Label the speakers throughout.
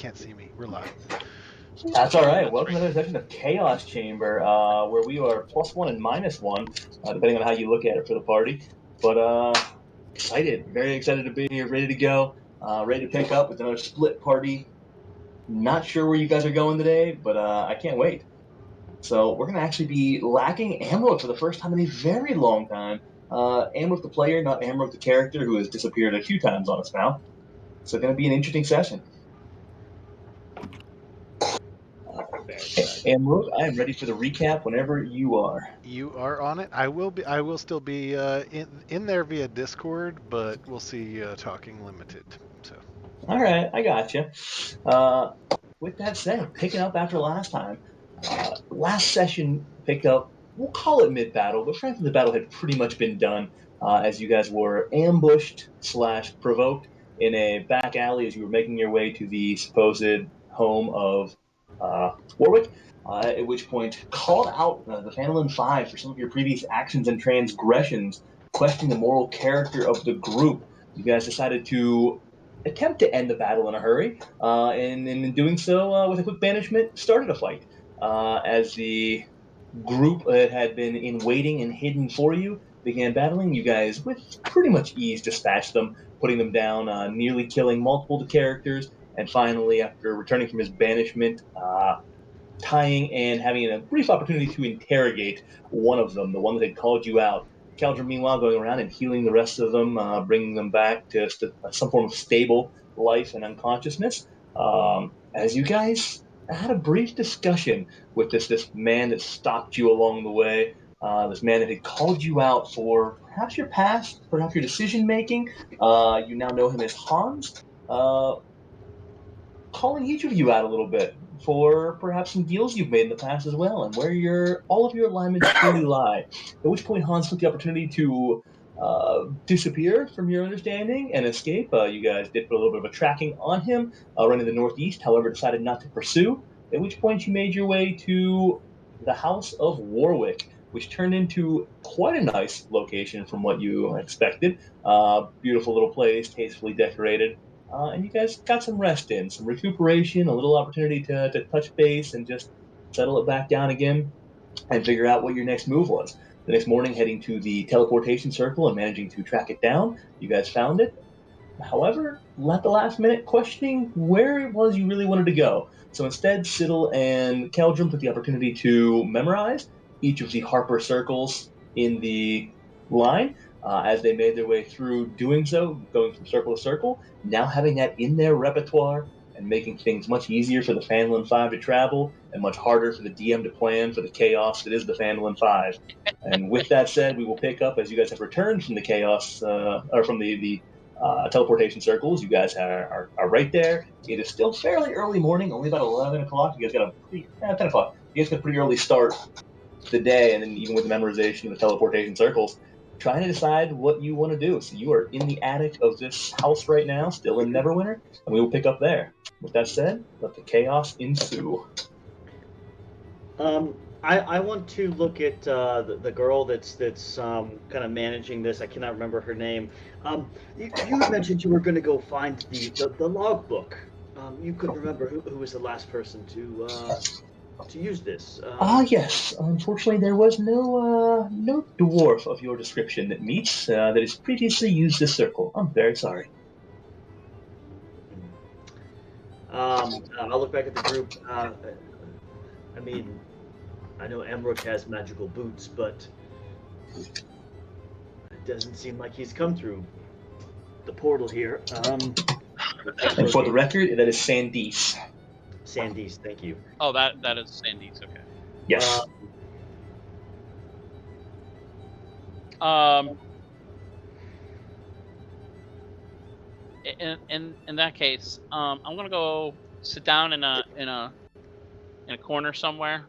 Speaker 1: can't see me. We're live.
Speaker 2: That's all right. Welcome to another session of Chaos Chamber, where we are +1 and -1, depending on how you look at it for the party. But excited, very excited to be here, ready to go, ready to pick up with another split party. Not sure where you guys are going today, but I can't wait. So we're going to actually be lacking Amro for the first time in a very long time. Amro the player, not Amro the character, who has disappeared a few times on us now. So going to be an interesting session. Amro, I am ready for the recap whenever you are.
Speaker 1: You are on it. I will be. I will still be in there via Discord, but we'll see. Talking limited. So.
Speaker 2: All right, I got you. With that said, picking up after last time, last session picked up. We'll call it mid-battle, but frankly, the battle had pretty much been done as you guys were ambushed / provoked in a back alley as you were making your way to the supposed home of Warwick. At which point, called out the Phandalin Phive for some of your previous actions and transgressions, questioning the moral character of the group. You guys decided to attempt to end the battle in a hurry, and in doing so, with a quick banishment, started a fight. As the group that had been in waiting and hidden for you began battling, you guys, with pretty much ease, dispatched them, putting them down, nearly killing multiple characters, and finally, after returning from his banishment, tying and having a brief opportunity to interrogate one of them, the one that had called you out. Chamb3r, meanwhile, going around and healing the rest of them, bringing them back to some form of stable life and unconsciousness. As you guys had a brief discussion with this man that stopped you along the way, this man that had called you out for perhaps your past, perhaps your decision making. You now know him as Hans. Calling each of you out a little bit for perhaps some deals you've made in the past as well, and where all of your alignments truly lie. At which point, Hans took the opportunity to disappear from your understanding and escape. You guys did put a little bit of a tracking on him, running the northeast. However, decided not to pursue. At which point, you made your way to the House of Warwick, which turned into quite a nice location from what you expected. Beautiful little place, tastefully decorated. And you guys got some rest in, some recuperation, a little opportunity to touch base and just settle it back down again and figure out what your next move was. The next morning, heading to the teleportation circle and managing to track it down, you guys found it. However, at the last minute, questioning where it was you really wanted to go. So instead, Siddle and Keldrum took the opportunity to memorize each of the Harper circles in the line. As they made their way through doing so, going from circle to circle, now having that in their repertoire and making things much easier for the Phandalin Phive to travel and much harder for the DM to plan for the chaos that is the Phandalin Phive. And with that said, we will pick up as you guys have returned from the chaos, or from the teleportation circles. You guys are right there. It is still fairly early morning, only about 11 o'clock. You guys got a pretty, 10 o'clock. You guys got a pretty early start to the day, and then even with the memorization of the teleportation circles, trying to decide what you want to do. So you are in the attic of this house right now, still in Neverwinter, and we will pick up there. With that said, let the chaos ensue.
Speaker 3: I want to look at the girl that's kind of managing this. I cannot remember her name. You mentioned you were going to go find the logbook. You couldn't remember who was the last person to use this.
Speaker 2: Yes. Unfortunately, there was no dwarf of your description that meets that has previously used this circle. I'm very sorry.
Speaker 3: I'll look back at the group. I mean, I know Emroch has magical boots, but it doesn't seem like he's come through the portal here.
Speaker 2: And for the record, that is Sandice.
Speaker 3: Sandice, thank you.
Speaker 4: Oh, that is Sandice. Okay.
Speaker 2: Yes.
Speaker 4: In that case, I'm gonna go sit down in a corner somewhere,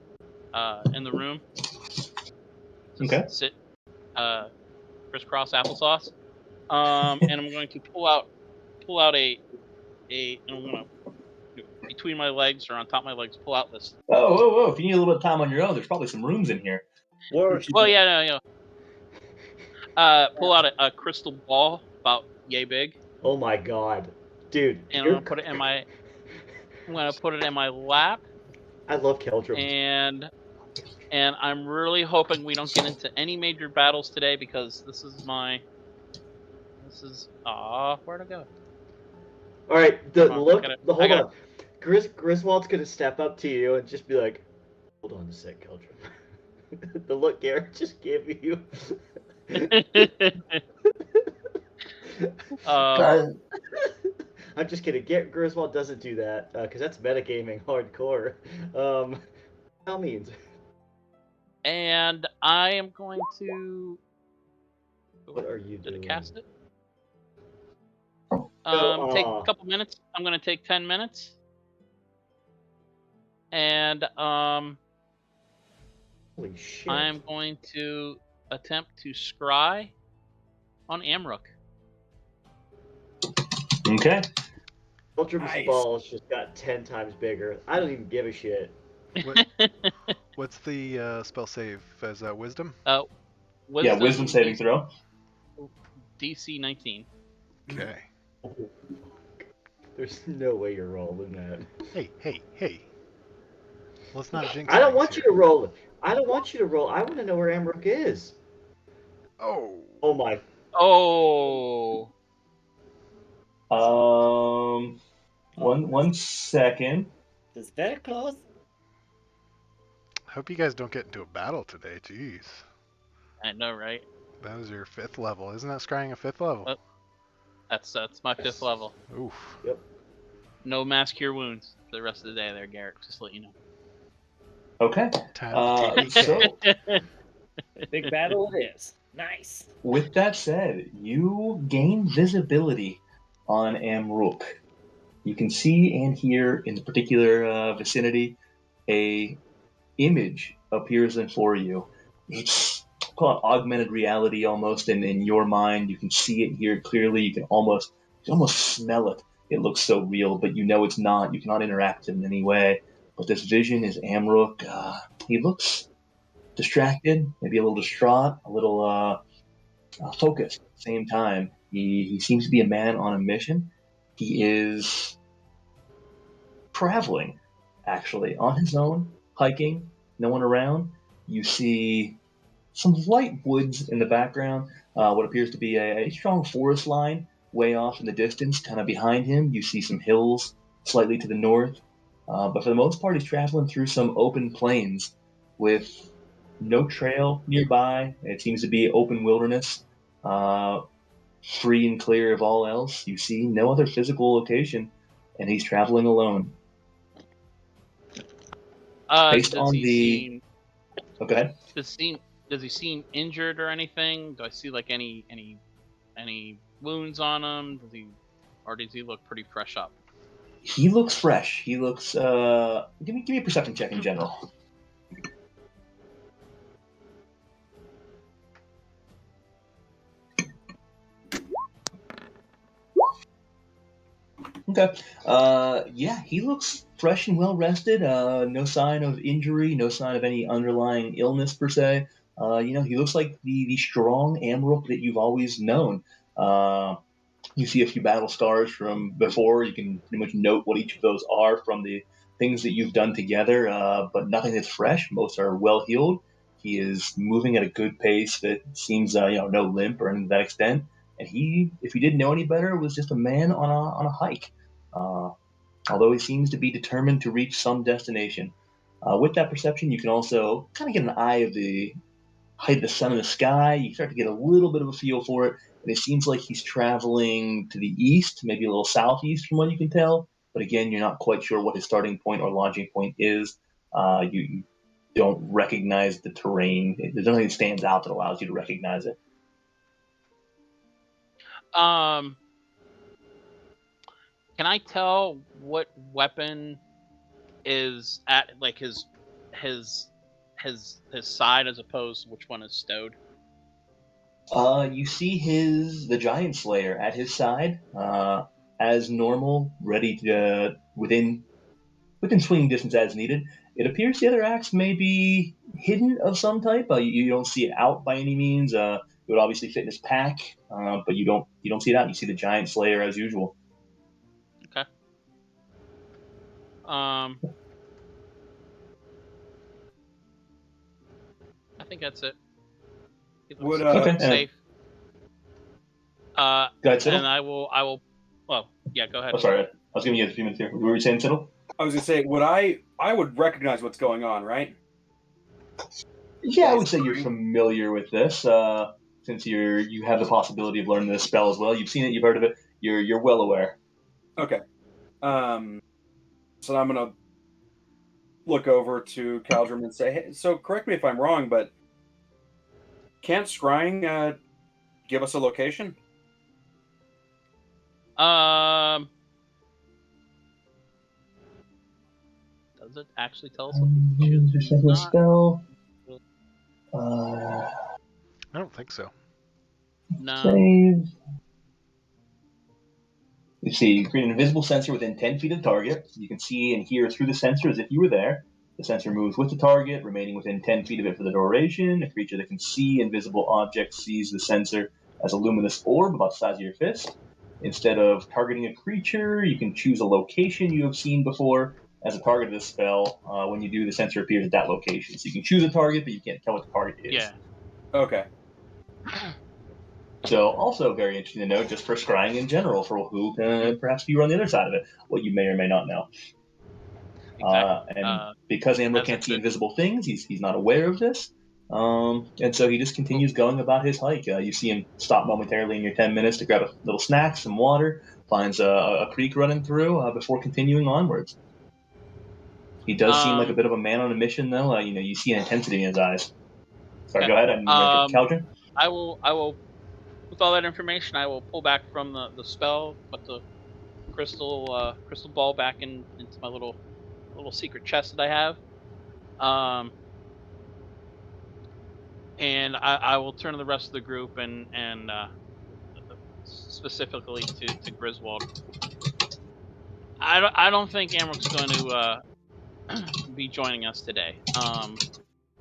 Speaker 4: in the room.
Speaker 2: Okay.
Speaker 4: Sit, crisscross applesauce. And I'm going to pull out and I'm gonna, between my legs or on top of my legs, pull out this.
Speaker 2: Whoa! If you need a little bit of time on your own, there's probably some rooms in here.
Speaker 4: Well, yeah. Pull out a crystal ball about yay big.
Speaker 3: Oh my god, dude!
Speaker 4: And I'm gonna put it in my. I'm gonna put it in my lap,
Speaker 3: I love Keldrum.
Speaker 4: and I'm really hoping we don't get into any major battles today because this is where'd it go?
Speaker 3: All right,
Speaker 4: Come on, I
Speaker 3: hold
Speaker 4: gotta.
Speaker 3: on. Griswold's gonna step up to you and just be like, "Hold on a sec, Keldrum." The look Garrett just gave you.
Speaker 4: uh,
Speaker 3: I'm just kidding. Griswold doesn't do that because that's metagaming hardcore. By all means.
Speaker 4: and I am going to.
Speaker 3: What are you
Speaker 4: Did
Speaker 3: doing?
Speaker 4: it cast it? Take
Speaker 3: aw.
Speaker 4: a couple minutes. I'm gonna take 10 minutes, and
Speaker 3: Holy shit.
Speaker 4: I'm going to attempt to scry on Amrook.
Speaker 2: Okay.
Speaker 3: Keldrum's
Speaker 5: Nice.
Speaker 3: balls just got 10 times bigger. I don't even give a shit.
Speaker 1: What's the spell save? Is that wisdom?
Speaker 2: Wisdom saving throw.
Speaker 4: DC 19.
Speaker 1: Okay.
Speaker 3: There's no way you're rolling that.
Speaker 1: Hey. Let's not jinx
Speaker 3: I don't
Speaker 1: things
Speaker 3: want you
Speaker 1: here.
Speaker 3: to roll it. I don't want you to roll. I want to know where Amrook is.
Speaker 1: Oh.
Speaker 3: Oh my.
Speaker 4: Oh.
Speaker 2: One second.
Speaker 5: It's very close.
Speaker 1: Hope you guys don't get into a battle today. Jeez.
Speaker 4: I know, right?
Speaker 1: That was your 5th level. Isn't that scrying a 5th level?
Speaker 4: That's my 5th level.
Speaker 1: Oof.
Speaker 3: Yep.
Speaker 4: No mass cure wounds for the rest of the day there, Garrett. Just to let you know.
Speaker 2: Okay.
Speaker 1: Times
Speaker 2: So,
Speaker 5: Big battle it is. Nice.
Speaker 2: with that said, you gain visibility on Amrook. You can see and hear in the particular vicinity a image appears before you. It's called augmented reality almost, and in your mind you can see it, hear it clearly. You can almost smell it. It looks so real, but you know it's not. You cannot interact in any way. But this vision is Amrook. He looks distracted, maybe a little distraught, a little focused at the same time. He seems to be a man on a mission. He is traveling, actually, on his own, hiking, no one around. You see some light woods in the background, what appears to be a strong forest line way off in the distance. Kind of behind him, you see some hills slightly to the north. But for the most part, he's traveling through some open plains with no trail nearby. It seems to be open wilderness, free and clear of all else. You see no other physical location, and he's traveling alone. Based on the... Oh, go ahead.
Speaker 4: Does he seem injured or anything? Do I see like any wounds on him? Does he look pretty fresh up?
Speaker 2: He looks fresh. He looks. Give me a perception check in general. Okay. Yeah, he looks fresh and well rested. No sign of injury. No sign of any underlying illness per se. He looks like the strong Amrook that you've always known. You see a few battle scars from before. You can pretty much note what each of those are from the things that you've done together, but nothing that's fresh. Most are well healed. He is moving at a good pace that seems, no limp or anything to that extent. And he, if you didn't know any better, was just a man on a hike. Although he seems to be determined to reach some destination. With that perception, you can also kind of get an eye of the height of the sun in the sky. You start to get a little bit of a feel for it. And it seems like he's traveling to the east, maybe a little southeast from what you can tell. But again, you're not quite sure what his starting point or launching point is. You don't recognize the terrain. There's nothing that stands out that allows you to recognize it.
Speaker 4: Can I tell what weapon is at like his side as opposed to which one is stowed?
Speaker 2: You see the Giant Slayer at his side, as normal, ready to within swinging distance as needed. It appears the other axe may be hidden of some type. You don't see it out by any means. It would obviously fit in his pack, but you don't see it out. You see the Giant Slayer as usual.
Speaker 4: Okay. I think that's it. It
Speaker 6: Would,
Speaker 4: looks
Speaker 2: Okay.
Speaker 4: safe.
Speaker 2: Go ahead, Siddle.
Speaker 4: And I will. Well, yeah. Go ahead.
Speaker 2: Oh, sorry. I was giving you a few minutes here. What were you saying, Siddle?
Speaker 6: I was gonna say, I would recognize what's going on, right?
Speaker 2: Yeah, I would say you're familiar with this, since you have the possibility of learning this spell as well. You've seen it, you've heard of it. You're well aware.
Speaker 6: Okay. So I'm gonna look over to Caldrum and say, hey, so correct me if I'm wrong, but can't scrying give us a location?
Speaker 4: Does it actually tell us what we can choose?
Speaker 2: The spell.
Speaker 1: I don't think so.
Speaker 4: No.
Speaker 2: Save. You see, you create an invisible sensor within 10 feet of the target. You can see and hear through the sensor as if you were there. The sensor moves with the target, remaining within 10 feet of it for the duration. A creature that can see invisible objects sees the sensor as a luminous orb about the size of your fist. Instead of targeting a creature, you can choose a location you have seen before as a target of this spell. When you do, the sensor appears at that location. So you can choose a target, but you can't tell what the target is.
Speaker 4: Yeah.
Speaker 6: Okay.
Speaker 2: So, also very interesting to note, just for scrying in general, for who perhaps you were on the other side of it, what you may or may not know.
Speaker 4: Exactly.
Speaker 2: And because Amber
Speaker 4: that's
Speaker 2: can't
Speaker 4: a
Speaker 2: see
Speaker 4: good-
Speaker 2: invisible things, he's not aware of this. And so he just continues going about his hike. You see him stop momentarily in your 10 minutes to grab a little snack, some water, finds a creek running through before continuing onwards. He does seem like a bit of a man on a mission, though. You see an intensity in his eyes. Sorry,
Speaker 4: Okay.
Speaker 2: go ahead. I didn't mean to interrupt. Caldron?
Speaker 4: I will, with all that information, I will pull back from the spell, put the crystal ball back into my little secret chest that I have. And I will turn to the rest of the group and specifically to Griswold. I don't think Amrook's going to be joining us today.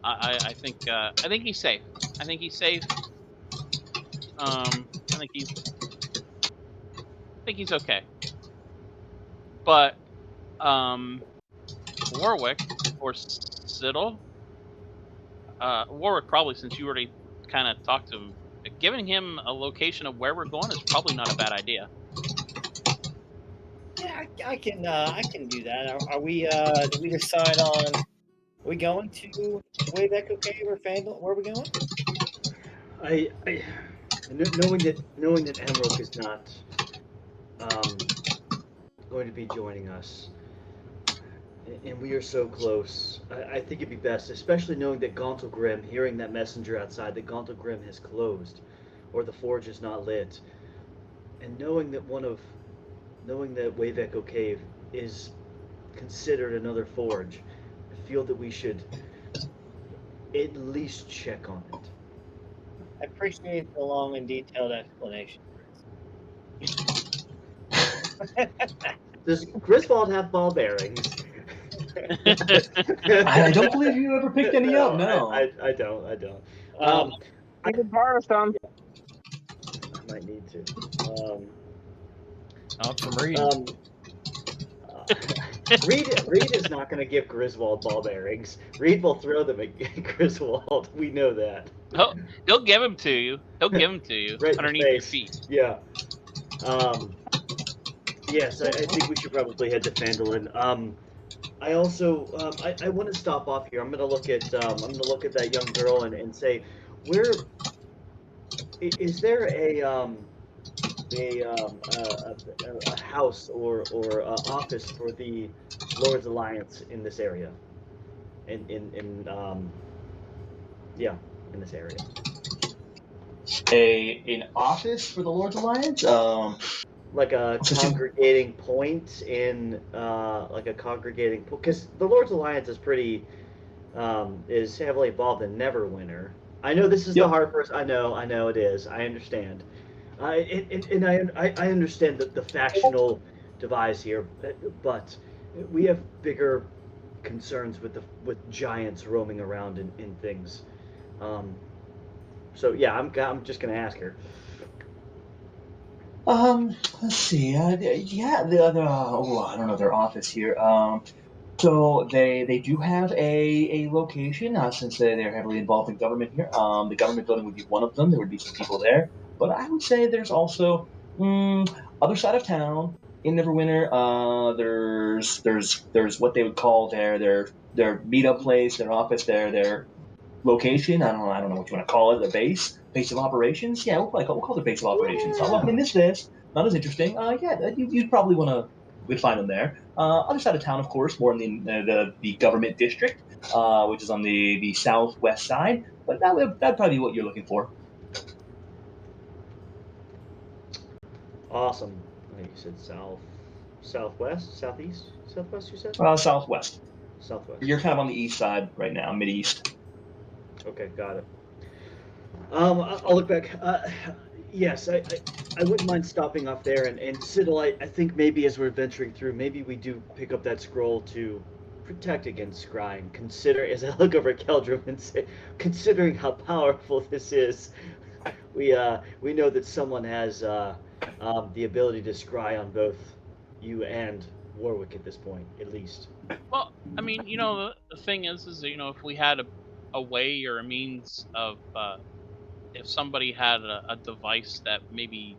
Speaker 4: I think he's safe. I think he's safe. I think he's okay. But Warwick or Siddle, Warwick probably, since you already kind of talked to him, giving him a location of where we're going is probably not a bad idea.
Speaker 5: Yeah, I can do that. Are we? Did we decide on? Are we going to Wave Echo Cave or Phandalin? Where are we going?
Speaker 3: Knowing that Amrook is not going to be joining us, and we are so close, I think it'd be best, especially knowing that Gauntlgrim, hearing that messenger outside, that Gauntlgrim has closed, or the forge is not lit, and knowing that Wave Echo Cave is considered another forge, I feel that we should at least check on it.
Speaker 5: I appreciate the long and detailed explanation.
Speaker 3: Does Griswold have ball bearings?
Speaker 2: I don't believe you ever picked any up, no.
Speaker 3: I don't.
Speaker 5: I
Speaker 7: can borrow some.
Speaker 3: I might need to.
Speaker 7: Out from Reed.
Speaker 3: Reed is not going to give Griswold ball bearings. Reed will throw them at Griswold. We know that.
Speaker 4: He'll give them to you.
Speaker 3: Right
Speaker 4: underneath your feet.
Speaker 3: Yeah. Yes, I think we should probably head to Phandalin. I also I want to stop off here. I'm gonna look at that young girl and say, where is there a house or office for the Lord's Alliance in this area? In this area.
Speaker 2: An office for the Lord's Alliance?
Speaker 3: Like a congregating point in because the Lord's Alliance is pretty is heavily involved in Neverwinter. I know this is the hard person. I know it is. I understand. I understand the factional devise here, but we have bigger concerns with giants roaming around in things. So yeah, I'm just gonna ask her.
Speaker 2: Let's see. Yeah, I don't know their office here. So they do have a location since they're heavily involved in government here. The government building would be one of them. There would be some people there, but I would say there's also other side of town in Neverwinter. There's what they would call their meetup place, their office, their location. I don't know what you want to call it. The base of operations. Yeah, we'll call it base of operations. So, look, in this not as interesting. Yeah, you'd probably want to we'd find them there. Other side of town, of course, more in the government district, which is on the southwest side. But that'd probably be what you're looking for.
Speaker 3: Awesome. I think you said southwest, southeast, southwest. You said
Speaker 2: Southwest.
Speaker 3: southwest.
Speaker 2: You're kind of on the east side right now, mid east.
Speaker 3: Okay, got it. I'll look back. Yes, I wouldn't mind stopping off there. And Siddle, I think maybe as we're venturing through, maybe we do pick up that scroll to protect against scrying. Consider, as I look over at Keldrum and say, considering how powerful this is, we know that someone has the ability to scry on both you and Warwick at this point, at least.
Speaker 4: Well, I mean, the thing is if we had a way or a means of, if somebody had a device that maybe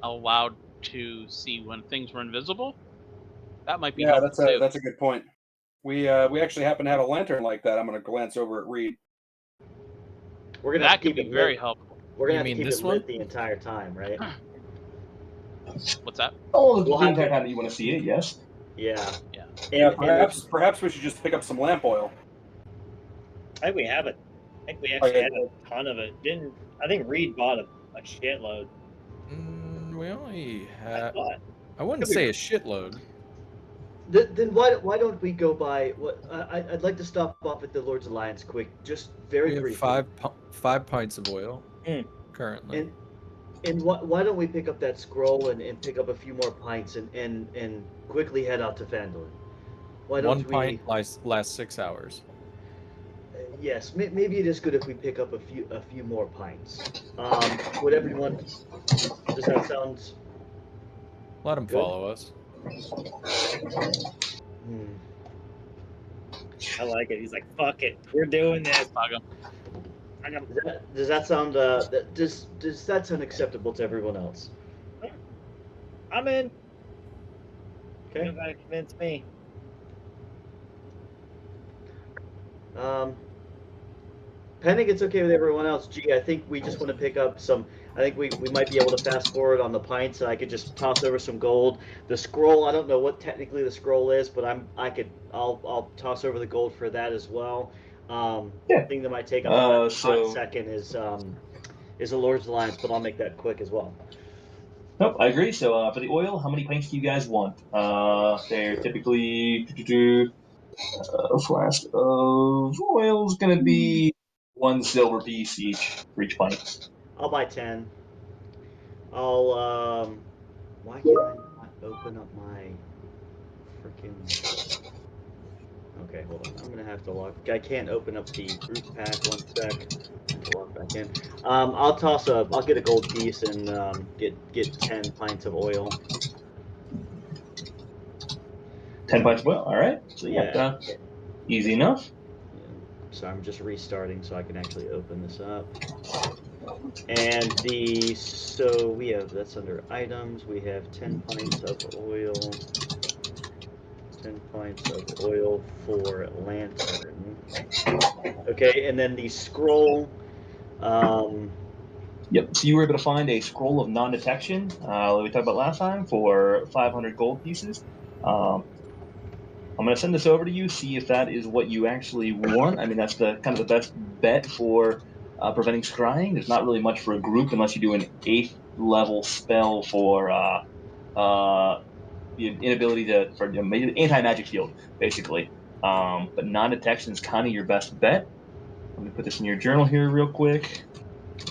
Speaker 4: allowed to see when things were invisible, that might be
Speaker 6: Yeah,
Speaker 4: helpful too.
Speaker 6: that's a good point. We actually happen to have a lantern like that. I'm going to glance over at Reed.
Speaker 3: We're gonna
Speaker 4: That
Speaker 3: have to
Speaker 4: could
Speaker 3: keep
Speaker 4: be
Speaker 3: it
Speaker 4: very
Speaker 3: lit.
Speaker 4: helpful.
Speaker 3: We're gonna
Speaker 7: You
Speaker 3: have to
Speaker 7: mean
Speaker 3: keep
Speaker 7: this
Speaker 3: it
Speaker 7: one?
Speaker 3: lit the entire time, right?
Speaker 4: What's that?
Speaker 2: Oh,
Speaker 3: We'll
Speaker 2: the
Speaker 3: have
Speaker 2: entire
Speaker 3: to-
Speaker 2: time that you want to see it, yes.
Speaker 3: Yeah.
Speaker 4: Yeah.
Speaker 6: Yeah,
Speaker 3: And
Speaker 6: perhaps we should just pick up some lamp oil.
Speaker 5: I think we have it. I think we
Speaker 6: Oh,
Speaker 5: actually
Speaker 6: yeah.
Speaker 5: had a ton of it. I think Reed bought a shitload.
Speaker 7: We only
Speaker 5: I
Speaker 7: have.
Speaker 5: thought.
Speaker 7: I wouldn't
Speaker 5: Could be
Speaker 7: say a shitload.
Speaker 3: then why don't we go by what I'd like to stop off at the Lord's Alliance quick, just very
Speaker 7: We have
Speaker 3: briefly.
Speaker 7: five pints of oil
Speaker 5: Mm.
Speaker 7: currently.
Speaker 3: And why don't we pick up that scroll and pick up a few more pints and quickly head out to Phandalin? Why don't
Speaker 7: One pint lasts 6 hours.
Speaker 3: Yes, maybe it is good if we pick up a few more pints. Would everyone? Does that sound?
Speaker 7: Let them
Speaker 3: Good.
Speaker 7: follow us.
Speaker 3: Hmm.
Speaker 5: I like it. He's like, fuck it. We're doing this.
Speaker 4: Saga.
Speaker 5: I got
Speaker 3: Does that sound? Does that sound acceptable to everyone else?
Speaker 5: I'm in.
Speaker 3: Okay.
Speaker 5: You gotta convince me.
Speaker 3: Pending it's okay with everyone else. Gee, I think we just want to pick up some. I think we might be able to fast forward on the pints. I could just toss over some gold. The scroll, I don't know what technically the scroll is, but I'll toss over the gold for that as well.
Speaker 2: Yeah.
Speaker 3: Thing that might take a hot
Speaker 2: So
Speaker 3: second is a Lord's Alliance, but I'll make that quick as well.
Speaker 2: nope, I agree. So for the oil, how many pints do you guys want? They're typically a flask of oil is going to be 1 silver piece each for each pint.
Speaker 3: I'll buy 10. I'll why can't I not open up my freaking? Okay, hold on. I'm gonna have to log. I can't open up the group pack. One sec. I have to log back in. I'll get a gold piece and get 10 pints of oil.
Speaker 2: 10 pints of oil. All right. So
Speaker 3: Yeah.
Speaker 2: easy enough.
Speaker 3: So I'm just restarting so I can actually open this up. And so we have that's under items. We have 10 pints of oil. 10 pints of oil for lantern. Okay, and then the scroll.
Speaker 2: Yep. So you were able to find a scroll of non-detection, like we talked about last time, for 500 gold pieces. I'm going to send this over to you, see if that is what you actually want. I mean, that's the kind of the best bet for preventing scrying. There's not really much for a group unless you do an 8th level spell for the inability for anti-magic shield, basically. But non-detection is kind of your best bet. Let me put this in your journal here real quick.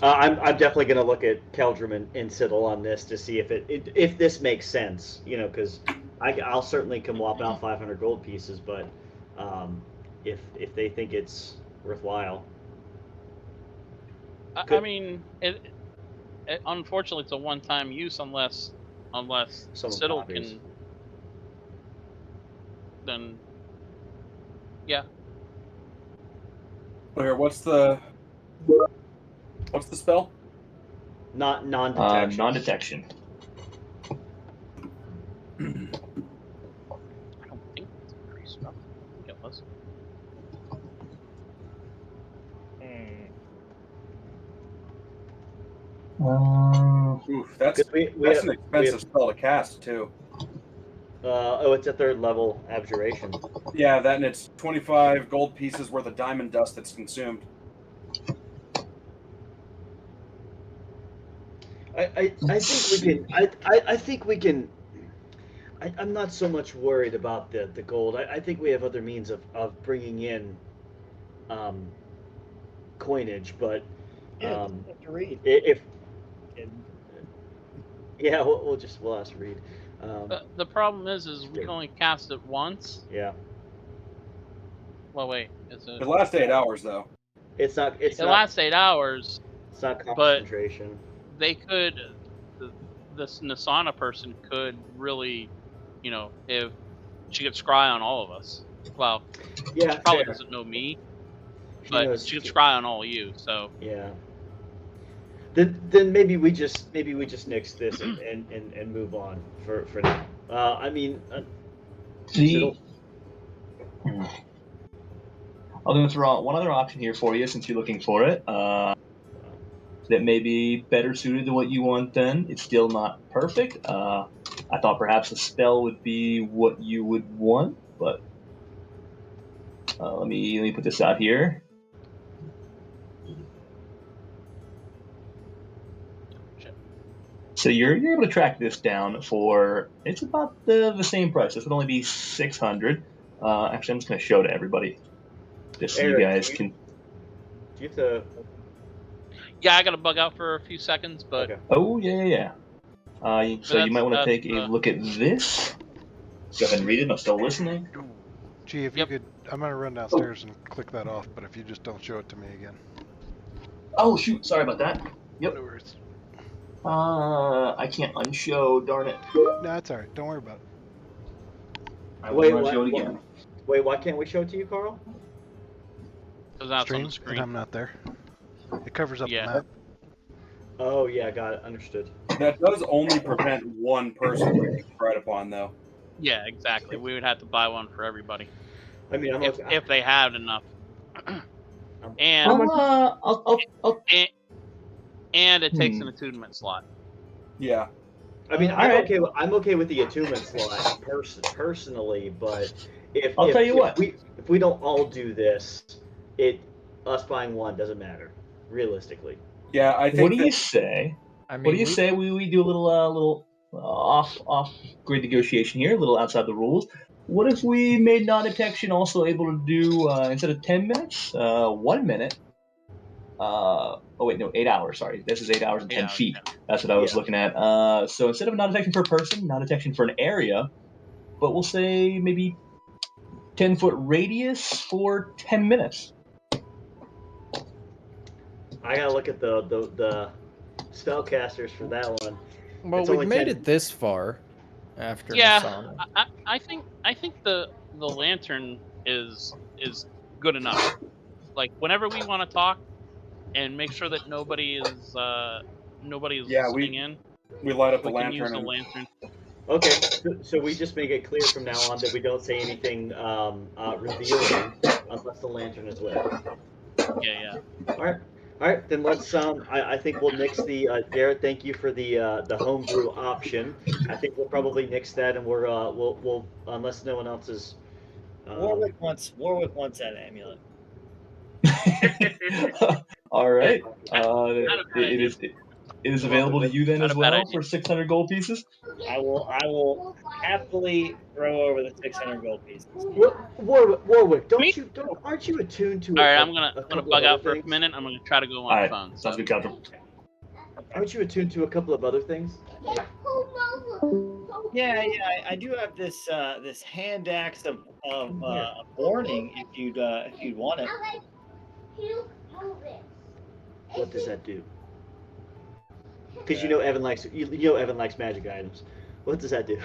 Speaker 3: I'm definitely going to look at Keldrum and Siddle on this to see if this makes sense, because I'll certainly come whop out 500 gold pieces, but if they think it's worthwhile.
Speaker 4: I mean, unfortunately, it's a one-time use unless
Speaker 3: Someone
Speaker 4: Siddle
Speaker 3: copies.
Speaker 4: can. Then, yeah.
Speaker 6: Here, what's the spell?
Speaker 3: Not non-detection.
Speaker 2: Non-detection.
Speaker 4: I don't think it's a free spell. I think it was.
Speaker 6: Oof, that's
Speaker 3: 'Cause we
Speaker 6: that's
Speaker 3: have-
Speaker 6: an expensive spell to cast too.
Speaker 3: It's a 3rd level abjuration.
Speaker 6: Yeah, that and it's 25 gold pieces worth of diamond dust that's consumed.
Speaker 3: I think we can. I think we can. I'm not so much worried about the gold. I think we have other means of bringing in coinage, but
Speaker 5: Yeah, just have to read.
Speaker 3: if
Speaker 5: And
Speaker 3: yeah, we'll ask Reed.
Speaker 4: The problem is we can only cast it once.
Speaker 3: Yeah,
Speaker 4: Well, wait, is
Speaker 6: It
Speaker 4: it?
Speaker 6: lasts 8 hours though.
Speaker 3: it's not. It's
Speaker 4: It
Speaker 3: not.
Speaker 4: lasts 8 hours.
Speaker 3: It's not concentration.
Speaker 4: They could. This Nasana person could really, if she could scry on all of us. Well,
Speaker 3: Yeah,
Speaker 4: she probably
Speaker 3: fair.
Speaker 4: doesn't know me,
Speaker 3: She
Speaker 4: but
Speaker 3: knows-
Speaker 4: she could scry on all of you. So
Speaker 3: Yeah. Then maybe we just nix this and move on for now. I mean,
Speaker 2: The... I'm going to throw out one other option here for you since you're looking for it. That may be better suited to what you want then. It's still not perfect. I thought perhaps a spell would be what you would want, but let me put this out here. So you're able to track this down for, it's about the same price. This would only be 600. Actually, I'm just going to show to everybody, just so
Speaker 3: Eric,
Speaker 2: you guys can.
Speaker 3: do you have to?
Speaker 4: yeah, I got to bug out for a few seconds, but
Speaker 3: Okay.
Speaker 2: Oh yeah. So you might want to take a look at this. Go ahead and read it. I'm still listening.
Speaker 1: Gee, if
Speaker 4: Yep.
Speaker 1: you could, I'm gonna run downstairs and click that off. But if you just don't show it to me again.
Speaker 2: Oh shoot! Sorry about that. Yep.
Speaker 1: No worries.
Speaker 2: I can't unshow. Darn it.
Speaker 1: No, it's all right. Don't worry about it.
Speaker 2: I will
Speaker 3: Wait,
Speaker 2: unshow it
Speaker 3: what?
Speaker 2: again.
Speaker 3: Wait, why can't we show it to you, Carl?
Speaker 4: because that's on
Speaker 1: Stream,
Speaker 4: the
Speaker 1: and
Speaker 4: screen.
Speaker 1: I'm not there. It covers up
Speaker 4: Yeah.
Speaker 1: the map.
Speaker 3: Oh yeah, got it. Understood.
Speaker 6: That does only prevent one person from being cried upon though.
Speaker 4: Yeah, exactly. We would have to buy one for everybody
Speaker 3: I mean, I'm
Speaker 4: if they had enough. and and it takes an attunement slot.
Speaker 6: Yeah.
Speaker 3: I mean,
Speaker 2: All right.
Speaker 3: I'm okay with the attunement slot personally, but if
Speaker 2: I'll tell you what.
Speaker 3: if we don't all do this, us buying one doesn't matter realistically.
Speaker 6: Yeah, I think
Speaker 2: What do you say?
Speaker 7: I mean,
Speaker 2: What do you say we do a little off grid negotiation here, a little outside the rules? What if we made non-detection also able to do instead of 10 minutes, 1 minute? Oh wait, no, 8 hours. Sorry, this is 8 hours and 10
Speaker 4: hours,
Speaker 2: feet.
Speaker 4: yeah.
Speaker 2: That's what I was
Speaker 3: Yeah.
Speaker 2: looking at. So instead of non-detection per person, non-detection for an area, but we'll say maybe 10-foot radius for 10 minutes.
Speaker 3: I gotta look at the spellcasters for that one.
Speaker 7: well,
Speaker 3: It's
Speaker 7: we've
Speaker 3: only
Speaker 7: made
Speaker 3: 10.
Speaker 7: it this far after
Speaker 4: Yeah,
Speaker 7: Nasana.
Speaker 4: I think the lantern is good enough. Like whenever we want to talk and make sure that nobody is
Speaker 6: Yeah,
Speaker 4: listening in,
Speaker 6: we light up the
Speaker 4: we can use
Speaker 6: lantern
Speaker 4: the
Speaker 6: and
Speaker 4: lantern.
Speaker 3: Okay, so we just make it clear from now on that we don't say anything revealing unless the lantern is lit.
Speaker 4: Yeah.
Speaker 3: All right. Then let's. I think we'll nix the Garrett. Thank you for the homebrew option. I think we'll probably nix that, and we'll unless no one else is.
Speaker 5: Warwick wants that amulet.
Speaker 2: All right.
Speaker 4: Not a bad idea.
Speaker 2: It is available to you then
Speaker 4: Not
Speaker 2: as
Speaker 4: a bad
Speaker 2: well
Speaker 4: idea.
Speaker 2: for 600 gold pieces.
Speaker 5: I will happily throw over the 600 gold pieces.
Speaker 3: Warwick,
Speaker 4: Me?
Speaker 3: aren't you attuned to?
Speaker 4: All right,
Speaker 3: a-
Speaker 4: I'm
Speaker 3: a
Speaker 4: gonna
Speaker 3: couple of
Speaker 4: bug out
Speaker 3: other
Speaker 4: for a
Speaker 3: things?
Speaker 4: minute. I'm gonna try to go
Speaker 2: All
Speaker 4: on
Speaker 2: right,
Speaker 4: phone.
Speaker 2: sounds good, Captain.
Speaker 3: Aren't you attuned to a couple of other things?
Speaker 5: Yeah, I do have this this hand axe of warning if you'd want it.
Speaker 3: What does that do? Because you know Evan likes Evan likes magic items. What does that do?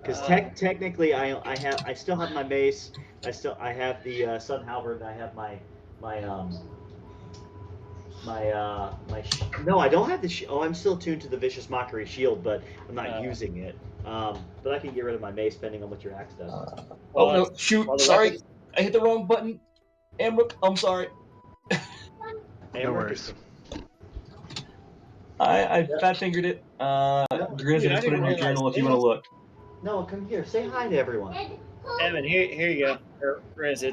Speaker 3: Because technically, I still have my mace. I have the sun halberd. And I have no, I don't have the I'm still tuned to the vicious mockery shield, but I'm not using it. But I can get rid of my mace depending on what your axe does.
Speaker 2: Oh no! Shoot! Sorry, I hit the wrong button. Amrook, I'm sorry.
Speaker 1: No worries.
Speaker 2: I fat fingered it. Grizz,
Speaker 5: dude, I
Speaker 2: just put it in your
Speaker 5: didn't
Speaker 2: journal
Speaker 5: realize
Speaker 2: if you want to look.
Speaker 3: No, come here. Say hi to everyone.
Speaker 5: Evan, here you go. Grizz,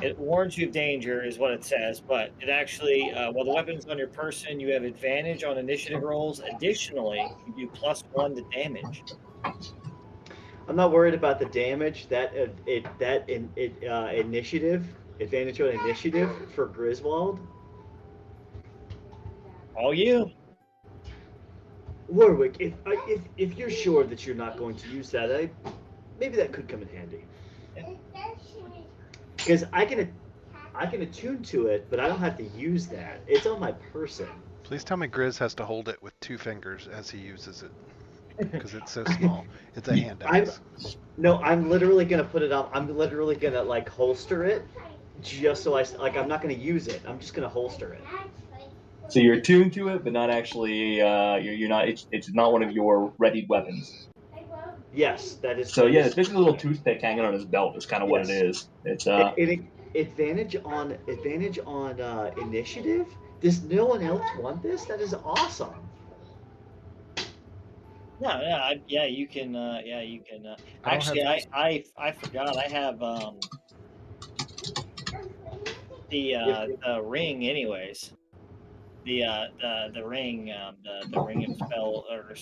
Speaker 5: it warns you of danger, is what it says, but it actually, while the weapon's on your person, you have advantage on initiative rolls. Additionally, you do +1 to damage.
Speaker 3: I'm not worried about the damage. Initiative advantage on initiative for Griswold.
Speaker 5: All you.
Speaker 3: Warwick, if you're sure that you're not going to use that, maybe that could come in handy. Because I can attune to it, but I don't have to use that. It's on my person.
Speaker 1: Please tell me Grizz has to hold it with 2 fingers as he uses it. Because it's so small. It's a hand axe.
Speaker 3: No, I'm literally gonna put it on. I'm literally gonna like holster it, just so I'm not gonna use it. I'm just gonna holster it.
Speaker 2: So you're attuned to it, but not actually. You're not. It's not one of your readied weapons.
Speaker 3: Yes, that is.
Speaker 2: So yeah, it's basically a little toothpick hanging on his belt. Is kind of what it is. It's
Speaker 3: advantage on initiative. Does no one else want this? That is awesome.
Speaker 5: No, yeah, you can. Actually, I forgot. I have the ring, anyways. The ring, the ring of spell or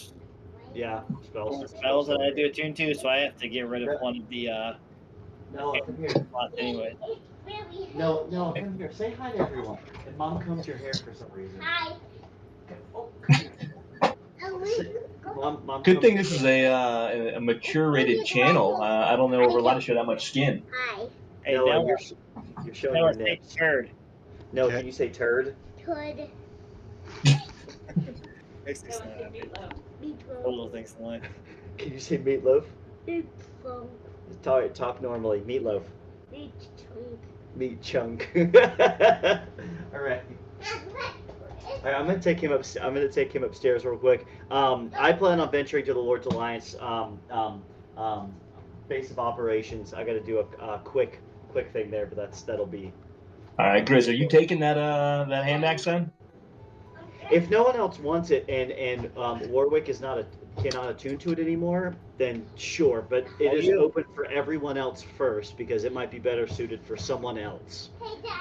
Speaker 5: spells that I do attune to. So I have to get rid of one of the
Speaker 3: No, come here.
Speaker 5: spots anyway.
Speaker 3: No, come here. Say hi to everyone. And Mom combed your hair for some reason. Hi. Oh, come here. Mom,
Speaker 2: good thing this is a mature rated channel. I don't know if we're allowed to show that much skin.
Speaker 3: Hi.
Speaker 5: Hey,
Speaker 3: no,
Speaker 5: now
Speaker 3: you're showing your
Speaker 5: say
Speaker 3: nips.
Speaker 5: turd.
Speaker 3: No, can you say turd?
Speaker 8: Turd.
Speaker 5: Makes me so happy. The little things in life.
Speaker 3: Can you say meatloaf?
Speaker 8: Meatloaf.
Speaker 3: Talk normally. Meatloaf.
Speaker 8: Meat chunk.
Speaker 3: Meat chunk. All right. All right, I'm gonna take him upstairs real quick. I plan on venturing to the Lord's Alliance base of operations. I got to do a quick thing there, but that'll be.
Speaker 2: All right, Grizz, are you taking that hand axe then?
Speaker 3: If no one else wants it, and Warwick cannot attune to it anymore, then sure. But it is open for everyone else first because it might be better suited for someone else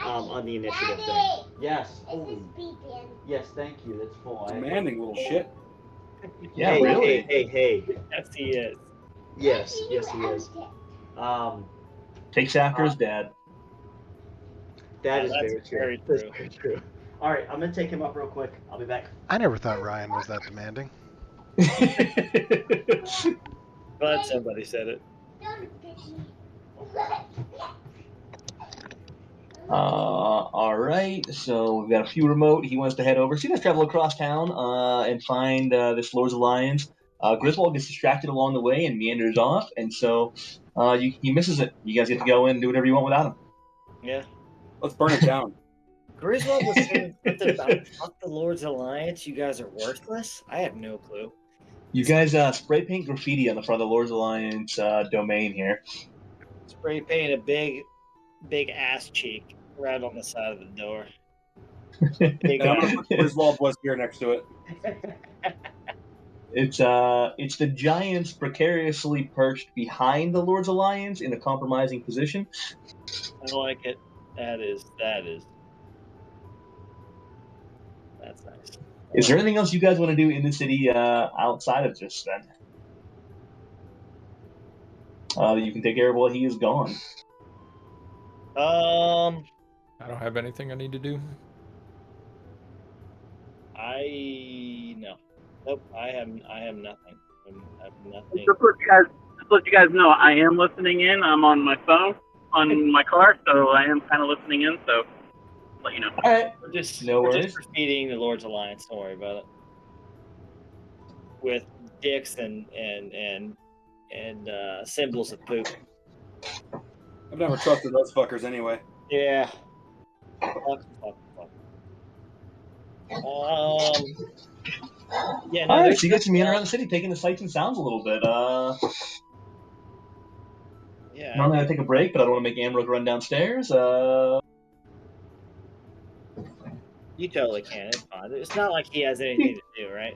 Speaker 3: on the initiative thing. Yes. Yes, thank you. That's full.
Speaker 6: Demanding little shit.
Speaker 2: Yeah,
Speaker 3: hey,
Speaker 2: really.
Speaker 3: Hey.
Speaker 5: Yes, he is.
Speaker 3: Yes, he is.
Speaker 2: Takes after his dad.
Speaker 3: That is
Speaker 5: that's
Speaker 3: very true. That's very true. All right, I'm gonna take him up real quick. I'll be back.
Speaker 1: I never thought Ryan was that demanding.
Speaker 5: Glad somebody said it.
Speaker 2: All right, so we've got a few remote. He wants to head over. So you guys travel across town and find this Lord's Alliance. Griswold gets distracted along the way and meanders off, and so he misses it. You guys get to go in and do whatever you want without him.
Speaker 5: Yeah.
Speaker 6: Let's burn it down.
Speaker 5: Griswold was saying something about fuck the Lord's Alliance. You guys are worthless. I have no clue.
Speaker 2: You guys spray paint graffiti on the front of the Lord's Alliance domain here.
Speaker 5: Spray paint a big ass cheek right on the side of the door.
Speaker 6: And I'm gonna put Griswold was here next to it.
Speaker 2: It's the giants precariously perched behind the Lord's Alliance in a compromising position.
Speaker 5: I like it. That is. That's nice.
Speaker 2: Is there anything else you guys want to do in the city outside of this then? You can take care of while he is gone.
Speaker 7: I don't have anything I need to do.
Speaker 5: Nope. I have nothing. I have nothing.
Speaker 9: Just let you guys know, I am listening in. I'm on my phone on my car, so I am kind of listening in. So let you know.
Speaker 2: All right.
Speaker 5: We're just
Speaker 2: No
Speaker 5: we're
Speaker 2: worries.
Speaker 5: just graffitiing the Lord's Alliance. Don't worry about it. With dicks and symbols of poop.
Speaker 6: I've never trusted those fuckers anyway.
Speaker 5: Yeah. Fuck. Yeah. No.
Speaker 2: All right,
Speaker 5: There's
Speaker 2: so you guys can meander
Speaker 5: nothing
Speaker 2: around the city, taking the sights and sounds a little bit.
Speaker 5: Yeah.
Speaker 2: Normally I take a break, but I don't want to make Amrook run downstairs.
Speaker 5: You totally can. It's fine. It's not like he has anything to do, right?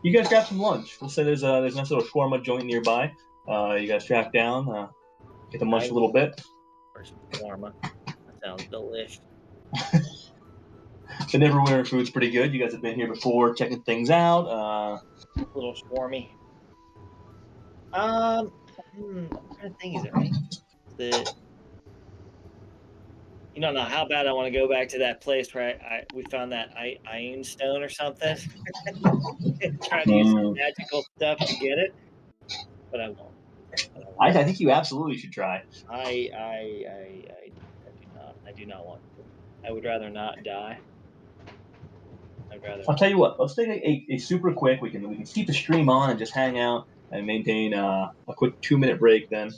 Speaker 2: You guys grab some lunch. Let's say there's a nice little shawarma joint nearby. You guys track down, get to munch a little bit.
Speaker 5: Or some shawarma. That sounds delicious.
Speaker 2: The Neverwinter food's pretty good. You guys have been here before, checking things out.
Speaker 5: Little shawarmy. What kind of thing is it, right? You don't know how bad I want to go back to that place where we found that iron stone or something. Trying to use some magical stuff to get it, but I won't.
Speaker 2: I think you absolutely should try.
Speaker 5: I do not want to. I would rather not die.
Speaker 2: I'll tell you what. Let's take a super quick. We can keep the stream on and just hang out and maintain a quick 2-minute break. Then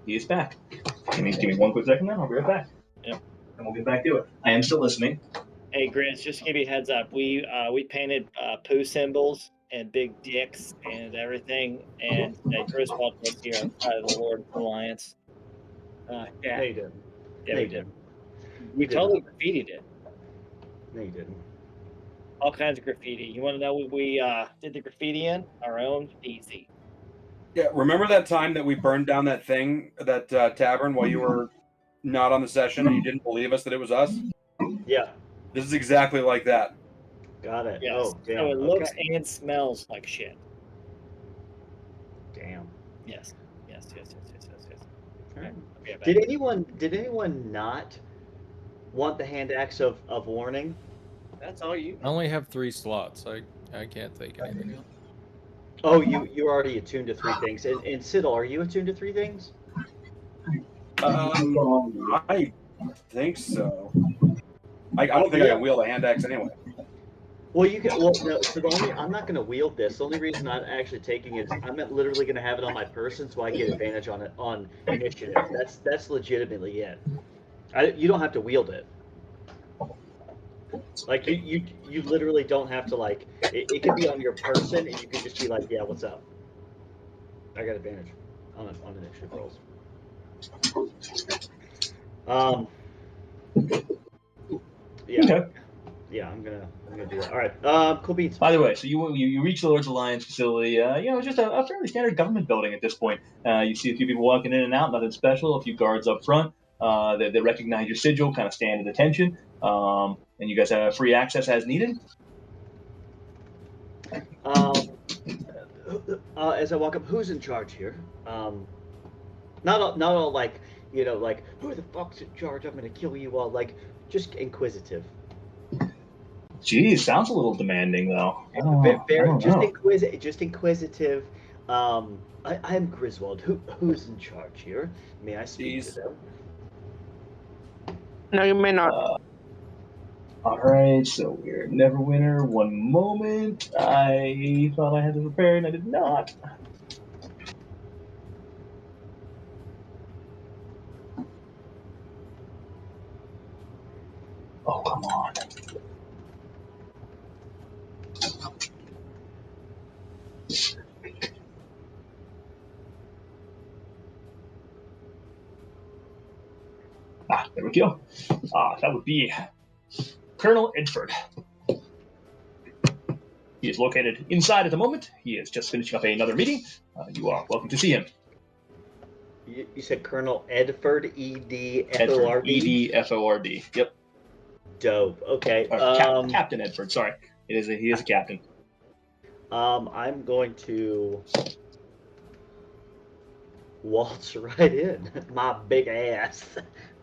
Speaker 2: he is back. Give me 1 quick second. Then I'll be right back.
Speaker 5: Yep.
Speaker 2: And we'll get back to it. I am still listening.
Speaker 5: Hey, Grants, just to give you a heads up, we painted poo symbols and big dicks and everything, and Griswold was here outside of the Lord's Alliance.
Speaker 3: Yeah.
Speaker 5: Yeah,
Speaker 3: you didn't.
Speaker 5: yeah,
Speaker 3: No,
Speaker 5: we
Speaker 3: you
Speaker 5: did.
Speaker 3: didn't.
Speaker 5: We totally graffitied it.
Speaker 3: No, you didn't.
Speaker 5: All kinds of graffiti. You want to know what we did the graffiti in? Our own? Easy.
Speaker 6: Yeah, remember that time that we burned down that thing, that tavern, while you were not on the session and you didn't believe us that it was us?
Speaker 3: Yeah.
Speaker 6: This is exactly like that.
Speaker 3: Got it.
Speaker 5: Yes.
Speaker 3: Oh, damn.
Speaker 5: So it looks
Speaker 3: okay.
Speaker 5: and smells like shit.
Speaker 3: Damn.
Speaker 5: Yes.
Speaker 3: All right.
Speaker 5: I'll be right back.
Speaker 3: Did anyone not want the hand axe of warning?
Speaker 5: That's all you.
Speaker 7: I only have 3 slots. I can't take anything else.
Speaker 3: Oh, you're already attuned to 3 things. And Siddle, are you attuned to 3 things?
Speaker 6: I think so. I don't think I can wield a hand axe anyway.
Speaker 3: Well, you can. Well, no. So I'm not going to wield this. The only reason I'm actually taking it is I'm literally going to have it on my person, so I get advantage on it on initiative. That's legitimately it. You don't have to wield it. Like you literally don't have to like. It can be on your person, and you can just be like, yeah, what's up? I got advantage on initiative rolls. Yeah.
Speaker 2: Okay.
Speaker 3: Yeah, I'm gonna do that. All right. Cool beans.
Speaker 2: By the way, so you reach the Lord's Alliance facility. Just a fairly standard government building at this point. You see a few people walking in and out, nothing special. A few guards up front. They recognize your sigil, kind of stand at attention. And you guys have free access as needed.
Speaker 3: As I walk up, who's in charge here? Not all like like who the fuck's in charge? I'm gonna kill you all. Like just inquisitive.
Speaker 2: Geez, sounds a little demanding though.
Speaker 3: Just inquisitive. I'm Griswold. Who's in charge here? May I speak to them?
Speaker 9: No, you may not.
Speaker 2: All right, so we're Neverwinter. 1 moment. I thought I had this prepared, and I did not. Oh, come on. There we go. That would be Colonel Edford. He is located inside at the moment. He is just finishing up another meeting. You are welcome to see him.
Speaker 3: You said Colonel Edford, E-D-F-O-R-D?
Speaker 2: E-D-F-O-R-D. Yep.
Speaker 3: Dope. Okay.
Speaker 2: Captain Edford. Sorry, he is a captain.
Speaker 3: I'm going to waltz right in, my big ass.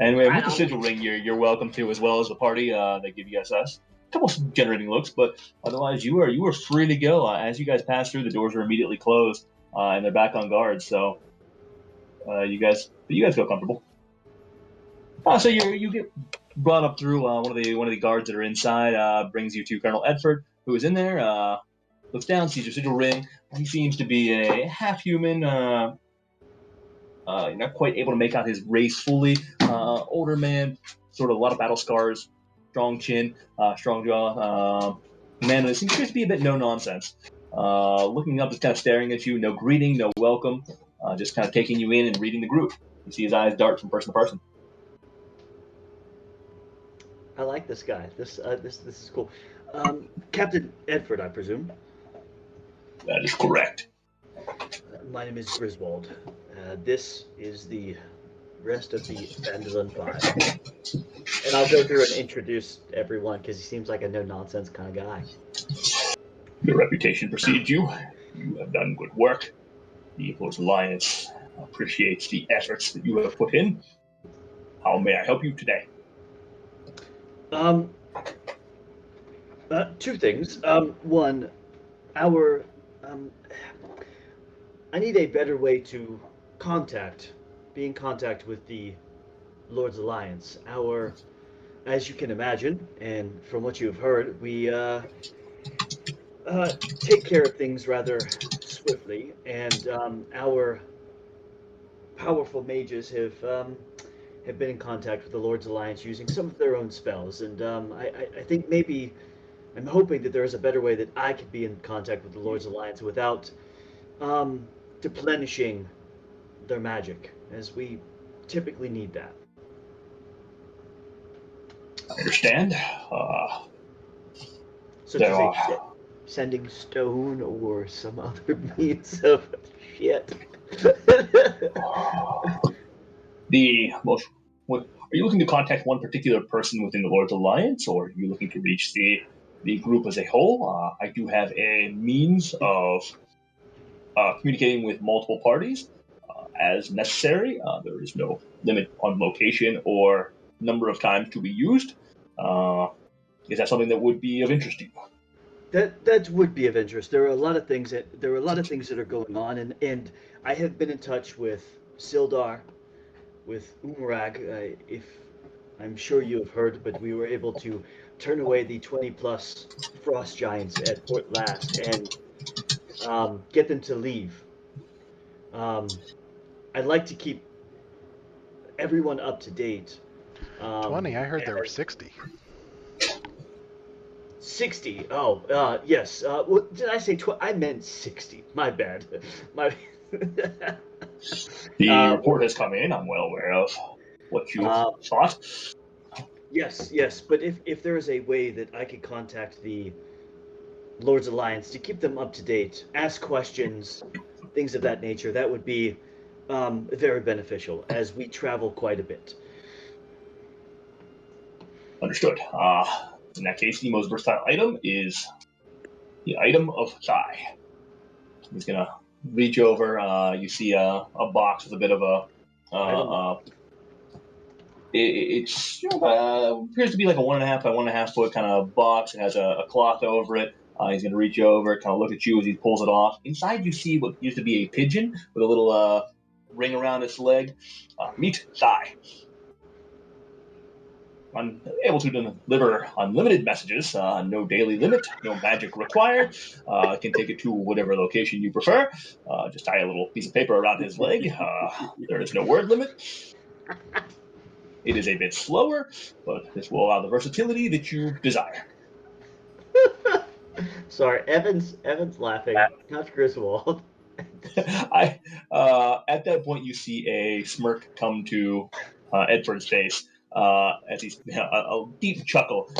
Speaker 2: Anyway, with the sigil ring, you're welcome to, as well as the party. They give you guys a couple generating looks, but otherwise you are free to go. As you guys pass through, the doors are immediately closed, and they're back on guard. So you guys feel comfortable. So you get brought up through one of the guards that are inside. Brings you to Colonel Edford, who is in there. Looks down, sees your sigil ring. He seems to be a half human. You're not quite able to make out his race fully. Older man, sort of a lot of battle scars, strong chin, strong jaw. Man who seems to be a bit no nonsense. Looking up, just kind of staring at you. No greeting, no welcome. Just kind of taking you in and reading the group. You see his eyes dart from person to person.
Speaker 3: I like this guy. This is cool. Captain Edford, I presume.
Speaker 2: That is correct.
Speaker 3: My name is Griswold. This is the rest of the Phandalin Phive. And I'll go through and introduce everyone because he seems like a no-nonsense kind of guy.
Speaker 2: Your reputation precedes you. You have done good work. The Lord's Alliance appreciates the efforts that you have put in. How may I help you today?
Speaker 3: Two things. One, I need a better way to be in contact with the Lord's Alliance. As you can imagine, and from what you've heard, we take care of things rather swiftly, and our powerful mages have been in contact with the Lord's Alliance using some of their own spells, and I think maybe I'm hoping that there is a better way that I could be in contact with the Lord's Alliance without replenishing their magic, as we typically need that.
Speaker 2: I understand.
Speaker 3: Such as sending stone or some other means of shit.
Speaker 2: Are you looking to contact one particular person within the Lord's Alliance, or are you looking to reach the group as a whole? I do have a means of communicating with multiple parties as necessary. There is no limit on location or number of times to be used. Is that something that would be of interest to you?
Speaker 3: That would be of interest. There are a lot of things that are going on, and I have been in touch with Sildar, with Umrag. If I'm sure you have heard, but we were able to turn away the 20+ frost giants at Port Last and get them to leave. I'd like to keep everyone up to date.
Speaker 1: 20? I heard there were 60.
Speaker 3: 60. Oh, yes. Did I say 20? I meant 60. My bad.
Speaker 2: The report has come in. I'm well aware of what you thought.
Speaker 3: Yes. But if there is a way that I could contact the Lord's Alliance to keep them up to date, ask questions, things of that nature, that would be very beneficial, as we travel quite a bit.
Speaker 2: Understood. In that case, the most versatile item is the item of thigh. He's gonna reach over. You see a box with a bit of a. It's appears to be like a 1.5 by 1.5 foot kind of box. It has a cloth over it. He's gonna reach over, kind of look at you as he pulls it off. Inside, you see what used to be a pigeon with a little ring around its leg. Meat thigh. Able to deliver unlimited messages, no daily limit, no magic required. Can take it to whatever location you prefer. Just tie a little piece of paper around his leg. There is no word limit. It is a bit slower, but this will allow the versatility that you desire.
Speaker 3: Sorry, Evan's laughing. Not Griswold.
Speaker 2: At that point, you see a smirk come to Edford's face. As he's a deep chuckle.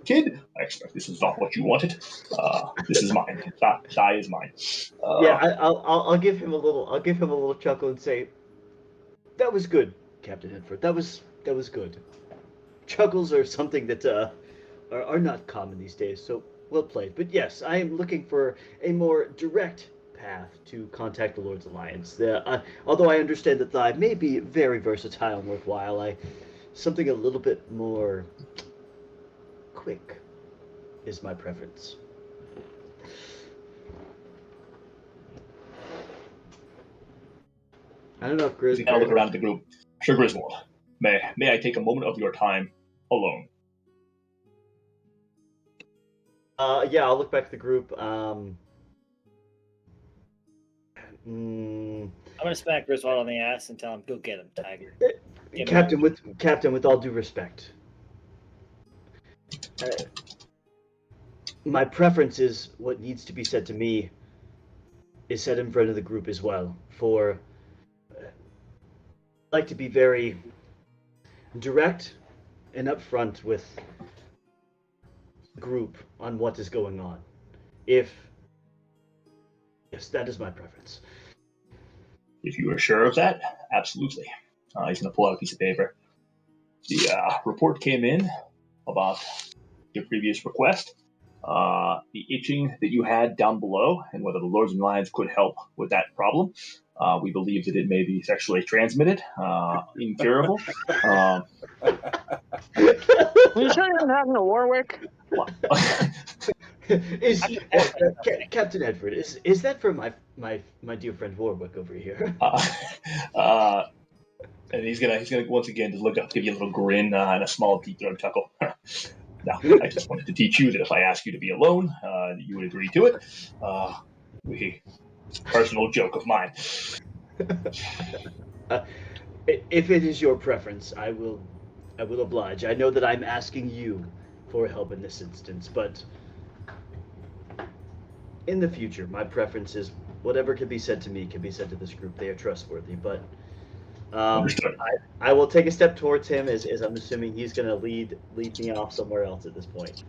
Speaker 2: Kid, I expect this is not what you wanted. This is mine. Thigh is mine.
Speaker 3: I'll give him a little chuckle and say, "That was good, Captain Edford. That was good." Chuckles are something that are not common these days. So well played. But yes, I am looking for a more direct path to contact the Lord's Alliance. Although I understand that Thigh may be very versatile and worthwhile, something a little bit more quick is my preference. I don't know if Griswold.
Speaker 2: You kind of look around at the group. Sure, Griswold. May I take a moment of your time alone?
Speaker 3: Yeah, I'll look back at the group.
Speaker 5: I'm gonna smack Griswold on the ass and tell him, "Go get him, Tiger."
Speaker 3: Captain, with all due respect, my preference is what needs to be said to me is said in front of the group as well. For I like to be very direct and upfront with the group on what is going on. Yes, that is my preference.
Speaker 2: If you are sure of that, absolutely. He's going to pull out a piece of paper. The report came in about your previous request, the itching that you had down below, and whether the Lords and Lions could help with that problem. We believe that it may be sexually transmitted, incurable.
Speaker 10: Are you sure you're not talking to Warwick?
Speaker 3: Captain Edward, is that for my dear friend Warwick over here?
Speaker 2: And he's gonna once again just look up, give you a little grin and a small deep throat chuckle. Now, I just wanted to teach you that if I ask you to be alone, you would agree to it. Personal joke of mine.
Speaker 3: If it is your preference, I will oblige. I know that I'm asking you for help in this instance, but in the future, my preference is whatever can be said to me can be said to this group. They are trustworthy, but I will take a step towards him as I'm assuming he's going to lead me off somewhere else at this point.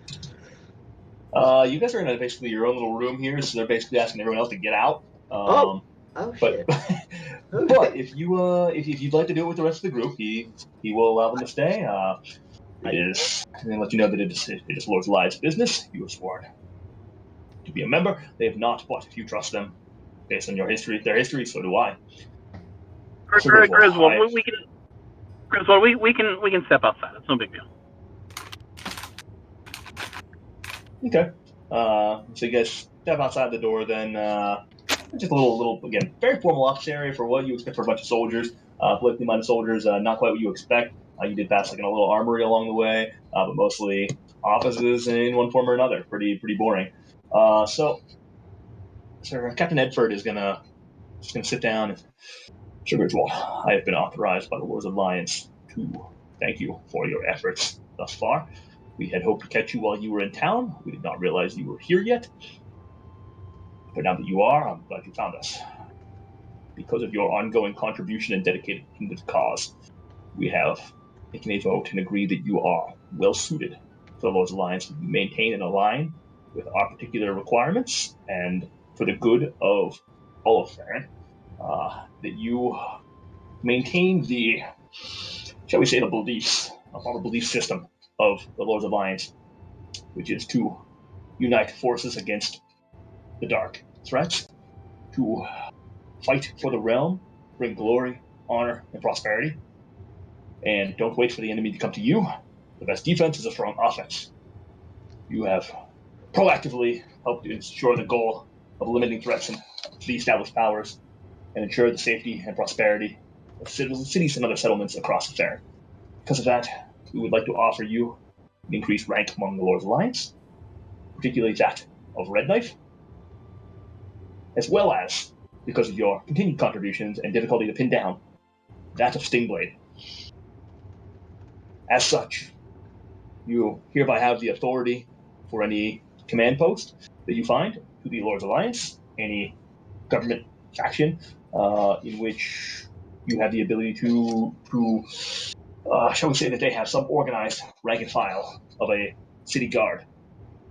Speaker 2: You guys are in basically your own little room here, so they're basically asking everyone else to get out.
Speaker 3: Shit.
Speaker 2: But if you'd like to do it with the rest of the group, he will allow them to stay. And then let you know that it is Lord's Lives business. You are sworn to be a member. They have not, but if you trust them, based on their history, so do I.
Speaker 9: Griswold, we can step outside. It's no big deal.
Speaker 2: Okay. So you guys step outside the door, then just a little again, very formal office area for what you expect for a bunch of soldiers, politically minded soldiers. Not quite what you expect. You did pass like a little armory along the way, but mostly offices in one form or another. Pretty boring. So Sir Captain Edford is gonna sit down and Sir Griswold, I have been authorized by the Lords of Lions to thank you for your efforts thus far. We had hoped to catch you while you were in town. We did not realize you were here yet. But now that you are, I'm glad you found us. Because of your ongoing contribution and dedication to the cause, we have taken a vote and agreed that you are well suited for the Lords of Lions to maintain and align with our particular requirements and for the good of all of Farron. That you maintain the, shall we say, the beliefs, the belief system of the Lords of Lions, which is to unite forces against the dark threats, to fight for the realm, bring glory, honor, and prosperity, and don't wait for the enemy to come to you. The best defense is a strong offense. You have proactively helped to ensure the goal of limiting threats to the established powers and ensure the safety and prosperity of cities and other settlements across the Fair. Because of that, we would like to offer you an increased rank among the Lord's Alliance, particularly that of Red Knife, as well as, because of your continued contributions and difficulty to pin down, that of Stingblade. As such, you hereby have the authority for any command post that you find to the Lord's Alliance, any government faction in which you have the ability to shall we say that they have some organized rank and file of a city guard.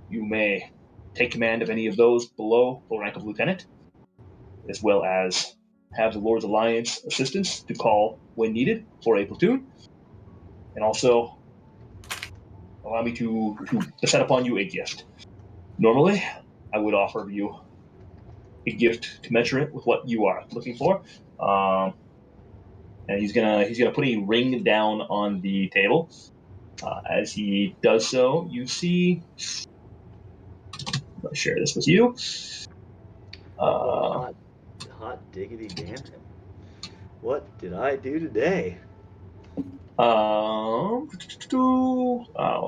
Speaker 2: You may take command of any of those below the rank of lieutenant, as well as have the Lord's Alliance assistance to call when needed for a platoon, and also allow me to set upon you a gift. Normally, I would offer you a gift commensurate with what you are looking for. And he's gonna put a ring down on the table. As he does so, you see. I'll share this with you.
Speaker 3: Hot diggity damn it! What did I do today?
Speaker 2: Oh,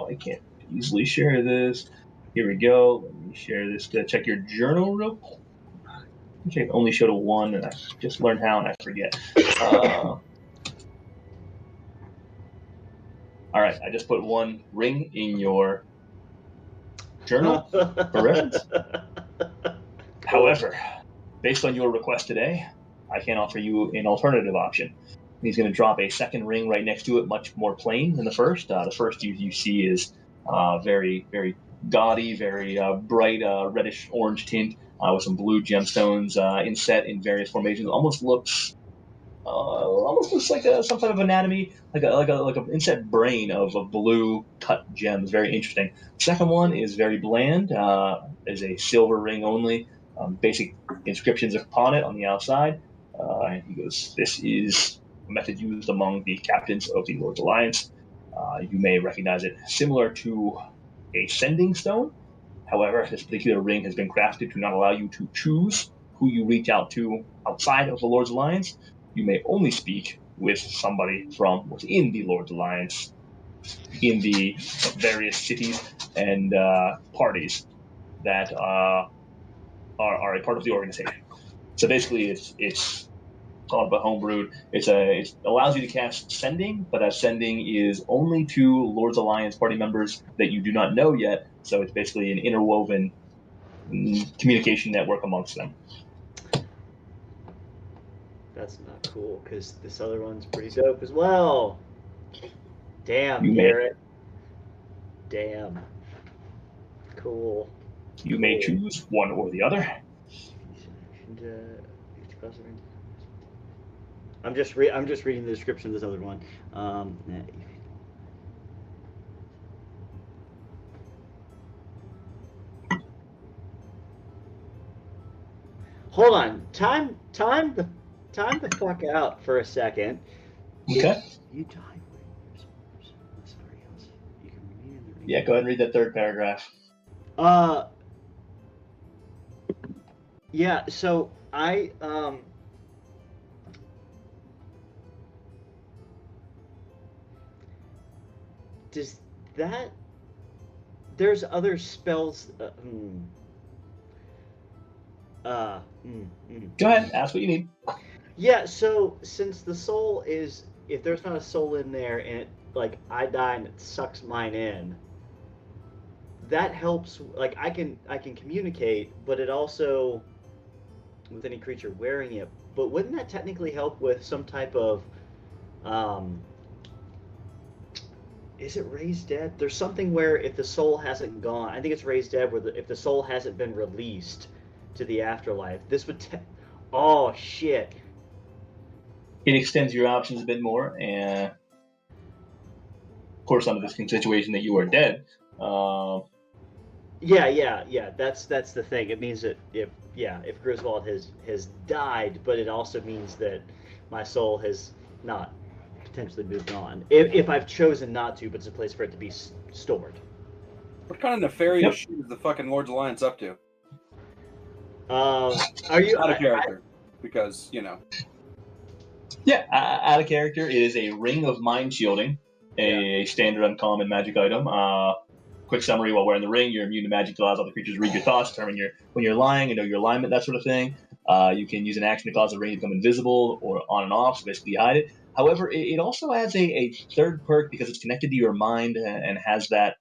Speaker 2: I can't easily share this. Here we go. Let me share this to check your journal real quick. I think I only showed a 1, and I just learned how, and I forget. All right, I just put 1 ring in your journal for reference. However, based on your request today, I can offer you an alternative option. He's going to drop a second ring right next to it, much more plain than the first. The first you see is very, very gaudy, very bright reddish orange tint with some blue gemstones inset in various formations. Almost looks like some type of anatomy, like an inset brain of blue cut gems. Very interesting. Second one is very bland. Is a silver ring only. Basic inscriptions upon it on the outside. And he goes, "This is a method used among the captains of the Lord's Alliance. You may recognize it similar to a sending stone. However, this particular ring has been crafted to not allow you to choose who you reach out to outside of the Lord's Alliance. You may only speak with somebody from within the Lord's Alliance in the various cities and parties that are a part of the organization. So basically, it's called but homebrewed. It allows you to cast sending, but that sending is only to Lord's Alliance party members that you do not know yet. So it's basically an interwoven communication network amongst them.
Speaker 3: That's not cool, because this other one's pretty dope as well. Damn,
Speaker 2: You
Speaker 3: Garrett. Damn. Cool.
Speaker 2: You may choose one or the other.
Speaker 3: I'm just reading the description of this other one. Hold on. Time the fuck out for a second.
Speaker 2: Okay.
Speaker 3: You die when somebody else. You can remain in the ring.
Speaker 2: Yeah, go ahead and read that third paragraph.
Speaker 3: Yeah, so I does that there's other spells
Speaker 2: Go ahead, ask what you need.
Speaker 3: Yeah, so since the soul is, if there's not a soul in there and it, like, I die and it sucks mine in, that helps. Like, I can communicate, but it also with any creature wearing it. But wouldn't that technically help with some type of is it raised dead? There's something where if the soul hasn't gone, I think it's raised dead, where if the soul hasn't been released to the afterlife, this would oh shit.
Speaker 2: It extends your options a bit more, and of course, under this situation that you are dead.
Speaker 3: Yeah. That's the thing. It means that if Griswold has died, but it also means that my soul has not potentially moved on. If I've chosen not to, but it's a place for it to be stored.
Speaker 6: What kind of nefarious shit is the fucking Lord's Alliance up to?
Speaker 3: Are you
Speaker 6: out of character? Because, you know.
Speaker 2: Yeah, out of character is a ring of mind shielding, a standard uncommon magic item. Quick summary: while wearing the ring, you're immune to magic that allows other creatures to read your thoughts, determine when you're lying, and know your alignment, that sort of thing. You can use an action to cause the ring to become invisible or on and off, so basically hide it. However, it also adds a third perk because it's connected to your mind and has that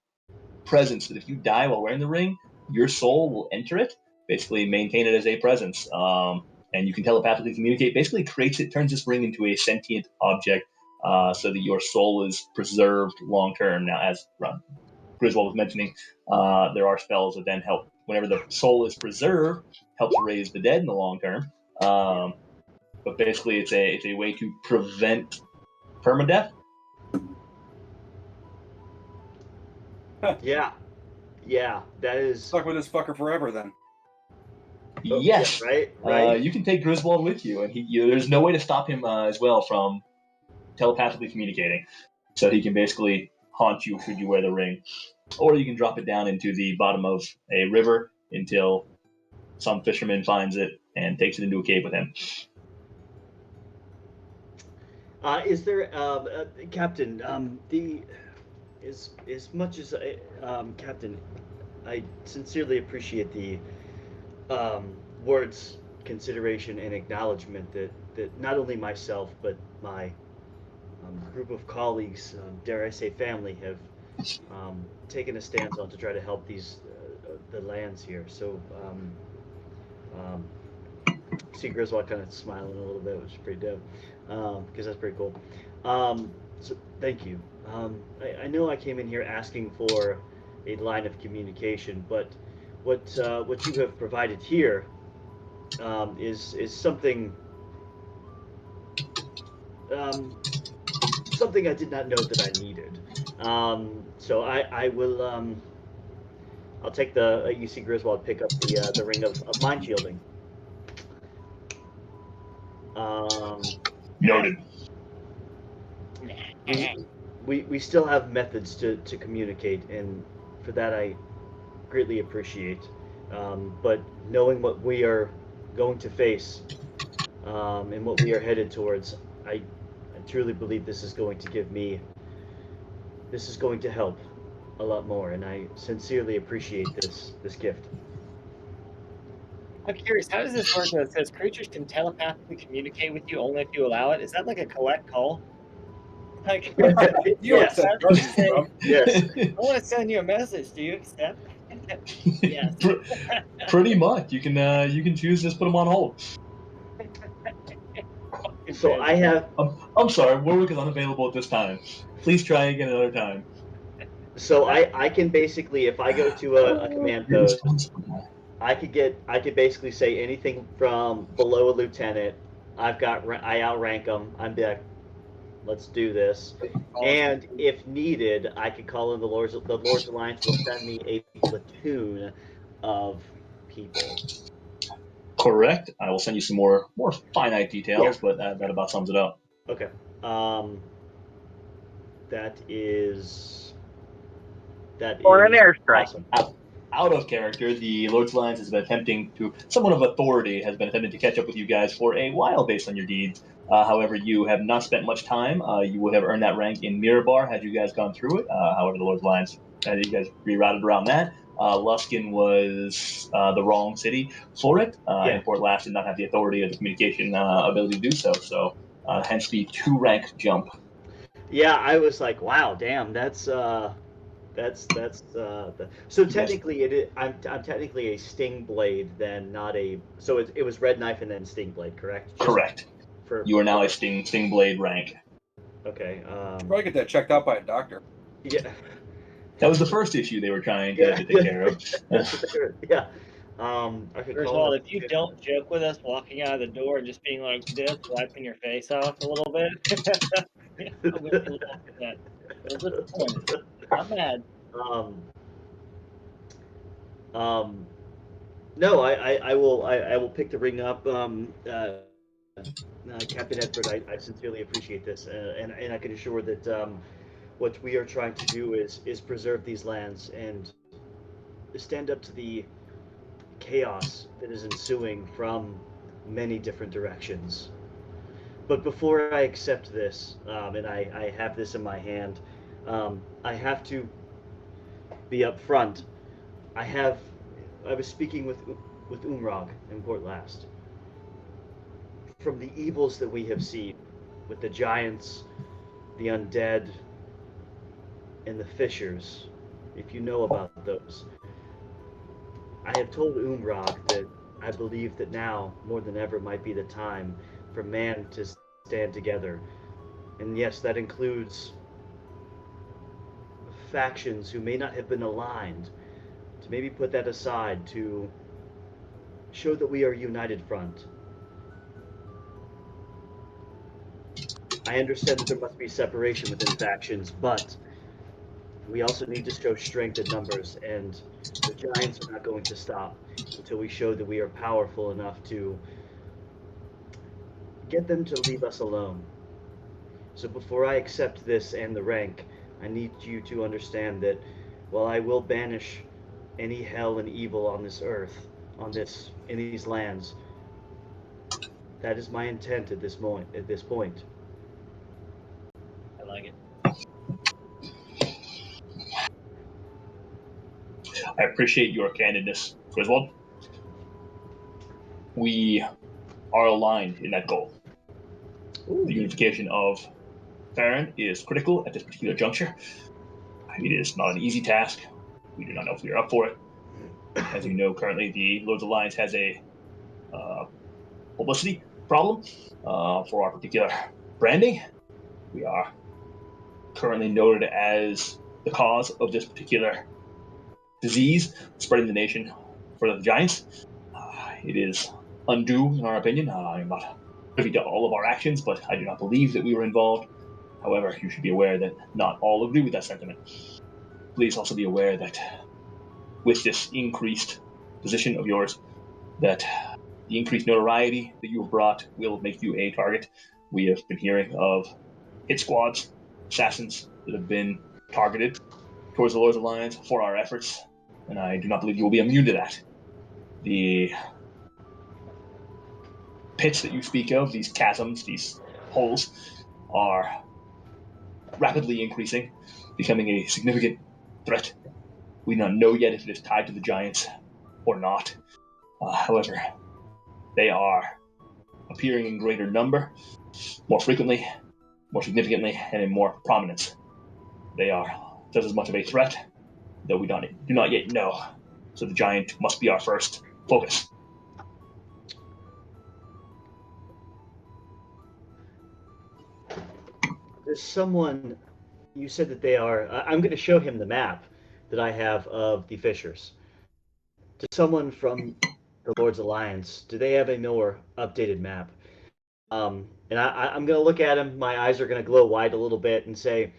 Speaker 2: presence that if you die while wearing the ring, your soul will enter it, basically maintain it as a presence. And you can telepathically communicate. Basically, turns this ring into a sentient object, so that your soul is preserved long term. Now, as Griswold was mentioning, there are spells that then help whenever the soul is preserved, helps raise the dead in the long term. But basically, it's a way to prevent permadeath.
Speaker 3: Yeah, that is
Speaker 6: stuck with this fucker forever then.
Speaker 2: Yes,
Speaker 3: yeah, right.
Speaker 2: You can take Griswold with you, and there's no way to stop him as well from telepathically communicating. So he can basically haunt you should you wear the ring, or you can drop it down into the bottom of a river until some fisherman finds it and takes it into a cave with him.
Speaker 3: Is there, Captain? As much as Captain, I sincerely appreciate the words, consideration, and acknowledgement that not only myself but my group of colleagues, dare I say family, have taken a stance on to try to help these the lands here. So, um, see Griswold kind of smiling a little bit, which is pretty dope, because that's pretty cool. So thank you. I know I came in here asking for a line of communication, but what you have provided here is something um, something I did not know that I needed. So I will I'll take the you see Griswold pick up the ring of mind shielding. Um,
Speaker 2: Noted.
Speaker 3: we still have methods to communicate, and for that I greatly appreciate. But knowing what we are going to face and what we are headed towards, I truly believe this is going to help a lot more, and I sincerely appreciate this gift.
Speaker 5: I'm curious, how does this work? It says creatures can telepathically communicate with you only if you allow it. Is that like a collect call? Like,
Speaker 6: You
Speaker 3: Yes.
Speaker 6: accept drugs, bro.
Speaker 3: Yes.
Speaker 5: I want to send you a message. Do you accept? Yes.
Speaker 2: Pretty much. You can choose to just put them on hold.
Speaker 3: So I have
Speaker 2: I'm sorry, Warwick is unavailable at this time. Please try again another time.
Speaker 3: so I can basically, if I go to a command post, I could basically say anything from below a lieutenant. I outrank them. I'm like, let's do this. And if needed, I could call in the Lord's Alliance will send me a platoon of people.
Speaker 2: Correct. I will send you some more finite details, but that about sums it up.
Speaker 3: Okay. Um, that is
Speaker 9: Or an airstrike.
Speaker 3: awesome.
Speaker 2: Out of character, the Lord's Alliance has been attempting to, someone of authority has been attempting to catch up with you guys for a while based on your deeds. However, you have not spent much time. You would have earned that rank in Mirabar had you guys gone through it. However, the Lord's Alliance, you guys rerouted around that. Luskin was the wrong city for it, and Fort Lash did not have the authority or the communication ability to do so. So, hence the 2 rank jump.
Speaker 3: Yeah, I was like, wow, damn, so technically I'm technically a sting blade then, not a so it was red knife and then sting blade, correct?
Speaker 2: Correct. You are now a sting blade rank.
Speaker 3: Okay.
Speaker 6: Probably get that checked out by a doctor.
Speaker 3: Yeah.
Speaker 2: That was the first issue they were trying to take care of.
Speaker 3: Yeah. I could
Speaker 5: First of
Speaker 3: call
Speaker 5: all,
Speaker 3: it.
Speaker 5: if you don't joke with us walking out of the door and just being like this, wiping your face off a little bit, I'm with you on that. A little disappointed. I'm mad.
Speaker 3: No, I will pick the ring up. Captain Edward, I sincerely appreciate this, and I can assure that what we are trying to do is preserve these lands and stand up to the chaos that is ensuing from many different directions. But before I accept this, and I have this in my hand, I have to be upfront. I was speaking with Umrog in Port Last. From the evils that we have seen, with the giants, the undead, and the fishers, if you know about those, I have told Umrog that I believe that now, more than ever, might be the time for man to stand together. And yes, that includes factions who may not have been aligned, to maybe put that aside to show that we are a united front. I understand that there must be separation within factions, but we also need to show strength in numbers, and the giants are not going to stop until we show that we are powerful enough to get them to leave us alone. So before I accept this and the rank, I need you to understand that while I will banish any hell and evil on this earth, in these lands, that is my intent at this point.
Speaker 2: I appreciate your candidness, Griswold. We are aligned in that goal.
Speaker 3: Ooh.
Speaker 2: The unification of Farron is critical at this particular juncture. It is not an easy task. We do not know if we are up for it. As you know, currently the Lords Alliance has a publicity problem for our particular branding. We are currently noted as the cause of this particular disease spreading the nation for the Giants. It is undue, in our opinion. I am not privy to all of our actions, but I do not believe that we were involved. However, you should be aware that not all agree with that sentiment. Please also be aware that with this increased position of yours, that the increased notoriety that you have brought will make you a target. We have been hearing of hit squads, assassins that have been targeted towards the Lord's Alliance for our efforts, and I do not believe you will be immune to that. The pits that you speak of, these chasms, these holes, are rapidly increasing, becoming a significant threat. We do not know yet if it is tied to the Giants or not. However, they are appearing in greater number, more frequently, more significantly, and in more prominence. They are just as much of a threat, though we do not yet know. So the Giant must be our first focus.
Speaker 3: There's someone, you said that they are, I'm going to show him the map that I have of the Fishers. To someone from the Lord's Alliance, do they have a more updated map? And I'm going to look at him, my eyes are going to glow wide a little bit and say,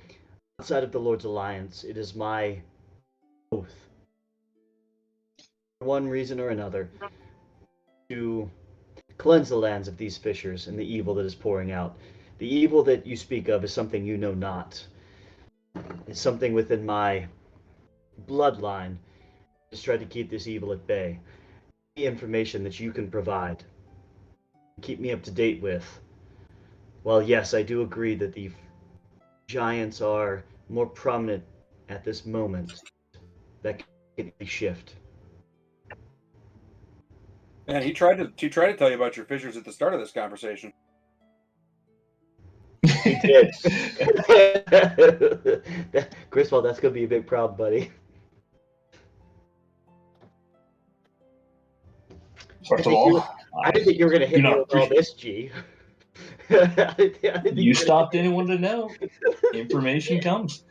Speaker 3: outside of the Lord's Alliance, it is my oath, for one reason or another, to cleanse the lands of these Fishers and the evil that is pouring out. The evil that you speak of is something you know not. It's something within my bloodline. Just try to keep this evil at bay. The information that you can provide, keep me up to date with. Well, yes, I do agree that the Giants are more prominent at this moment. That can shift.
Speaker 6: Man, he tried to tell you about your fissures at the start of this conversation.
Speaker 3: He did. Griswold, that's gonna be a big problem, buddy.
Speaker 2: First of all,
Speaker 3: I didn't think you were gonna hit me with all this, G.
Speaker 2: You stopped anyone to know. Information comes.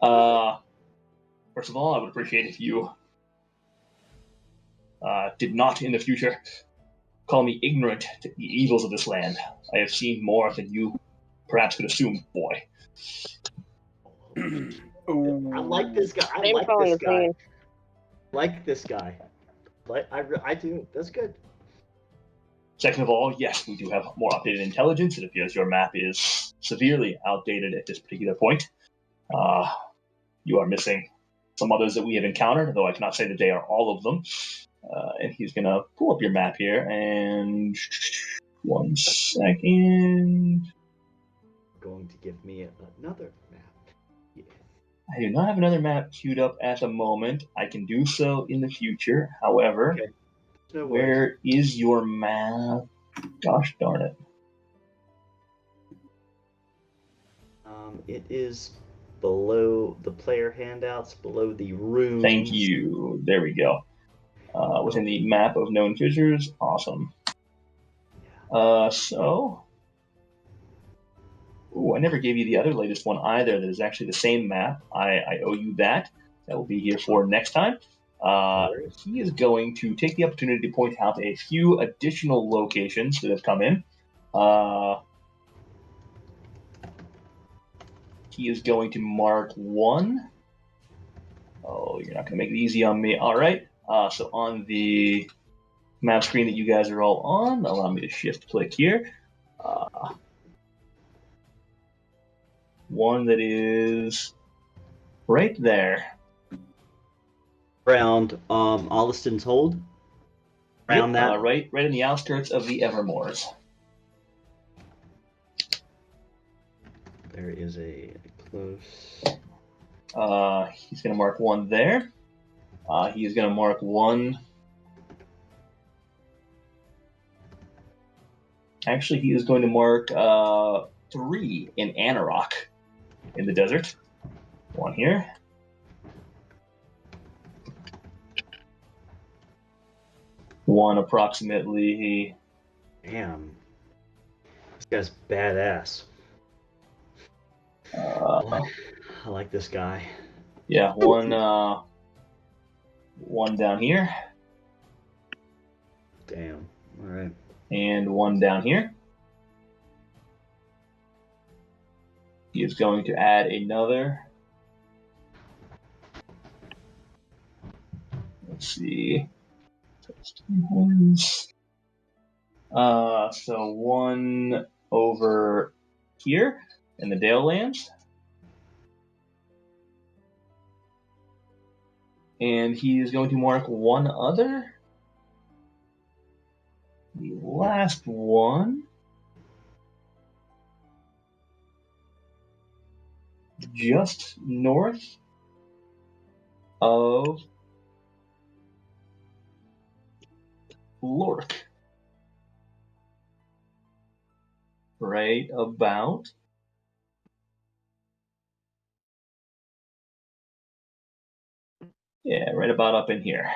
Speaker 2: First of all, I would appreciate if you did not in the future call me ignorant to the evils of this land. I have seen more than you perhaps could assume, boy.
Speaker 3: I like this guy. I like this guy. I do. That's good.
Speaker 2: Second of all, yes, we do have more updated intelligence. It appears your map is severely outdated at this particular point. You are missing some others that we have encountered, though I cannot say that they are all of them. And he's going to pull up your map here, and 1 second.
Speaker 3: Going to give me another map. Yeah.
Speaker 2: I do not have another map queued up at the moment. I can do so in the future. However,
Speaker 3: okay. No
Speaker 2: where is your map? Gosh darn it.
Speaker 3: It is below the player handouts, below the rooms.
Speaker 2: Thank you. There we go. Within the map of known fissures. Awesome. So. Ooh, I never gave you the other latest one either. That is actually the same map. I owe you that. That will be here for next time. He is going to take the opportunity to point out a few additional locations that have come in. He is going to mark one. Oh, you're not going to make it easy on me. All right. So on the map screen that you guys are all on, allow me to shift click here. One that is right there.
Speaker 3: Around Olliston's Hold? Around that?
Speaker 2: Right in the outskirts of the Evermoors.
Speaker 3: There is a close...
Speaker 2: He's going to mark one there. He is going to mark 1. Actually, he is going to mark 3 in Anarok in the desert. 1 here. One approximately.
Speaker 3: Damn. This guy's badass. I like this guy.
Speaker 2: Yeah, one down here.
Speaker 3: Damn. All right.
Speaker 2: And 1 down here. He is going to add another. Let's see. So 1 over here in the Dale Lands. And he is going to mark 1 other. The last one. Just north of Lork. Right about right about up in here.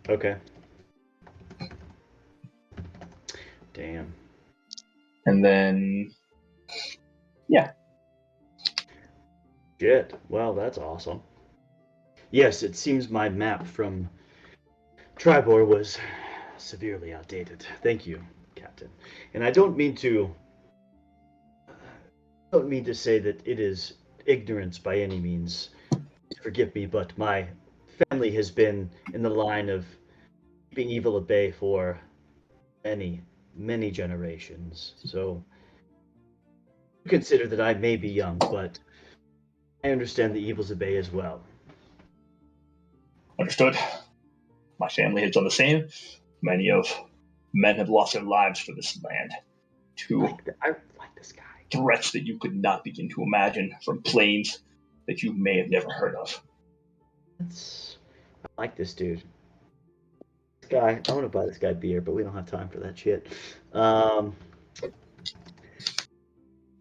Speaker 3: Okay. Damn.
Speaker 2: And then
Speaker 3: Shit. Well, that's awesome. Yes, it seems my map from Chamb3r was severely outdated. Thank you, Captain. And I don't mean to say that it is ignorance by any means. Forgive me, but my family has been in the line of keeping evil at bay for many, many generations. So consider that I may be young, but I understand the evils at bay as well.
Speaker 2: Understood. My family has done the same. Many of men have lost their lives for this land.
Speaker 3: I like this guy.
Speaker 2: Threats that you could not begin to imagine from planes that you may have never heard of.
Speaker 3: I like this dude. This guy, I want to buy this guy beer, but we don't have time for that shit.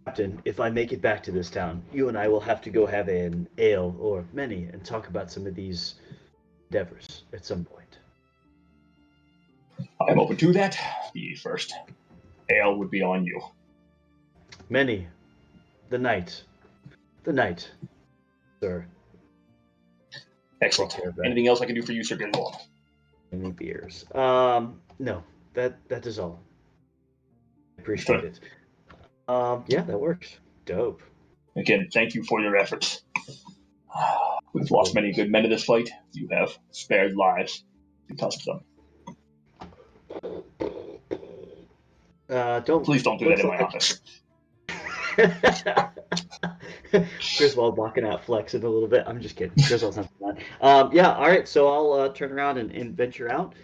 Speaker 3: Captain, if I make it back to this town, you and I will have to go have an ale or many and talk about some of these endeavors at some point.
Speaker 2: I'm open to that. The first ale would be on you.
Speaker 3: Many. The night, sir.
Speaker 2: Excellent. Anything else I can do for you, Sir Griswold?
Speaker 3: Any beers? No. That is all. Appreciate it. Yeah, that works. Dope.
Speaker 2: Again, thank you for your efforts. We've lost many good men in this fight. You have spared lives because of them. Please don't do that in my office.
Speaker 3: Griswold walking out flexing a little bit. I'm just kidding. Griswold's not that. Yeah, all right. So I'll turn around and venture out.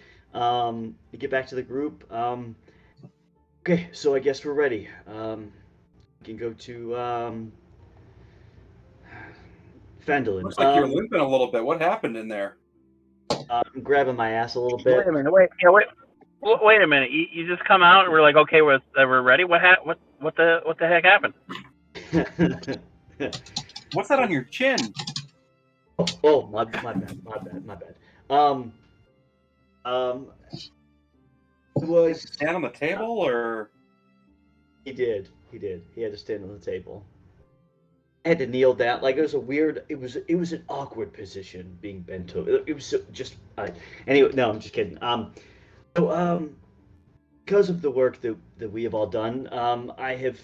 Speaker 3: Get back to the group. Okay, so I guess we're ready. We can go to Phandalin.
Speaker 6: Looks like you're limping a little bit. What happened in there?
Speaker 3: I'm grabbing my ass a little bit.
Speaker 9: Wait a minute. Wait a minute. You just come out and we're like, okay, we're ready. What the heck happened?
Speaker 6: What's that on your chin?
Speaker 3: Oh, my bad. Was
Speaker 6: stand on the table or?
Speaker 3: He did. He had to stand on the table. I had to kneel down. Like it was a weird. It was an awkward position being bent over. It was just. Anyway, no, I'm just kidding. Because of the work that we have all done, I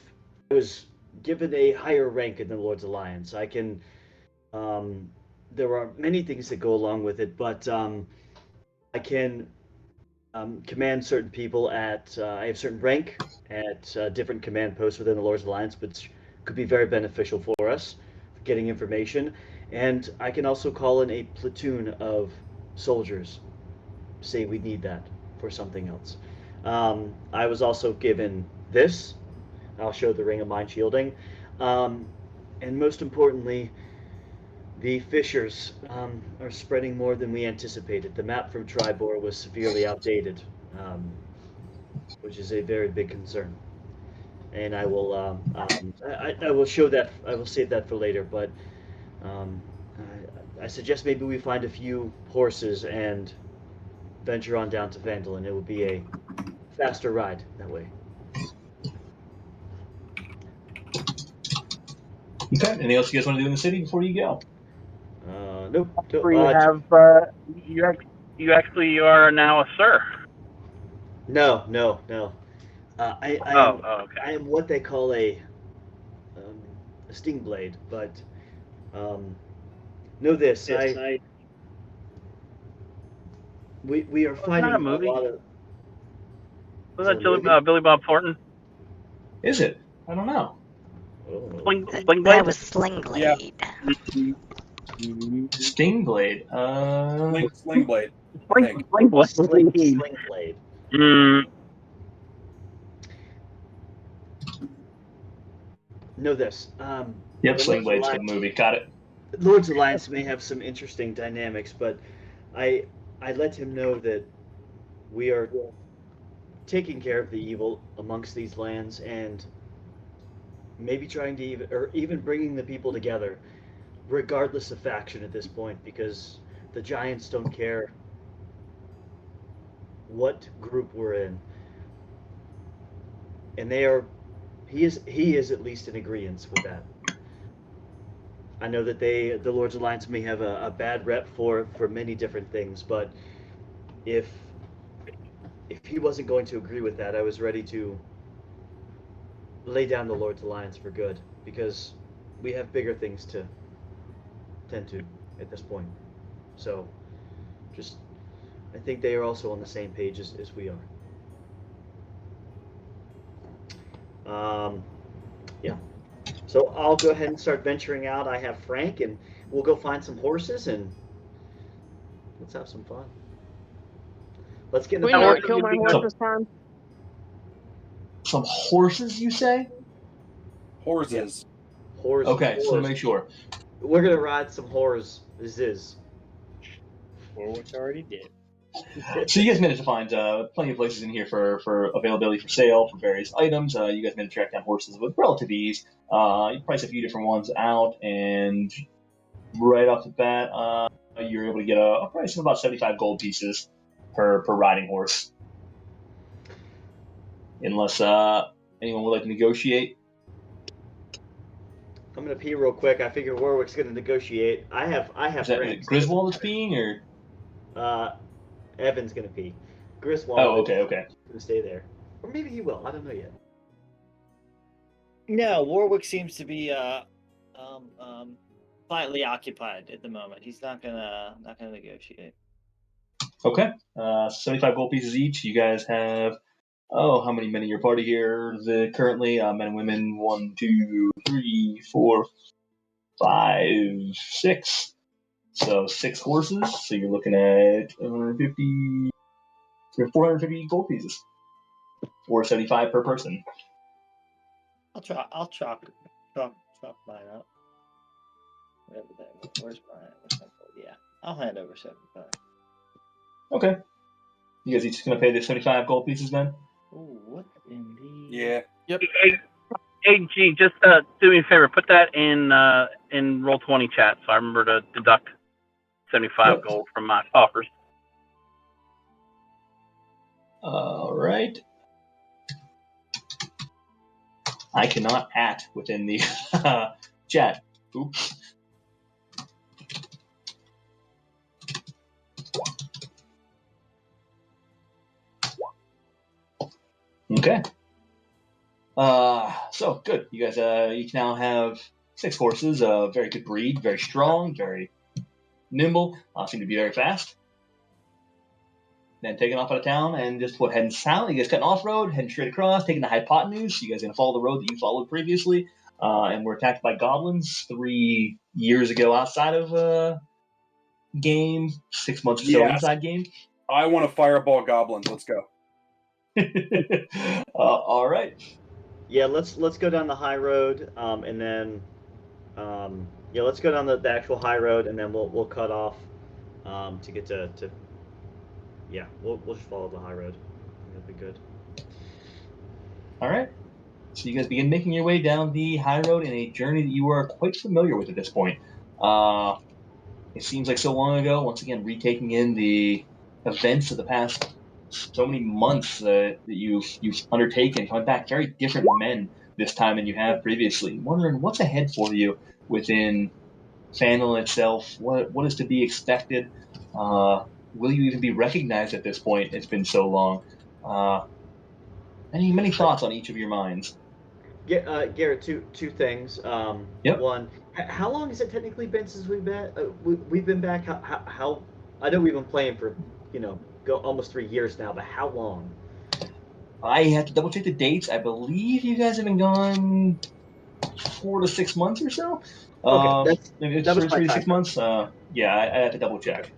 Speaker 3: was given a higher rank in the Lord's Alliance. I can. There are many things that go along with it, but I can command certain people at. I have certain rank at different command posts within the Lord's Alliance, which could be very beneficial for us, getting information. And I can also call in a platoon of soldiers. Say we need that for something else. I was also given this. I'll show the Ring of Mind Shielding. And most importantly, The fissures are spreading more than we anticipated. The map from Tribor was severely outdated, which is a very big concern. And I will show that. I will save that for later. But um, I suggest maybe we find a few horses and venture on down to Phandalin. It would be a faster ride that way.
Speaker 2: Okay. Anything else you guys want to do in the city before you go?
Speaker 3: Nope.
Speaker 9: Where you have you actually are now a sir.
Speaker 3: No.
Speaker 9: Okay.
Speaker 3: I am what they call a sting blade, but know this. We are
Speaker 9: Wasn't
Speaker 3: fighting
Speaker 9: that a movie?
Speaker 3: lot of.
Speaker 9: Was that Billy Bob Thornton?
Speaker 2: Is it? I don't know.
Speaker 9: Sling
Speaker 8: That
Speaker 9: Blade?
Speaker 8: was Sling Blade.
Speaker 6: Yeah.
Speaker 2: Sting blade.
Speaker 6: Sling Blade.
Speaker 9: Sling Blade.
Speaker 3: Sling blade.
Speaker 9: Mm,
Speaker 3: Know this.
Speaker 2: Yep,
Speaker 3: the
Speaker 2: Sling Blade's for the
Speaker 3: Lord's
Speaker 2: movie. Got it.
Speaker 3: Lord's Alliance may have some interesting dynamics, but I let him know that we are taking care of the evil amongst these lands and maybe trying to even bringing the people together, regardless of faction at this point, because the giants don't care what group we're in, and he is at least in agreement with that. I know that the Lord's Alliance may have a bad rep for many different things, but if he wasn't going to agree with that, I was ready to lay down the Lord's Alliance for good, because we have bigger things to tend to at this point. So, I think they are also on the same page as we are. Yeah. So I'll go ahead and start venturing out. I have Frank, and we'll go find some horses, and let's have some fun. Let's get in
Speaker 10: We
Speaker 3: the
Speaker 10: not
Speaker 3: party.
Speaker 10: kill my horse this time.
Speaker 2: Some horses, you say?
Speaker 6: Horses.
Speaker 3: Horses.
Speaker 2: Okay, just want to make sure.
Speaker 3: We're gonna ride some horses. This is.
Speaker 5: Warwick's already did.
Speaker 2: So you guys managed to find plenty of places in here for availability for sale for various items. You guys managed to track down horses with relative ease. You priced a few different ones out, and right off the bat, you're able to get a price of about 75 gold pieces per riding horse. Unless anyone would like to negotiate.
Speaker 3: I'm gonna pee real quick. I figure Warwick's gonna negotiate. I have
Speaker 2: Is that
Speaker 3: Frank.
Speaker 2: Griswold that's peeing, or?
Speaker 3: Evan's gonna pee. Griswold.
Speaker 2: Oh, okay.
Speaker 3: Gonna stay there, or maybe he will. I don't know yet.
Speaker 5: No, Warwick seems to be slightly occupied at the moment. He's not gonna negotiate.
Speaker 2: Okay. 75 gold pieces each. You guys have. Oh, how many men in your party here? Currently, men and women. 1, 2, 3, 4, 5, 6. So 6 horses. So you're looking at 450 gold pieces, or 75 per person.
Speaker 5: I'll chalk mine up. Whatever that. Where's my gold? Yeah, I'll hand over 75.
Speaker 2: Okay. You guys each gonna pay the 75 gold pieces then?
Speaker 5: Ooh, what indeed?
Speaker 6: Yeah.
Speaker 7: Yep.
Speaker 9: Hey, G, just do me a favor. Put that in Roll20 chat, so I remember to deduct 75 gold from my coffers.
Speaker 2: All right. I cannot within the chat. Oops. Okay. So good. You guys each now have 6 horses. Very good breed, very strong, very nimble. Seem to be very fast. Then taking off out of town and just heading south. You guys cutting off road, heading straight across, taking the hypotenuse. You guys gonna follow the road that you followed previously, and were attacked by goblins 3 years ago outside of game, 6 months or so inside game.
Speaker 6: I want to fireball goblins. Let's go.
Speaker 2: All right.
Speaker 3: Yeah, let's go down the high road, and then Yeah, let's go down the actual high road, and then we'll cut off to get to. Yeah, we'll just follow the high road. That'll be good.
Speaker 2: All right. So you guys begin making your way down the high road in a journey that you are quite familiar with at this point. It seems like so long ago. Once again, retaking in the events of the past so many months that you've undertaken, coming back very different men this time than you have previously. Wondering what's ahead for you within Phandalin itself. What is to be expected? Will you even be recognized at this point? It's been so long. Many thoughts on each of your minds.
Speaker 3: Garrett, two things.
Speaker 2: Yep.
Speaker 3: One, how long has it technically been since we've been back? How I know we've been playing for almost 3 years now, but how long?
Speaker 2: I have to double check the dates. I believe you guys have been gone 4 to 6 months or so.
Speaker 3: Okay,
Speaker 2: Maybe
Speaker 3: that was my
Speaker 2: 3 to
Speaker 3: time
Speaker 2: 6 months. Yeah, I have to double check.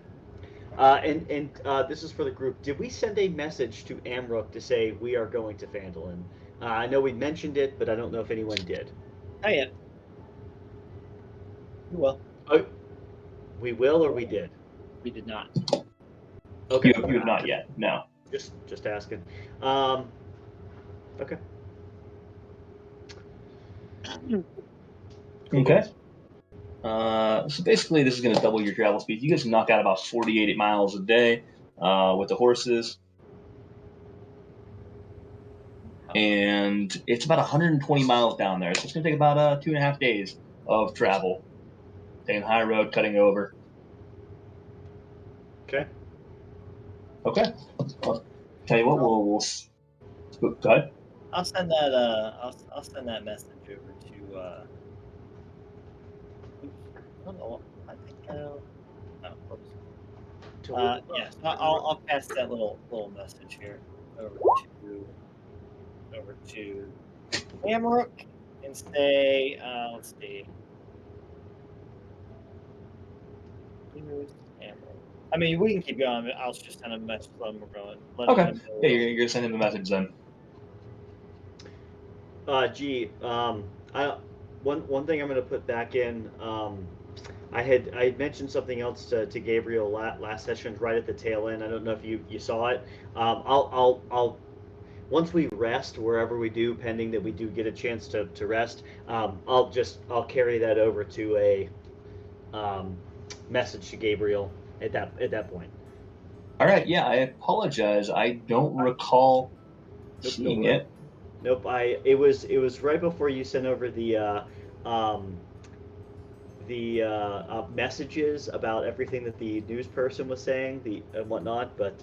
Speaker 3: And this is for the group. Did we send a message to Amrook to say we are going to Phandalin? I know we mentioned it, but I don't know if anyone did.
Speaker 5: Not yet. We will.
Speaker 3: Oh, we will, or we did?
Speaker 5: We did not.
Speaker 3: Okay.
Speaker 2: You have not yet. No.
Speaker 3: Just asking. Okay.
Speaker 2: Okay. So basically, this is going to double your travel speed. You guys can knock out about 48 miles a day with the horses. And it's about 120 miles down there. So it's going to take about 2.5 days of travel. Taking high road, cutting over.
Speaker 3: Okay.
Speaker 2: Okay. I'll tell you what, we'll go ahead.
Speaker 5: I'll send that. I'll send that message over to. I don't know. I think. Yeah. So I'll pass that little message here over to Amrook and say, let's see. I mean, we can keep going. I'll just send him a message when we're going.
Speaker 2: Okay. Yeah, you're going to send him a message then.
Speaker 3: One thing I'm going to put back in. I had mentioned something else to Gabriel last session, right at the tail end. I don't know if you saw it. I'll once we rest wherever we do, pending that we do get a chance to rest. I'll carry that over to a message to Gabriel at that point.
Speaker 2: All right. Yeah, I apologize. I don't recall seeing it.
Speaker 3: Nope. It was right before you sent over the messages about everything that the news person was saying, and whatnot. But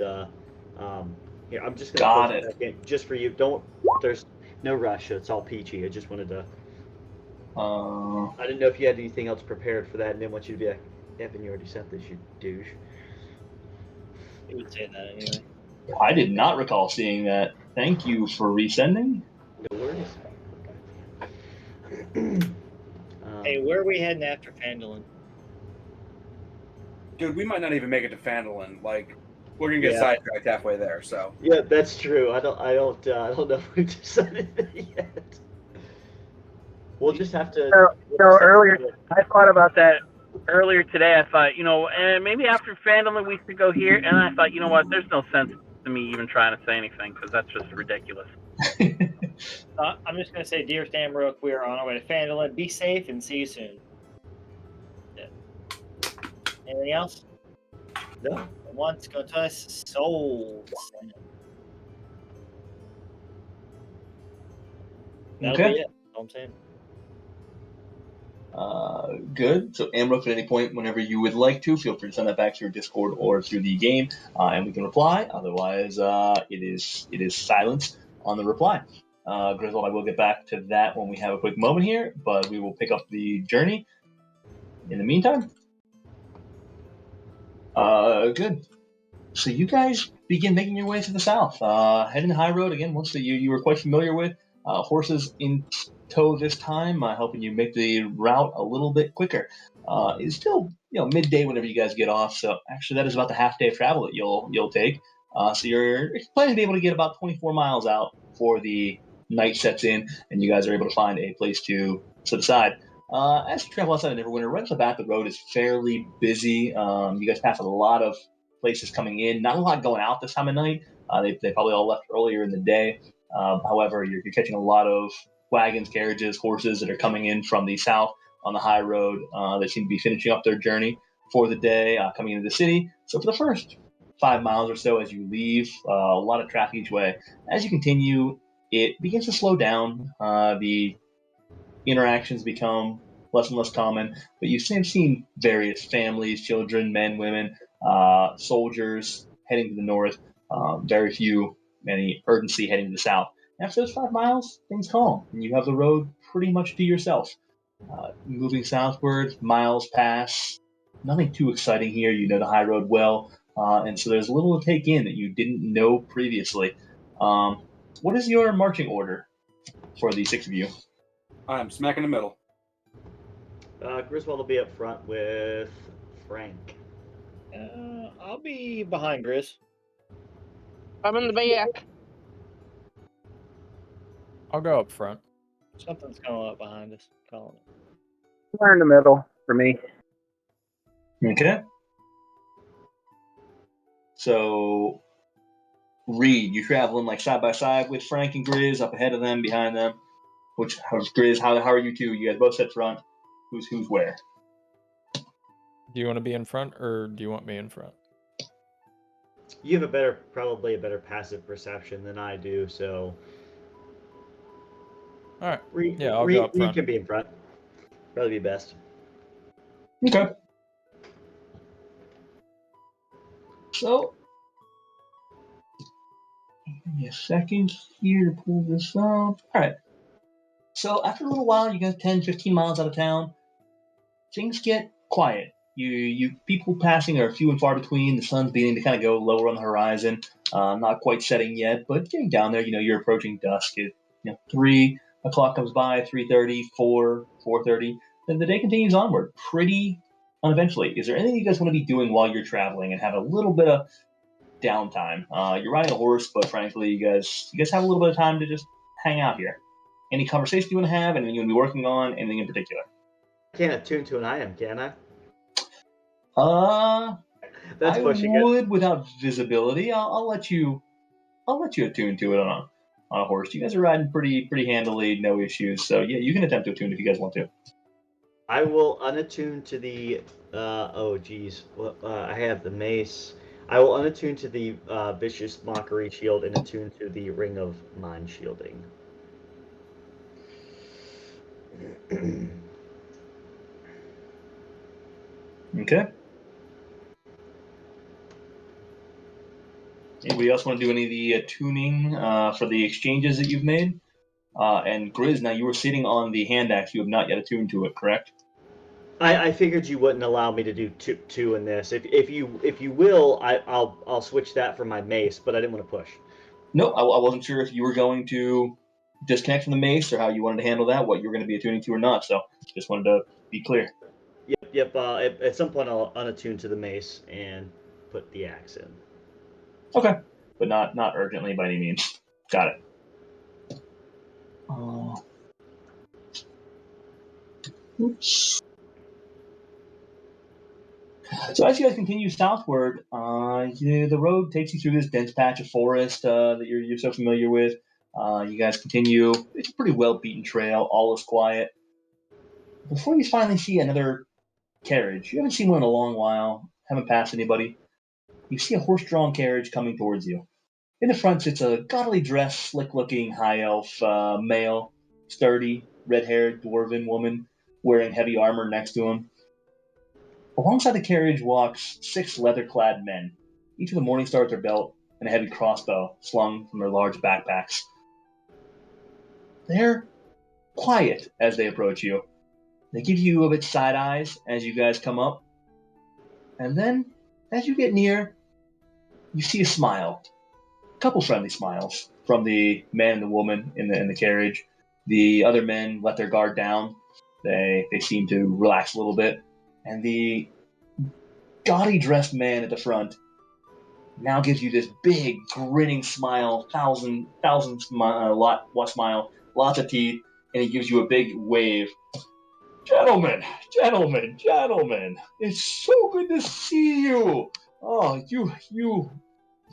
Speaker 3: here, I'm just gonna post it back in just for you. There's no rush. It's all peachy. I just wanted to. I didn't know if you had anything else prepared for that, and didn't want you to be like, Evan, you already sent this, you douche.
Speaker 5: You would say that anyway.
Speaker 2: I did not recall seeing that. Thank you for resending.
Speaker 3: No worries.
Speaker 5: Hey, where are we heading after Phandalin?
Speaker 6: Dude, we might not even make it to Phandalin. Like, we're gonna get sidetracked halfway there. So
Speaker 3: yeah, that's true. I don't know if we've decided that yet. We'll just have to.
Speaker 9: Earlier, I thought about that earlier today. I thought, maybe after Phandalin we should go here. And I thought, you know what? There's no sense to me even trying to say anything because that's just ridiculous.
Speaker 5: I'm just going to say, dear Samrook, we are on our way to Phandalin. Be safe and see you soon. Yeah. Anything else?
Speaker 3: No.
Speaker 5: Once go to us, soul. That'll be it. That's all I'm saying.
Speaker 2: Good. So Amrook, at any point, whenever you would like to, feel free to send that back to your Discord or through the game, and we can reply. Otherwise, it is silence on the reply. Griswold, I will get back to that when we have a quick moment here, but we will pick up the journey in the meantime. Good. So you guys begin making your way to the south, heading the high road again. Once you were quite familiar with horses in tow this time, helping you make the route a little bit quicker. It's still midday whenever you guys get off, so actually that is about the half day of travel that you'll take. So you're planning to be able to get about 24 miles out before the night sets in, and you guys are able to find a place to set aside. As you travel outside of Neverwinter, right off the bat, the road is fairly busy. You guys pass a lot of places coming in. Not a lot going out this time of night. They probably all left earlier in the day. However, you're catching a lot of wagons, carriages, horses that are coming in from the south on the high road. They seem to be finishing up their journey for the day, coming into the city. So for the first 5 miles or so as you leave, a lot of traffic each way. As you continue, it begins to slow down. The interactions become less and less common, but you've seen various families, children, men, women, soldiers heading to the north, any urgency heading to the south. After those 5 miles, things calm, and you have the road pretty much to yourself. Moving southward, miles pass. Nothing too exciting here. You know the high road well, and so there's little to take in that you didn't know previously. What is your marching order for the 6 of you?
Speaker 6: I'm smack in the middle.
Speaker 3: Griswold will be up front with Frank.
Speaker 5: I'll be behind Grizz.
Speaker 10: I'm in the back.
Speaker 7: I'll go up front.
Speaker 5: Something's coming up behind us. Calling it.
Speaker 9: We're in the middle for me.
Speaker 2: Okay. So, Reed, you traveling like side by side with Frank and Grizz, up ahead of them, behind them. Grizz? How are you two? You guys both sit front. Who's where?
Speaker 7: Do you want to be in front, or do you want me in front?
Speaker 3: You have probably a better passive perception than I do, so.
Speaker 7: All right.
Speaker 3: Reed
Speaker 7: Yeah, I'll go up front.
Speaker 3: can be in front. Probably be best.
Speaker 2: Okay. So, give me a second here to pull this up. All right. So, after a little while, you get 10, 15 miles out of town. Things get quiet. You people passing are few and far between. The sun's beginning to kind of go lower on the horizon. Not quite setting yet, but getting down there. You're approaching dusk. 3 o'clock comes by, 3:30, 4, 4:30. Then the day continues onward pretty uneventfully. Is there anything you guys want to be doing while you're traveling and have a little bit of downtime? You're riding a horse, but frankly, you guys have a little bit of time to just hang out here. Any conversation you want to have? Anything you want to be working on? Anything in particular?
Speaker 3: I can't attune to an item, can I?
Speaker 2: I
Speaker 3: pushing
Speaker 2: would without visibility. I'll let you attune to it on a horse. You guys are riding pretty handily, no issues. So yeah, you can attempt to attune if you guys want to.
Speaker 3: I will unattune to the. Oh, geez. Well, I have the mace. I will unattune to the vicious mockery shield and attune to the ring of mind shielding.
Speaker 2: Okay. Anybody else want to do any of the attuning for the exchanges that you've made? And Grizz, now you were sitting on the hand axe. You have not yet attuned to it, correct?
Speaker 3: I figured you wouldn't allow me to do two in this. If you will, I'll switch that for my mace, but I didn't want to push.
Speaker 2: No, I wasn't sure if you were going to disconnect from the mace or how you wanted to handle that, what you were going to be attuning to or not. So just wanted to be clear.
Speaker 3: Yep. At some point, I'll unattune to the mace and put the axe in.
Speaker 2: Okay, but not urgently by any means. Got it. Oops. So as you guys continue southward, the road takes you through this dense patch of forest that you're so familiar with. You guys continue. It's a pretty well beaten trail. All is quiet. Before you finally see another carriage, you haven't seen one in a long while. Haven't passed anybody. You see a horse-drawn carriage coming towards you. In the front sits a gaudily dressed, slick-looking high elf male, sturdy, red-haired dwarven woman wearing heavy armor next to him. Alongside the carriage walks 6 leather-clad men, each with a morning star at their belt and a heavy crossbow slung from their large backpacks. They're quiet as they approach you. They give you a bit side eyes as you guys come up. And then, as you get near, you see a smile. A couple friendly smiles from the man and the woman in the carriage. The other men let their guard down. They seem to relax a little bit. And the gaudy dressed man at the front now gives you this big grinning smile, thousand smile, lots of teeth, and he gives you a big wave. Gentlemen! It's so good to see you. Oh, you.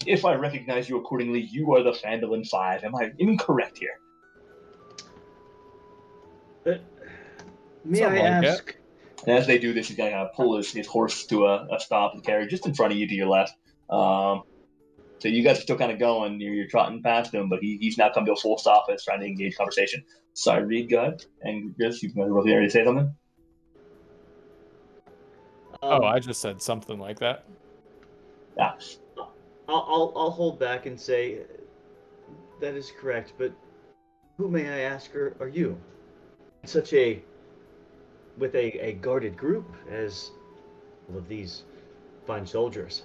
Speaker 2: If I recognize you accordingly, you are the Phandalin Phive. Am I incorrect here?
Speaker 3: May
Speaker 7: Something
Speaker 3: I
Speaker 7: like
Speaker 3: ask?
Speaker 2: And as they do this, he's going to pull his horse to a stop and carry just in front of you to your left. So you guys are still kind of going. You're trotting past him, but he's now come to a full stop and is trying to engage conversation. Sorry, Reed, go ahead. And Chris, you can ready to say something?
Speaker 7: I just said something like that.
Speaker 2: Yeah.
Speaker 3: I'll hold back and say that is correct, but who, may I ask, are you? With a guarded group as all of these fine soldiers.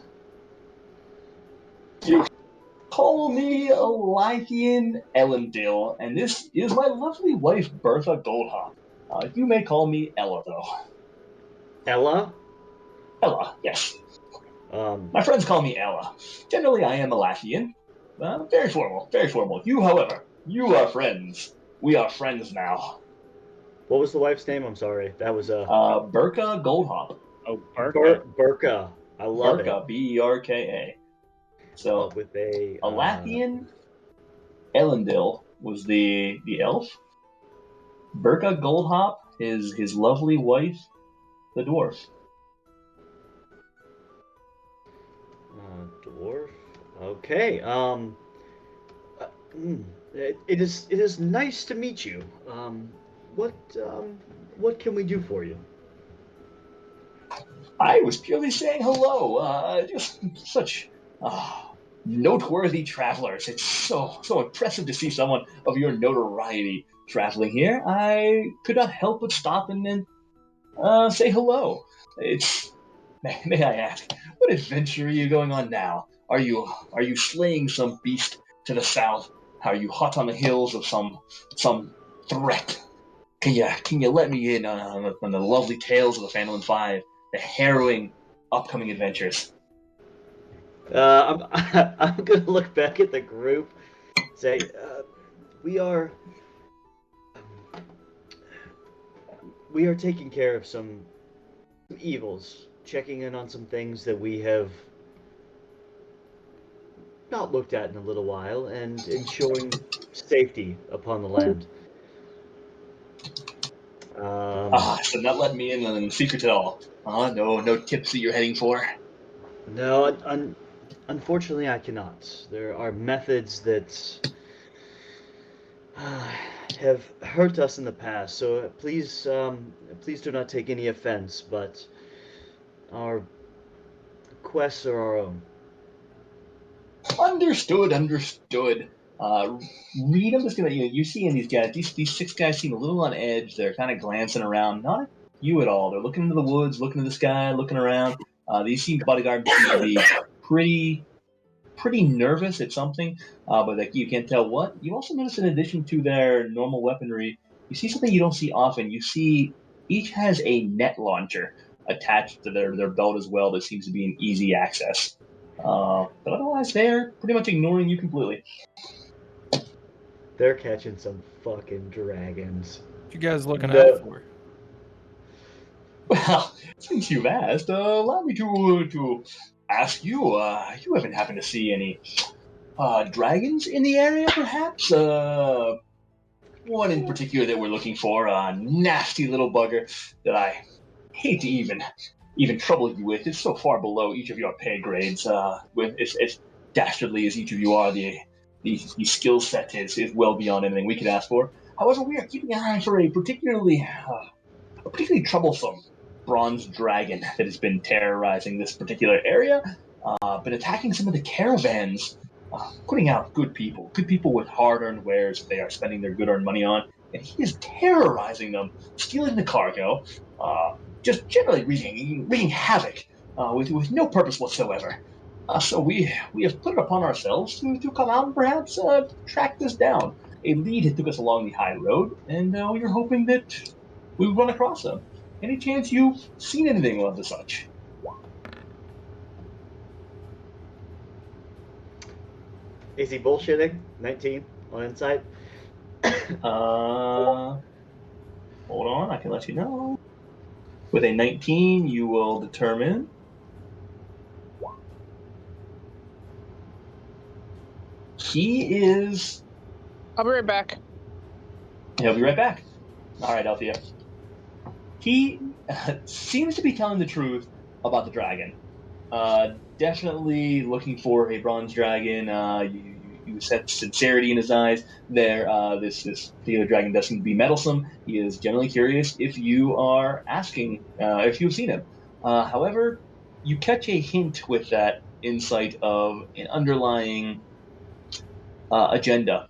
Speaker 2: You call me Elythian Ellendil, and this is my lovely wife, Bertha Goldhop. You may call me Ella, though.
Speaker 3: Ella?
Speaker 2: Ella, yes. My friends call me Ella. Generally, I am Elythian. Very formal, very formal. You, however, you are friends. We are friends now.
Speaker 3: What was the wife's name? I'm sorry. That was
Speaker 2: Berka Goldhop.
Speaker 5: Oh, Burka.
Speaker 3: Burka. I love
Speaker 2: Berka,
Speaker 3: it.
Speaker 2: Berka. So,
Speaker 3: With a
Speaker 2: Elythian Ellendil was the elf. Berka Goldhop is his lovely wife, the dwarf.
Speaker 3: Dwarf. Okay. It is nice to meet you. What can we do for you?
Speaker 2: I was purely saying hello. Just such noteworthy travelers. It's so impressive to see someone of your notoriety traveling here. I could not help but stop and say hello. May I ask, what adventure are you going on now? Are you slaying some beast to the south? Are you hot on the heels of some threat? Can you let me in on the lovely tales of the Phandalin Phive, the harrowing upcoming adventures?
Speaker 3: I'm gonna look back at the group, say, we are taking care of some evils, checking in on some things that we have not looked at in a little while, and ensuring safety upon the land.
Speaker 2: So not letting me in on the secret at all. No tips that you're heading for.
Speaker 3: No, unfortunately, I cannot. There are methods that have hurt us in the past, so please do not take any offense. But our quests are our own.
Speaker 2: Understood. Reed, I'm just gonna you seeing these guys. These six guys seem a little on edge. They're kind of glancing around, not at you at all. They're looking into the woods, looking to the sky, looking around. These bodyguards seem to be pretty nervous at something, but like you can't tell what. You also notice, in addition to their normal weaponry, you see something you don't see often. You see each has a net launcher attached to their belt as well. That seems to be an easy access. But otherwise, they're pretty much ignoring you completely.
Speaker 3: They're catching some fucking dragons.
Speaker 7: What you guys looking out for?
Speaker 2: Well, since you've asked, allow me to ask you. You haven't happened to see any dragons in the area, perhaps? One in particular that we're looking for, a nasty little bugger that I hate to even trouble you with. It's so far below each of your pay grades. With as dastardly as each of you are, the skill set is well beyond anything we could ask for. However, we are keeping an eye for a particularly troublesome bronze dragon that has been terrorizing this particular area, been attacking some of the caravans, putting out good people with hard-earned wares that they are spending their good-earned money on, and he is terrorizing them, stealing the cargo, just generally wreaking havoc with no purpose whatsoever. So we have put it upon ourselves to come out and perhaps track this down. A lead had took us along the high road, and we were hoping that we would run across them. Any chance you've seen anything of the such?
Speaker 3: Is he bullshitting? 19 on insight.
Speaker 2: Hold on, I can let you know. With a 19, you will determine. He is.
Speaker 10: I'll be right back.
Speaker 2: He'll be right back. All right, Althea. He seems to be telling the truth about the dragon. Definitely looking for a bronze dragon. You sense sincerity in his eyes. This particular dragon does seem to be meddlesome. He is generally curious if you are asking if you've seen him. However, you catch a hint with that insight of an underlying agenda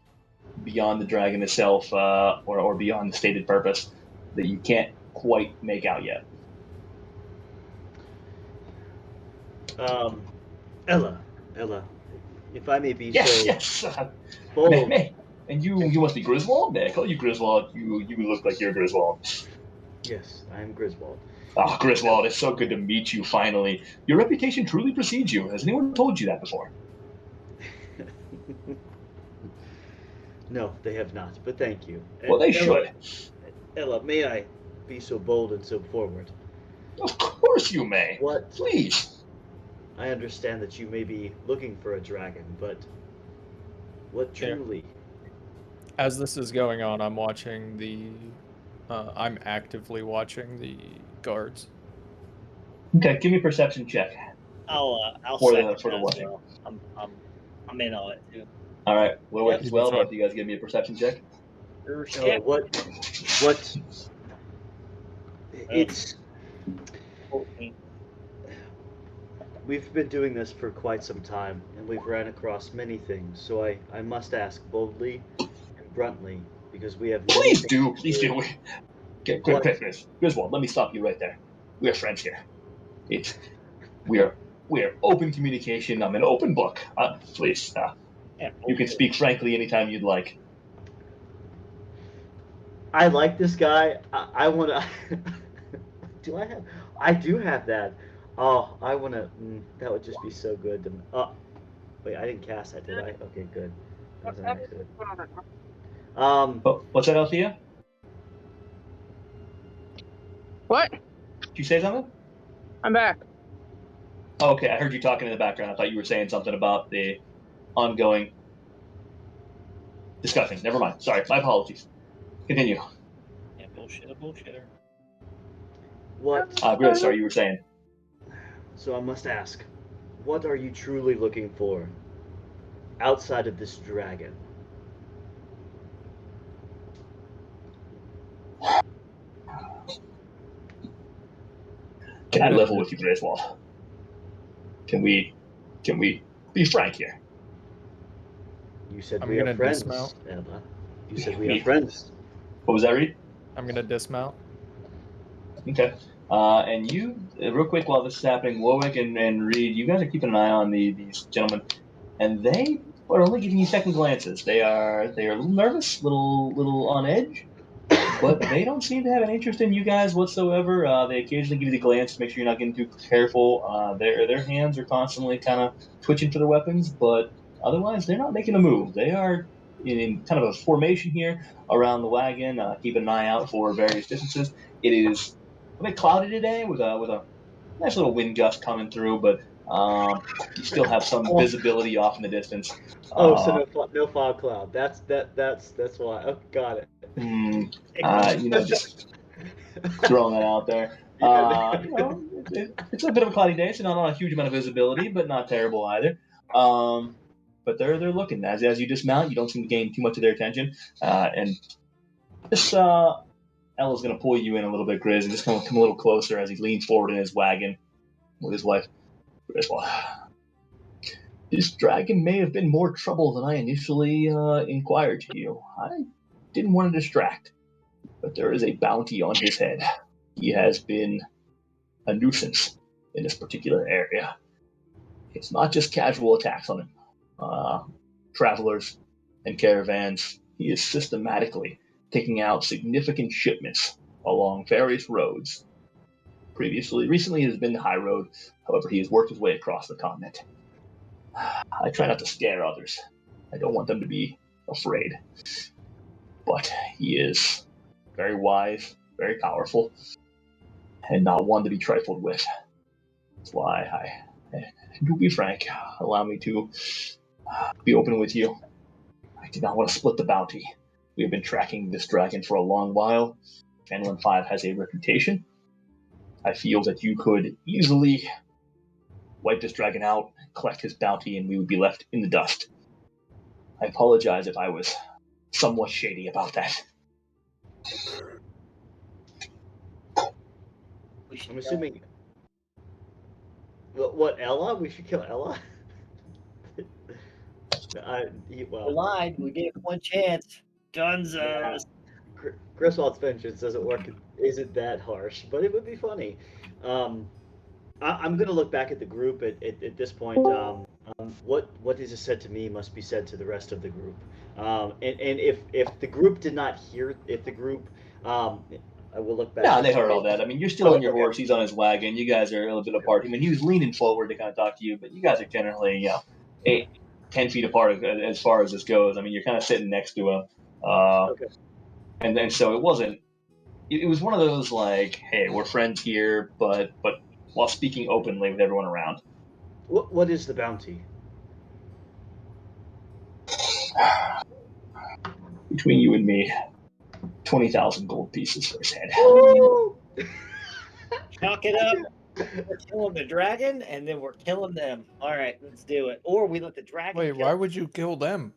Speaker 2: beyond the dragon itself, or beyond the stated purpose that you can't quite make out yet.
Speaker 3: Ella, if I may be
Speaker 2: Yes,
Speaker 3: so
Speaker 2: yes.
Speaker 3: bold.
Speaker 2: May. And you must be Griswold? May I call you Griswold? You look like you're Griswold.
Speaker 3: Yes, I am Griswold.
Speaker 2: Ah, Griswold, it's so good to meet you finally. Your reputation truly precedes you. Has anyone told you that before?
Speaker 3: No, they have not, but thank you.
Speaker 2: Well, they
Speaker 3: Ella,
Speaker 2: should.
Speaker 3: Ella, may I be so bold and so forward?
Speaker 2: Of course you may.
Speaker 3: What?
Speaker 2: Please.
Speaker 3: I understand that you may be looking for a dragon, but what truly?
Speaker 7: As this is going on, I'm watching I'm actively watching the guards.
Speaker 2: Okay, give me a perception check.
Speaker 5: I'll
Speaker 2: For
Speaker 5: second
Speaker 2: the
Speaker 5: that as
Speaker 2: watching.
Speaker 5: well. I'm in on it too.
Speaker 2: All right, we'll work
Speaker 5: Yep.
Speaker 2: as well. Both of you guys give me a perception check.
Speaker 3: Oh, what? It's.
Speaker 5: 14.
Speaker 3: We've been doing this for quite some time, and we've ran across many things. So I must ask boldly and bluntly, because we have.
Speaker 2: Please do. Griswold, let me stop you right there. We are friends here. We are open communication. I'm an open book. Please, you can speak frankly anytime you'd like.
Speaker 3: I like this guy. I want to. Do I have? I do have that. Oh, I want to. That would just be so good. Wait, I didn't cast that, did I? Okay, good. That was an accident.
Speaker 2: What's that, Althea?
Speaker 10: What?
Speaker 2: Did you say something?
Speaker 10: I'm back.
Speaker 2: Oh, okay, I heard you talking in the background. I thought you were saying something about the ongoing discussion. Never mind. Sorry, my apologies. Continue.
Speaker 5: Yeah, bullshitter.
Speaker 3: What?
Speaker 2: Good. Sorry, you were saying.
Speaker 3: So I must ask, what are you truly looking for outside of this dragon?
Speaker 2: Can I level with you, Griswold? Can we be frank here?
Speaker 3: You said we are friends, Emma. You said we are friends.
Speaker 2: What was that, Reed?
Speaker 7: I'm gonna dismount.
Speaker 2: Okay. And you, real quick, while this is happening, Warwick and Reed, you guys are keeping an eye on these gentlemen, and they are only giving you second glances. They are a little nervous, little on edge, but they don't seem to have an interest in you guys whatsoever. They occasionally give you the glance to make sure you're not getting too careful. Their hands are constantly kind of twitching for their weapons, but otherwise they're not making a move. They are in kind of a formation here around the wagon, keeping an eye out for various distances. It is a bit cloudy today with a nice little wind gust coming through, but you still have some visibility off in the distance.
Speaker 3: So no fog cloud. That's why. Oh, got it.
Speaker 2: Just throwing that out there. It's a bit of a cloudy day, so not a huge amount of visibility, but not terrible either. But they're looking. As you dismount, you don't seem to gain too much of their attention, and this Ella's going to pull you in a little bit, Grizz, and just come a little closer as he leans forward in his wagon with his wife. Griswold, this dragon may have been more trouble than I initially inquired to you. I didn't want to distract, but there is a bounty on his head. He has been a nuisance in this particular area. It's not just casual attacks on travelers and caravans. He is systematically taking out significant shipments along various roads. Recently it has been the high road. However, he has worked his way across the continent. I try not to scare others. I don't want them to be afraid. But he is very wise very powerful, and not one to be trifled with. That's why to be frank, allow me to be open with you. I did not want to split the bounty. We have been tracking this dragon for a long while. Phandalin 5 has a reputation. I feel that you could easily wipe this dragon out, collect his bounty, and we would be left in the dust. I apologize if I was somewhat shady about that.
Speaker 3: I'm assuming. What, Ella? We should kill Ella?
Speaker 5: We
Speaker 3: Well,
Speaker 5: lied. We gave him one chance. Dunzos.
Speaker 3: Griswold's vengeance doesn't work. Isn't that harsh, but it would be funny. I'm going to look back at the group at this point. What is said to me must be said to the rest of the group. And if the group did not hear, if the group, I will look back.
Speaker 2: Yeah, they heard all that. I mean, you're still on your horse. He's on his wagon. You guys are a little bit apart. I mean, he was leaning forward to kind of talk to you, but you guys are generally, 10 feet apart as far as this goes. I mean, you're kind of sitting next to him.
Speaker 3: Okay.
Speaker 2: And so it wasn't. It was one of those like, hey, we're friends here, but while speaking openly with everyone around.
Speaker 3: What is the bounty?
Speaker 2: Between you and me, 20,000 gold pieces for his head.
Speaker 5: Chalk it up. We're killing the dragon, and then we're killing them. All right, let's do it. Or we let the dragon.
Speaker 7: Wait, why would you kill them?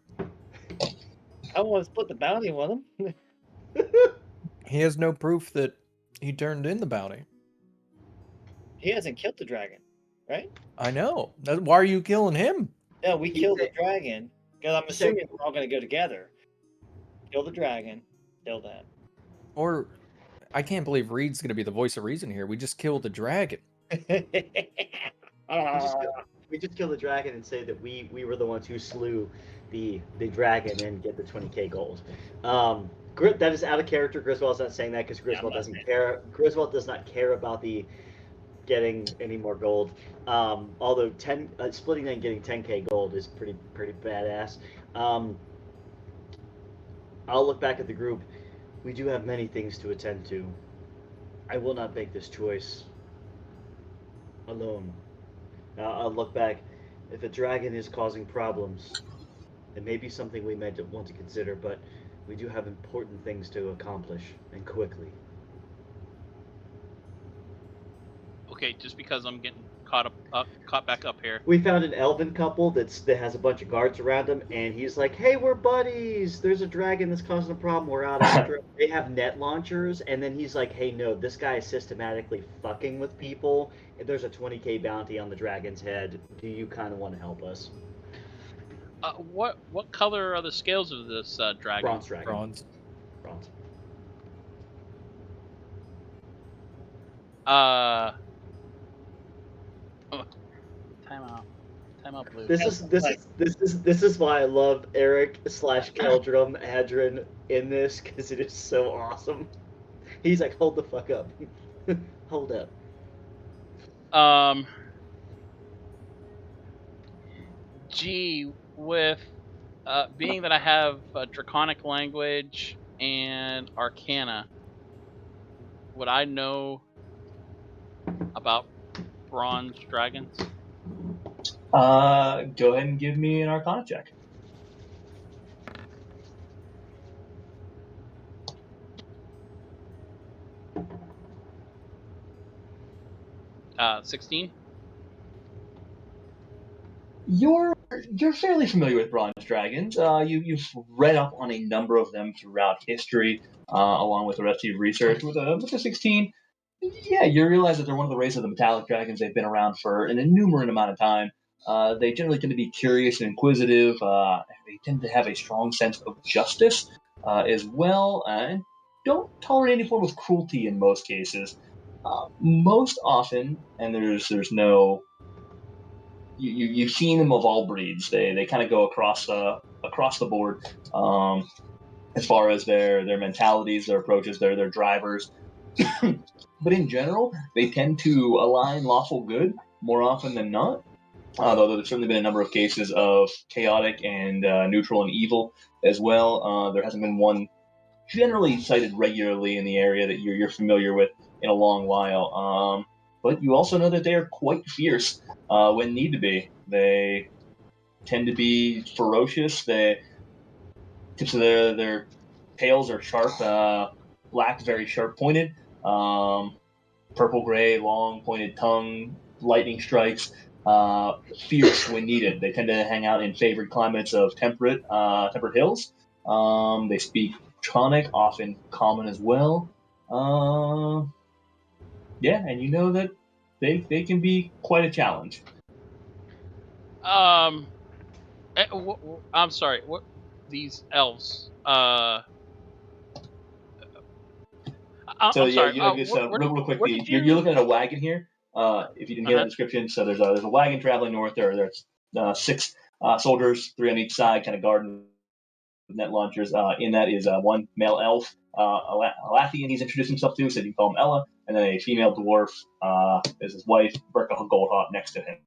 Speaker 5: I want to split the bounty with them.
Speaker 7: He has no proof that he turned in the bounty.
Speaker 5: He hasn't killed the dragon, right?
Speaker 7: I know. Why are you killing him?
Speaker 5: No, we killed the dragon because I'm assuming we're all going to go together. Kill the dragon. Kill that.
Speaker 7: Or, I can't believe Reed's going to be the voice of reason here. We just killed the dragon.
Speaker 3: We just kill the dragon and say that we were the ones who slew the dragon and get the 20k gold. That is out of character. Griswold's not saying that because Griswold doesn't care. Griswold does not care about the getting any more gold. Although splitting and getting 10k gold is pretty badass. I'll look back at the group. We do have many things to attend to. I will not make this choice alone. I'll look back. If a dragon is causing problems, it may be something we might want to consider, but we do have important things to accomplish, and quickly.
Speaker 4: Okay, just because I'm getting caught back up here.
Speaker 3: We found an elven couple that has a bunch of guards around him, and he's like, "Hey, we're buddies. There's a dragon that's causing a problem. We're out after him." They have net launchers, and then he's like, "Hey, no, this guy is systematically fucking with people. There's a 20k bounty on the dragon's head. Do you kind of want to help us?"
Speaker 4: What color are the scales of this dragon?
Speaker 3: Bronze dragon.
Speaker 7: Bronze.
Speaker 4: Time out, Blue.
Speaker 3: This is why I love Eric / Keldrum Adrin in this, because it is so awesome. He's like, hold the fuck up. Hold up.
Speaker 4: With being that I have Draconic language and Arcana, would I know about bronze dragons?
Speaker 2: Go ahead and give me an Arcana check.
Speaker 4: Uh, 16.
Speaker 2: You're fairly familiar with bronze dragons. You've read up on a number of them throughout history, along with the rest of your research. With a 16, yeah, you realize that they're one of the race of the metallic dragons. They've been around for an innumerable amount of time. They generally tend to be curious and inquisitive. They tend to have a strong sense of justice as well, and don't tolerate any form of cruelty in most cases. Most often, and there's no. You've seen them of all breeds. They kind of go across the board as far as their mentalities, their approaches, their drivers. But in general, they tend to align lawful good more often than not. Though there's certainly been a number of cases of chaotic and neutral and evil as well. There hasn't been one generally sighted regularly in the area that you're familiar with in a long while. But you also know that they are quite fierce when need to be. They tend to be ferocious. The tips of their tails are sharp, black, very sharp pointed, purple gray, long pointed tongue, lightning strikes. Fierce when needed. They tend to hang out in favored climates of temperate hills. They speak Tronic, often common as well. Yeah, and you know that they can be quite a challenge.
Speaker 4: I'm sorry. What these elves?
Speaker 2: So
Speaker 4: I'm
Speaker 2: yeah,
Speaker 4: sorry.
Speaker 2: you know, just real quick,
Speaker 4: Where did
Speaker 2: you're
Speaker 4: you?
Speaker 2: looking at a wagon here. If you didn't hear that
Speaker 4: Uh-huh.
Speaker 2: description, so there's a wagon traveling north. There's 6 soldiers, 3 on each side, kind of guarding net launchers. In that is one male elf, a Lathian he's introduced himself to, so you can call him Ella, and then a female dwarf is his wife, Berka Goldhawk, next to him.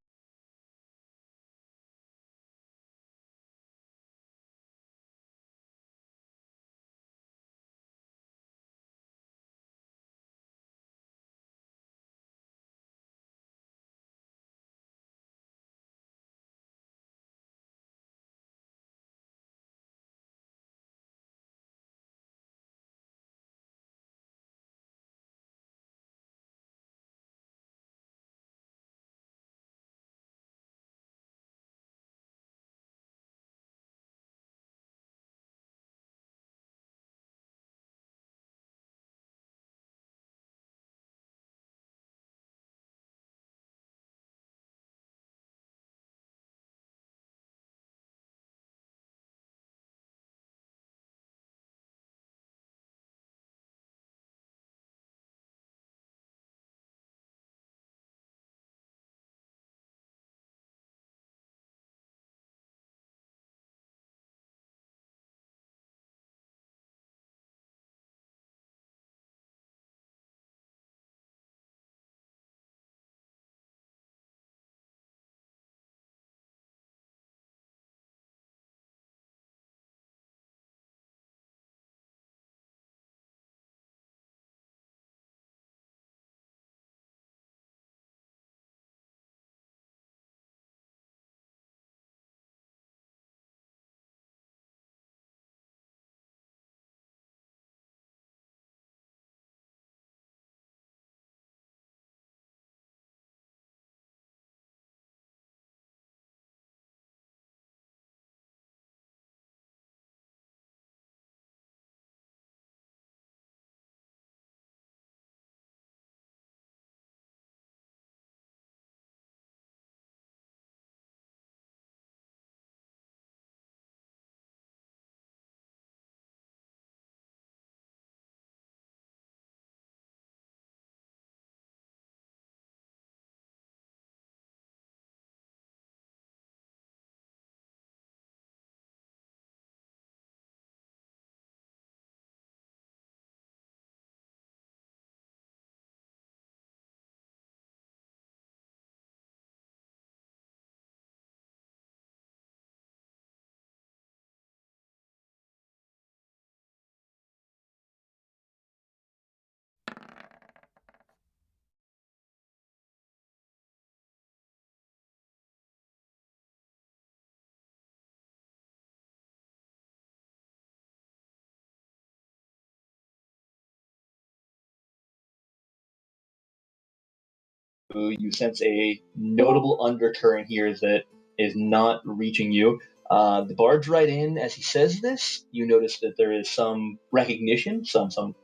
Speaker 2: You sense a notable undercurrent here that is not reaching you. The bard's right in as he says this. You notice that there is some recognition, some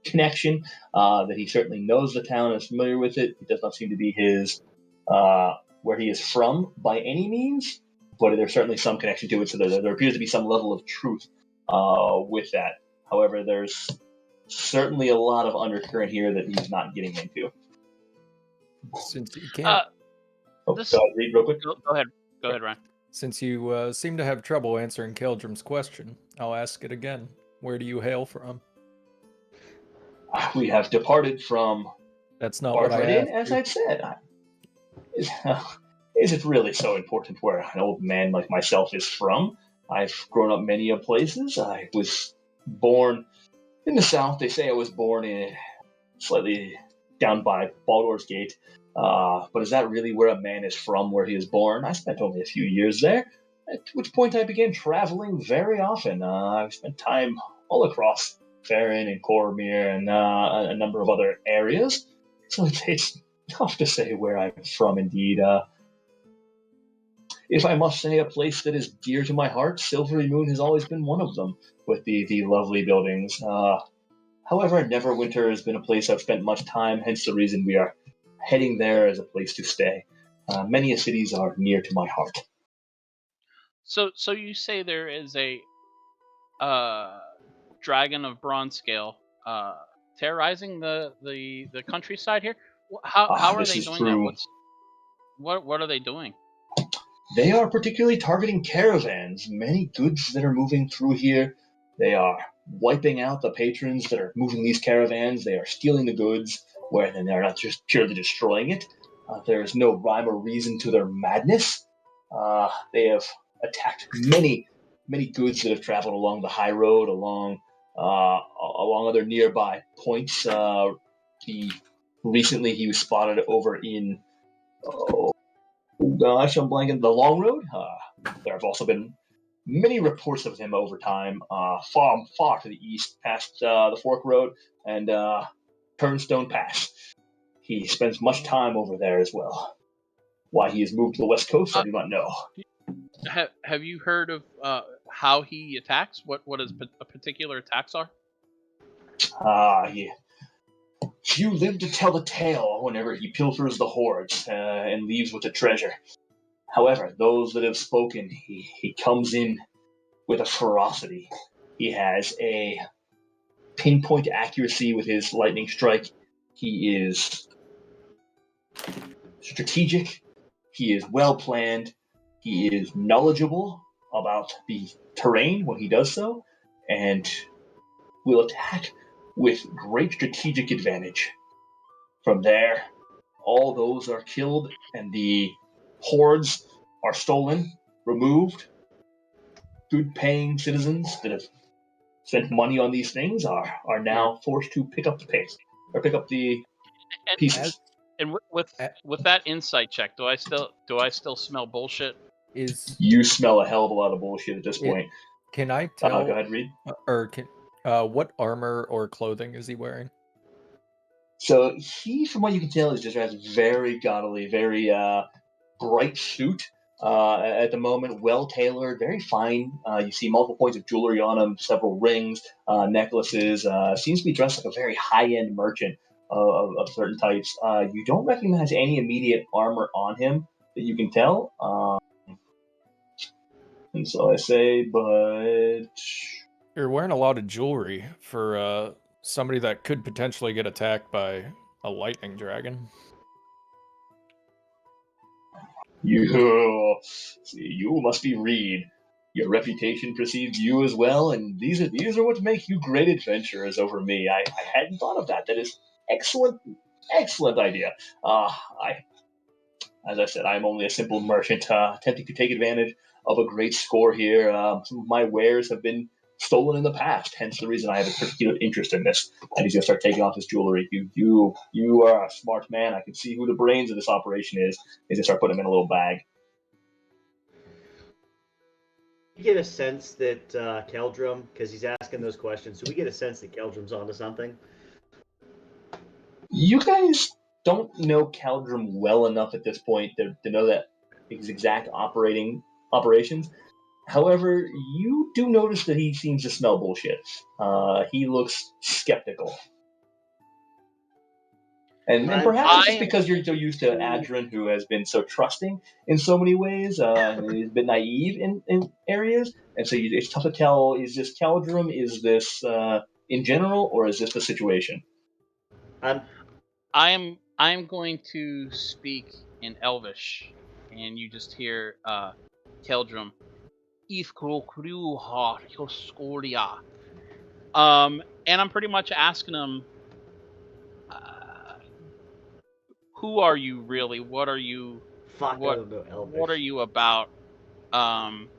Speaker 2: connection, that he certainly knows the town, is familiar with it. It does not seem to be his where he is from by any means, but there's certainly some connection to it. So there appears to be some level of truth with that. However, there's certainly a lot of undercurrent here that he's not getting into.
Speaker 7: Since you can't,
Speaker 2: Read real quick.
Speaker 4: Go ahead. Go ahead, Ryan.
Speaker 7: Since you seem to have trouble answering Keldrum's question, I'll ask it again. Where do you hail from?
Speaker 2: We have departed from.
Speaker 7: That's not what I asked.
Speaker 2: As I've said, is it really so important where an old man like myself is from? I've grown up many of places. I was born In the south, they say I was born in slightly down by Baldur's Gate. But is that really where a man is from, where he is born? I spent only a few years there, at which point I began traveling very often. I've spent time all across Farron and Cormyr and a number of other areas. So it's tough to say where I'm from, indeed. If I must say a place that is dear to my heart, Silvery Moon has always been one of them, with the lovely buildings. However, Neverwinter has been a place I've spent much time, hence the reason we are heading there as a place to stay. Many cities are near to my heart.
Speaker 4: So you say there is a dragon of bronze scale terrorizing the countryside here? How are
Speaker 2: This
Speaker 4: they
Speaker 2: is
Speaker 4: doing that?
Speaker 2: true.
Speaker 4: What are they doing?
Speaker 2: They are particularly targeting caravans. Many goods that are moving through here. They are wiping out the patrons that are moving these caravans. They are stealing the goods, where then they're not just purely destroying it. There is no rhyme or reason to their madness. They have attacked many goods that have traveled along the high road, along other nearby points. Recently he was spotted over in gosh, I'm blanking. The Long Road. There have also been many reports of him over time, far to the east, past the Fork Road and Turnstone Pass. He spends much time over there as well. Why he has moved to the west coast, I do not know.
Speaker 4: Have you heard of how he attacks? What his particular attacks are?
Speaker 2: Few live to tell the tale whenever he pilfers the hoards and leaves with the treasure. However, those that have spoken, he comes in with a ferocity. He has a pinpoint accuracy with his lightning strike. He is strategic. He is well planned. He is knowledgeable about the terrain when he does so, and will attack with great strategic advantage. From there, all those are killed, and the hoards are stolen, removed. Good-paying citizens that have spent money on these things are now forced to pick up the pace or pick up the pieces.
Speaker 4: And with that insight check, do I still smell bullshit?
Speaker 2: You smell a hell of a lot of bullshit at this point.
Speaker 7: Can I tell?
Speaker 2: Go ahead, Reed.
Speaker 7: What armor or clothing is he wearing?
Speaker 2: So he, from what you can tell, is just has very gaudily, very bright suit at the moment, well tailored, very fine. You see multiple points of jewelry on him, several rings, necklaces. Seems to be dressed like a very high end merchant of certain types. You don't recognize any immediate armor on him that you can tell. And so I say, but
Speaker 7: You're wearing a lot of jewelry for somebody that could potentially get attacked by a lightning dragon.
Speaker 2: You must be Reed. Your reputation precedes you as well, and these are what make you great adventurers over me. I hadn't thought of that. That is excellent idea. As I said, I'm only a simple merchant attempting to take advantage of a great score here. Some of my wares have been stolen in the past, hence the reason I have a particular interest in this. And he's gonna start taking off his jewelry. You are a smart man. I can see who the brains of this operation is. He's gonna start putting him in a little bag.
Speaker 3: We get a sense that Keldrum, because he's asking those questions, so we get a sense that Keldrum's onto something.
Speaker 2: You guys don't know Caldrum well enough at this point to know that his exact operations. However, you do notice that he seems to smell bullshit. He looks skeptical. And perhaps it's just because you're so used to Adrin, who has been so trusting in so many ways. He's been naive in areas, and so it's tough to tell, is this Caldrum, is this in general, or is this the situation?
Speaker 4: I am going to speak in Elvish, and you just hear Keldrum. And I'm pretty much asking him, who are you really? What are you? What are you about? I'm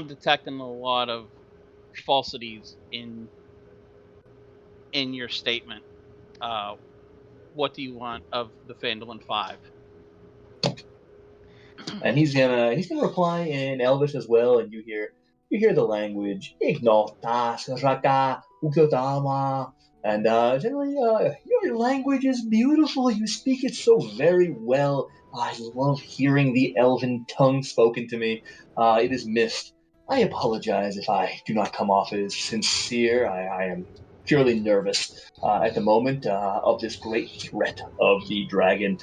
Speaker 4: detecting a lot of falsities in in your statement. What do you want of the Phandalin Five?
Speaker 2: And he's gonna reply in Elvish as well, and you hear the language Ignotas Raka Ukyodama. And generally, your language is beautiful. You speak it so very well. I love hearing the elven tongue spoken to me. It is missed. I apologize if I do not come off as sincere. I am purely nervous at the moment of this great threat of the dragon.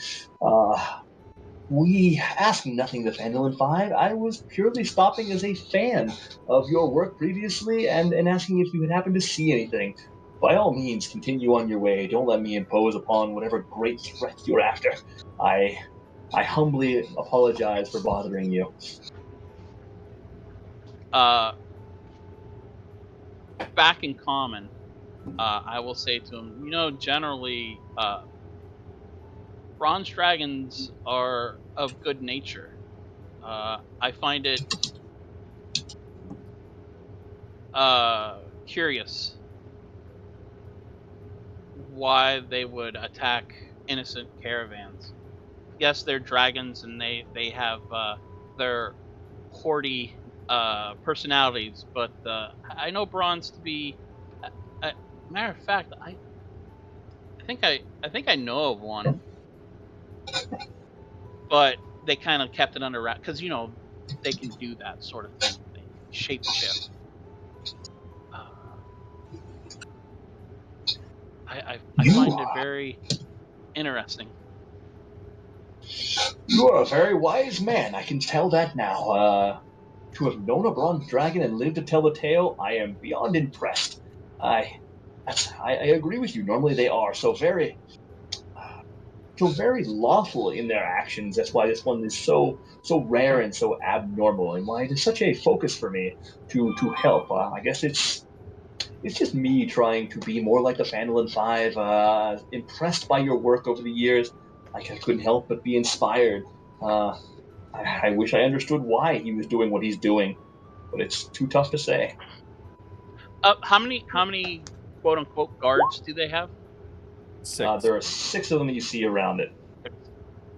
Speaker 2: We asked nothing to Phandalin 5. I was purely stopping as a fan of your work previously and asking if you had happened to see anything. By all means, continue on your way. Don't let me impose upon whatever great threat you're after. I humbly apologize for bothering you.
Speaker 4: Back in common, I will say to him, generally, bronze dragons are of good nature. I find it curious why they would attack innocent caravans. Yes, they're dragons and they have their hoardy personalities, but I know bronze to be. Matter of fact, I think I know of one, but they kind of kept it under wraps because they can do that sort of thing. They shapeshift. I find it very interesting.
Speaker 2: You are a very wise man. I can tell that now. To have known a bronze dragon and lived to tell the tale, I am beyond impressed. I agree with you. Normally they are so very lawful in their actions. That's why this one is so rare and so abnormal, and why it is such a focus for me to help. I guess it's just me trying to be more like the Phandalin 5. Impressed by your work over the years, I couldn't help but be inspired. I wish I understood why he was doing what he's doing, but it's too tough to say.
Speaker 4: How many quote unquote guards do they have?
Speaker 7: 6.
Speaker 2: There are 6 of them that you see around it.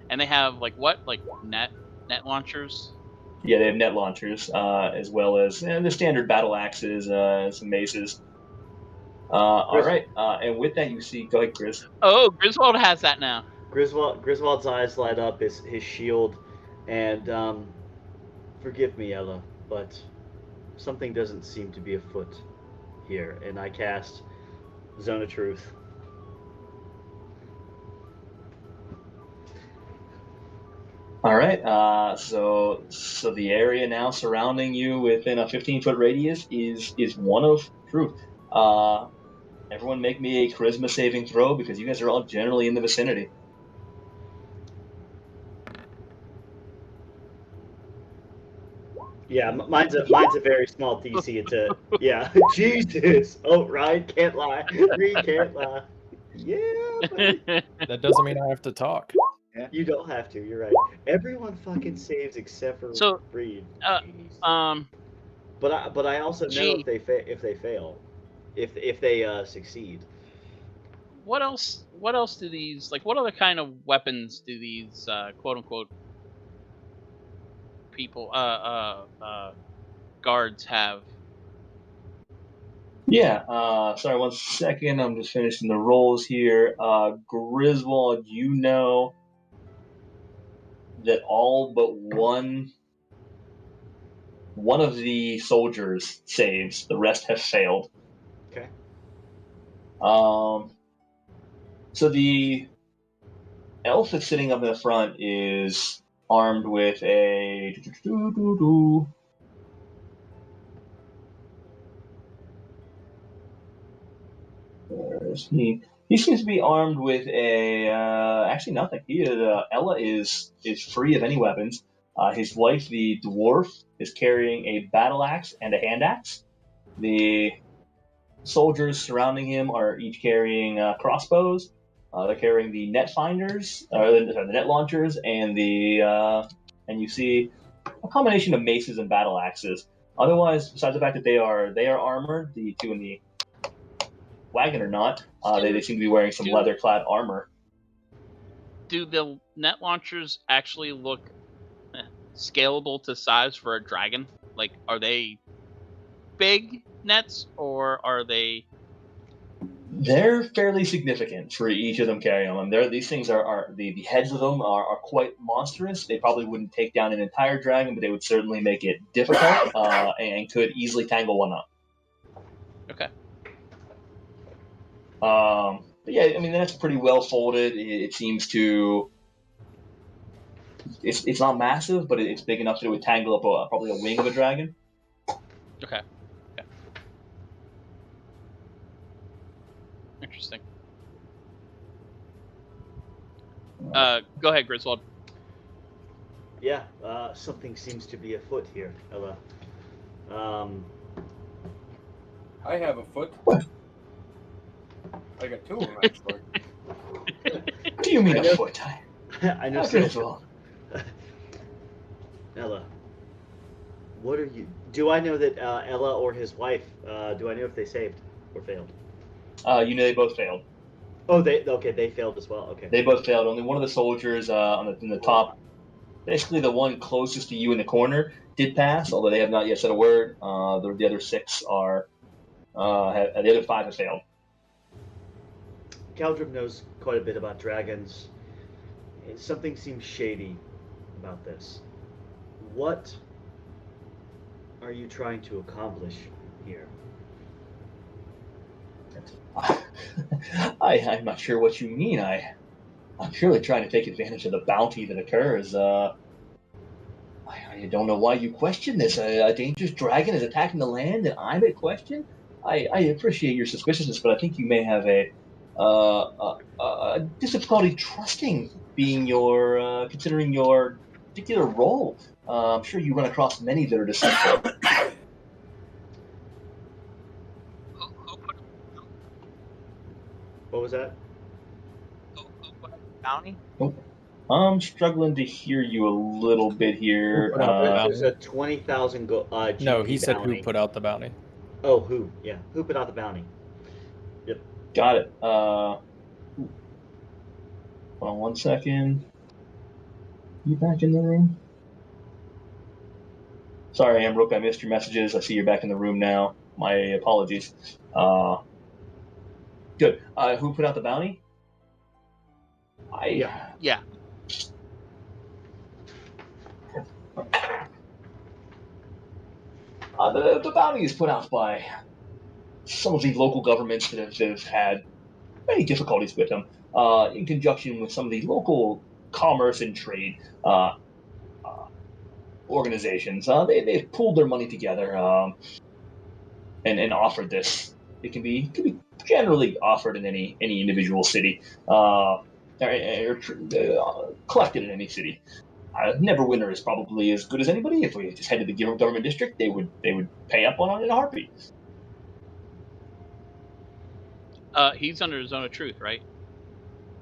Speaker 4: And they have like net launchers?
Speaker 2: Yeah, they have net launchers, as well as the standard battle axes, some maces. All right, and with that you see, go ahead, Chris.
Speaker 4: Oh, Griswold has that now.
Speaker 3: Griswold's eyes light up, his shield, and forgive me, Ella, but something doesn't seem to be afoot here, and I cast Zone of Truth.
Speaker 2: All right, so the area now surrounding you within a 15-foot radius is one of truth. Everyone make me a charisma saving throw because you guys are all generally in the vicinity.
Speaker 3: Yeah, mine's a very small DC. Yeah, Jesus. Oh, Ryan can't lie. Reed can't lie. Yeah, buddy.
Speaker 7: That doesn't mean I have to talk.
Speaker 3: You don't have to. You're right. Everyone fucking saves except for Reed. But I also know if they fail, if they succeed.
Speaker 4: What else do these what other kind of weapons do these quote unquote people guards have?
Speaker 2: Yeah, sorry, 1 second. I'm just finishing the rolls here. Griswold, you know that all but one of the soldiers saves. The rest have failed.
Speaker 3: Okay.
Speaker 2: So the elf that's sitting up in the front is armed with a. Where's he? He seems to be armed with a. Actually, nothing. He is. Ella is free of any weapons. His wife, the dwarf, is carrying a battle axe and a hand axe. The soldiers surrounding him are each carrying crossbows. They're carrying the net finders, the net launchers, and and you see a combination of maces and battle axes. Otherwise, besides the fact that they are armored, the two in the wagon or not. They seem to be wearing some leather-clad armor.
Speaker 4: Do the net launchers actually look scalable to size for a dragon? Like, are they big nets, or are they?
Speaker 2: They're fairly significant for each of them carrying them. These things are the heads of them are quite monstrous. They probably wouldn't take down an entire dragon, but they would certainly make it difficult and could easily tangle one up.
Speaker 4: Okay.
Speaker 2: But yeah, I mean that's pretty well folded. It seems to. It's not massive, but it's big enough that it would tangle up probably a wing of a dragon.
Speaker 4: Okay. Interesting. Go ahead, Griswold.
Speaker 3: Yeah, something seems to be afoot here, Ella.
Speaker 6: I have a foot. I got two of them, actually.
Speaker 2: What do you mean a foot?
Speaker 3: I know.
Speaker 2: Okay, as well.
Speaker 3: Ella, what are you? Do I know that Ella or his wife? Do I know if they saved or failed?
Speaker 2: You know they both failed.
Speaker 3: Oh, they failed as well. Okay.
Speaker 2: They both failed. Only one of the soldiers in the top, basically the one closest to you in the corner, did pass, although they have not yet said a word. The other 6 are, the other 5 have failed.
Speaker 3: Chamb3r knows quite a bit about dragons. Something seems shady about this. What are you trying to accomplish here?
Speaker 2: I'm not sure what you mean. I'm purely trying to take advantage of the bounty that occurs. I don't know why you question this. A dangerous dragon is attacking the land, and I'm at question. I appreciate your suspiciousness, but I think you may have a difficulty trusting, being considering your particular role. I'm sure you run across many that are deceitful.
Speaker 3: What was that?
Speaker 4: Bounty?
Speaker 2: Nope. I'm struggling to hear you a little bit here.
Speaker 3: There's a 20,000 GP
Speaker 7: No, he said
Speaker 3: bounty.
Speaker 7: who put out the bounty.
Speaker 3: Oh, who? Yeah, who put out the bounty? Yep.
Speaker 2: Got it. Hold on one second. You back in the room? Sorry, Amrook, I missed your messages. I see you're back in the room now. My apologies. Good. Who put out the bounty?
Speaker 4: Yeah.
Speaker 2: The bounty is put out by some of the local governments that have had many difficulties with them, in conjunction with some of the local commerce and trade organizations. They've pulled their money together and offered this. It can be generally offered in any individual city, or collected in any city. Neverwinter is probably as good as anybody. If we just head to the government district, they would pay up on it in a heartbeat.
Speaker 4: He's under Zone of Truth, right?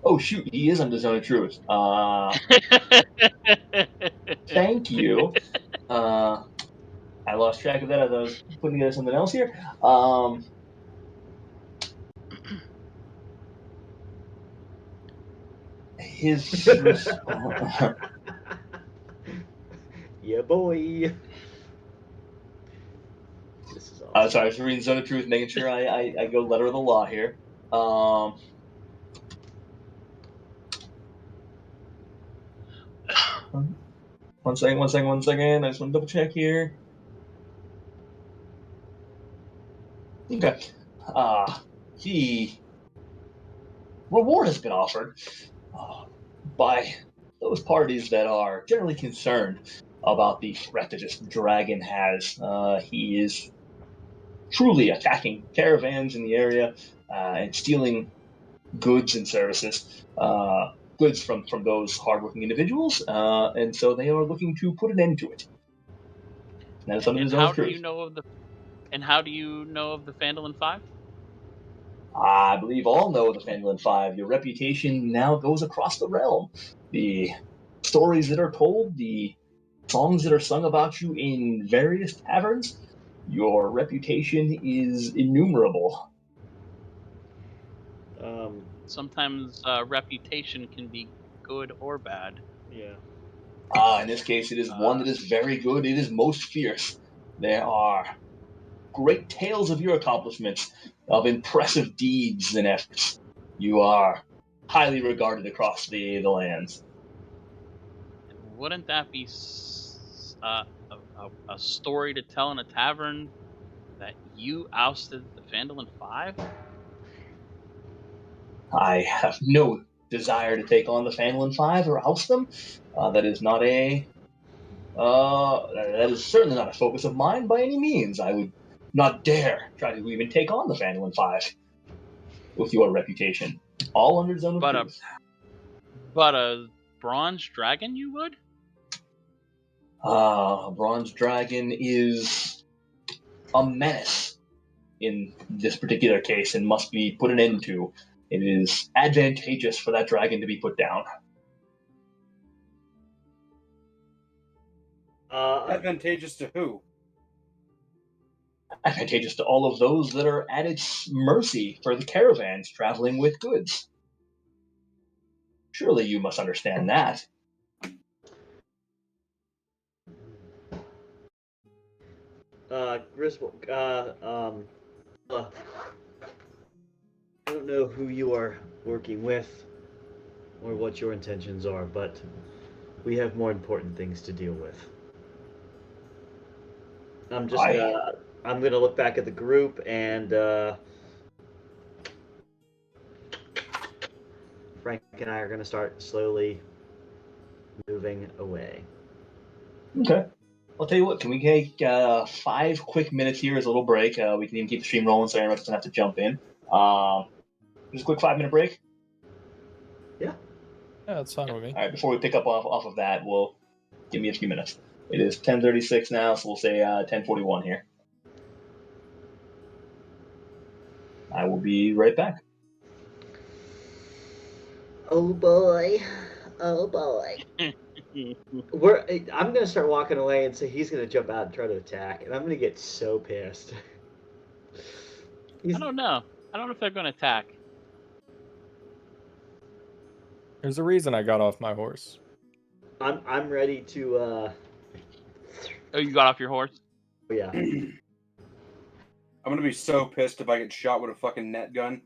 Speaker 2: Oh shoot, he is under Zone of Truth. Thank you. I lost track of that as I was putting together something else here. His
Speaker 3: Yeah, boy. This is awesome.
Speaker 2: sorry, I was reading Zone of Truth, making sure I go letter of the law here. One second. I just want to double check here. Okay. The reward has been offered by those parties that are generally concerned about the threat that this dragon has. He is truly attacking caravans in the area and stealing goods and services. Goods from those hardworking individuals, and so they are looking to put an end to it. That is under the Zone of Truth.
Speaker 4: And how do you know of the Phandalin 5?
Speaker 2: I believe all know the Phandalin 5. Your reputation now goes across the realm. The stories that are told, the songs that are sung about you in various taverns, your reputation is innumerable.
Speaker 4: Sometimes reputation can be good or bad.
Speaker 3: Yeah.
Speaker 2: In this case, it is one that is very good. It is most fierce. There are great tales of your accomplishments, of impressive deeds and efforts. You are highly regarded across the lands.
Speaker 4: Wouldn't that be a story to tell in a tavern that you ousted the Phandalin Five?
Speaker 2: I have no desire to take on the Phandalin Five or oust them. That is not a. That is certainly not a focus of mine by any means. I would not dare try to even take on the Phandalin Five with your reputation. All under Zone of Truth.
Speaker 4: But a bronze dragon, you would?
Speaker 2: A bronze dragon is a menace in this particular case and must be put an end to. It is advantageous for that dragon to be put down.
Speaker 6: Advantageous to who?
Speaker 2: Advantageous to all of those that are at its mercy for the caravans traveling with goods. Surely you must understand that.
Speaker 3: Griswold, I don't know who you are working with or what your intentions are, but we have more important things to deal with. I'm gonna look back at the group and Frank and I are gonna start slowly moving away.
Speaker 2: Okay. I'll tell you what, can we take 5 quick minutes here as a little break? We can even keep the stream rolling so everyone doesn't have to jump in. Just a quick 5-minute break?
Speaker 3: Yeah.
Speaker 7: Yeah, that's fine with me.
Speaker 2: All right, before we pick up off of that, we'll give me a few minutes. It is 10:36 now, so we'll say 10:41 here. I will be right back.
Speaker 3: Oh boy. Oh boy. I'm gonna start walking away and say he's gonna jump out and try to attack, and I'm gonna get so pissed.
Speaker 4: I don't know. I don't know if they're gonna attack.
Speaker 7: There's a reason I got off my horse.
Speaker 3: I'm ready to
Speaker 4: Oh, you got off your horse?
Speaker 3: Yeah.
Speaker 6: I'm gonna be so pissed if I get shot with a fucking net gun.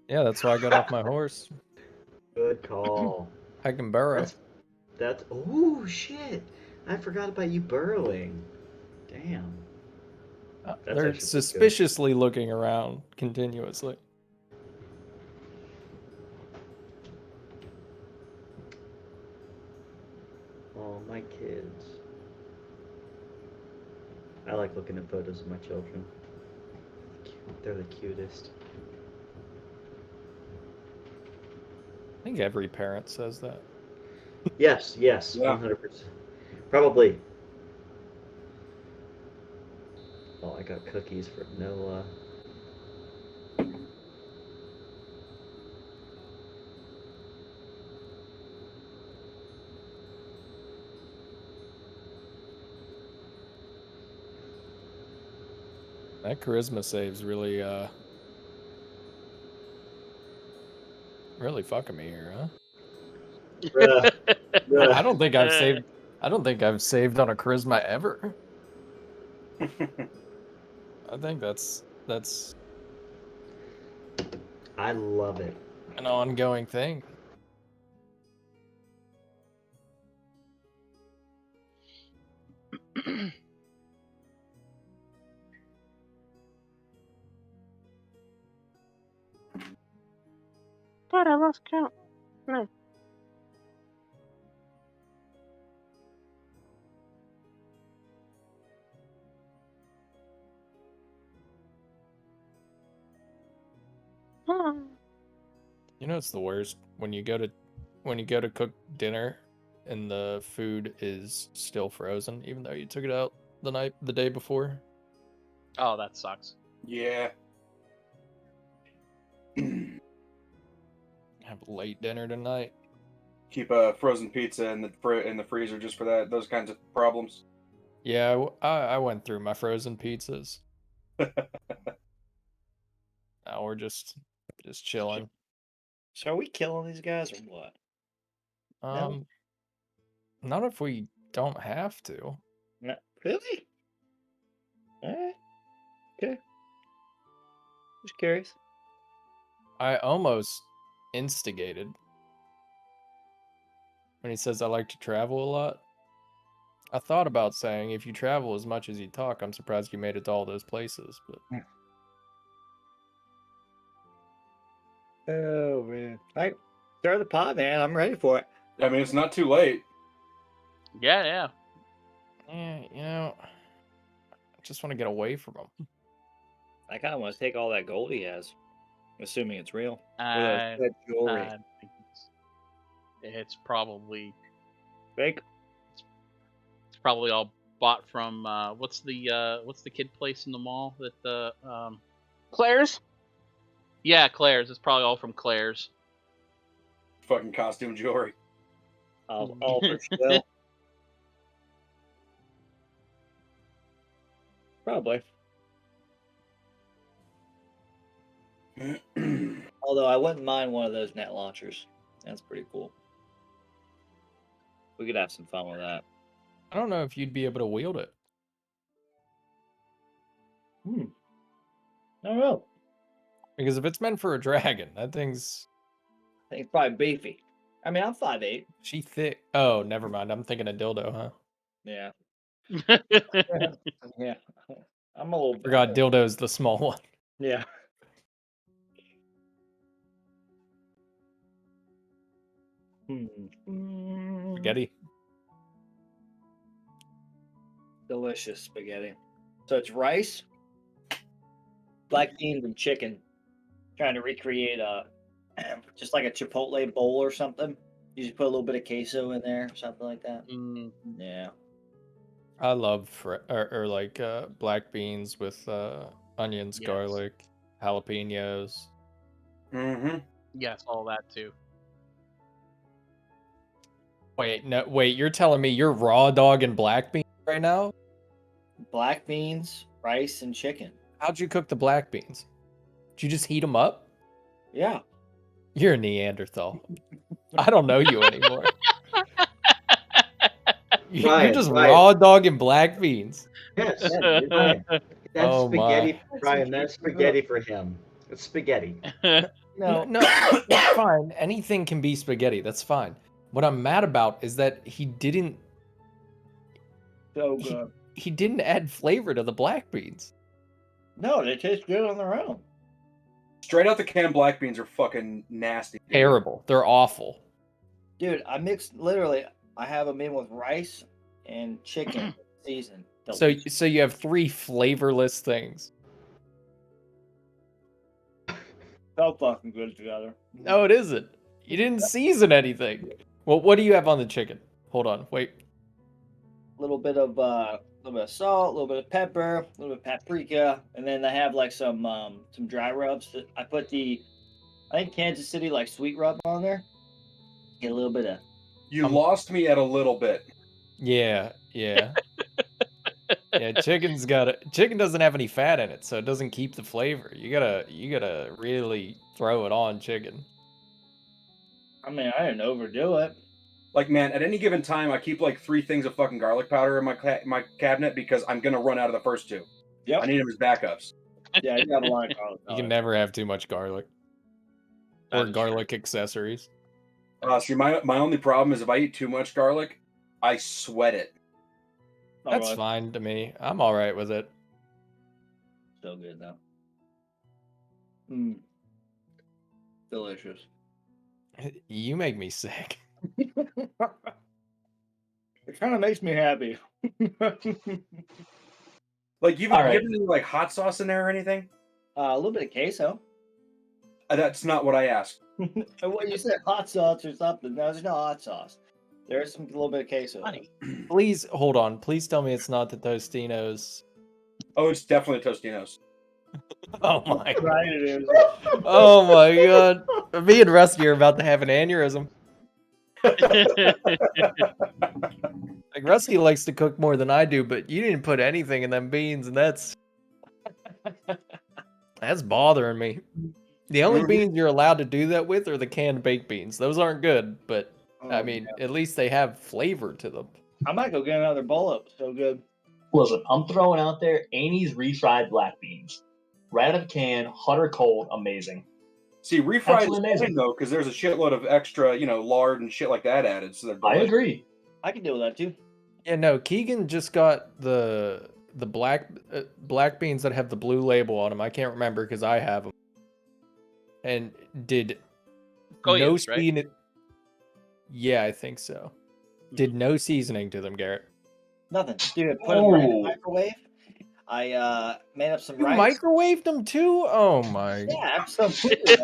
Speaker 7: Yeah, that's why I got off my horse.
Speaker 3: Good call.
Speaker 7: I can burrow.
Speaker 3: That's oh shit! I forgot about you burrowing. Damn.
Speaker 7: They're suspiciously looking around continuously.
Speaker 3: Oh, my kids. I like looking at photos of my children. They're the cutest.
Speaker 7: I think every parent says that.
Speaker 3: Yes,
Speaker 6: Yeah.
Speaker 3: 100%. Probably. Oh, I got cookies for Noah.
Speaker 7: That charisma save's really really fucking me here, huh? I don't think I've saved. I don't think I've saved on a charisma ever. I think that's.
Speaker 3: I love it.
Speaker 7: An ongoing thing.
Speaker 10: God, I lost count. No.
Speaker 7: You know it's the worst when you go to cook dinner and the food is still frozen, even though you took it out the day before.
Speaker 4: Oh, that sucks.
Speaker 6: Yeah.
Speaker 7: Have a late dinner tonight.
Speaker 6: Keep a frozen pizza in the freezer just for those kinds of problems.
Speaker 7: Yeah, I went through my frozen pizzas. Now we're just chilling.
Speaker 5: So are we killing these guys or what?
Speaker 7: Um, not if we don't have to.
Speaker 5: No, really? Alright. Okay. Just curious.
Speaker 7: I almost instigated when he says I like to travel a lot. I thought about saying if you travel as much as you talk, I'm surprised you made it to all those places. But
Speaker 5: Oh man. Alright. Throw the pot, man. I'm ready for it.
Speaker 6: I mean, it's not too late.
Speaker 4: Yeah.
Speaker 7: yeah, I just want to get away from him.
Speaker 5: I kind of want to take all that gold he has, assuming it's real.
Speaker 4: I
Speaker 5: That jewelry.
Speaker 4: think it's probably
Speaker 5: Fake.
Speaker 4: it's probably all bought from what's the kid place in the mall that
Speaker 10: Claire's?
Speaker 4: yeah, Claire's. It's probably all from Claire's.
Speaker 6: Fucking costume jewelry.
Speaker 5: All for still. Probably. Although I wouldn't mind one of those net launchers. That's pretty cool. We could have some fun with that.
Speaker 7: I don't know if you'd be able to wield it.
Speaker 5: I don't know.
Speaker 7: Because if it's meant for a dragon, that thing's...
Speaker 5: I think it's probably beefy. I mean, I'm 5'8".
Speaker 7: She thick. Oh, never mind. I'm thinking a dildo, huh?
Speaker 5: Yeah. Yeah. I'm a little...
Speaker 7: Forgot dildo's the small one.
Speaker 5: Yeah.
Speaker 7: Spaghetti.
Speaker 5: Delicious spaghetti. So it's rice, black beans, and chicken. Trying to recreate just like a Chipotle bowl or something. You just put a little bit of queso in there, something like that. Yeah.
Speaker 7: I love black beans with onions,
Speaker 4: Yes.
Speaker 7: garlic, jalapenos.
Speaker 6: Mm-hmm.
Speaker 4: Yes, all that too.
Speaker 7: Wait, you're telling me you're raw dog and black beans right now?
Speaker 5: Black beans, rice, and chicken.
Speaker 7: How'd you cook the black beans? Did you just heat them up?
Speaker 5: Yeah.
Speaker 7: You're a Neanderthal. I don't know you anymore. You're just raw dog and black beans.
Speaker 3: Yes, you're right. That's
Speaker 7: Oh,
Speaker 3: spaghetti
Speaker 7: my.
Speaker 3: for Brian. That's spaghetti for him. It's spaghetti.
Speaker 7: No, it's fine. Anything can be spaghetti. That's fine. What I'm mad about is that he didn't
Speaker 5: So good.
Speaker 7: he didn't add flavor to the black beans.
Speaker 5: No, they taste good on their own.
Speaker 6: Straight out the can, black beans are fucking nasty.
Speaker 7: Terrible. They're awful.
Speaker 5: Dude, I mixed literally. I have them in with rice and chicken seasoned.
Speaker 7: So you have 3 flavorless things.
Speaker 5: So fucking good together.
Speaker 7: No, it isn't. You didn't season anything. Well, what do you have on the chicken? Hold on, wait.
Speaker 5: A little bit of salt, a little bit of pepper, a little bit of paprika, and then I have like some dry rubs. I put I think Kansas City like sweet rub on there. Get a little bit of.
Speaker 6: You lost me at a little bit.
Speaker 7: Yeah. Yeah, chicken doesn't have any fat in it, so it doesn't keep the flavor. You gotta really throw it on chicken.
Speaker 5: I mean, I didn't overdo it.
Speaker 6: Like, man, at any given time, I keep like 3 things of fucking garlic powder in my cabinet because I'm gonna run out of the first 2.
Speaker 5: Yep.
Speaker 6: I need them as backups.
Speaker 5: Yeah, you got a lot of garlic.
Speaker 7: You can never have too much garlic. Or garlic accessories.
Speaker 6: See, my only problem is if I eat too much garlic, I sweat it.
Speaker 7: That's fine to me. I'm all right with it.
Speaker 5: So good though. Delicious.
Speaker 7: You make me sick.
Speaker 5: It kind of makes me happy.
Speaker 6: Like, you have any like hot sauce in there or anything?
Speaker 5: A little bit of queso.
Speaker 6: That's not what I asked.
Speaker 5: What you said, hot sauce or something? No, there's no hot sauce. There's a little bit of queso.
Speaker 7: Please hold on. Please tell me it's not the Tostinos.
Speaker 6: Oh, it's definitely Tostinos.
Speaker 7: Oh my god.
Speaker 5: Right, it is.
Speaker 7: Oh my god. Me and Rusty are about to have an aneurysm. Like, Rusty likes to cook more than I do, but you didn't put anything in them beans, and that's bothering me. The only beans you're allowed to do that with are the canned baked beans. Those aren't good, but I mean, at least they have flavor to them.
Speaker 5: I might go get another bowl up. So good.
Speaker 2: Listen, I'm throwing out there Amy's refried black beans. Right out of the can, hot or cold, amazing.
Speaker 6: See, refried is fine, though, because there's a shitload of extra, lard and shit like that added. So
Speaker 2: I agree.
Speaker 5: I can deal with that too.
Speaker 7: Yeah, no, Keegan just got the black beans that have the blue label on them. I can't remember because I have them. And did no seasoning? Right? Yeah, I think so. Did no seasoning to them, Garrett?
Speaker 5: Nothing. Dude, put them right in the microwave. I made up some rice.
Speaker 7: You microwaved them too? Oh my!
Speaker 5: Yeah, absolutely.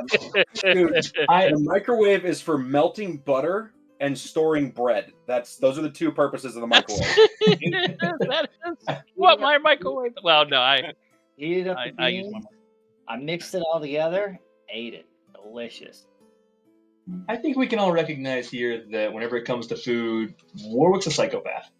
Speaker 6: Dude, the microwave is for melting butter and storing bread. Those are the two purposes of the microwave.
Speaker 4: That is what my microwave. Well, no, I
Speaker 5: heated up
Speaker 4: I use my.
Speaker 5: I mixed it all together. Ate it. Delicious.
Speaker 2: I think we can all recognize here that whenever it comes to food, Warwick's a psychopath.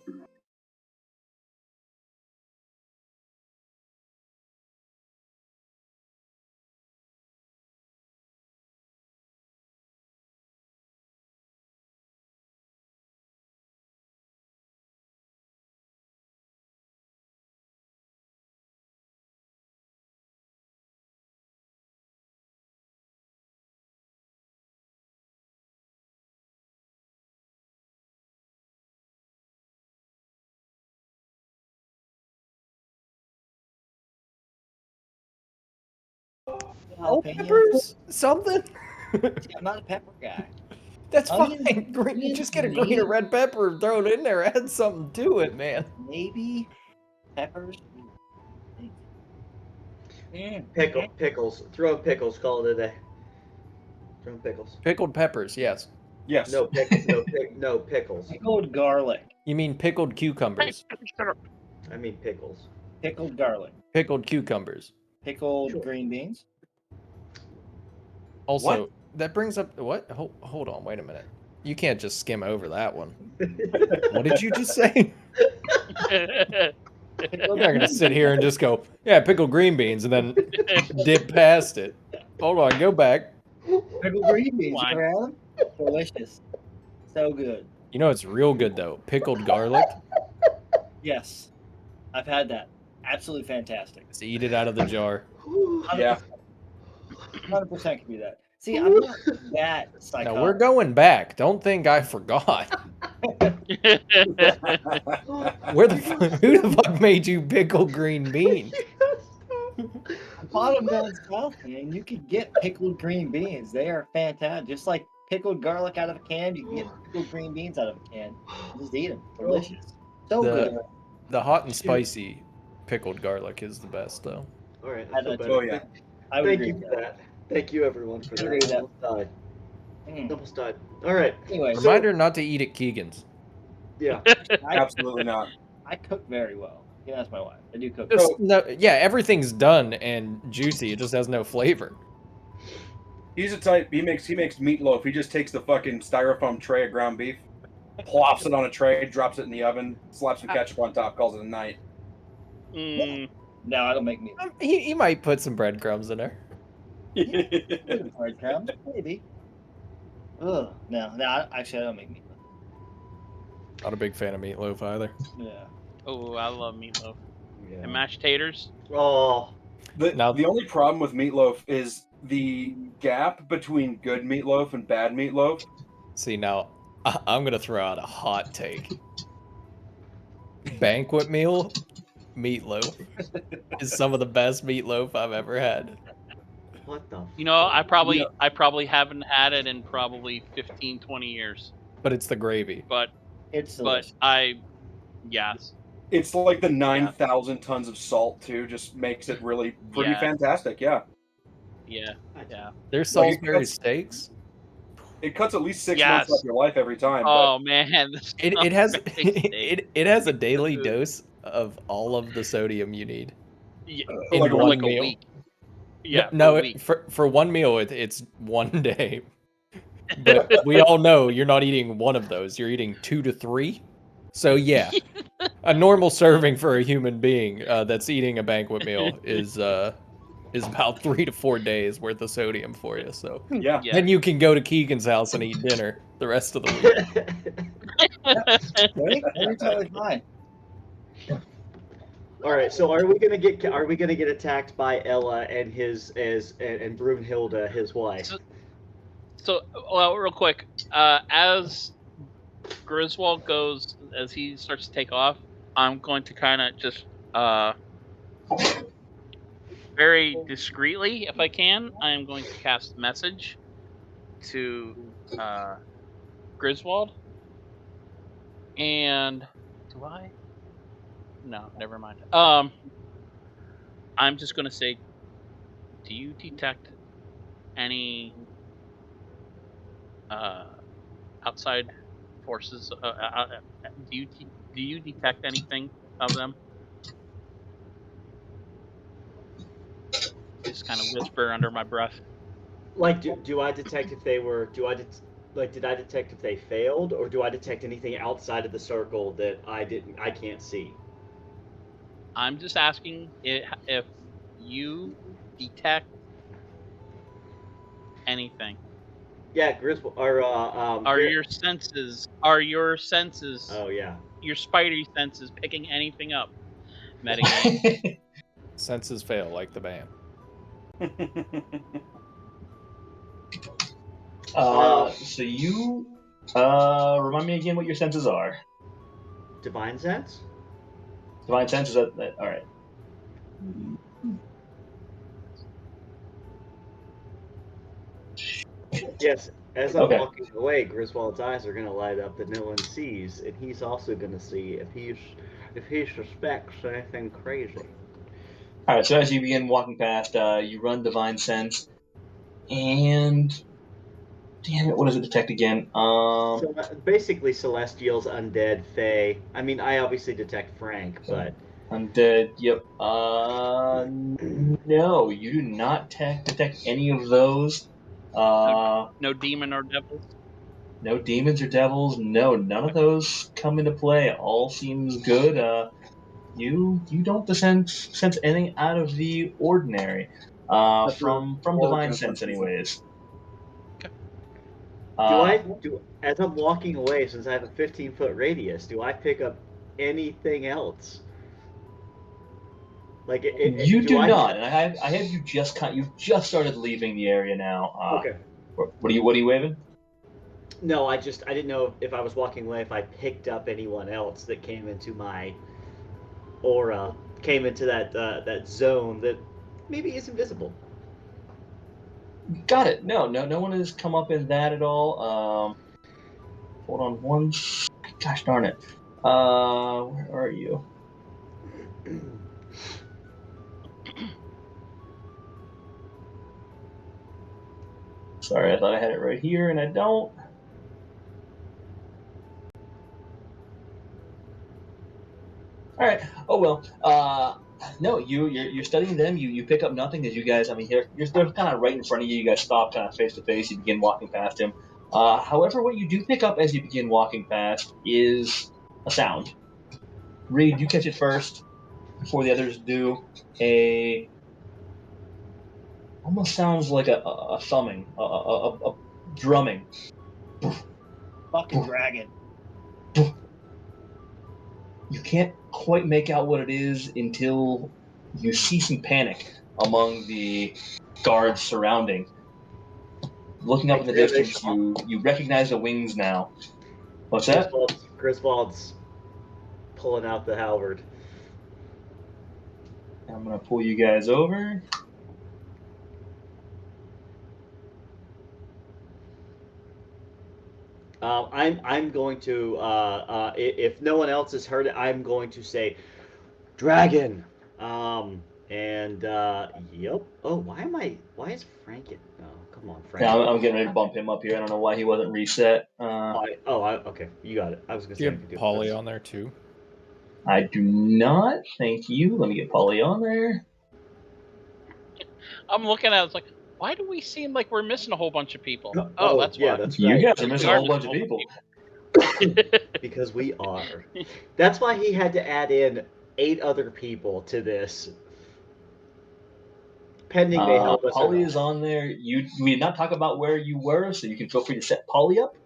Speaker 7: Peppers? Something?
Speaker 5: I'm not a pepper guy.
Speaker 7: That's fine. Green, just get a green or red pepper and throw it in there. Add something to it, man.
Speaker 5: Maybe peppers.
Speaker 3: Pickles. Throw in pickles. Call it a day. Throw in pickles.
Speaker 7: Pickled peppers, yes.
Speaker 6: Yes.
Speaker 3: No pickles.
Speaker 5: Pickled garlic.
Speaker 7: You mean pickled cucumbers?
Speaker 3: I mean pickles.
Speaker 5: Pickled garlic.
Speaker 7: Pickled cucumbers.
Speaker 5: Pickled green beans.
Speaker 7: Also, that brings up what? Hold on, wait a minute. You can't just skim over that one. What did you just say? I'm not gonna sit here and just go, yeah, pickled green beans, and then dip past it. Hold on, go back.
Speaker 5: Pickled green beans, around. Delicious. So good.
Speaker 7: You know it's real good though. Pickled garlic.
Speaker 5: Yes, I've had that. Absolutely fantastic.
Speaker 7: Just eat it out of the jar.
Speaker 5: 100%.
Speaker 6: Yeah.
Speaker 5: 100% can be that. See, I'm not that psychotic.
Speaker 7: Now we're going back. Don't think I forgot. Who the fuck made you pickle green beans?
Speaker 5: Bottom down south, man, you can get pickled green beans. They are fantastic. Just like pickled garlic out of a can, you can get pickled green beans out of a can. Just eat them. Delicious. So good.
Speaker 7: The hot and spicy pickled garlic is the best, though.
Speaker 3: All right.
Speaker 6: Oh yeah.
Speaker 5: I would
Speaker 3: Thank
Speaker 5: agree
Speaker 3: you
Speaker 5: with
Speaker 3: for
Speaker 5: that.
Speaker 3: that. Thank you, everyone, for
Speaker 5: I agree with
Speaker 3: that.
Speaker 5: that.
Speaker 3: Almost died. Almost died. All right.
Speaker 5: Anyway,
Speaker 7: Reminder not to eat at Keegan's.
Speaker 3: Yeah.
Speaker 6: Absolutely not.
Speaker 5: I cook very well. Yeah, that's my wife. I do cook.
Speaker 7: Yeah, everything's done and juicy. It just has no flavor.
Speaker 6: He's a type. He makes meatloaf. He just takes the fucking styrofoam tray of ground beef, plops it on a tray, drops it in the oven, slaps some ketchup on top, calls it a night.
Speaker 5: No, I don't make meat.
Speaker 7: He might put some breadcrumbs in there.
Speaker 5: Breadcrumbs, maybe. Ugh, no, actually, I don't make meat.
Speaker 7: Not a big fan of meatloaf either.
Speaker 5: Yeah.
Speaker 4: Oh, I love meatloaf.
Speaker 3: Yeah.
Speaker 4: And mashed taters.
Speaker 3: Oh.
Speaker 6: The only problem with meatloaf is the gap between good meatloaf and bad meatloaf.
Speaker 7: See, now, I'm going to throw out a hot take. Banquet meal meatloaf is some of the best meatloaf I've ever had.
Speaker 3: What the?
Speaker 4: You know, I probably haven't had it in probably 15, 20 years.
Speaker 7: But it's the gravy.
Speaker 4: But
Speaker 5: it's
Speaker 4: yes.
Speaker 6: It's like the 9,000 tons of salt too, just makes it really pretty fantastic. Yeah.
Speaker 4: Yeah.
Speaker 7: There's Salisbury steaks.
Speaker 6: It cuts at least 6 months off your life every time.
Speaker 4: Oh man,
Speaker 7: it has it has a daily dose of all of the sodium you need.
Speaker 4: Yeah,
Speaker 7: in
Speaker 4: for
Speaker 7: one
Speaker 4: like
Speaker 7: meal.
Speaker 4: a week. Yeah.
Speaker 7: No, for one meal it's 1 day. But we all know you're not eating one of those. You're eating 2 to 3. So yeah, a normal serving for a human being that's eating a banquet meal is is about 3 to 4 days worth of sodium for you. So
Speaker 6: Yeah.
Speaker 7: then you can go to Keegan's house and eat dinner the rest of the week.
Speaker 5: You're totally fine.
Speaker 3: All right, so are we gonna get attacked by Ella and and Brunhilde, his wife?
Speaker 4: So, well, real quick, as Griswold goes, as he starts to take off, I'm going to kind of just very discreetly, if I can, I am going to cast message to Griswold. And do I? No, never mind. I'm just going to say, do you detect any outside forces? Do you detect anything of them? Just kind of whisper under my breath.
Speaker 3: Like, do I detect if they were? Did I detect if they failed, or do I detect anything outside of the circle that I can't see?
Speaker 4: I'm just asking if you detect anything.
Speaker 3: Yeah, Griswold,
Speaker 4: Are your senses?
Speaker 3: Oh yeah.
Speaker 4: Your spidery senses picking anything up? Metagame.
Speaker 7: Senses fail, like the band.
Speaker 2: So you remind me again what your senses are.
Speaker 3: Divine sense.
Speaker 2: Divine sense, is that all right?
Speaker 3: Yes. As I'm
Speaker 2: Okay.
Speaker 3: walking away, Griswold's eyes are going to light up that no one sees, and he's also going to see if he suspects anything crazy.
Speaker 2: All right. So as you begin walking past, you run divine sense, and damn it, what does it detect again?
Speaker 3: So basically, Celestials, Undead, Fae. I mean, I obviously detect Frank, but
Speaker 2: Undead. Yep. No, you do not detect any of those.
Speaker 4: No demon or devils.
Speaker 2: No demons or devils. No, none of those come into play. All seems good. You don't sense anything out of the ordinary. From divine sense, anyways.
Speaker 3: As I'm walking away, since I have a 15-foot radius, do I pick up anything else? Like
Speaker 2: you do not, and I have you you've just started leaving the area now.
Speaker 3: Okay.
Speaker 2: What are you waving?
Speaker 3: No, I didn't know if I was walking away if I picked up anyone else that came into my aura, came into that zone that maybe is invisible.
Speaker 2: Got it. No one has come up in that at all. Hold on one. Gosh darn it. Where are you? Sorry, I thought I had it right here, and I don't. All right. Oh well. No, you're studying them. You pick up nothing as you guys. I mean, they're kind of right in front of you. You guys stop kind of face to face. You begin walking past him. However, what you do pick up as you begin walking past is a sound. Reed, you catch it first before the others do. Almost sounds like a thumbing, a drumming.
Speaker 5: Fucking dragon.
Speaker 2: You can't quite make out what it is until you see some panic among the guards surrounding. Looking up in the distance, you recognize the wings now. What's that?
Speaker 3: Griswold's pulling out the halberd.
Speaker 2: I'm gonna pull you guys over.
Speaker 3: I'm going to if no one else has heard it, I'm going to say, dragon. Yep. Oh, why is Frank it? Oh, come on, Frank.
Speaker 2: Yeah, I'm getting ready to bump him up here. I don't know why he wasn't reset.
Speaker 3: Okay, you got it. I was gonna say.
Speaker 7: Do you have Polly on there too?
Speaker 2: I do not. Thank you. Let me get Polly on there.
Speaker 4: I'm looking at it, it's like, why do we seem like we're missing a whole bunch of people? That's
Speaker 3: yeah,
Speaker 4: why.
Speaker 3: that's
Speaker 2: You
Speaker 3: right.
Speaker 2: guys are missing a whole bunch of people.
Speaker 3: Because we are. That's why he had to add in 8 other people to this Pending they help us.
Speaker 2: Polly is on there. We did not talk about where you were, so you can feel free to set Polly up.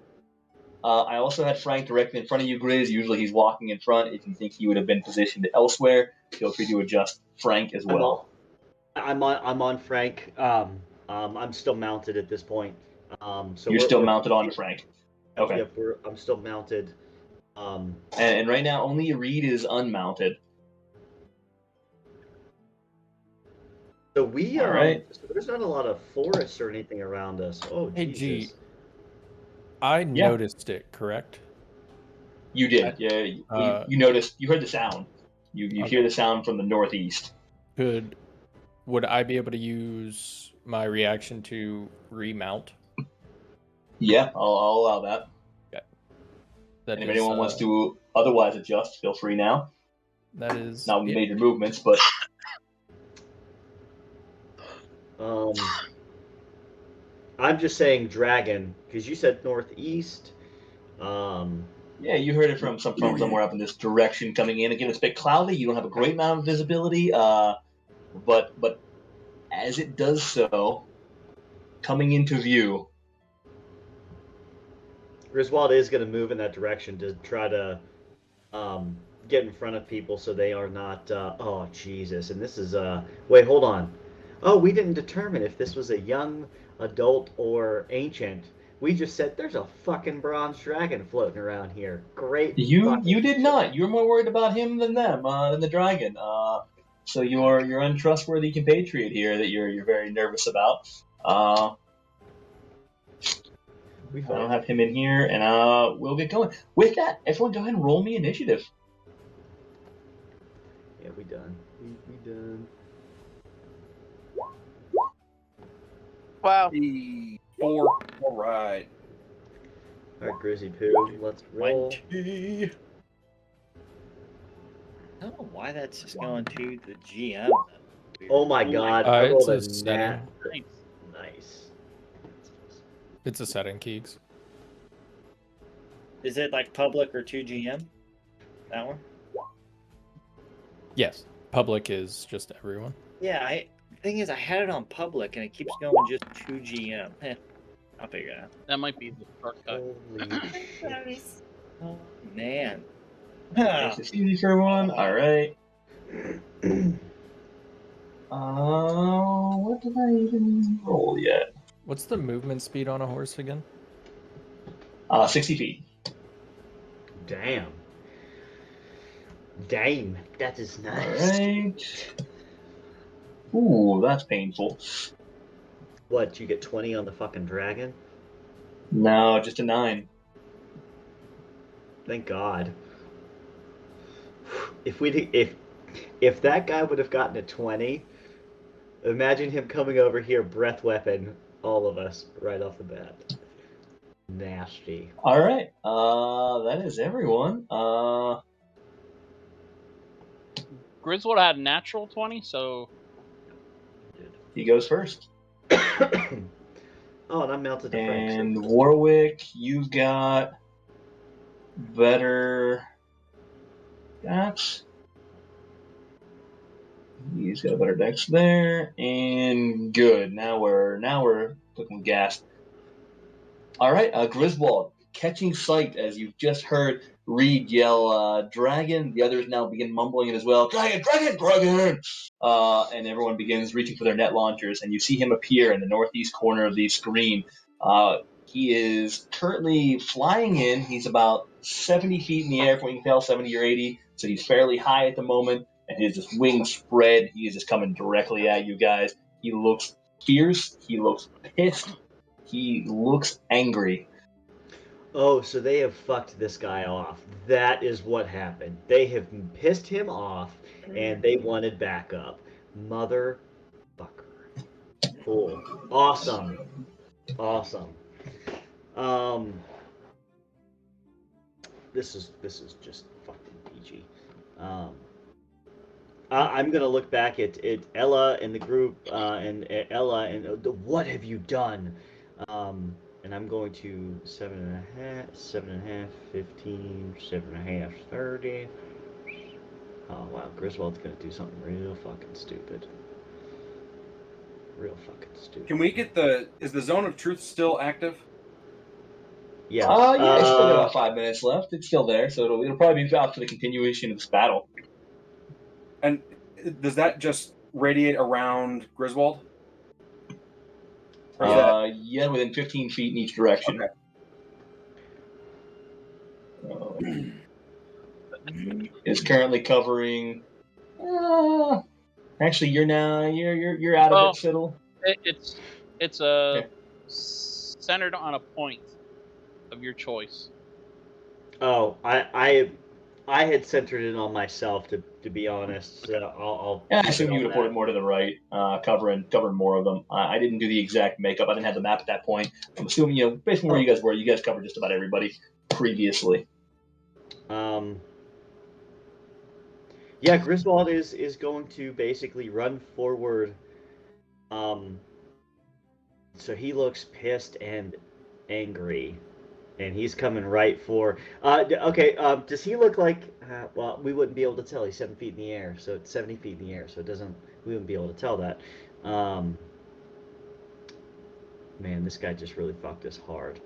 Speaker 2: I also had Frank directly in front of you, Grizz. Usually he's walking in front. If you think he would have been positioned elsewhere, feel free to adjust Frank as well.
Speaker 3: I'm on Frank. I'm still mounted at this point. So
Speaker 2: you're still mounted on Frank. Okay.
Speaker 3: Yep, I'm still mounted.
Speaker 2: And right now only Reed is unmounted.
Speaker 3: So we
Speaker 2: All right.
Speaker 3: So there's not a lot of forests or anything around us. Oh,
Speaker 7: hey,
Speaker 3: Jesus.
Speaker 7: G, I noticed it, correct?
Speaker 2: You did. Yeah. You noticed. You heard the sound. You hear the sound from the northeast.
Speaker 7: Would I be able to use my reaction to remount?
Speaker 2: Yeah, I'll allow that.
Speaker 7: Okay.
Speaker 2: And if anyone wants to otherwise adjust, feel free now.
Speaker 7: That is
Speaker 2: not major movements, but
Speaker 3: I'm just saying dragon because you said northeast.
Speaker 2: Yeah, you heard it from somewhere up in this direction coming in. Again, it's a bit cloudy. You don't have a great amount of visibility, but as it does so, coming into view,
Speaker 3: Griswold is going to move in that direction to try to get in front of people so they are not. Oh Jesus! And this is wait, hold on. Oh, we didn't determine if this was a young adult or ancient. We just said there's a fucking bronze dragon floating around here. Great.
Speaker 2: You did not. You're more worried about him than them, than the dragon. So you're untrustworthy compatriot here that you're very nervous about. I don't have him in here, and we'll get going. With that, everyone go ahead and roll me initiative.
Speaker 3: Yeah, we done. We done.
Speaker 10: Wow.
Speaker 6: 4. All right.
Speaker 3: All right, Grizzy Poo, let's roll.
Speaker 5: 20. I don't know why that's just going to the GM.
Speaker 3: Oh my God! I rolled a
Speaker 7: setting.
Speaker 3: Nice.
Speaker 7: It's a setting, Keegs.
Speaker 5: Is it like public or 2GM? That one?
Speaker 7: Yes. Public is just everyone.
Speaker 5: Yeah, the thing is, I had it on public and it keeps going just 2GM. I'll figure it out.
Speaker 4: That might be the shortcut.
Speaker 5: Oh, man.
Speaker 2: Makes it easy for everyone. All right. What did I even roll yet?
Speaker 7: What's the movement speed on a horse again?
Speaker 2: 60 feet.
Speaker 3: Damn. That is nice.
Speaker 2: All right. Ooh, that's painful.
Speaker 3: What? You get 20 on the fucking dragon?
Speaker 2: No, just a 9.
Speaker 3: Thank God. If that guy would have gotten a 20, imagine him coming over here, breath weapon, all of us right off the bat. Nasty.
Speaker 2: All right. That is everyone.
Speaker 4: Griswold had a natural 20, so
Speaker 2: He goes first.
Speaker 3: Oh, and I'm mounted to Frank.
Speaker 2: And Warwick, you've got better stats. He's got a better dex there, and good. Now we're cooking gas. All right, Griswold, catching sight as you've just heard Reed yell, "Dragon!" The others now begin mumbling it as well. "Dragon! Dragon! Dragon!" And everyone begins reaching for their net launchers, and you see him appear in the northeast corner of the screen. He is currently flying in. He's about 70 feet in the air from what you can tell, 70 or 80. So he's fairly high at the moment, and his wings spread. He is just coming directly at you guys. He looks fierce. He looks pissed. He looks angry.
Speaker 3: Oh, so they have fucked this guy off. That is what happened. They have pissed him off, and they wanted backup. Motherfucker. Cool. Awesome. This is just fucking PG. I'm gonna look back at Ella and the group, and Ella and what have you done? And I'm going to 7.5, 15, 7.5, 30. Oh wow, Griswold's gonna do something real fucking stupid. Real fucking stupid.
Speaker 6: Can we get is the zone of truth still active?
Speaker 3: Yes.
Speaker 2: Yeah, it's still got about 5 minutes left. It's still there, so it'll probably be out for the continuation of this battle.
Speaker 6: And does that just radiate around Griswold?
Speaker 2: Yeah, within 15 feet in each direction.
Speaker 6: Okay.
Speaker 2: Is currently covering. Actually, you're out of it, Fiddle.
Speaker 4: It's centered on a point of your choice.
Speaker 3: Oh, I had centered it on myself to be honest. So I'll
Speaker 2: I assume you would have put it more to the right, covering more of them. I didn't do the exact makeup. I didn't have the map at that point. I'm assuming, based on where you guys were, you guys covered just about everybody previously.
Speaker 3: Yeah, Griswold is going to basically run forward. So he looks pissed and angry, and he's coming right for. Okay. Does he look like? Well, we wouldn't be able to tell. He's 7 feet in the air, so it's 70 feet in the air. So it doesn't. We wouldn't be able to tell that. Man, this guy just really fucked us hard.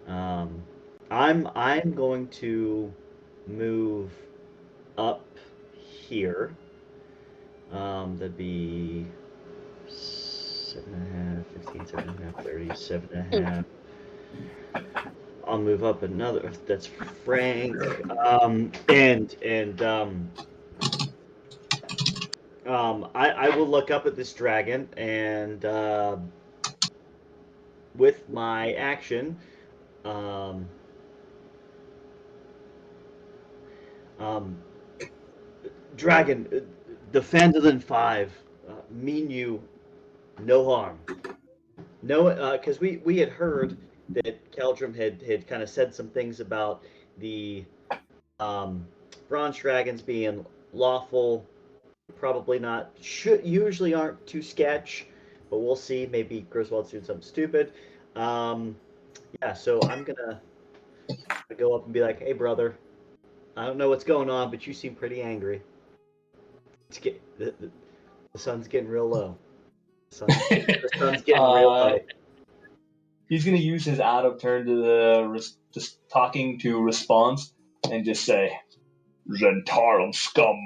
Speaker 3: I'm going to move up here. That'd be 7.5, 15, 7.5, 30, 7.5. I'll move up another. That's Frank. I will look up at this dragon and with my action, dragon, the Phandalin Phive mean you no harm. No, because we had heard that Caldrum had kind of said some things about the bronze dragons being lawful, probably not, usually aren't too sketch, but we'll see. Maybe Griswold's doing something stupid. Yeah, so I'm gonna go up and be like, "Hey, brother, I don't know what's going on, but you seem pretty angry. The sun's getting real low. The sun's getting real low."
Speaker 2: He's going to use his out of turn to just talking to response and just say, "Zentarum scum,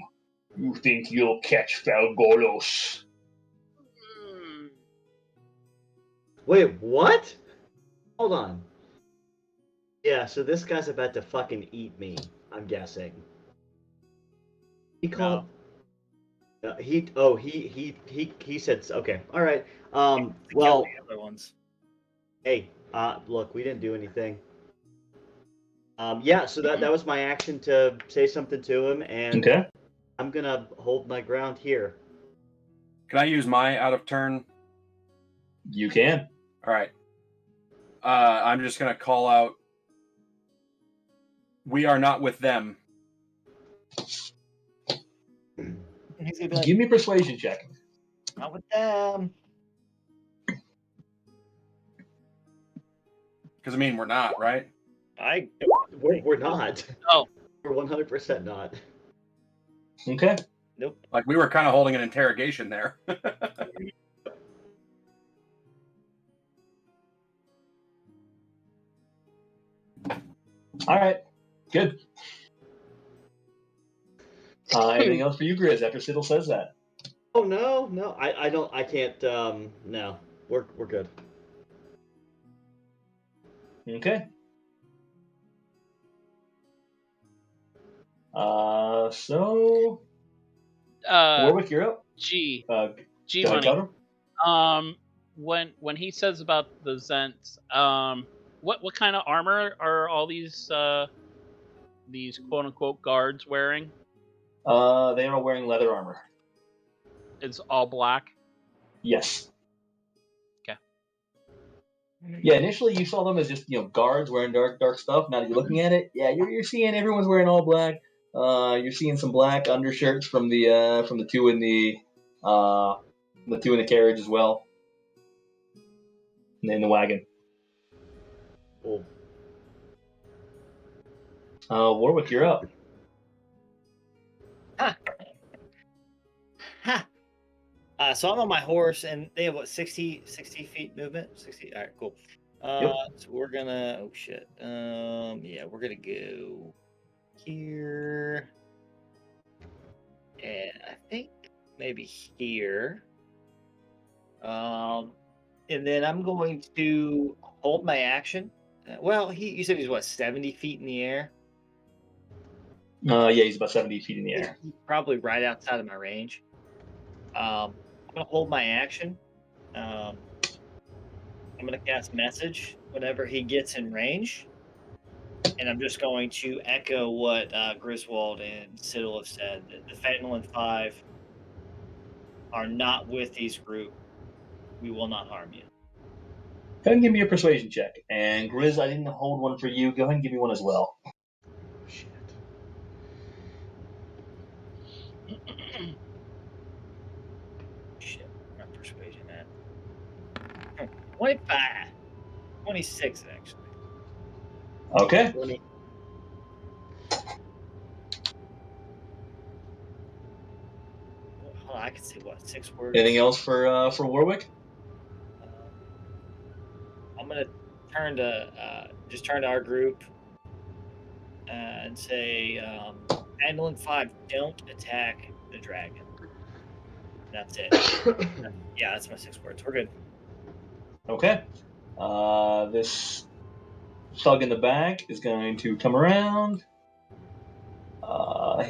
Speaker 2: you think you'll catch Falgolos?"
Speaker 3: Wait, what? Hold on. Yeah, so this guy's about to fucking eat me, I'm guessing. He called. No. He said okay. All right. Well,
Speaker 5: the other ones.
Speaker 3: Hey, look, we didn't do anything. Yeah, so that was my action to say something to him, and
Speaker 2: okay.
Speaker 3: I'm gonna hold my ground here.
Speaker 6: Can I use my out of turn?
Speaker 2: You can.
Speaker 6: All right. I'm just gonna call out. We are not with them.
Speaker 5: He's gonna be like,
Speaker 2: give me a persuasion check.
Speaker 5: Not with them.
Speaker 6: Because I mean, we're not, right?
Speaker 3: We're not.
Speaker 4: Oh,
Speaker 3: we're 100% not.
Speaker 2: Okay.
Speaker 5: Nope.
Speaker 6: Like we were kind of holding an interrogation there.
Speaker 2: All right. Good. Anything else for you, Grizz? After Siddle says that.
Speaker 3: Oh no, I can't. No, we're good.
Speaker 2: Okay. So. Warwick, you're up.
Speaker 4: G
Speaker 2: money.
Speaker 4: When he says about the Zents, what kind of armor are all these quote unquote guards wearing?
Speaker 2: They are wearing leather armor.
Speaker 4: It's all black?
Speaker 2: Yes.
Speaker 4: Okay.
Speaker 2: Yeah, initially you saw them as just guards wearing dark stuff. Now that you're looking at it, yeah, you're seeing everyone's wearing all black. You're seeing some black undershirts from the two in the carriage as well, and in the wagon.
Speaker 3: Cool.
Speaker 2: Warwick, you're up.
Speaker 5: So I'm on my horse, and they have what 60 feet movement. 60. All right, cool. So we're gonna. Oh shit. Yeah, we're gonna go here, and I think maybe here. And then I'm going to hold my action. Well, you said he's what 70 feet in the air.
Speaker 2: Yeah, he's about 70 feet in the air.
Speaker 5: He's probably right outside of my range. I'm gonna hold my action. I'm gonna cast message whenever he gets in range, and I'm just going to echo what Griswold and Siddle have said. That the Phandalin Phive are not with these group. We will not harm you.
Speaker 2: Go ahead and give me a persuasion check. And Grizz, I didn't hold one for you. Go ahead and give me one as well.
Speaker 3: Shit.
Speaker 5: Shit, not persuasion that. 25. 26, actually.
Speaker 2: Okay.
Speaker 3: 20.
Speaker 5: Hold on, I can say what 6 words.
Speaker 2: Anything else for Warwick?
Speaker 5: I'm gonna turn to our group and say, Phandalin Phive, don't attack the dragon. That's it. Yeah, that's my 6 words. We're good.
Speaker 2: Okay. This thug in the back is going to come around.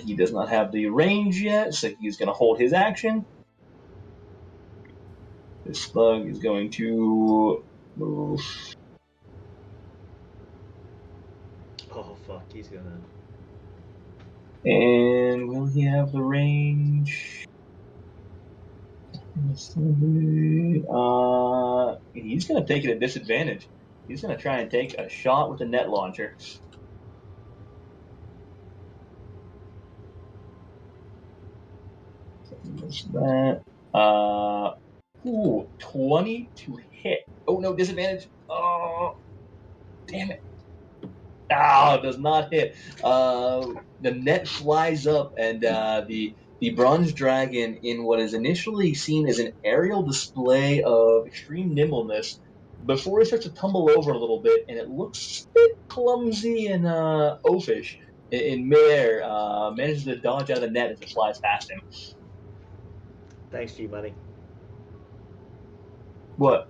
Speaker 2: He does not have the range yet, so he's going to hold his action. This thug is going to move.
Speaker 3: Oh fuck, he's gonna.
Speaker 2: And will he have the range? He's going to take it at disadvantage. He's going to try and take a shot with a net launcher. That. 20 to hit. Oh no, disadvantage. Oh, damn it. It does not hit. The net flies up, and the bronze dragon, in what is initially seen as an aerial display of extreme nimbleness, before it starts to tumble over a little bit, and it looks a bit clumsy and oafish in midair, manages to dodge out of the net as it flies past him.
Speaker 3: Thanks, G Money.
Speaker 2: What?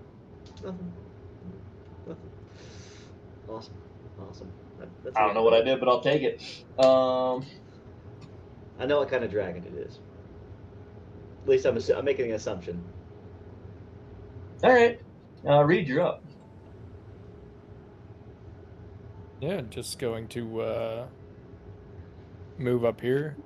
Speaker 3: Nothing. Awesome. That's
Speaker 2: I don't know what I did, but I'll take it.
Speaker 3: I know what kind of dragon it is. At least I'm making an assumption.
Speaker 2: All right. Reed, you're up.
Speaker 7: Yeah, just going to move up here.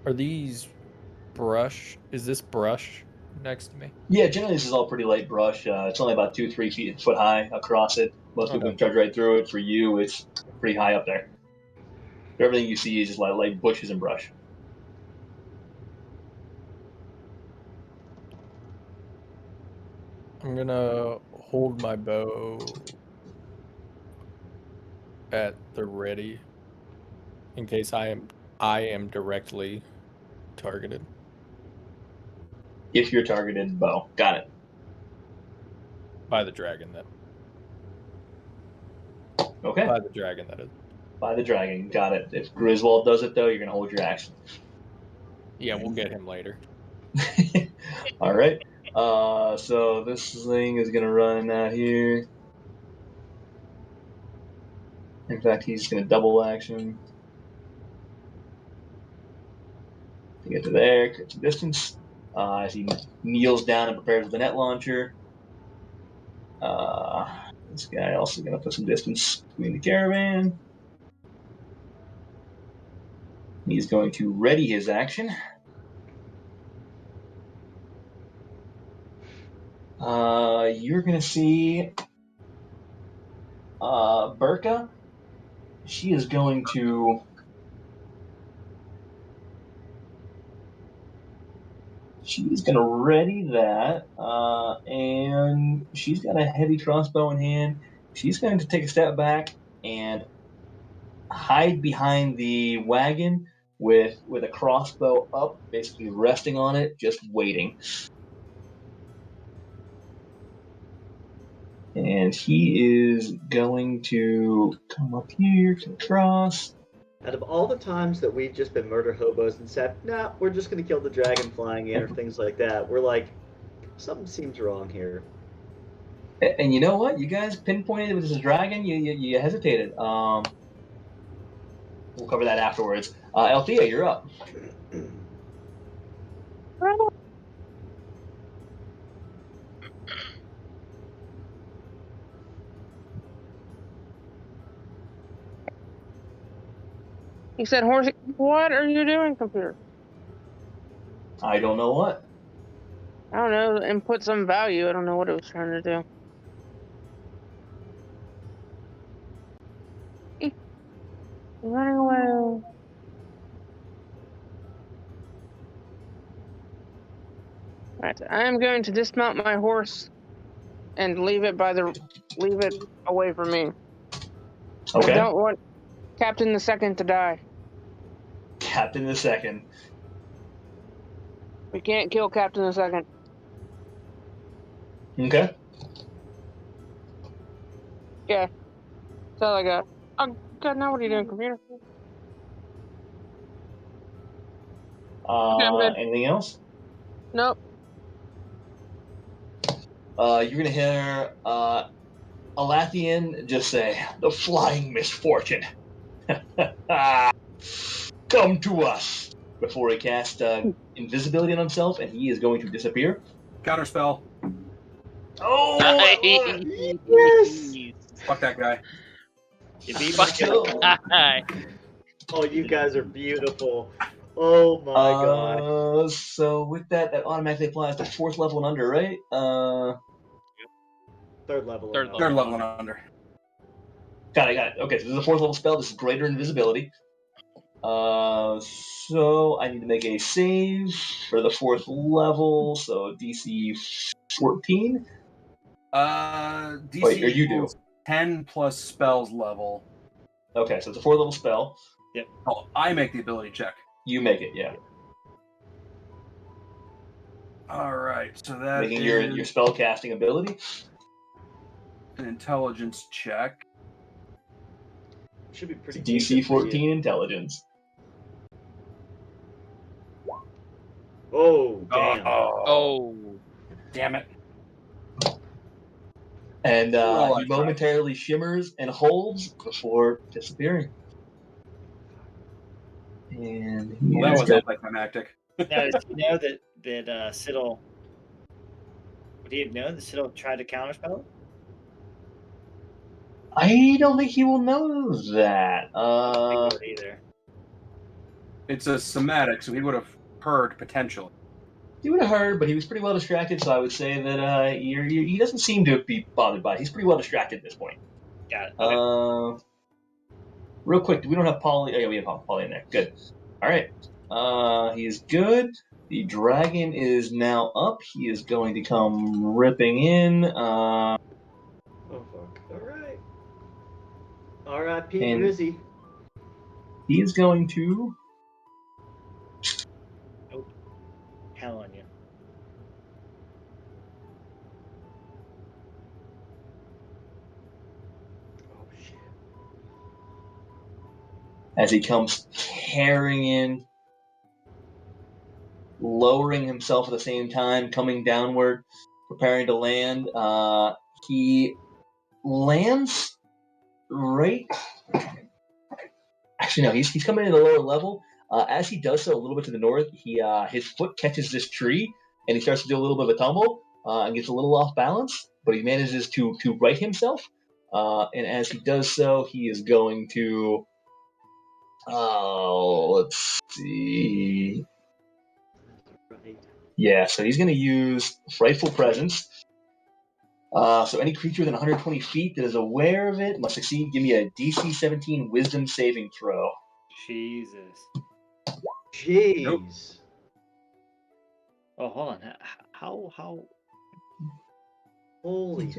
Speaker 7: Are these brush? Is this brush next to me?
Speaker 2: Yeah, generally this is all pretty light brush. It's only about 2-3 foot high across it. Most people can charge right through it. For you, it's pretty high up there. Everything you see is just light bushes and brush.
Speaker 7: I'm gonna hold my bow at the ready in case I am directly targeted.
Speaker 2: If you're targeted, bow. Got it.
Speaker 7: By the dragon, then.
Speaker 2: Okay.
Speaker 7: By the dragon, that is.
Speaker 2: By the dragon. Got it. If Griswold does it, though, you're going to hold your action.
Speaker 7: Yeah, we'll get him later.
Speaker 2: All right. So this thing is going to run out here. In fact, he's going to double action. To get to there, create some distance. As he kneels down and prepares with the net launcher. This guy also going to put some distance between the caravan. He's going to ready his action. You're going to see Burka. She is going to she's going to ready that, and she's got a heavy crossbow in hand. She's going to take a step back and hide behind the wagon with a crossbow up, basically resting on it, just waiting. And he is going to come up here to the cross.
Speaker 3: Out of all the times that we've just been murder hobos and said, nah, we're just going to kill the dragon flying in or things like that, we're like, something seems wrong here.
Speaker 2: And you know what? You guys pinpointed it was a dragon. You hesitated. We'll cover that afterwards. Althea, you're up.
Speaker 10: He said, "Horsey, what are you doing, computer?"
Speaker 2: I don't know what.
Speaker 10: I don't know. Input some value. I don't know what it was trying to do. Running away. Right. I am going to dismount my horse and leave it away from me.
Speaker 2: Okay.
Speaker 10: I don't want Captain the Second to die.
Speaker 2: Captain the Second.
Speaker 10: We can't kill Captain the Second.
Speaker 2: Okay.
Speaker 10: Yeah. That's all I got. Oh, God, now what are you doing, computer?
Speaker 2: Anything else?
Speaker 10: Nope.
Speaker 2: You're going to hear Alathian just say, "The flying misfortune. Come to us," before he casts invisibility on himself, and he is going to disappear.
Speaker 6: Counterspell.
Speaker 2: Oh!
Speaker 3: Yes!
Speaker 6: Fuck that guy.
Speaker 5: You beat
Speaker 4: Fuck that guy.
Speaker 3: Oh, you guys are beautiful. Oh my god.
Speaker 2: So with that automatically applies to 4th level and under, right?
Speaker 3: Third level.
Speaker 4: Third
Speaker 6: Third level and under.
Speaker 2: Got it. Okay, so this is a 4th level spell. This is greater invisibility. So I need to make a save for the 4th level. So DC 14.
Speaker 6: DC
Speaker 2: Wait, or you do
Speaker 6: 10 plus spells level.
Speaker 2: Okay, so it's a 4th level spell.
Speaker 5: Yep.
Speaker 6: Oh, I make the ability check.
Speaker 2: You make it, yeah.
Speaker 6: All right, so that
Speaker 2: making
Speaker 6: is
Speaker 2: your spell casting ability.
Speaker 6: An intelligence check.
Speaker 3: Should be pretty.
Speaker 2: DC 14 intelligence.
Speaker 3: Oh damn!
Speaker 4: Oh,
Speaker 6: damn it!
Speaker 2: And he momentarily shimmers and holds before disappearing. And
Speaker 6: that was anticlimactic.
Speaker 5: Now, does he know that Siddle? Would he have known that Siddle tried to counterspell?
Speaker 2: I don't think he will know that.
Speaker 5: Either.
Speaker 6: It's a somatic, so he would have heard potentially.
Speaker 2: He would have heard, but he was pretty well distracted. So I would say that he doesn't seem to be bothered by it. He's pretty well distracted at this point.
Speaker 5: Got it. Okay.
Speaker 2: Real quick, we don't have Polly. Oh, yeah, we have Polly in there. Good. All right. He's good. The dragon is now up. He is going to come ripping in.
Speaker 3: Oh fuck! All right. R.I.P. Grizzy.
Speaker 2: He is going to.
Speaker 5: Nope. Hell on you.
Speaker 3: Oh shit.
Speaker 2: As he comes tearing in, lowering himself at the same time, coming downward, preparing to land. He lands right. Actually, no, he's coming in at a lower level. As he does so, a little bit to the north, his foot catches this tree, and he starts to do a little bit of a tumble and gets a little off balance. But he manages to right himself, and as he does so, he is going to. Let's see. Yeah, so he's going to use Frightful Presence. So any creature within 120 feet that is aware of it must succeed. Give me a DC 17 Wisdom saving throw.
Speaker 5: Jesus.
Speaker 3: Jeez.
Speaker 6: Nope.
Speaker 5: Oh, hold on. How?
Speaker 3: Holy.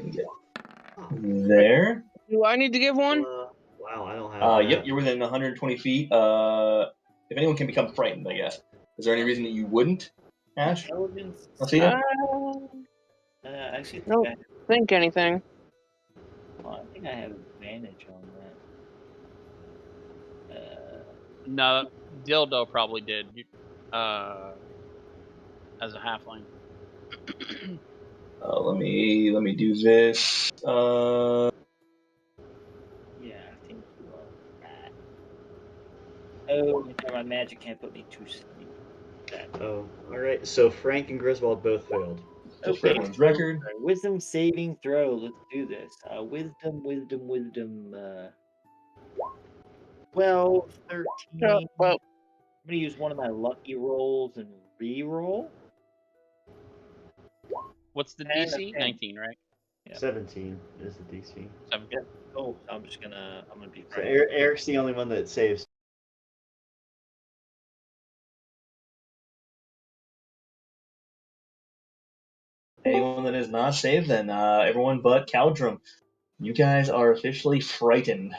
Speaker 2: There.
Speaker 10: Do I need to give one?
Speaker 3: Wow, I don't have that.
Speaker 2: Yep, you're within 120 feet. If anyone can become frightened, I guess. Is there any reason that you wouldn't, Ash?
Speaker 5: Intelligence.
Speaker 2: Althea?
Speaker 5: Actually,
Speaker 10: Don't think anything.
Speaker 5: I think I have advantage on that.
Speaker 4: No, Dildo probably did. As a halfling.
Speaker 2: Let me do this.
Speaker 5: Yeah, I think you are right. Oh, my magic can't put me to sleep.
Speaker 3: Oh, all right. So Frank and Griswold both failed.
Speaker 2: Just for everyone's record.
Speaker 5: Wisdom saving throw. Let's do this. Wisdom. 12, 13.
Speaker 10: Well,
Speaker 5: I'm gonna use one of my lucky rolls and re-roll.
Speaker 4: What's the DC? 19, right?
Speaker 5: Yeah.
Speaker 3: 17 is the DC.
Speaker 4: 17.
Speaker 5: Oh, I'm gonna be
Speaker 3: So
Speaker 5: frank.
Speaker 3: Eric's the only one that saves.
Speaker 2: Anyone that is not saved, then everyone but Caldrum. You guys are officially frightened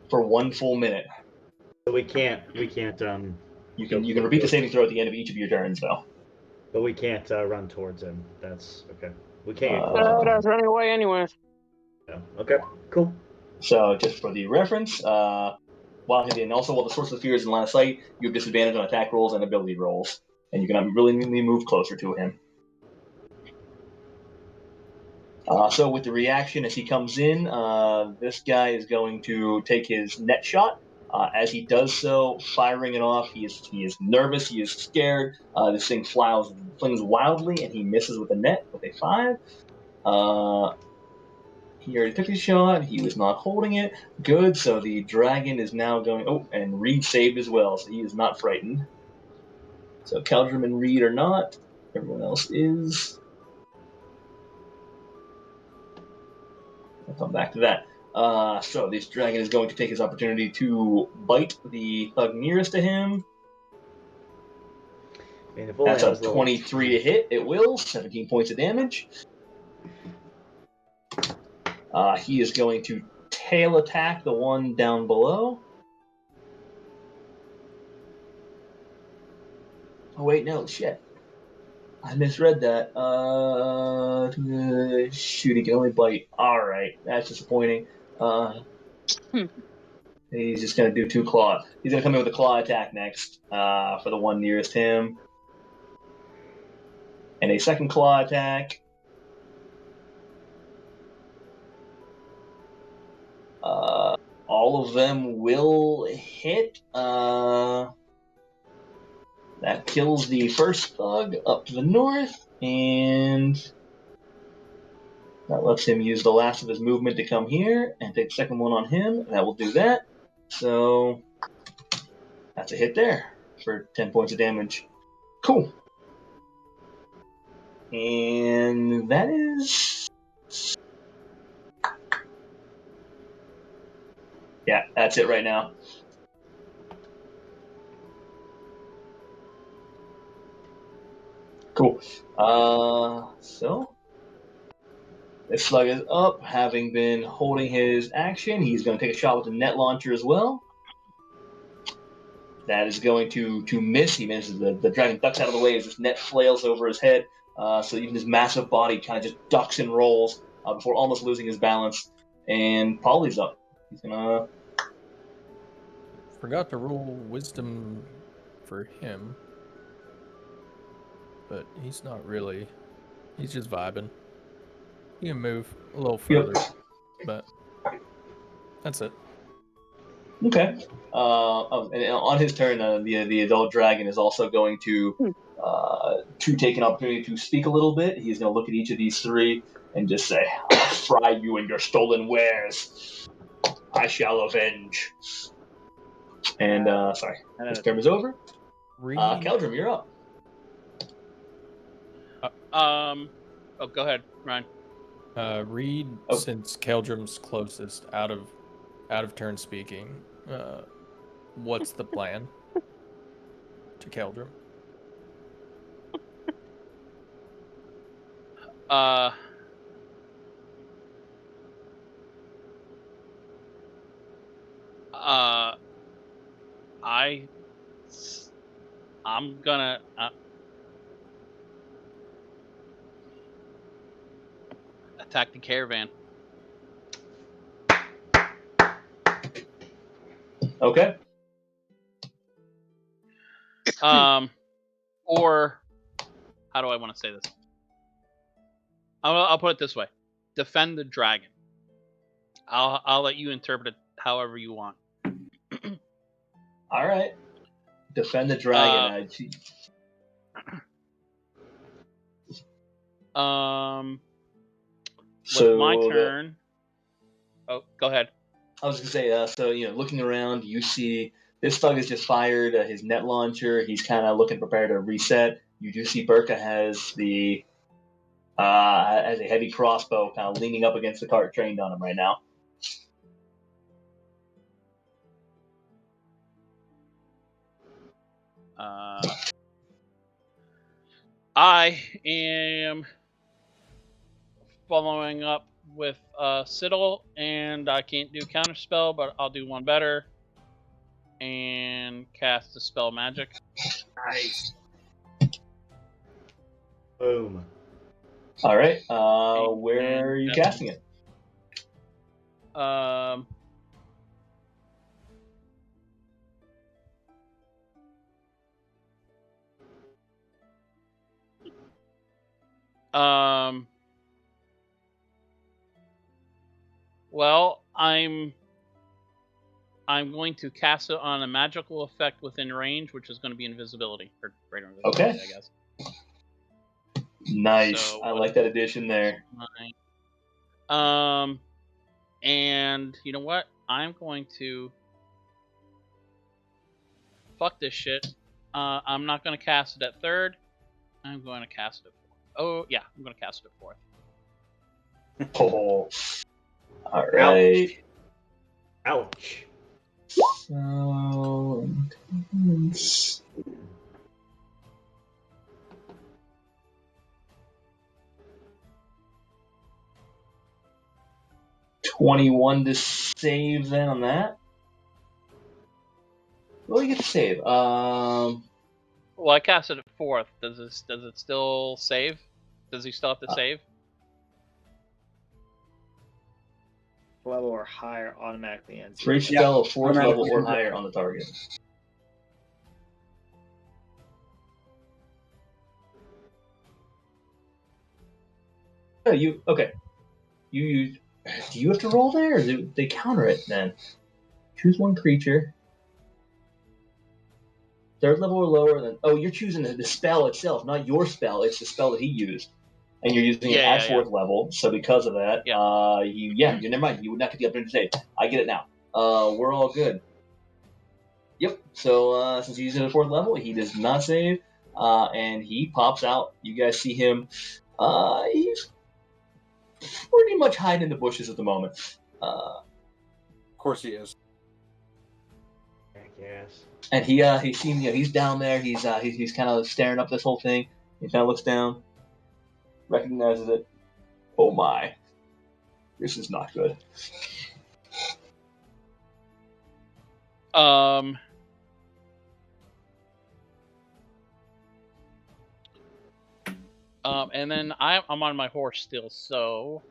Speaker 2: for 1 full minute.
Speaker 3: So we can't.
Speaker 2: You can repeat the saving throw at the end of each of your turns, though.
Speaker 3: But we can't run towards him. That's okay. We can't get
Speaker 10: I was running away anyways.
Speaker 3: Yeah. Okay. Cool.
Speaker 2: So just for the reference, while the source of the fear is in line of sight, you have disadvantage on attack rolls and ability rolls, and you can really move closer to him. So with the reaction as he comes in, this guy is going to take his net shot. As he does so, firing it off, he is nervous, he is scared. This thing flings wildly, and he misses with a net with a 5. He already took his shot. He was not holding it. Good. So the dragon is now going. Oh, and Reed saved as well, so he is not frightened. So Caldrum and Reed are not. Everyone else is. I'll come back to that. So this dragon is going to take his opportunity to bite the thug nearest to him.
Speaker 3: Man, if
Speaker 2: That's a 23 to hit. It will. 17 points of damage. He is going to tail attack the one down below. Oh wait, no, shit. I misread that. Shoot, he can only bite. Alright, that's disappointing. He's just going to do 2 claw. He's going to come in with a claw attack next for the one nearest him. And a second claw attack. All of them will hit. That kills the first thug up to the north, and that lets him use the last of his movement to come here and take the second one on him. That will do that. So that's a hit there for 10 points of damage. Cool. And that is... Yeah, that's it right now. Cool. So this slug is up, having been holding his action. He's going to take a shot with the net launcher as well. That is going to miss. He misses. The dragon ducks out of the way as this net flails over his head. So even his massive body kind of just ducks and rolls before almost losing his balance. And Polly's up. He's gonna.
Speaker 7: Forgot to roll wisdom for him, but he's not really. He's just vibing. He can move a little further, but that's it.
Speaker 2: Okay. And on his turn, the adult dragon is also going to take an opportunity to speak a little bit. He's going to look at each of these 3 and just say, "I'll fry you and your stolen wares. I shall avenge." And sorry, his term is over. Caldrum, you're up.
Speaker 4: Oh, go ahead, Ryan.
Speaker 7: Reed, since Caldrum's closest out of turn speaking, what's the plan to Chamb3r?
Speaker 4: Uh. I'm gonna. Attack the caravan.
Speaker 2: Okay.
Speaker 4: Or how do I want to say this? I'll put it this way: defend the dragon. I'll let you interpret it however you want.
Speaker 2: All right. Defend the dragon.
Speaker 4: With my turn. Oh, go ahead.
Speaker 2: I was gonna say, so looking around, you see this thug has just fired his net launcher. He's kind of looking prepared to reset. You do see Burka has has a heavy crossbow, kind of leaning up against the cart, trained on him right now.
Speaker 4: I am following up with Siddle, and I can't do counterspell, but I'll do one better and cast Dispel Magic.
Speaker 5: Nice.
Speaker 3: Boom.
Speaker 2: All right. Where are you casting it?
Speaker 4: Well, I'm going to cast it on a magical effect within range, which is going to be invisibility, or greater invisibility, I guess.
Speaker 2: Nice. So, I like that addition there.
Speaker 4: And you know what? I'm going to fuck this shit. I'm not going to cast it at third. I'm going to cast it at fourth. Oh yeah, I'm going to cast it at fourth.
Speaker 2: Oh. All right.
Speaker 3: Ouch.
Speaker 2: So, 21 to save then on that. What do you get to save?
Speaker 4: Well, I cast it at fourth. Does it still save? Does he still have to save?
Speaker 5: Level or higher automatically ends.
Speaker 2: For each spell of fourth level or higher on the target. Oh, okay. You use. Do you have to roll there, or do they counter it then? Choose one creature. Third level or lower, then. Oh, you're choosing the spell itself, not your spell. It's the spell that he used, and you're using it at fourth level. So because of that, you never mind. You would not get the opportunity to save. I get it now. We're all good. Yep. So since he's at a fourth level, he does not save, and he pops out. You guys see him. He's pretty much hiding in the bushes at the moment.
Speaker 6: Of course he is.
Speaker 3: Yes.
Speaker 2: And he's seen, he's down there. He's kind of staring up this whole thing. He kind of looks down, recognizes it. Oh my, this is not good.
Speaker 4: And then I'm on my horse still. So,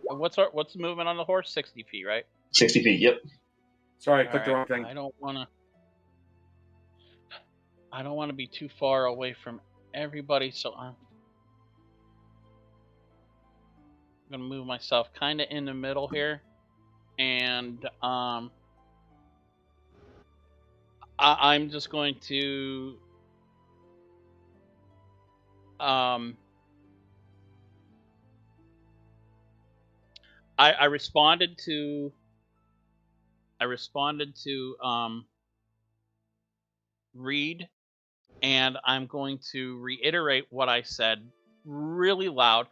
Speaker 4: what's the movement on the horse? 60 feet, right?
Speaker 2: 60 feet. Yep.
Speaker 6: Sorry, I clicked the wrong thing.
Speaker 4: I don't want to be too far away from everybody, so I'm gonna move myself kind of in the middle here, and I'm just going to I responded to Reed, and I'm going to reiterate what I said really loud.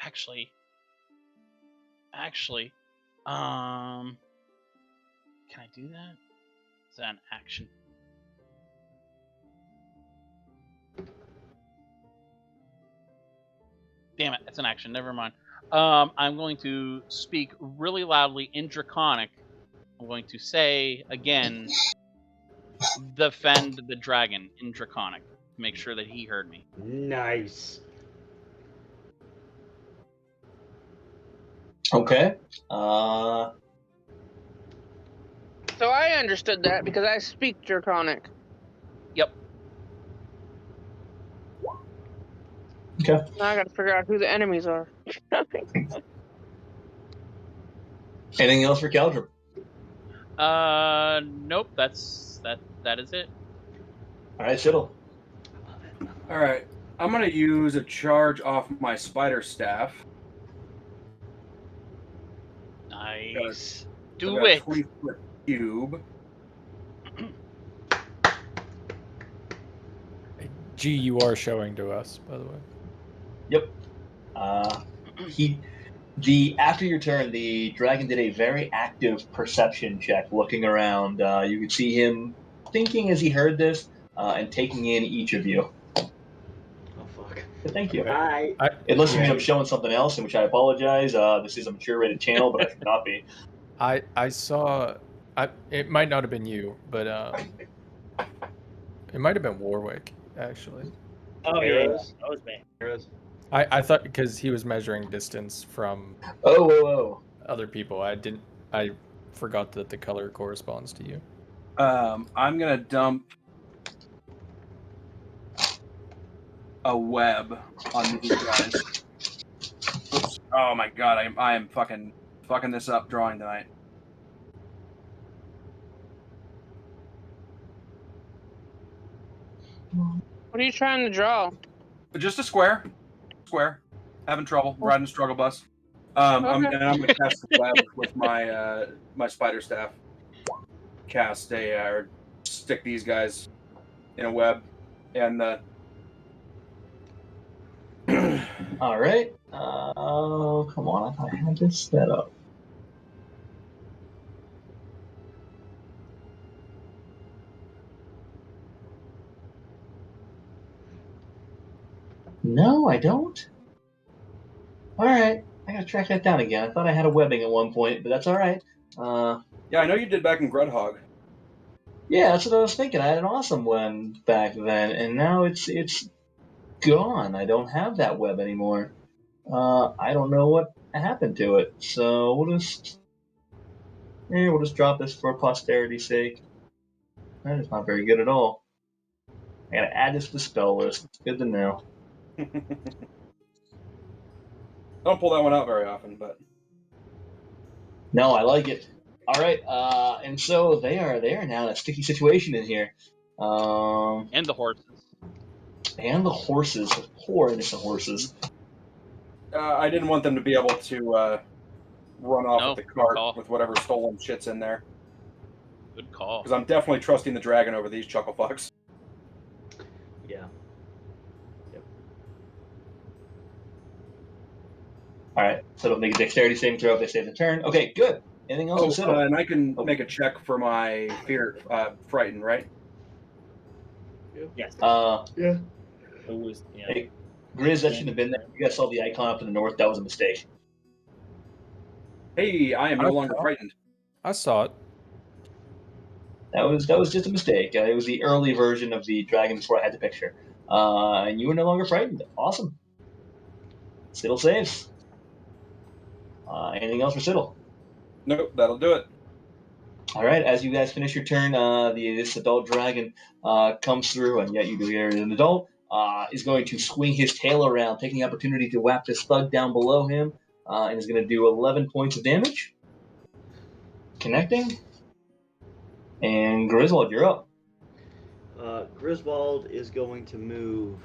Speaker 4: Actually, can I do that? Is that an action? Damn it, it's an action. Never mind. I'm going to speak really loudly in Draconic. I'm going to say again, defend the dragon in Draconic to make sure that he heard me.
Speaker 3: Nice.
Speaker 2: Okay.
Speaker 10: So I understood that because I speak Draconic.
Speaker 4: Yep.
Speaker 2: Okay.
Speaker 10: Now I got to figure out who the enemies are.
Speaker 2: Anything else for Caldrum?
Speaker 4: Nope. That is it.
Speaker 2: All right, Siddle.
Speaker 6: All right. I'm going to use a charge off my spider staff.
Speaker 4: Nice.
Speaker 6: I've
Speaker 4: Do
Speaker 6: got a
Speaker 4: it.
Speaker 6: 20-foot cube.
Speaker 7: G, you are showing to us, by the way.
Speaker 2: Yep. After your turn, the dragon did a very active perception check, looking around. You could see him thinking as he heard this, and taking in each of you.
Speaker 3: Oh fuck.
Speaker 2: But thank you.
Speaker 3: Unless
Speaker 2: you end up showing something else, in which I apologize. This is a mature-rated channel, but I should not be.
Speaker 7: I saw. It might not have been you, but it might have been Warwick actually.
Speaker 5: Oh yeah, that was me.
Speaker 7: I thought because he was measuring distance from
Speaker 2: other
Speaker 7: people. I forgot that the color corresponds to you.
Speaker 6: I'm gonna dump a web on these guys. Oops. Oh my god, I am fucking this up drawing tonight.
Speaker 10: What are you trying to draw?
Speaker 6: Just a square. Having trouble riding a struggle bus. I'm gonna cast a web with my my spider staff. Or stick these guys in a web, and
Speaker 2: all right. Come on, I thought I had this set up. No, I don't. All right, I gotta track that down again. I thought I had a webbing at one point, but that's all right.
Speaker 6: Yeah, I know you did back in Grudhog.
Speaker 2: Yeah, that's what I was thinking. I had an awesome one back then, and now it's gone. I don't have that web anymore. I don't know what happened to it, so we'll just drop this for posterity's sake. That is not very good at all. I gotta add this to the spell list. It's good to know.
Speaker 6: Don't pull that one out very often, but
Speaker 2: no, I like it. All right, and so they are now in a sticky situation in here.
Speaker 4: And the horses.
Speaker 2: And the horses, the poor innocent horses.
Speaker 6: I didn't want them to be able to run off with the cart with whatever stolen shit's in there.
Speaker 4: Good call.
Speaker 6: Because I'm definitely trusting the dragon over these chuckle fucks.
Speaker 3: Yeah. Yep.
Speaker 2: All right, so they'll make a dexterity saving throw if they save the turn. Okay, good. Anything else?
Speaker 6: And I can make a check for my frighten, right?
Speaker 5: Yes.
Speaker 2: Yeah.
Speaker 5: It was, yeah.
Speaker 2: Hey, Grizz, that shouldn't have been there. You guys saw the icon up in the north. That was a mistake.
Speaker 6: Hey, I am no longer frightened.
Speaker 7: I saw it.
Speaker 2: That was just a mistake. It was the early version of the dragon before I had the picture. And you were no longer frightened. Awesome. Siddle saves. Anything else for Siddle?
Speaker 6: Nope, that'll do it.
Speaker 2: All right, as you guys finish your turn, this adult dragon comes through, and yet you do hear an adult is going to swing his tail around, taking the opportunity to whack this thug down below him, and is going to do 11 points of damage. Connecting. And Griswold, you're up.
Speaker 3: Griswold is going to move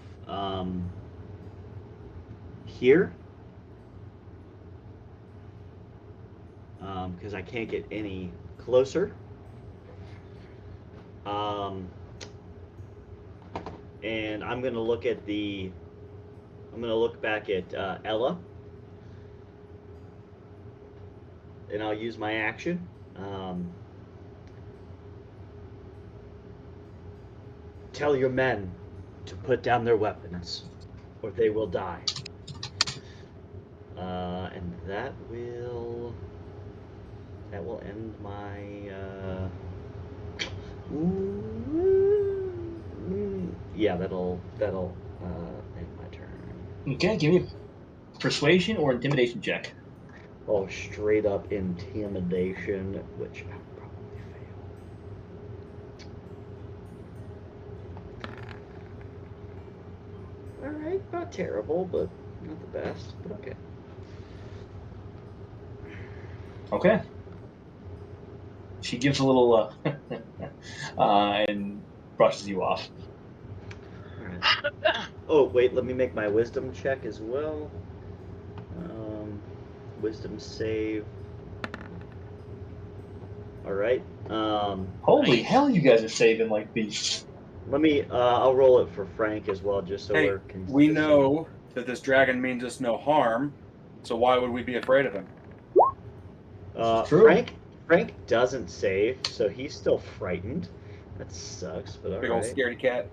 Speaker 3: here. Because I can't get any closer. And I'm gonna look back at Ella, and I'll use my action. Tell your men to put down their weapons, or they will die. And that will end my. Yeah, that'll end my turn.
Speaker 2: Okay, give me a persuasion or intimidation check.
Speaker 3: Oh, straight up intimidation, which I'll probably fail. Alright, not terrible, but not the best, but okay.
Speaker 2: Okay. She gives a little and brushes you off.
Speaker 3: Alright. Oh, wait, let me make my wisdom check as well. Wisdom save. Alright.
Speaker 2: Holy
Speaker 4: Nice.
Speaker 2: hell, you guys are saving like beasts.
Speaker 3: Let me, I'll roll it for Frank as well, just so
Speaker 6: Hey,
Speaker 3: we're consistent.
Speaker 6: we know that this dragon means us no harm, so why would we be afraid of him?
Speaker 2: True.
Speaker 3: Frank doesn't save, so he's still frightened. That sucks, but alright.
Speaker 6: Big old scaredy cat.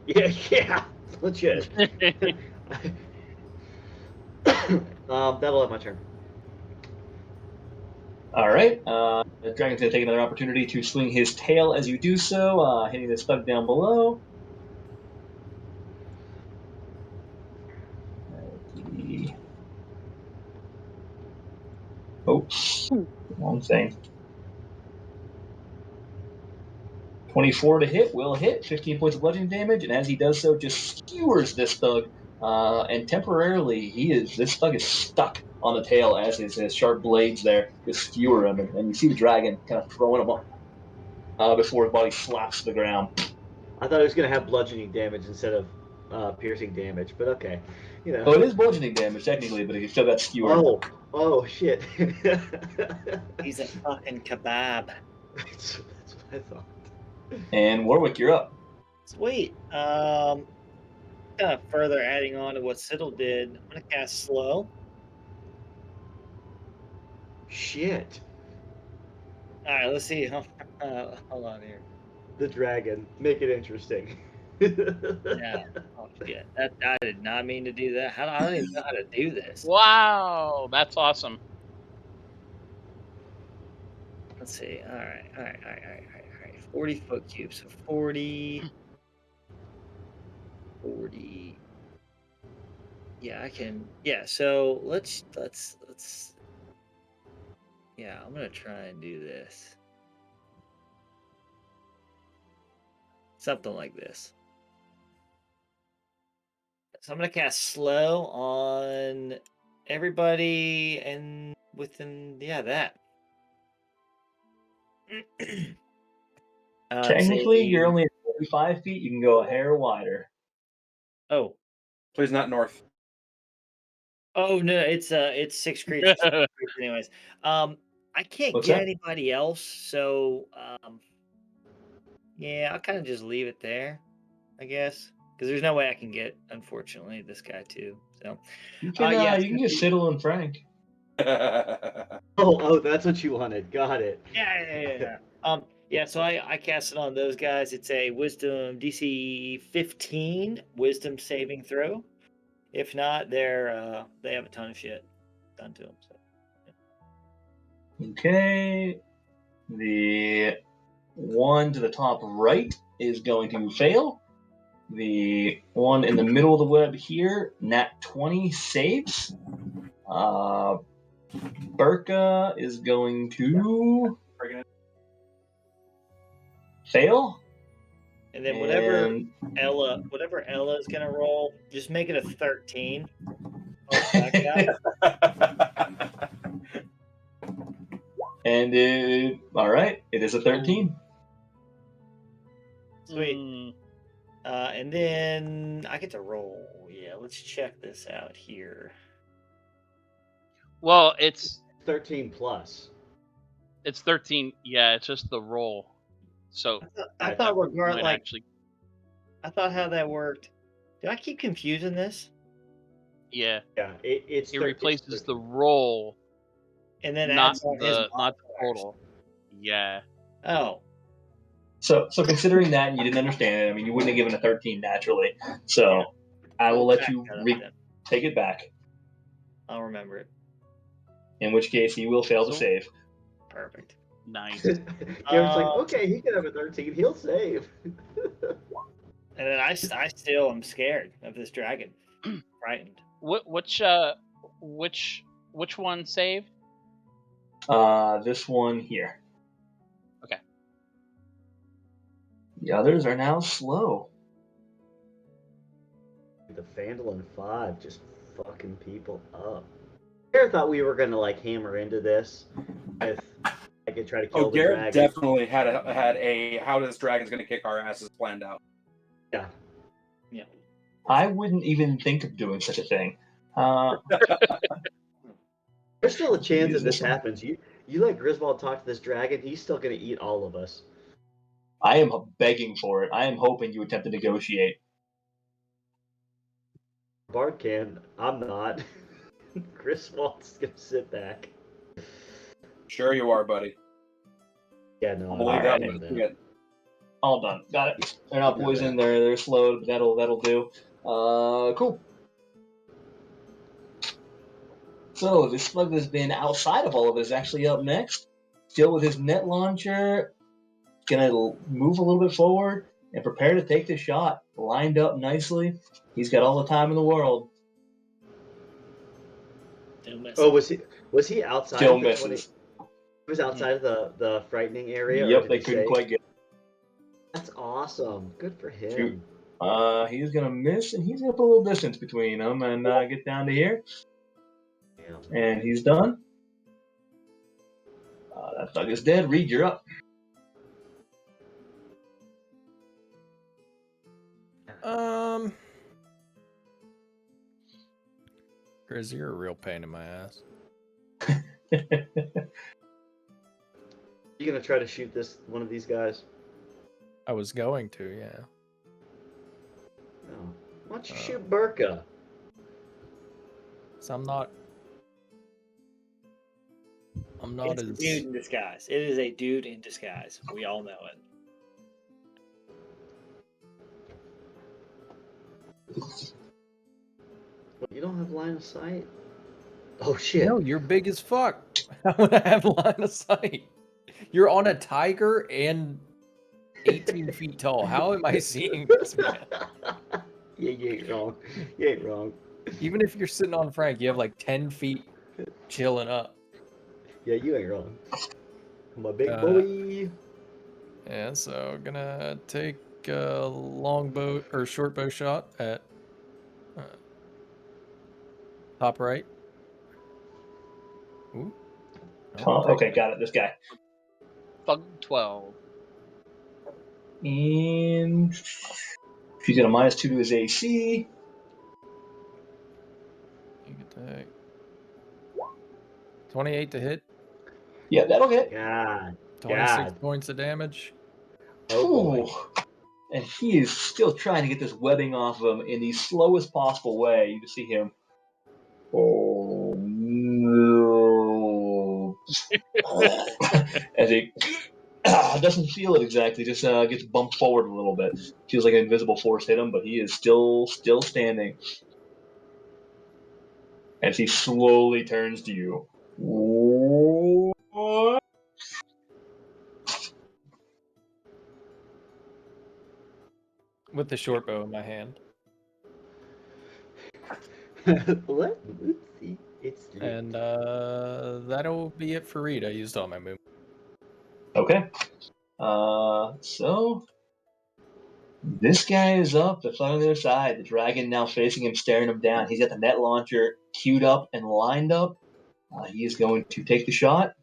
Speaker 3: Yeah, legit. That'll end my turn.
Speaker 2: Alright, the dragon's going to take another opportunity to swing his tail as you do so, hitting this thug down below. Oops, wrong thing. 24 to hit, will hit, 15 points of bludgeoning damage, and as he does so, just skewers this thug, and temporarily this thug is stuck on the tail as his sharp blades there just skewer him, and you see the dragon kind of throwing him up before his body slaps the ground.
Speaker 3: I thought it was going to have bludgeoning damage instead of piercing damage, but okay. You know.
Speaker 2: Oh, it is bludgeoning damage technically, but he still got skewered.
Speaker 3: Oh shit.
Speaker 5: He's a fucking kebab.
Speaker 3: That's what I thought.
Speaker 2: And Warwick, you're up.
Speaker 5: Sweet. Kind of further adding on to what Siddle did, I'm gonna cast slow.
Speaker 3: Shit.
Speaker 5: All right, let's see. Hold on here.
Speaker 3: The dragon. Make it interesting.
Speaker 5: Yeah. Oh shit. I did not mean to do that. I don't even know how to do this.
Speaker 4: Wow, that's awesome.
Speaker 5: Let's see. All right. 40-foot cube. So 40. Yeah, I can. Yeah. So let's. Yeah, I'm gonna try and do this. Something like this. So I'm gonna cast slow on everybody and within that.
Speaker 2: Technically, you're only at 45 feet. You can go a hair wider.
Speaker 5: Oh,
Speaker 6: please not north.
Speaker 5: Oh no, it's 6 creatures. Anyways, I can't
Speaker 2: What's
Speaker 5: get
Speaker 2: that?
Speaker 5: anybody else, so yeah, I'll kind of just leave it there, I guess, because there's no way I can get, unfortunately, this guy too. So
Speaker 2: You can you can get Siddle and Frank.
Speaker 3: Oh, that's what you wanted. Got it.
Speaker 5: Yeah. Yeah, so I cast it on those guys. It's a Wisdom DC 15 Wisdom saving throw. If not, they have a ton of shit done to them. So.
Speaker 2: Okay. The one to the top right is going to fail. The one in the middle of the web here, nat 20 saves. Burka is going to fail.
Speaker 5: And then whatever Ella is gonna roll, just make it a 13.
Speaker 2: And all right, it is a 13.
Speaker 5: Sweet. And then I get to roll. Yeah, let's check this out here.
Speaker 4: Well, it's
Speaker 3: 13 plus.
Speaker 4: It's 13. Yeah, it's just the roll. So
Speaker 5: I thought regardless, like
Speaker 4: actually,
Speaker 5: I thought how that worked. Did I keep confusing this?
Speaker 4: Yeah.
Speaker 3: Yeah. It
Speaker 4: replaces the roll,
Speaker 5: and then
Speaker 4: not
Speaker 5: adds on his
Speaker 4: the total. Yeah.
Speaker 5: Oh.
Speaker 2: So considering that and you didn't understand it, I mean, you wouldn't have given a 13 naturally. So I will let you take it back.
Speaker 5: I'll remember it.
Speaker 2: In which case, he will fail to save.
Speaker 5: Perfect.
Speaker 4: Nice.
Speaker 3: Garen's like, okay, he can have a 13. He'll save.
Speaker 5: And then I still am scared of this dragon. Frightened.
Speaker 4: Which one saved?
Speaker 2: This one here.
Speaker 4: Okay.
Speaker 2: The others are now slow.
Speaker 3: The Phandalin 5 just fucking people up. Garrett thought we were gonna like hammer into this if I could try to kill the
Speaker 6: Garrett
Speaker 3: dragon.
Speaker 6: definitely had a how this dragon's gonna kick our asses planned out.
Speaker 3: Yeah.
Speaker 5: Yeah.
Speaker 2: I wouldn't even think of doing such a thing.
Speaker 3: There's still a chance that this happens. You let Griswold talk to this dragon, he's still gonna eat all of us.
Speaker 2: I am begging for it. I am hoping you attempt to negotiate.
Speaker 3: Bard can. I'm not. Griswold's gonna sit back.
Speaker 6: Sure you are, buddy.
Speaker 3: Yeah, no.
Speaker 6: I'll believe that.
Speaker 2: Right. All done. Got it. They're not poisoned. They're slowed. But that'll do. Cool. So this slug that's been outside of all of this is actually up next. Still with his net launcher, gonna move a little bit forward and prepare to take the shot. Lined up nicely. He's got all the time in the world.
Speaker 3: Oh, was he outside?
Speaker 2: Still
Speaker 3: of the
Speaker 2: misses.
Speaker 3: 20? He was outside of the frightening area.
Speaker 2: Yep, they couldn't quite get.
Speaker 3: That's awesome. Good for him.
Speaker 2: He's gonna miss, and he's gonna put a little distance between them and get down to here.
Speaker 3: Damn.
Speaker 2: And he's done. That thug is dead. Reed, you're up.
Speaker 7: Grizz, you're a real pain in my ass.
Speaker 3: You gonna try to shoot one of these guys?
Speaker 7: I was going to, yeah.
Speaker 3: No. Why don't you shoot Burka?
Speaker 7: So I'm not
Speaker 5: It's a dude in disguise. It is a dude in disguise. We all know it.
Speaker 3: What, you don't have line of sight? Oh shit!
Speaker 7: No, you're big as fuck. How would I have line of sight? You're on a tiger and 18 feet tall. How am I seeing this, man?
Speaker 3: Yeah, you ain't wrong. You ain't wrong.
Speaker 7: Even if you're sitting on Frank, you have like 10 feet chilling up.
Speaker 3: Yeah, you ain't wrong. I'm a big boy.
Speaker 7: Yeah, so gonna take a longbow or short bow shot at top right. Ooh.
Speaker 2: Okay, got it. This guy.
Speaker 4: Thug 12.
Speaker 2: And she's got a -2 to his AC.
Speaker 7: You can take 28 to hit.
Speaker 2: Yeah, that'll hit.
Speaker 3: God.
Speaker 7: 26 points of damage.
Speaker 2: Oh, and he is still trying to get this webbing off of him in the slowest possible way. You can see him. Oh no! As he doesn't feel it exactly, just gets bumped forward a little bit. Feels like an invisible force hit him, but he is still standing. As he slowly turns to you. What?
Speaker 7: With the short bow in my hand.
Speaker 3: What? Oopsie. It's lit.
Speaker 7: And that'll be it for Reed. I used all my movement.
Speaker 2: Okay. So this guy is up. The on the other side. The dragon now facing him, staring him down. He's got the net launcher queued up and lined up. He is going to take the shot.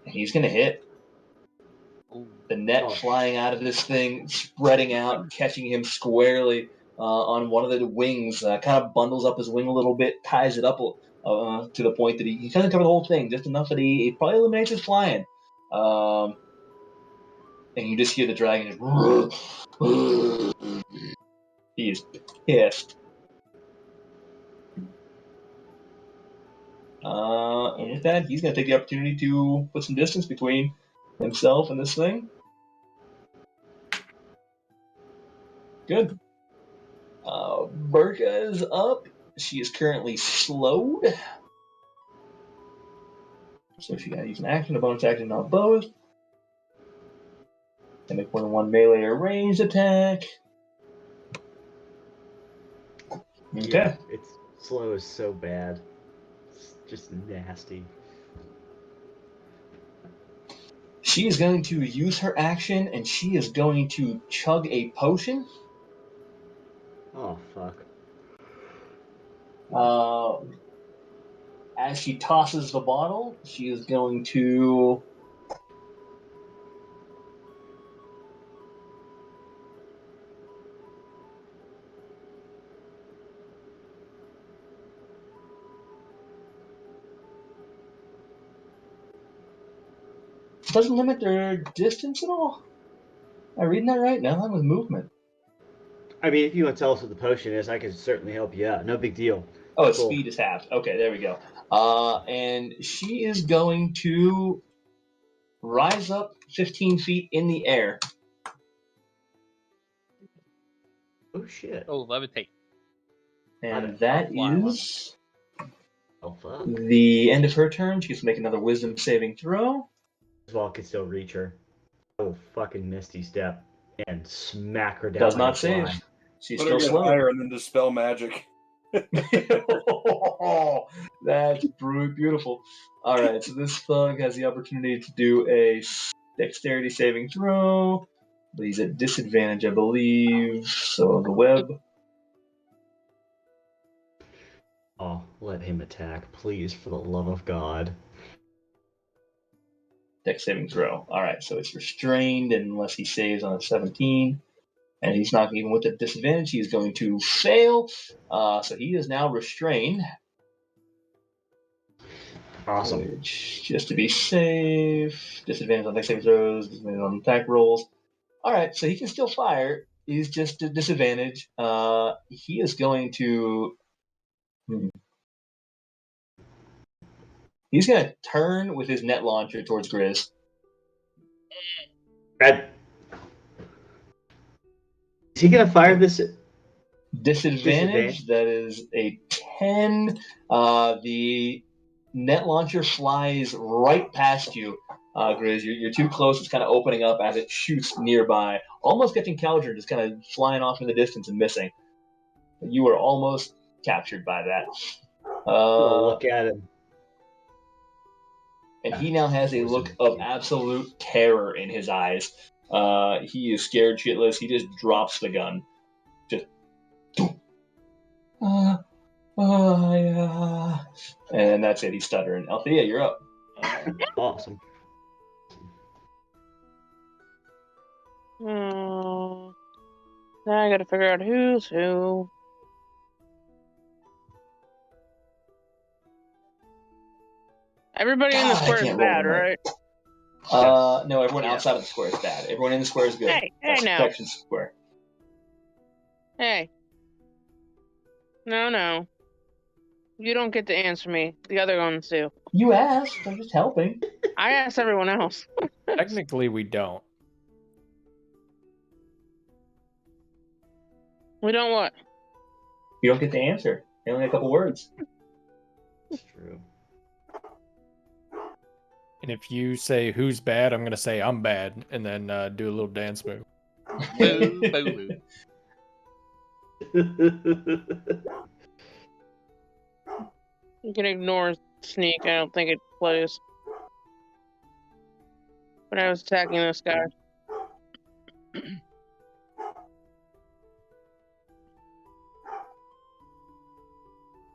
Speaker 2: He's going to hit. The net flying out of this thing, spreading out, catching him squarely on one of the wings. Kind of bundles up his wing a little bit, ties it up to the point that he doesn't cover the whole thing, just enough that he probably eliminates his flying. And you just hear the dragon just... He is pissed. And with that, he's going to take the opportunity to put some distance between himself and this thing. Good. Burka is up. she is currently slowed. So she got to use an action, a bonus action, not both. And make more than one melee or ranged attack. Okay.
Speaker 3: Yeah, it's slow is so bad. It's just nasty.
Speaker 2: She is going to use her action, and she is going to chug a potion.
Speaker 3: Oh, fuck.
Speaker 2: As she tosses the bottle, she is going to... Doesn't limit their distance at all? Am I reading that right? Now I'm with movement.
Speaker 3: I mean, if you want to tell us what the potion is, I can certainly help you out. No big deal.
Speaker 2: Oh, its speed is halved. Okay, there we go. And she is going to rise up 15 feet in the air.
Speaker 3: Oh, shit.
Speaker 4: Oh, levitate.
Speaker 2: And that is the end of her turn. She gets to make another wisdom saving throw.
Speaker 3: Well, I can still reach her. Oh, fucking Misty Step. And smack her down.
Speaker 2: Does
Speaker 3: like
Speaker 2: not
Speaker 3: a
Speaker 2: save.
Speaker 3: fly.
Speaker 2: She's
Speaker 6: Put her
Speaker 2: still
Speaker 6: get
Speaker 2: slow.
Speaker 6: higher and then dispel magic.
Speaker 2: Oh, that's beautiful. All right, so this thug has the opportunity to do a dexterity saving throw. But he's at disadvantage, I believe. So the web.
Speaker 3: Oh, let him attack, please, for the love of God.
Speaker 2: Dex saving throw. All right, so it's restrained unless he saves on a 17. And he's not even with the disadvantage. He's going to fail. So he is now restrained.
Speaker 3: Awesome.
Speaker 2: Which, just to be safe, disadvantage on dex saving throws, disadvantage on attack rolls. All right, so he can still fire. He's just a disadvantage. He is going to... He's going to turn with his net launcher towards Grizz.
Speaker 3: Is he going to fire this?
Speaker 2: Disadvantage. That is a 10. The net launcher flies right past you, Grizz. You're too close. It's kind of opening up as it shoots nearby, almost catching Caldron, just kind of flying off in the distance and missing. You were almost captured by that.
Speaker 3: Look at him.
Speaker 2: And he now has a look of absolute terror in his eyes. He is scared shitless. He just drops the gun. Just... yeah. And that's it. He's stuttering. Althea, you're up.
Speaker 3: Awesome.
Speaker 10: Now I gotta figure out who's who. Everybody in the square is bad, right?
Speaker 2: No, everyone outside of the square is bad. Everyone in the square is good.
Speaker 10: Hey,
Speaker 2: That's
Speaker 10: now.
Speaker 2: protection square.
Speaker 10: Hey. No. You don't get to answer me. The other ones do.
Speaker 2: You asked. I'm just helping.
Speaker 10: I asked everyone else.
Speaker 7: Technically, we don't.
Speaker 10: We don't what?
Speaker 2: You don't get to answer. Only a couple words.
Speaker 3: That's true.
Speaker 7: And if you say who's bad, I'm going to say I'm bad, and then do a little dance move.
Speaker 4: Boo, boo,
Speaker 10: You can ignore sneak. I don't think it plays. When I was attacking this guy.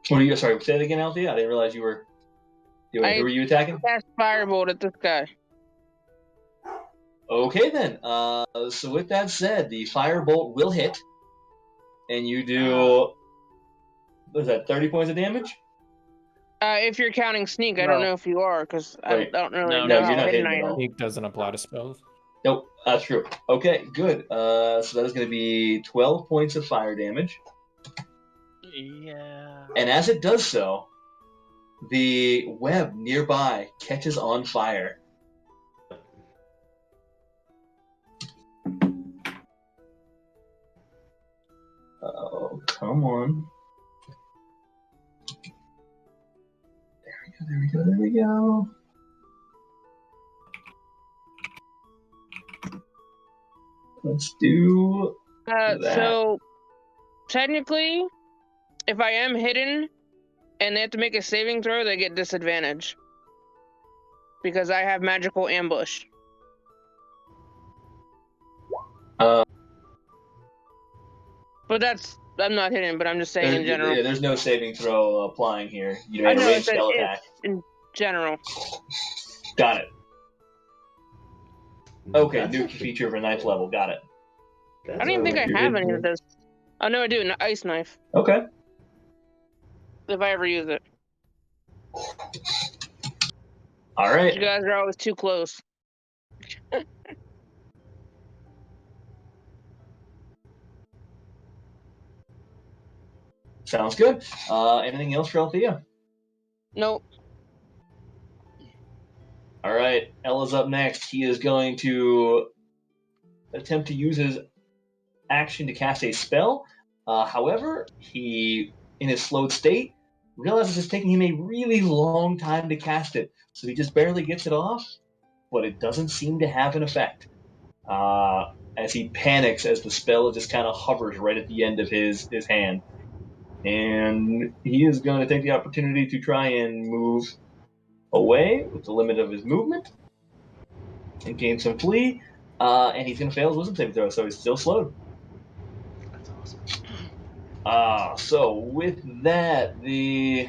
Speaker 2: What are you? Sorry, say it again, Althea. I didn't realize you were. Who were you attacking?
Speaker 10: Cast firebolt at this guy.
Speaker 2: Okay then. So with that said, the firebolt will hit, and you do. What is that? 30 points of damage.
Speaker 10: If you're counting sneak, I don't know if you are, because I don't really know how hidden I am.
Speaker 7: Sneak doesn't apply to spells.
Speaker 2: Nope, that's true. Okay, good. So that is going to be 12 points of fire damage.
Speaker 4: Yeah.
Speaker 2: And as it does so, the web nearby catches on fire. Oh, come on. There we go. Let's do that.
Speaker 10: So, technically, if I am hidden and they have to make a saving throw, they get disadvantage. Because I have magical ambush. But I'm not hidden, but I'm just saying in general.
Speaker 2: Yeah, there's no saving throw applying here. You made a ranged spell attack.
Speaker 10: In general.
Speaker 2: Got it. Okay, new feature for 9th level. Got it.
Speaker 10: I don't even think I have any of this. Oh, no, I do. An ice knife.
Speaker 2: Okay.
Speaker 10: If I ever use it.
Speaker 2: All right.
Speaker 10: You guys are always too close.
Speaker 2: Sounds good. Anything else for Althea?
Speaker 10: Nope.
Speaker 2: All right. Ella's up next. He is going to attempt to use his action to cast a spell. However, he, in his slowed state, realizes it's taking him a really long time to cast it. So he just barely gets it off, but it doesn't seem to have an effect. As he panics as the spell just kind of hovers right at the end of his hand. And he is going to take the opportunity to try and move away with the limit of his movement and gain some flee. And he's going to fail his wisdom saving throw, so he's still slowed.
Speaker 3: That's awesome.
Speaker 2: So with that, the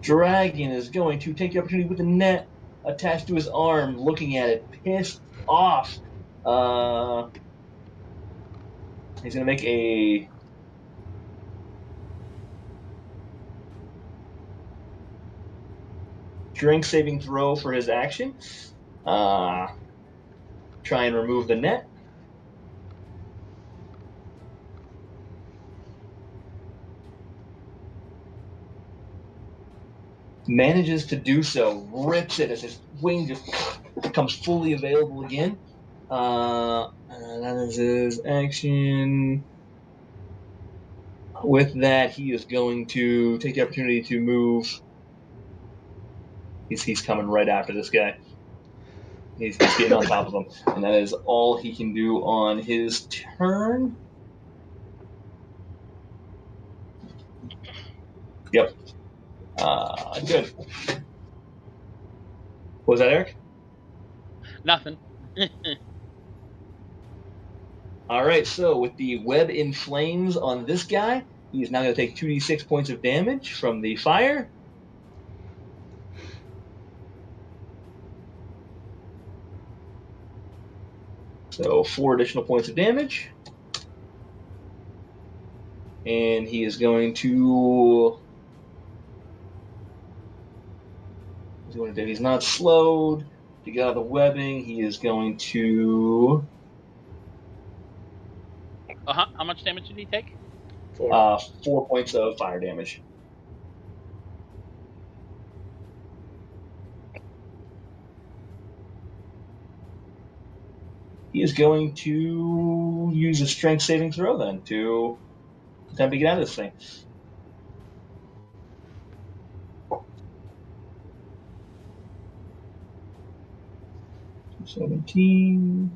Speaker 2: dragon is going to take the opportunity with the net attached to his arm, looking at it, pissed off. He's going to make a strength saving throw for his action. Try and remove the net. Manages to do so, rips it as his wing just becomes fully available again. That is his action. With that, he is going to take the opportunity to move. He's coming right after this guy. He's getting on top of him. And that is all he can do on his turn. Yep. Good. What was that, Eric?
Speaker 4: Nothing.
Speaker 2: All right, so with the web in flames on this guy, he is now going to take 2d6 points of damage from the fire. So 4 additional points of damage. And he is going to... He's not slowed. To get out of the webbing, he is going to...
Speaker 4: How much damage did he take?
Speaker 2: 4 points of fire damage. He is going to use a strength saving throw then to attempt to get out of this thing. $17.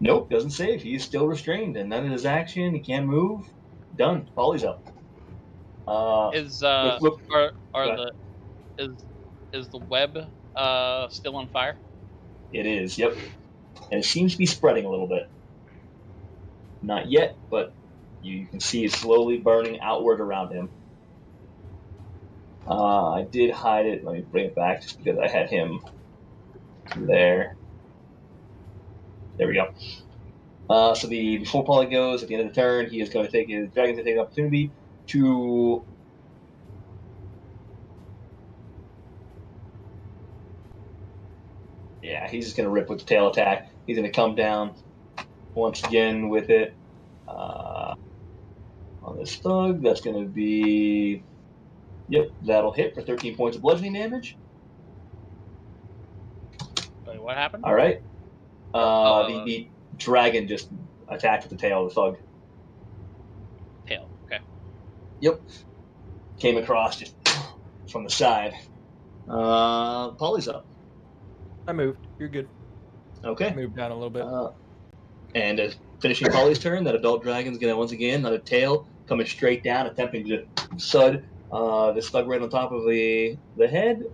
Speaker 2: Nope, doesn't save. He is still restrained, and none of his action. He can't move. Done. Polly's up.
Speaker 4: Is
Speaker 2: the
Speaker 4: web still on fire?
Speaker 2: It is. Yep, and it seems to be spreading a little bit. Not yet, but you can see it slowly burning outward around him. I did hide it. Let me bring it back just because I had him there. There we go. So before Polly goes, at the end of the turn, he is going to take his dragon to take the opportunity to he's just going to rip with the tail attack. He's going to come down once again with it on this thug. That's going to be that'll hit for 13 points of bludgeoning damage.
Speaker 4: Wait, what happened?
Speaker 2: All right. The dragon just attacked with the tail of the thug.
Speaker 4: Tail, okay.
Speaker 2: Yep. Came across just from the side. Polly's up.
Speaker 7: I moved. You're good.
Speaker 2: Okay.
Speaker 7: Move down a little bit.
Speaker 2: And as finishing Polly's turn, that adult dragon's gonna once again, another tail coming straight down, attempting to sud the slug right on top of the head,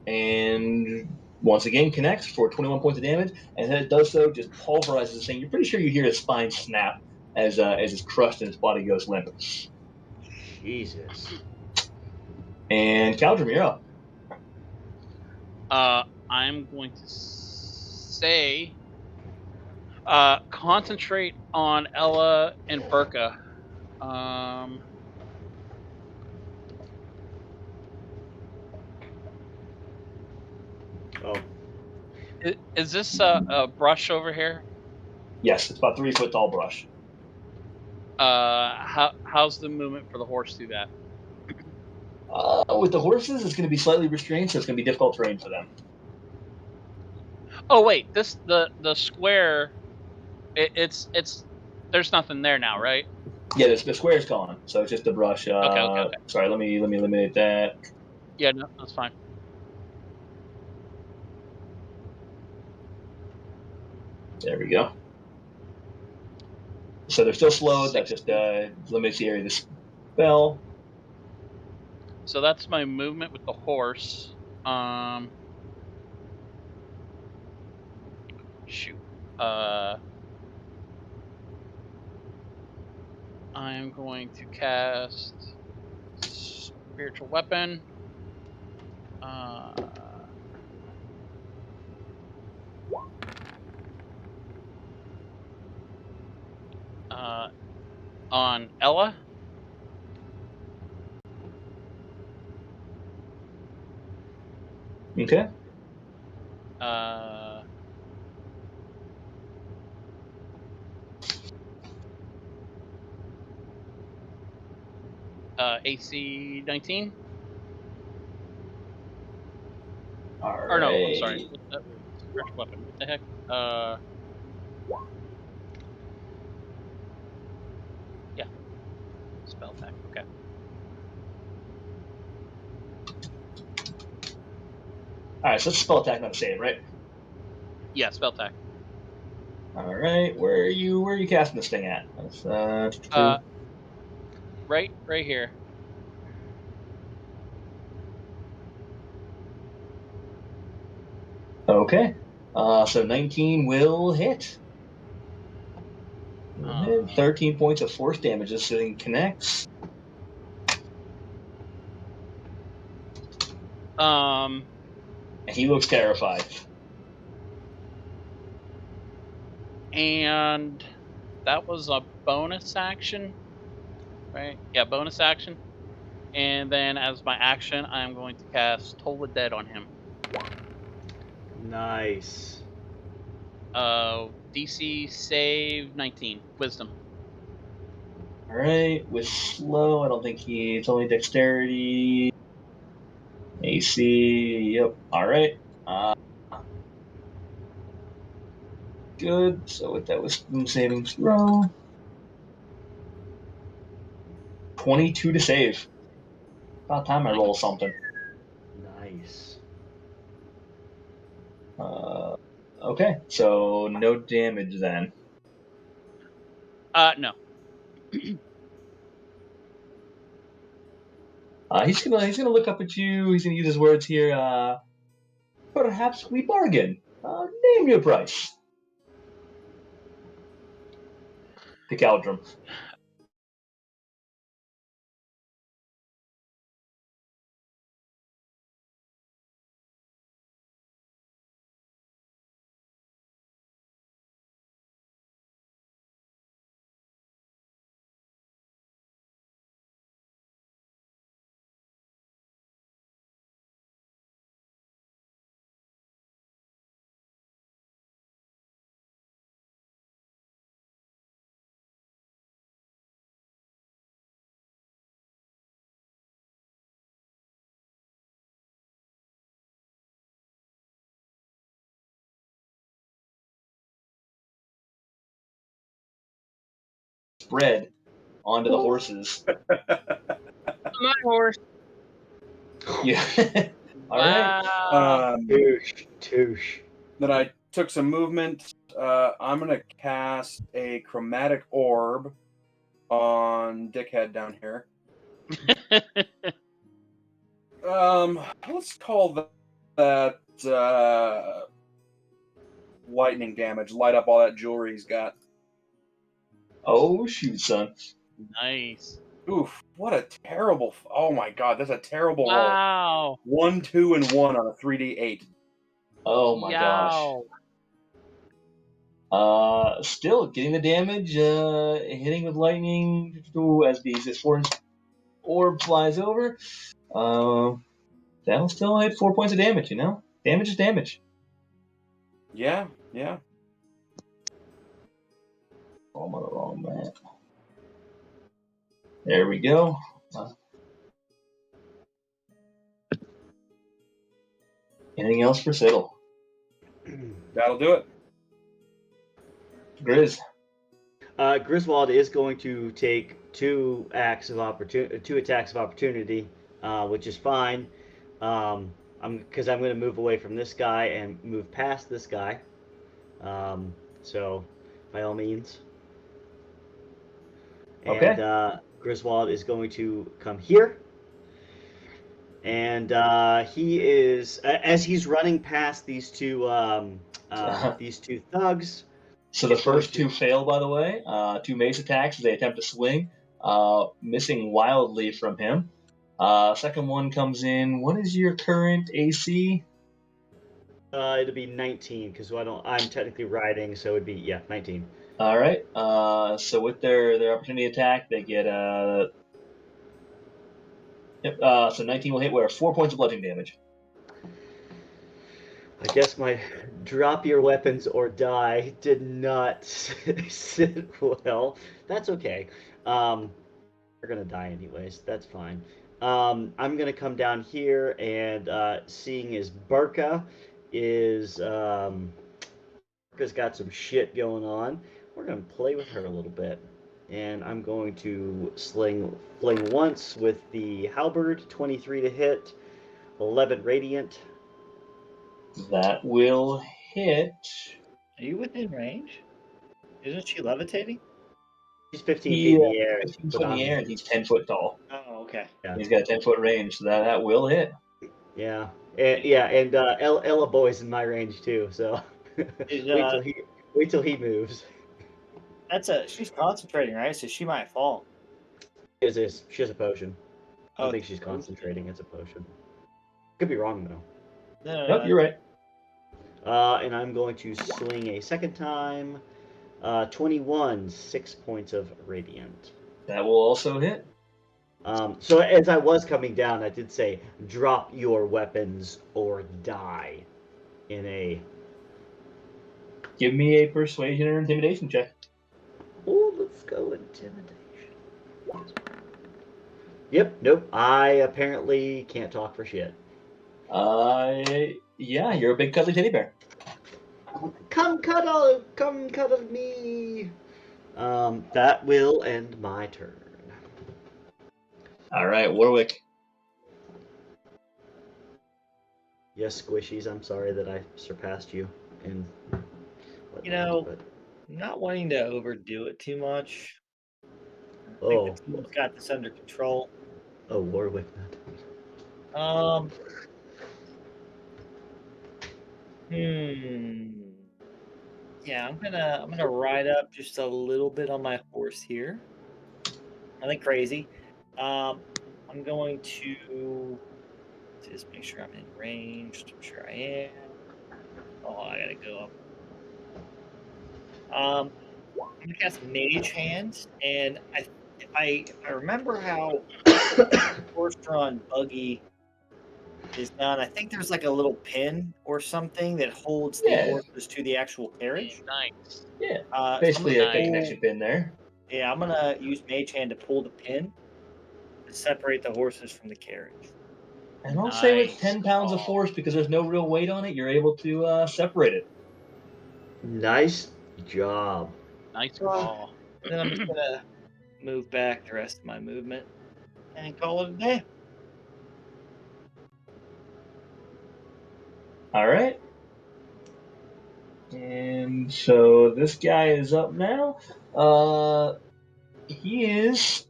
Speaker 2: and once again connects for 21 points of damage. And as it does so, just pulverizes the thing. You're pretty sure you hear his spine snap as it's crushed and his body goes limp.
Speaker 3: Jesus.
Speaker 2: And Caldrum, you're up.
Speaker 4: I'm going to say concentrate on Ella and Burka.
Speaker 3: Oh.
Speaker 4: Is this a brush over here?
Speaker 2: Yes, it's about 3 foot tall brush.
Speaker 4: How's the movement for the horse through that?
Speaker 2: With the horses, it's going to be slightly restrained, so it's going to be difficult terrain for them.
Speaker 4: Oh wait, the square. It's there's nothing there now, right?
Speaker 2: Yeah, the square's gone, so it's just the brush.
Speaker 4: Okay.
Speaker 2: Sorry, let me eliminate that.
Speaker 4: Yeah, no, that's fine.
Speaker 2: There we go. So they're still slowed. That just limits the area of the spell.
Speaker 4: So that's my movement with the horse. Shoot. I'm going to cast Spiritual Weapon. On Ella.
Speaker 2: Okay.
Speaker 4: AC 19.
Speaker 2: Or
Speaker 4: no, I'm sorry. Spiritual Weapon. What the heck? Yeah. Spell attack. Okay.
Speaker 2: All right, so it's a spell attack, not a save, right?
Speaker 4: Yeah, spell attack.
Speaker 2: All right, where are you casting this thing at? That's,
Speaker 4: right here.
Speaker 2: Okay. So 19 will hit. 13 points of force damage. This thing connects. And he looks terrified.
Speaker 4: And that was a bonus action, right? Yeah, bonus action. And then as my action, I'm going to cast Toll the Dead on him.
Speaker 3: Nice.
Speaker 4: DC save 19, Wisdom.
Speaker 2: All right, with slow, I don't think it's only dexterity. AC, yep. All right. Good. So with that wisdom saving throw, 22 to save. About time I roll something.
Speaker 3: Nice.
Speaker 2: Okay, so no damage then.
Speaker 4: No.
Speaker 2: He's gonna look up at you. He's gonna use his words here. Perhaps we bargain. Name your price. To Caldrum. Spread onto the horses.
Speaker 10: my horse.
Speaker 2: Yeah. All right.
Speaker 4: Wow.
Speaker 3: Touche.
Speaker 6: Then I took some movement. I'm gonna cast a chromatic orb on Dickhead down here. Let's call that lightning damage. Light up all that jewelry he's got.
Speaker 2: Oh shoot, son.
Speaker 4: Nice.
Speaker 6: Oof! What a terrible! Oh my god, that's a terrible roll.
Speaker 4: Wow.
Speaker 6: 1, 2, and 1 on a 3d8.
Speaker 2: Oh my gosh. Still getting the damage, hitting with lightning as this orange orb flies over. That'll still hit 4 points of damage, you know? Damage is damage.
Speaker 6: Yeah.
Speaker 2: Oh, I'm on the wrong map. There we go. Anything else for Siddle?
Speaker 6: That'll do it.
Speaker 2: Grizz.
Speaker 3: Griswold is going to take two attacks of opportunity, which is fine. Because I'm going to move away from this guy and move past this guy. So, by all means.
Speaker 2: Okay.
Speaker 3: And Griswold is going to come here. And he is, as he's running past these two thugs.
Speaker 2: So the first two fail, by the way. Two mace attacks as they attempt to swing, missing wildly from him. Second one comes in. What is your current AC?
Speaker 3: It'll be 19 because I'm technically riding, so it'd be 19.
Speaker 2: All right. So with their opportunity attack, they get so 19 will hit. Where 4 points of bludgeoning damage.
Speaker 3: I guess my drop your weapons or die did not sit well. That's okay. They're gonna die anyways. That's fine. I'm gonna come down here and seeing as Barca is Barca's got some shit going on. We're gonna play with her a little bit, and I'm going to fling once with the halberd, 23 to hit, 11 radiant.
Speaker 2: That will hit.
Speaker 5: Are you within range? Isn't she levitating?
Speaker 3: She's 15 feet in the air.
Speaker 2: 15 foot in the air, and he's 10 foot tall.
Speaker 5: Oh, okay.
Speaker 3: Yeah.
Speaker 2: He's got a 10 foot range, so that will hit.
Speaker 3: Yeah, and Ella Boy's in my range too. So wait till he moves.
Speaker 5: She's concentrating, right? So she might fall.
Speaker 3: She has a potion. I don't
Speaker 5: Oh,
Speaker 3: think she's concentrating. It's a potion. Could be wrong though.
Speaker 2: Nope, you're right.
Speaker 3: And I'm going to swing a second time. 21, 6 points of radiant.
Speaker 2: That will also hit.
Speaker 3: So as I was coming down, I did say, drop your weapons or die in a...
Speaker 2: Give me a persuasion or intimidation check.
Speaker 3: Oh, let's go intimidation. Yep, nope. I apparently can't talk for shit.
Speaker 2: Yeah, you're a big cuddly teddy bear.
Speaker 3: Come cuddle me. That will end my turn.
Speaker 2: All right, Warwick.
Speaker 3: Yes, squishies. I'm sorry that I surpassed you in.
Speaker 5: Not wanting to overdo it too much. I
Speaker 3: Oh,
Speaker 5: think the team's got this under control.
Speaker 3: oh, Warwick.
Speaker 5: Yeah, I'm gonna ride up just a little bit on my horse here. Nothing crazy. I'm going to just make sure I'm in range. I'm sure I am. Oh, I gotta go up. I'm gonna cast Mage Hand, and if I remember how horse-drawn buggy is done, I think there's like a little pin or something that holds the horses to the actual carriage.
Speaker 4: Nice.
Speaker 2: Yeah, basically a connection pin there.
Speaker 5: Yeah, I'm gonna use Mage Hand to pull the pin to separate the horses from the carriage.
Speaker 2: And I'll say with 10 pounds of force, because there's no real weight on it, you're able to separate it.
Speaker 3: Nice job.
Speaker 4: Nice call.
Speaker 5: And then I'm just gonna move back the rest of my movement. and call it a day.
Speaker 2: All right. And so this guy is up now. He is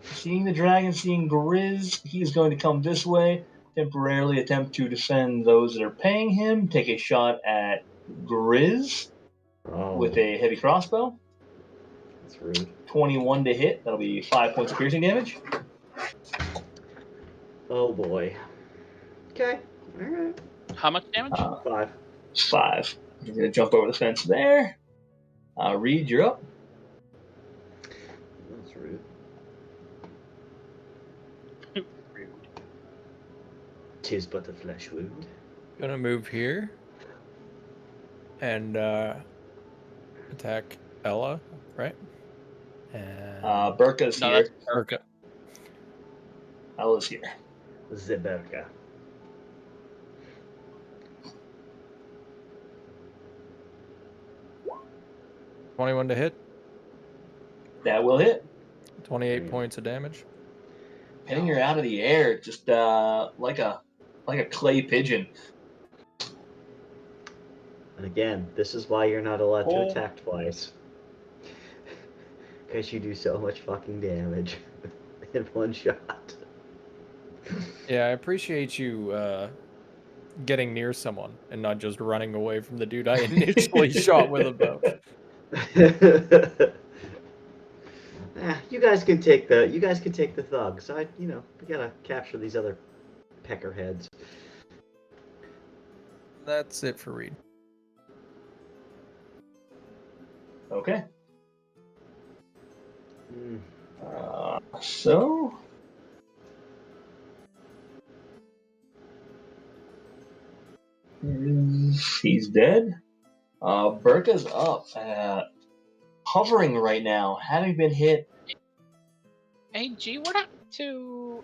Speaker 2: seeing the dragon, seeing Grizz. He's going to come this way, temporarily attempt to defend those that are paying him. Take a shot at Grizz with a heavy crossbow.
Speaker 3: That's rude.
Speaker 2: 21 to hit. That'll be 5 points of piercing damage.
Speaker 3: Oh boy. Okay. All right.
Speaker 4: How much damage?
Speaker 3: 5.
Speaker 2: 5. He's going to jump over the fence there. Reed, you're up.
Speaker 3: That's rude.
Speaker 4: Rude.
Speaker 3: 'Tis but a flesh wound.
Speaker 7: Gonna move here and attack Ella, right? And
Speaker 2: Burka's
Speaker 4: No,
Speaker 2: here.
Speaker 4: that's perfect.
Speaker 7: Urka.
Speaker 2: Ella's here.
Speaker 3: Zeberka.
Speaker 7: $21 to hit.
Speaker 2: That will hit.
Speaker 7: 28 points of damage.
Speaker 2: Hitting her out of the air, just like a clay pigeon.
Speaker 3: And again, this is why you're not allowed to
Speaker 6: Oh.
Speaker 3: attack twice. Because you do so much fucking damage in one shot.
Speaker 7: Yeah, I appreciate you getting near someone and not just running away from the dude I initially shot with a bow.
Speaker 3: You guys can take the thugs. We gotta capture these other peckerheads.
Speaker 7: That's it for Reed.
Speaker 2: Okay.
Speaker 3: Mm.
Speaker 2: So. He's dead. Burka's up. Hovering right now, having been hit.
Speaker 4: Hey, G, what happened to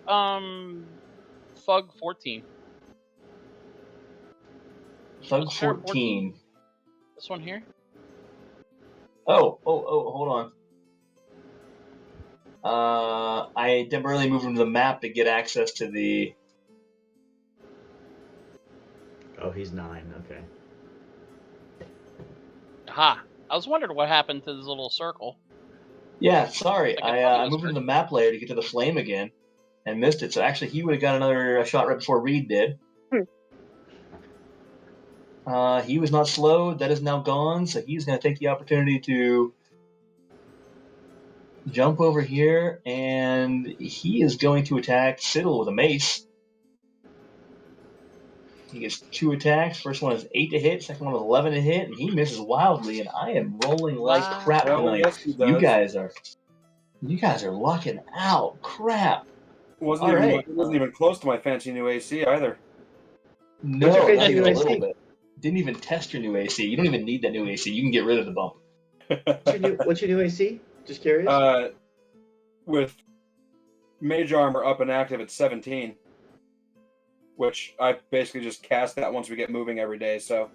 Speaker 4: Thug 14?
Speaker 2: Thug
Speaker 4: Was there a
Speaker 2: 14.
Speaker 4: This one here?
Speaker 2: Oh, hold on. I temporarily moved him to the map to get access to the.
Speaker 3: Oh, he's 9. Okay.
Speaker 4: Aha. I was wondering what happened to this little circle.
Speaker 2: Yeah, sorry.
Speaker 4: Like I thought it
Speaker 2: I
Speaker 4: was
Speaker 2: moved him to
Speaker 4: hurt.
Speaker 2: the map layer to get to the flame again and missed it. So actually, he would have got another shot right before Reed did. He was not slowed. That is now gone. So he's going to take the opportunity to jump over here, and he is going to attack Siddle with a mace. He gets 2 attacks. First one is 8 to hit. Second one is 11 to hit, and he misses wildly. And I am rolling like crap
Speaker 6: Well,
Speaker 2: tonight.
Speaker 6: yes, he
Speaker 2: You
Speaker 6: does.
Speaker 2: guys are lucking out. Crap.
Speaker 6: Wasn't
Speaker 2: All
Speaker 6: even
Speaker 2: right.
Speaker 6: it wasn't even close to my fancy new AC either.
Speaker 2: No,
Speaker 3: What's your
Speaker 2: not
Speaker 3: fancy
Speaker 2: even
Speaker 3: new
Speaker 2: a
Speaker 3: AC?
Speaker 2: little bit. Didn't even test your new AC. You don't even need that new AC. You can get rid of the bump.
Speaker 3: What's your new AC? Just curious.
Speaker 6: With Mage Armor up and active at 17, which I basically just cast that once we get moving every day. So,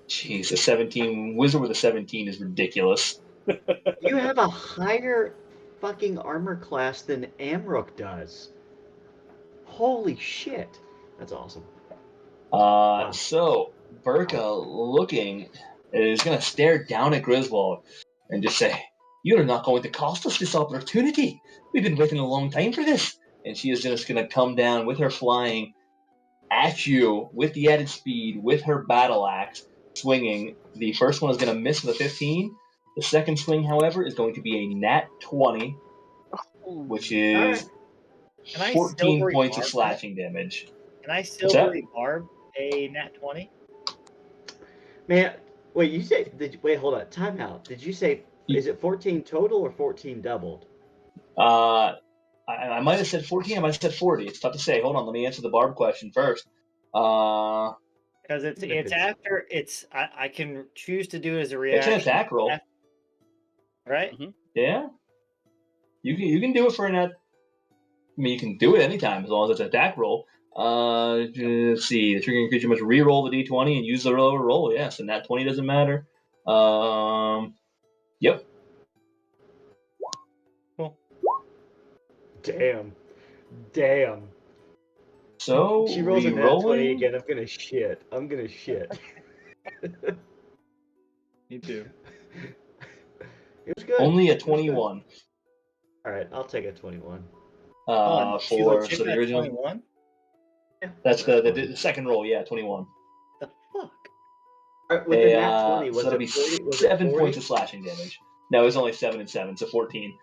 Speaker 2: Jeez, a 17 wizard with a 17 is ridiculous.
Speaker 3: You have a higher fucking armor class than Amrook does. Holy shit. That's awesome.
Speaker 2: So Burka, looking, is going to stare down at Griswold and just say, "You're not going to cost us this opportunity. We've been waiting a long time for this." And she is just going to come down with her flying at you with the added speed, with her battle axe swinging. The first one is going to miss with a 15. The second swing, however, is going to be a nat 20, which is 14 points of slashing damage.
Speaker 5: Can I silvery barb a nat 20?
Speaker 3: Man, wait, hold on, time out. Did you say, is it 14 total or 14 doubled?
Speaker 2: I might have said 14, I might have said 40. It's tough to say. Hold on, let me answer the barb question first.
Speaker 5: Because it's after, I can choose to do it as a reaction.
Speaker 2: It's an attack roll.
Speaker 5: Right?
Speaker 4: Mm-hmm.
Speaker 2: Yeah. You can do it for an I mean, you can do it anytime as long as it's an attack roll. Let's see. The triggering creature must re-roll the d20 and use the lower roll. Yes, and that 20 doesn't matter. Yep.
Speaker 5: Cool.
Speaker 3: Damn. Damn.
Speaker 2: So
Speaker 3: She rolls a nat 20
Speaker 2: re-rolling.
Speaker 3: again. I'm gonna shit.
Speaker 5: Me too.
Speaker 3: It was good.
Speaker 2: Only a
Speaker 3: It was good.
Speaker 2: 21.
Speaker 3: All right, I'll take a 21.
Speaker 5: She
Speaker 2: For
Speaker 5: legit
Speaker 2: so the
Speaker 5: got
Speaker 2: original.
Speaker 5: 21?
Speaker 2: That's the second roll. Yeah, 21.
Speaker 5: The fuck?
Speaker 3: All right, with the nat 20,
Speaker 2: So
Speaker 3: was
Speaker 2: that'll
Speaker 3: it
Speaker 2: be
Speaker 3: 40? Was it
Speaker 2: 7
Speaker 3: 40?
Speaker 2: points of slashing damage. No, it's only 7 and 7, so 14.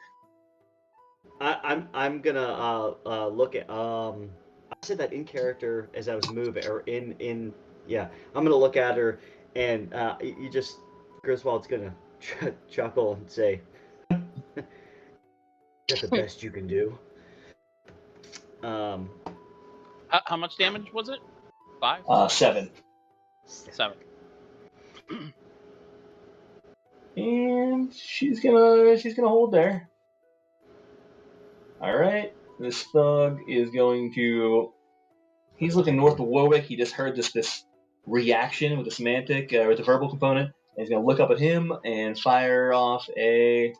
Speaker 3: I'm gonna look at I said that in character as I was moving or in yeah. I'm gonna look at her and you just Griswold's gonna chuckle and say, "That's the best you can do."
Speaker 4: How much damage was it? 5?
Speaker 2: 7.
Speaker 4: 7.
Speaker 2: And she's gonna hold there. All right, this thug is going to. He's looking north of Warwick. He just heard this reaction with the semantic with the verbal component, and he's gonna look up at him and fire off a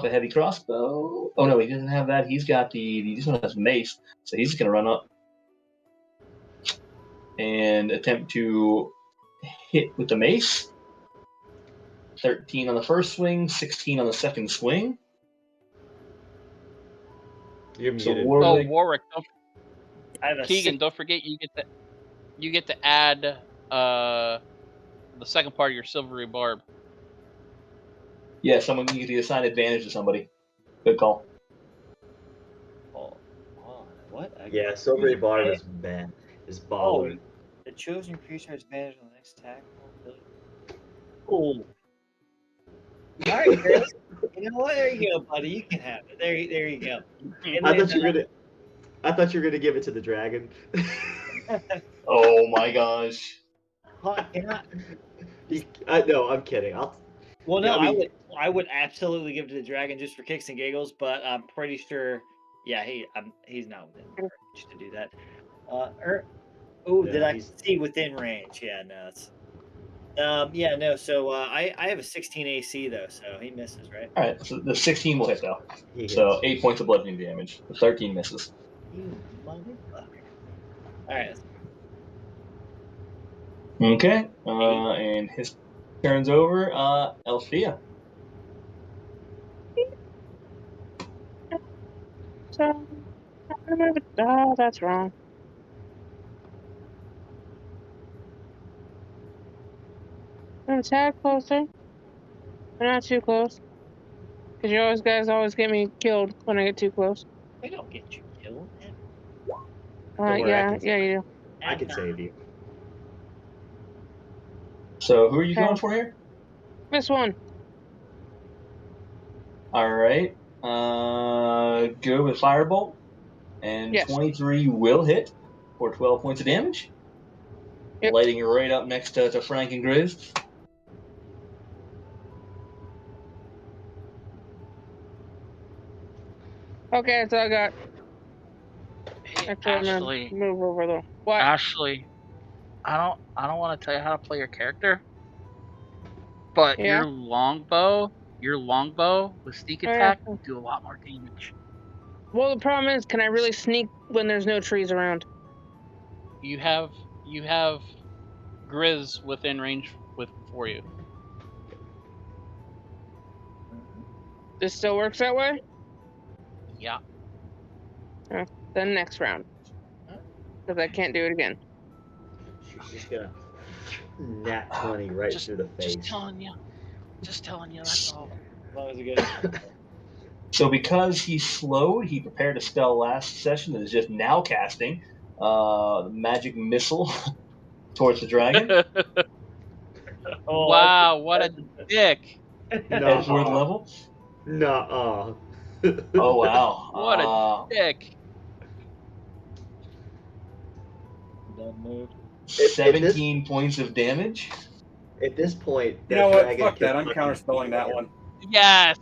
Speaker 2: heavy crossbow. Oh no, he doesn't have that. He's got he just has mace, so he's just gonna run up and attempt to hit with the mace. 13 on the first swing, 16 on the second swing.
Speaker 3: You're
Speaker 2: So
Speaker 3: muted.
Speaker 2: Warwick,
Speaker 4: Warwick,
Speaker 5: I have a
Speaker 4: Keegan, don't forget you get to add the second part of your silvery barb.
Speaker 2: yeah, someone needs to assign advantage to somebody. Good call.
Speaker 5: Oh, what?
Speaker 3: Yeah, Silvery Barb is bad. Is baller.
Speaker 5: The chosen creature has advantage on the next attack. Cool. All right, Chris. You know what? There you go, buddy. You can have it. There you go. And
Speaker 3: I thought you were gonna give it to the dragon.
Speaker 2: Oh my gosh.
Speaker 3: No, I'm kidding.
Speaker 5: Well,
Speaker 3: Yeah,
Speaker 5: no, I would absolutely give it to the dragon just for kicks and giggles, but I'm pretty sure, yeah, he's not within range to do that. Did I see within range? Yeah, no, it's. Yeah, no. So I have a 16 AC though, so he misses, right?
Speaker 2: All right, so the 16 will hit though.
Speaker 3: He
Speaker 2: So
Speaker 3: hits.
Speaker 2: 8 points of bludgeoning damage. The 13 misses.
Speaker 5: You motherfucker! All right.
Speaker 2: Okay, and his turn's over. Althea.
Speaker 10: So, oh, that's wrong. I'm a tad closer, but not too close. Because you guys always get me killed when I get too close.
Speaker 5: We don't get you killed.
Speaker 3: Don't worry,
Speaker 10: Yeah, you do.
Speaker 3: I can save you.
Speaker 2: So who are you
Speaker 10: Okay.
Speaker 2: going for here?
Speaker 10: This one.
Speaker 2: All right. Go with Firebolt. And
Speaker 10: Yes.
Speaker 2: 23 will hit for 12 points of damage.
Speaker 10: Yep.
Speaker 2: Lighting it right up next to Frank and Grizz.
Speaker 10: Okay, so I got.
Speaker 4: Hey,
Speaker 10: Actually, I'm
Speaker 4: Ashley,
Speaker 10: gonna move over though. What?
Speaker 4: Ashley, I don't want to tell you how to play your character, but
Speaker 10: Yeah?
Speaker 4: your longbow with sneak
Speaker 10: Oh, yeah.
Speaker 4: attack will do a lot more damage.
Speaker 10: Well, the problem is, can I really sneak when there's no trees around?
Speaker 4: You have Grizz within range for you.
Speaker 10: This still works that way?
Speaker 4: Yeah.
Speaker 10: Then next round. Because I can't do it again.
Speaker 3: She's just gonna nat 20 right through the face.
Speaker 4: Just telling you, that's all.
Speaker 5: As long as it goes.
Speaker 2: So because he's slowed, he prepared a spell last session and is just now casting magic missile towards the dragon.
Speaker 4: Wow, what a dick!
Speaker 2: Edgeworth level.
Speaker 3: No.
Speaker 2: Oh wow.
Speaker 4: What a dick!
Speaker 5: Don't move.
Speaker 2: 17 points of damage.
Speaker 3: At this point,
Speaker 6: You know what?
Speaker 3: dragon
Speaker 6: Fuck that.
Speaker 3: can
Speaker 6: I'm
Speaker 3: fucking
Speaker 6: counterspelling that
Speaker 3: kill
Speaker 6: one.
Speaker 3: him.
Speaker 4: Yes,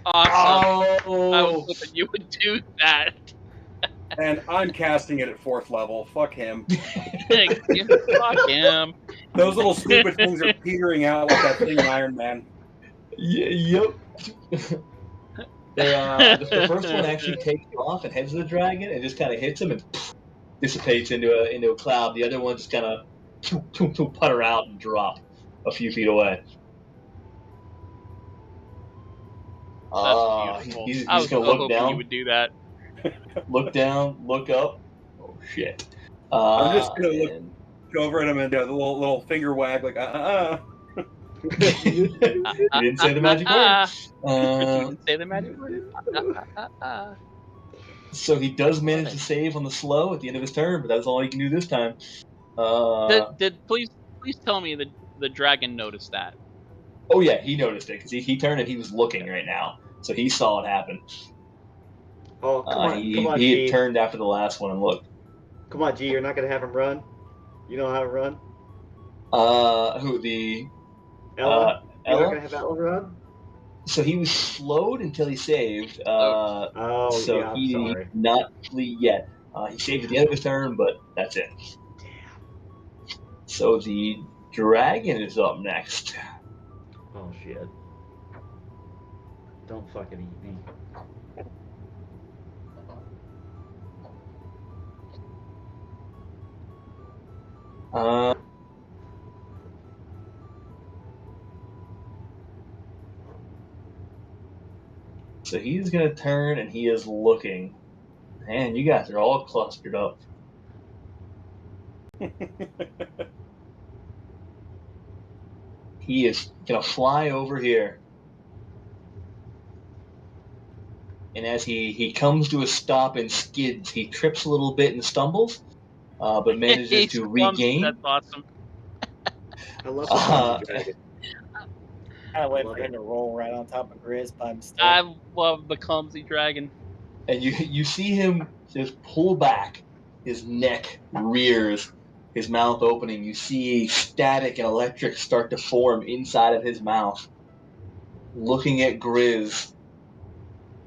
Speaker 4: awesome. I
Speaker 2: Oh.
Speaker 4: was hoping you would do that.
Speaker 6: And I'm casting it at 4th level. Fuck him.
Speaker 4: Fuck him.
Speaker 6: Those little stupid things are petering out like that thing in Iron Man.
Speaker 2: Yep. The first one actually takes off and heads to the dragon and just kind of hits him and dissipates into a cloud. The other one just kind of putter out and drop a few feet away.
Speaker 4: That's beautiful.
Speaker 2: He's
Speaker 4: I was
Speaker 2: gonna
Speaker 4: so
Speaker 2: look
Speaker 4: hoping
Speaker 2: down.
Speaker 4: you would do that.
Speaker 2: Look down, look up. Oh shit!
Speaker 6: I'm just gonna look over at him and do the little finger wag, like
Speaker 2: You didn't say the magic word.
Speaker 4: You didn't say the magic word.
Speaker 2: So he does manage to save on the slow at the end of his turn, but that's all he can do this time.
Speaker 4: Please tell me the dragon noticed that.
Speaker 2: Oh yeah, he noticed it because he turned and he was looking right now, so he saw it happen.
Speaker 3: Oh, come on,
Speaker 2: he
Speaker 3: come on,
Speaker 2: he
Speaker 3: G.
Speaker 2: had turned after the last one and looked.
Speaker 3: Come on, G, you're not going to have him run? You know how to run?
Speaker 2: Who, the...
Speaker 3: Ella? You're
Speaker 2: Ella?
Speaker 3: not going to have Ella run?
Speaker 2: So he was slowed until he saved.
Speaker 3: Yeah, I'm
Speaker 2: he
Speaker 3: sorry.
Speaker 2: did not flee yet. He saved at the end of his turn, but that's it.
Speaker 3: Damn.
Speaker 2: So the dragon is up next.
Speaker 3: Oh, shit. Don't fucking eat me.
Speaker 2: So he's going to turn and he is looking. Man, you guys are all clustered up. He is going to fly over here. And as he comes to a stop and skids, he trips a little bit and stumbles, but manages to regain.
Speaker 4: That's awesome.
Speaker 3: I love the clumsy dragon.
Speaker 5: I wait for him to roll right on top of Grizz by mistake.
Speaker 4: I love the clumsy dragon.
Speaker 2: And you see him just pull back. His neck rears, his mouth opening. You see static and electric start to form inside of his mouth. Looking at Grizz,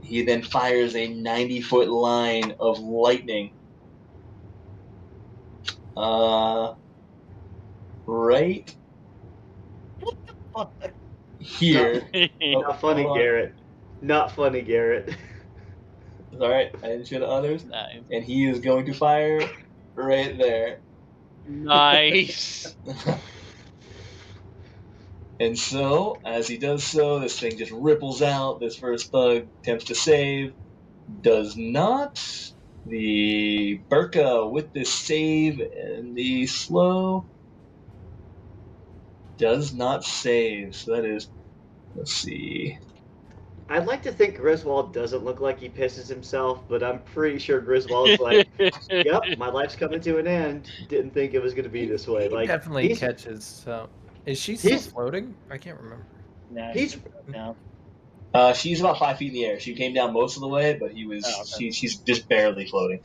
Speaker 2: he then fires a 90-foot line of lightning. Right here.
Speaker 3: Not funny, Garrett. Not funny, Garrett.
Speaker 2: All right, I didn't show the others.
Speaker 4: Nice.
Speaker 2: And he is going to fire right there.
Speaker 4: Nice.
Speaker 2: And so, as he does so, this thing just ripples out. This first thug attempts to save. Does not. The Burka with this save and the slow does not save. So that is, let's see.
Speaker 3: I'd like to think Griswold doesn't look like he pisses himself, but I'm pretty sure Griswold's like, yep, my life's coming to an end. Didn't think it was going to be this way. Like,
Speaker 7: definitely catches. So, is she still floating? I can't remember.
Speaker 5: No, no.
Speaker 2: She's about 5 feet in the air. She came down most of the way, but he was.
Speaker 5: Oh, okay.
Speaker 2: She's just barely floating. Is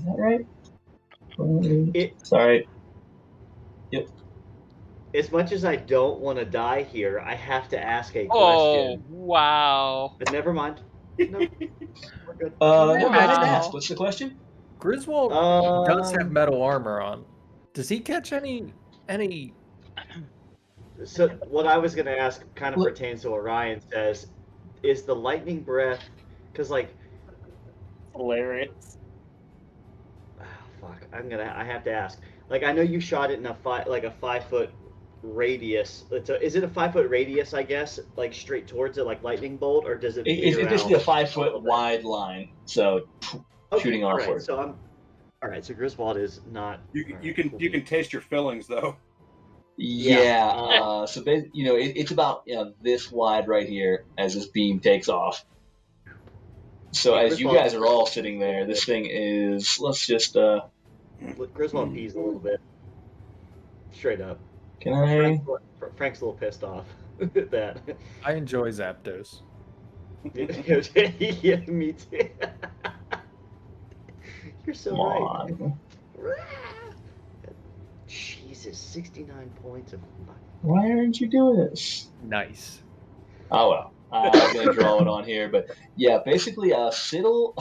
Speaker 2: that right? Sorry. Yep.
Speaker 3: As much as I don't want to die here, I have to ask a
Speaker 4: Oh,
Speaker 3: question.
Speaker 4: wow.
Speaker 3: But never mind. No, we're good.
Speaker 2: No, I didn't ask. What's the question?
Speaker 7: Griswold does have metal armor on. Does he catch any?
Speaker 3: So what I was going to ask kind of pertains to what Ryan says. Is the lightning breath, because like,
Speaker 5: hilarious.
Speaker 3: Oh, fuck, I have to ask. Like, I know you shot it in a 5-foot radius. Is it a 5-foot radius? I guess, like straight towards it, like lightning bolt, or does it?
Speaker 2: It's basically a 5-foot wide line. So shooting
Speaker 3: all
Speaker 2: offward.
Speaker 3: right, so all right. So Griswold is not.
Speaker 6: You can taste your fillings though.
Speaker 2: Yeah. So it's about this wide right here as this beam takes off. So as you guys are all sitting there, this thing is. Let's just.
Speaker 3: Griswold pees a little bit. Straight up.
Speaker 2: Can I?
Speaker 3: Frank's a little pissed off at that.
Speaker 7: I enjoy Zapdos.
Speaker 3: Yeah, me too. You're so right. Jesus, 69 points of.
Speaker 2: Why aren't you doing this?
Speaker 7: Nice.
Speaker 2: Oh well, I'm gonna draw it on here, but yeah, basically, Siddle.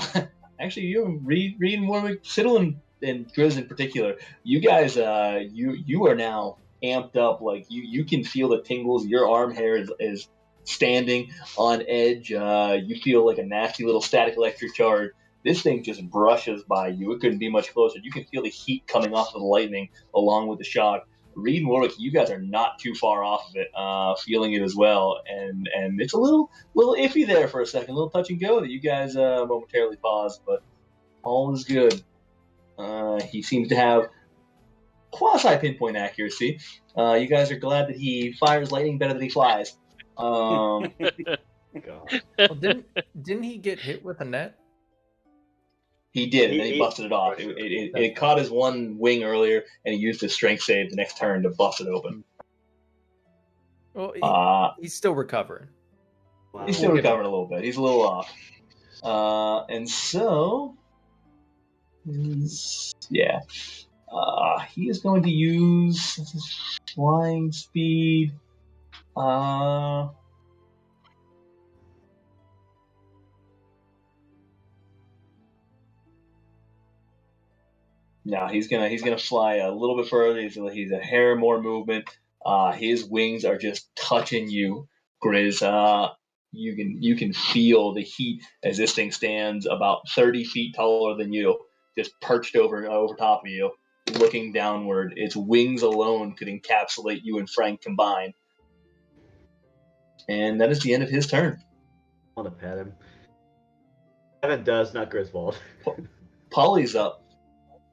Speaker 2: Actually, you read more. Siddle and Grizz in particular. You guys, you are now amped up. Like you can feel the tingles. Your arm hair is standing on edge. You feel like a nasty little static electric charge. This thing just brushes by you. It couldn't be much closer. You can feel the heat coming off of the lightning along with the shock. Reed and Warwick, you guys are not too far off of it, feeling it as well, and it's a little iffy there for a second, a little touch and go that you guys momentarily paused, but all is good. He seems to have quasi pinpoint accuracy. You guys are glad that he fires lightning better than he flies.
Speaker 7: Well, didn't he get hit with a net?
Speaker 2: He did, and then he busted it off. It caught his one wing earlier, and he used his strength save the next turn to bust it open.
Speaker 7: Well, he's still recovering.
Speaker 2: Wow. He's still recovering a little bit. He's a little off. And so, yeah. He is going to use his flying speed. No, he's gonna fly a little bit further. He's a hair more movement. His wings are just touching you, Grizz. You can feel the heat as this thing stands about 30 feet taller than you, just perched over top of you, looking downward. Its wings alone could encapsulate you and Frank combined. And that is the end of his turn.
Speaker 3: I want to pet him. Evan does, not Griswold.
Speaker 2: Polly's up.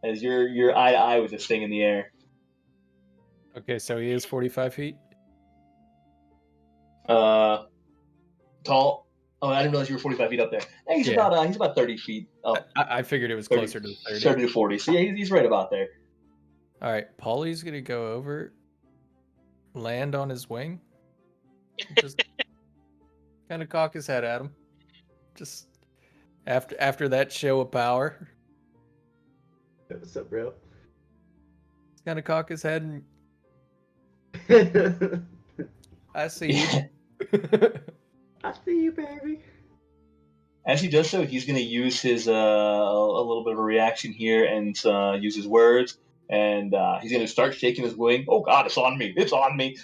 Speaker 2: As you're eye to eye with this thing in the air.
Speaker 7: Okay, so he is 45 feet?
Speaker 2: Tall. Oh, I didn't realize you were 45 feet up there. Hey, he's about 30 feet up.
Speaker 7: I figured it was closer to 30.
Speaker 2: 30 to 40. So yeah, he's right about there.
Speaker 7: All right, Polly's gonna go over, land on his wing, just kind of cock his head at him. Just after that show of power.
Speaker 3: What's up, bro?
Speaker 7: He's gonna cock his head and I see you.
Speaker 3: I see you, baby.
Speaker 2: As he does so, he's gonna use his a little bit of a reaction here and use his words, and he's gonna start shaking his wing. Oh God, it's on me! It's on me!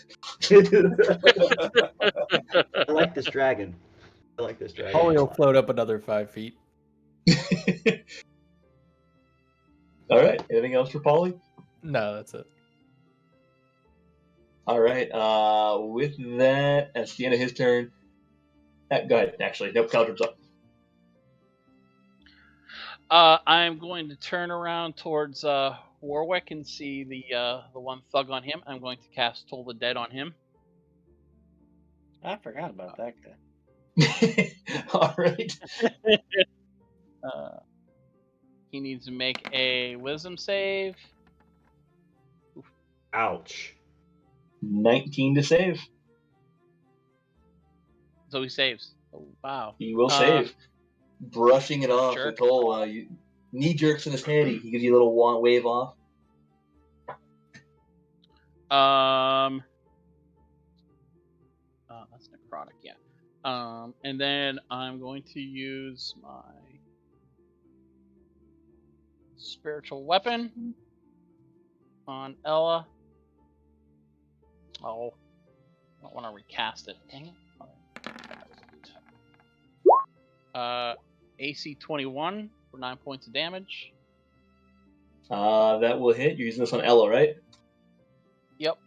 Speaker 3: I like this dragon.
Speaker 7: Polly will float up another 5 feet.
Speaker 2: All right. Anything else for Polly?
Speaker 7: No, that's it.
Speaker 2: All right. With that, that's the end of his turn. Go ahead. Actually, nope. Caldrum's up.
Speaker 4: I'm going to turn around towards Warwick and see the one thug on him. I'm going to cast Toll the Dead on him.
Speaker 5: I forgot about that
Speaker 2: guy. All right.
Speaker 4: He needs to make a wisdom save. Oof.
Speaker 3: Ouch.
Speaker 2: 19 to save.
Speaker 4: So he saves. Oh, wow.
Speaker 2: He will save. Brushing it off with Toll. Knee jerks in his head. He gives you a little wave off.
Speaker 4: That's necrotic, yeah. And then I'm going to use my spiritual weapon on Ella. Oh, I don't want to recast it. Dang it. AC 21 for 9 points of damage.
Speaker 2: That will hit. You're using this on Ella, right?
Speaker 4: Yep.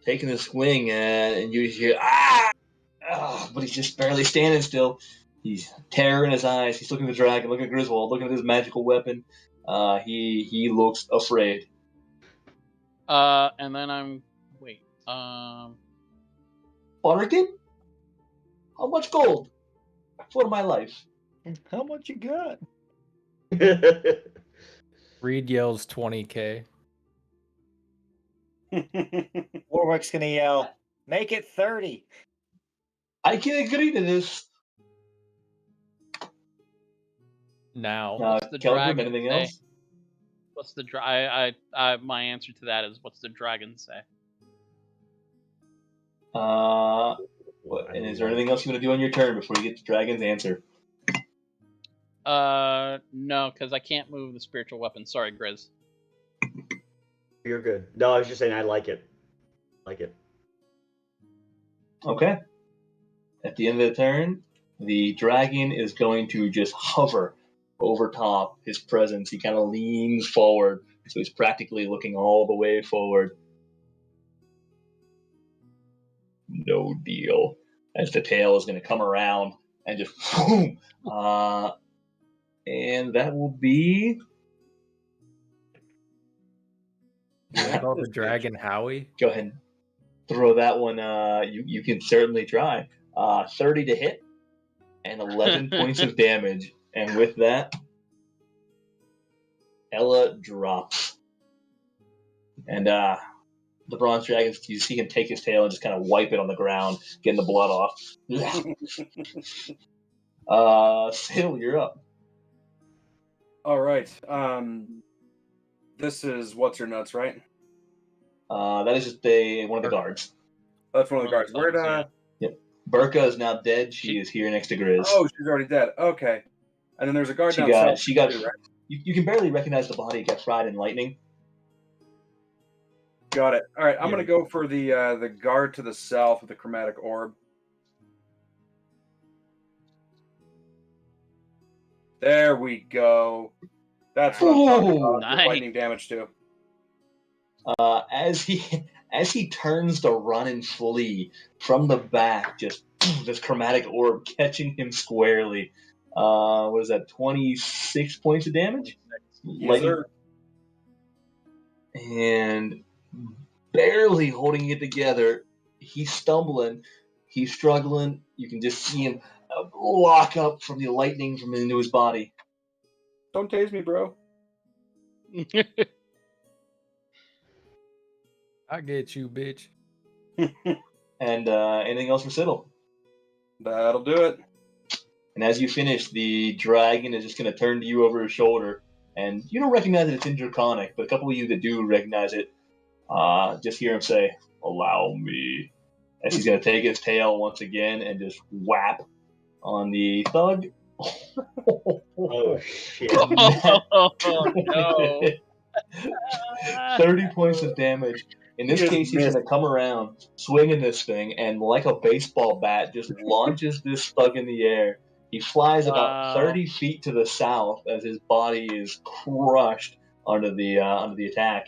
Speaker 2: Taking the swing, and you hear but he's just barely standing still. He's terror in his eyes. He's looking at the dragon, looking at Griswold, looking at his magical weapon. He looks afraid.
Speaker 4: And then
Speaker 2: Bargain? How much gold? For my life.
Speaker 5: How much you got?
Speaker 7: Reed yells 20K.
Speaker 5: Warwick's gonna yell, make it 30.
Speaker 2: I can agree to this.
Speaker 7: Now.
Speaker 4: What's the
Speaker 2: dragon anything else?
Speaker 4: Say? What's the my answer to that is, what's the dragon say?
Speaker 2: And is there anything else you want to do on your turn before you get the dragon's answer?
Speaker 4: No, because I can't move the spiritual weapon. Sorry, Grizz.
Speaker 3: You're good. No, I was just saying I like it.
Speaker 2: Okay. At the end of the turn, the dragon is going to just hover over top his presence. He kind of leans forward, so he's practically looking all the way forward. No deal. As the tail is going to come around and just boom. And that will be.
Speaker 7: You call the dragon Howie?
Speaker 2: Go ahead and throw that one. You can certainly try. 30 to hit and 11 points of damage. And with that, Ella drops. And the bronze dragon, you see him take his tail and just kind of wipe it on the ground, getting the blood off. Phil, you're up.
Speaker 6: All right. This is what's her nuts, right?
Speaker 2: That is just one of the guards.
Speaker 6: That's one of the guards. Where'd
Speaker 2: Yep. Burka is now dead. She is here next to Grizz.
Speaker 6: Oh, she's already dead. Okay. And then there's a guard down south.
Speaker 2: She got. You can barely recognize the body. It got fried in lightning.
Speaker 6: Got it. All right. I'm gonna go for the guard to the south with the chromatic orb. There we go. That's what I'm talking about.
Speaker 4: Nice.
Speaker 6: Lightning damage too.
Speaker 2: As he turns to run and flee from the back, just this chromatic orb catching him squarely. What is that? 26 points of damage.
Speaker 6: Yes, sir.
Speaker 2: And barely holding it together, he's stumbling, he's struggling. You can just see him lock up from the lightning from into his body.
Speaker 6: Don't tase me, bro.
Speaker 7: I get you, bitch.
Speaker 2: And anything else for Siddle?
Speaker 6: That'll do it.
Speaker 2: And as you finish, the dragon is just going to turn to you over his shoulder. And you don't recognize that it's in Draconic, but a couple of you that do recognize it, just hear him say, "Allow me." As he's going to take his tail once again and just whap on the thug.
Speaker 3: Oh, shit.
Speaker 4: Oh, no.
Speaker 2: 30 points of damage. In this case, he's going to come around, swinging this thing, and like a baseball bat, just launches this thug in the air. He flies about 30 feet to the south as his body is crushed under the attack.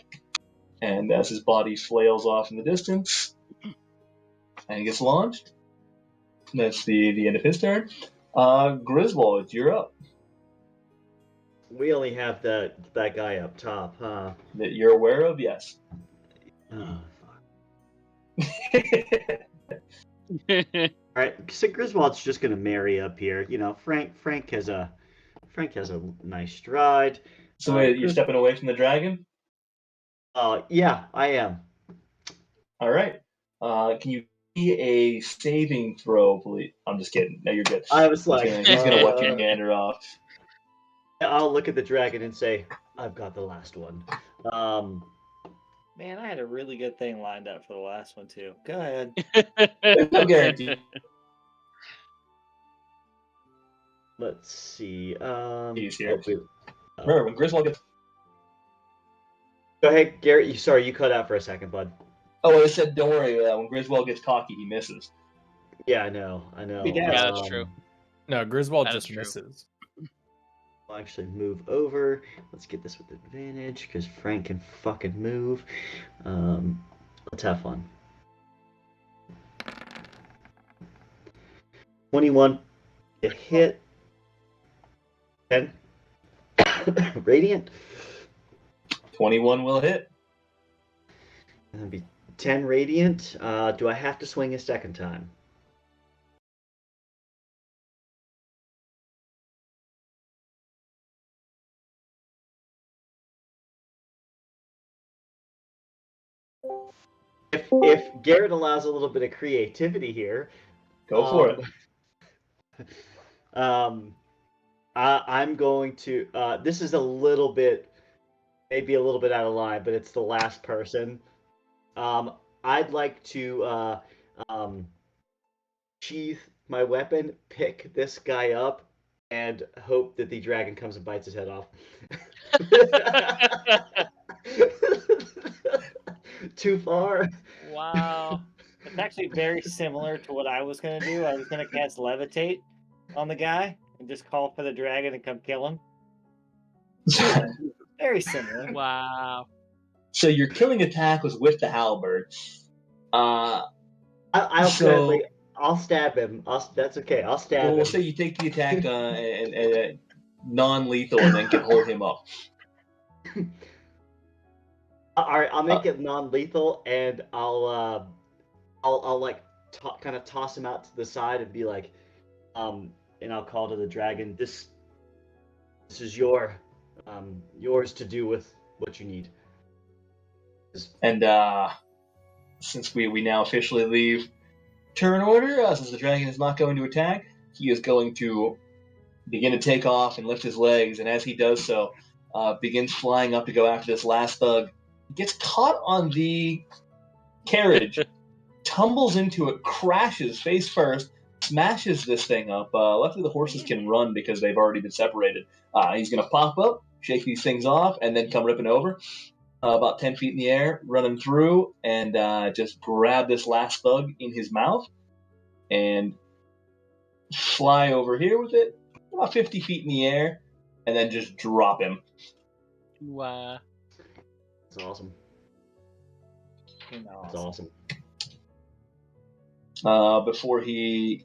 Speaker 2: And as his body flails off in the distance, and he gets launched, that's the end of his turn. Griswold, you're up.
Speaker 3: We only have that guy up top, huh?
Speaker 2: That you're aware of, yes.
Speaker 3: Oh, fuck. All right, so Griswold's just gonna marry up here. You know, Frank has a nice stride.
Speaker 2: So wait, you're stepping away from the dragon?
Speaker 3: Yeah, I am.
Speaker 2: All right. Can you be a saving throw, please? I'm just kidding. No, you're good.
Speaker 3: I was like,
Speaker 2: he's gonna wipe your gander off.
Speaker 3: I'll look at the dragon and say, I've got the last one.
Speaker 5: Man, I had a really good thing lined up for the last one too. Go ahead.
Speaker 2: No guarantee.
Speaker 3: Let's see.
Speaker 2: He's here. Remember, when Griswold gets...
Speaker 3: Go ahead, Garrett. You cut out for a second, bud.
Speaker 2: Oh, I said, don't worry. When Griswold gets cocky, he misses.
Speaker 3: Yeah, I know.
Speaker 4: Yeah, that's true.
Speaker 7: No, Griswold just misses.
Speaker 3: I'll actually move over. Let's get this with advantage because Frank can fucking move. Let's have fun. 21. It hit. 10. Radiant.
Speaker 2: 21 will hit.
Speaker 3: That'd be 10 radiant. Do I have to swing a second time? If Garrett allows a little bit of creativity here,
Speaker 2: go for it.
Speaker 3: I'm going to. This is maybe a little bit out of line, but it's the last person. I'd like to sheath my weapon, pick this guy up, and hope that the dragon comes and bites his head off. Too far.
Speaker 4: Wow.
Speaker 5: It's actually very similar to what I was going to do. I was going to cast Levitate on the guy and just call for the dragon to come kill him. Very similar.
Speaker 4: Wow.
Speaker 2: So your killing attack was with the halberd.
Speaker 3: I'll stab him. That's okay. I'll stab him.
Speaker 2: We'll say you take the attack and non-lethal, and then can hold him up.
Speaker 3: All right, I'll make it non-lethal, and I'll like kind of toss him out to the side and be like, and I'll call to the dragon. This is yours to do with what you need.
Speaker 2: And since we now officially leave turn order, since the dragon is not going to attack, he is going to begin to take off and lift his legs, and as he does so, begins flying up to go after this last thug. Gets caught on the carriage, tumbles into it, crashes face first, smashes this thing up. Luckily, the horses can run because they've already been separated. He's going to pop up, shake these things off, and then come ripping over. About 10 feet in the air, running through, and just grab this last thug in his mouth and fly over here with it, about 50 feet in the air, and then just drop him.
Speaker 4: Wow.
Speaker 3: That's awesome. That's awesome.
Speaker 2: Before he's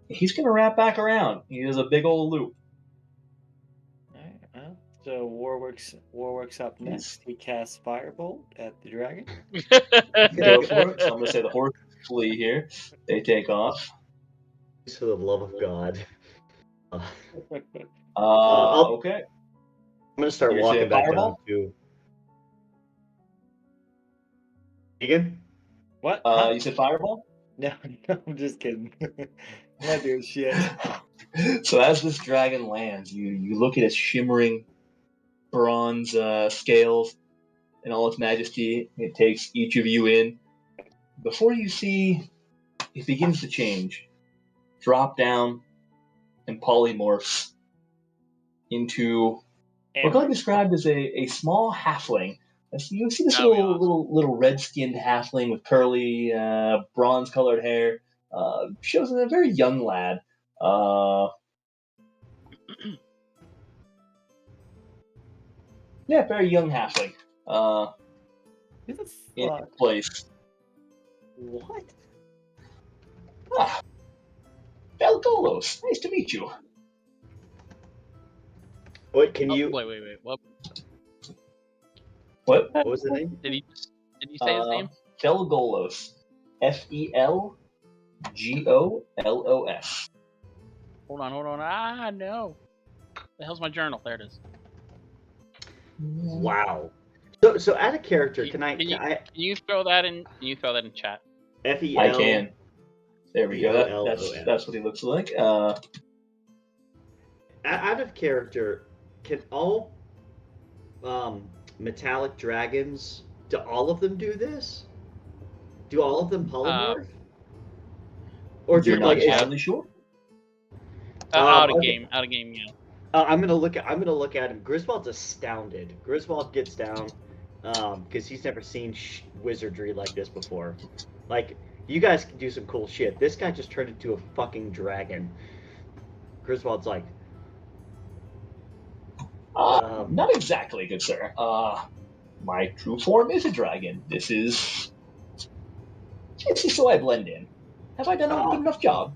Speaker 2: going to wrap back around. He does a big old loop.
Speaker 5: So Warwick's up next. He casts Firebolt at the dragon.
Speaker 2: Go for it. So I'm going to say the horses flee here. They take off.
Speaker 3: For the love of God.
Speaker 2: Okay.
Speaker 3: I'm going to start walking back down too. Egan?
Speaker 5: What?
Speaker 2: You said Fireball?
Speaker 5: No, I'm just kidding. I'm not doing shit.
Speaker 2: So as this dragon lands, you look at its shimmering bronze scales in all its majesty. It takes each of you in. Before you see, it begins to change, drop down, and polymorphs into what can be described as a small halfling. You see this little red-skinned halfling with curly, bronze-colored hair. Shows a very young lad. Yeah, very young halfling. In place.
Speaker 5: What?
Speaker 2: Belgolos, nice to meet you.
Speaker 3: What can you?
Speaker 4: Wait. What?
Speaker 2: What
Speaker 3: was the name?
Speaker 4: Did you say his name?
Speaker 2: Felgolos. Felgolos.
Speaker 4: Hold on. Ah, no. The hell's my journal? There it is.
Speaker 3: Wow. So add a character. Can
Speaker 4: you throw that in? Can you throw that in chat?
Speaker 3: Fel.
Speaker 2: I can. There we go. That's what he looks like.
Speaker 3: Out of character, can all metallic dragons? Do all of them do this? Do all of them polymorph? Or do
Speaker 2: you're not entirely sure?
Speaker 4: Out of game, yeah.
Speaker 3: I'm gonna look at him. Griswold's astounded. Griswold gets down, because he's never seen wizardry like this before. Like, you guys can do some cool shit. This guy just turned into a fucking dragon. Griswold's like,
Speaker 2: not exactly, good sir. My true form is a dragon. This is so I blend in. Have I done a good enough job?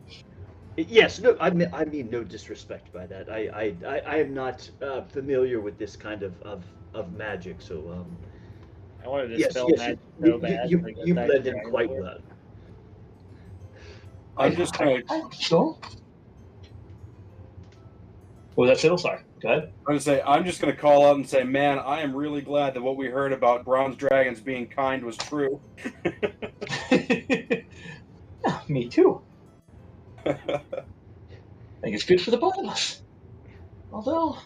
Speaker 3: Yes, no, I mean no disrespect by that. I am not familiar with this kind of magic, so
Speaker 5: I wanted to spell magic so bad.
Speaker 3: You blend in quite well.
Speaker 6: I'm just going to...
Speaker 2: So? Was that Fiddle? Sorry. Go ahead.
Speaker 6: I'm just going to call out and say, man, I am really glad that what we heard about bronze dragons being kind was true.
Speaker 2: Yeah, me too. I think it's good for the both of us. Although,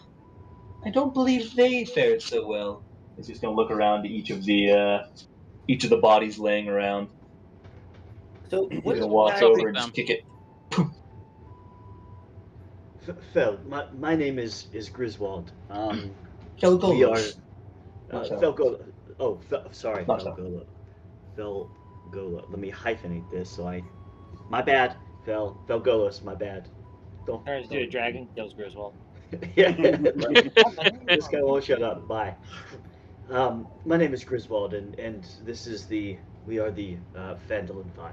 Speaker 2: I don't believe they fared so well. He's just going to look around to each of the bodies laying around.
Speaker 5: So,
Speaker 2: he's going to walk over and just kick it.
Speaker 3: Fel, my name is Griswold.
Speaker 2: Felgolos.
Speaker 3: Felgolos. Oh, sorry, Felgolos. Felgola. Let me hyphenate this. My bad. Felgolos. My bad. Don't.
Speaker 5: Turns to a dragon, kills Griswold.
Speaker 3: Yeah. This guy won't shut up. Bye. My name is Griswold, and this is we are the Phandalin 5.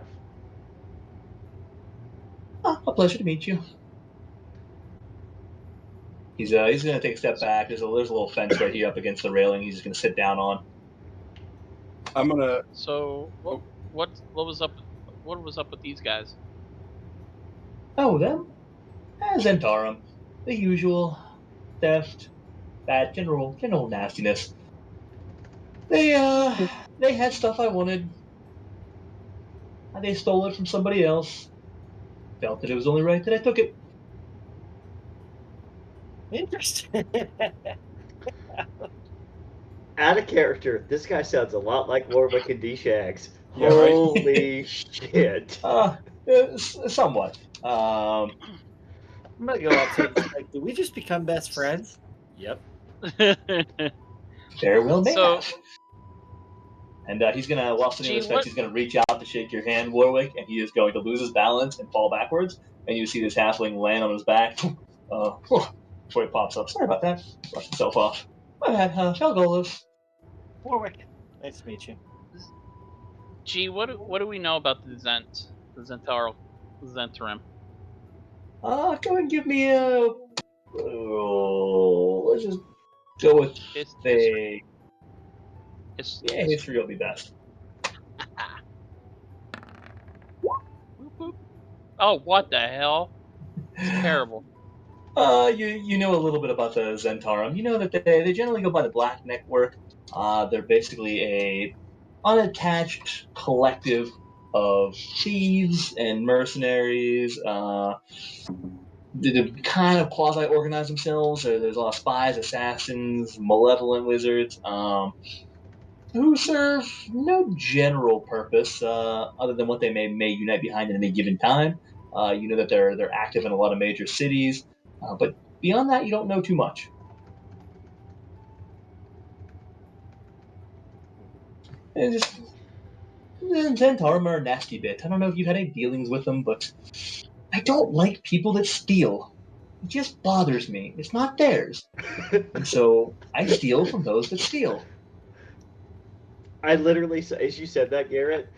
Speaker 2: A pleasure to meet you. He's gonna take a step back. There's a little fence right here up against the railing. He's just gonna sit down on.
Speaker 6: I'm gonna.
Speaker 4: So what was up? What was up with these guys?
Speaker 2: Oh, them? Zentarum. The usual. Theft. Bad general nastiness. They had stuff I wanted. They stole it from somebody else. Felt that it was only right that I took it.
Speaker 5: Interesting.
Speaker 3: Out of character, this guy sounds a lot like Warwick and D-Shags.
Speaker 2: Yeah, right.
Speaker 3: Holy shit.
Speaker 2: Somewhat.
Speaker 5: I'm gonna go up to him. Like, did we just become best friends? Yep.
Speaker 2: Very well may
Speaker 4: So-
Speaker 2: have. And he's gonna, while sitting on
Speaker 4: Gee,
Speaker 2: this fence, he's gonna reach out to shake your hand, Warwick, and he is going to lose his balance and fall backwards. And you see this halfling land on his back before he pops up. Sorry about that. Brushed himself off. My bad. Felgolos.
Speaker 5: Warwick. Nice to meet you.
Speaker 4: Gee, what do we know about the Zentarum?
Speaker 2: Go and give me a. Let's just go with
Speaker 4: History.
Speaker 2: history will be best.
Speaker 4: Oh, what the hell? It's terrible.
Speaker 2: You know a little bit about the Zentarum. You know that they generally go by the Black Network. They're basically a unattached collective of thieves and mercenaries. They kind of quasi-organize themselves. There's a lot of spies, assassins, malevolent wizards, who serve no general purpose other than what they may unite behind at any given time. You know that they're active in a lot of major cities, but beyond that, you don't know too much. And just Zentarum are a nasty bit. I don't know if you've had any dealings with them, but I don't like people that steal. It just bothers me. It's not theirs. And so I steal from those that steal.
Speaker 3: I literally, as you said that, Garrett,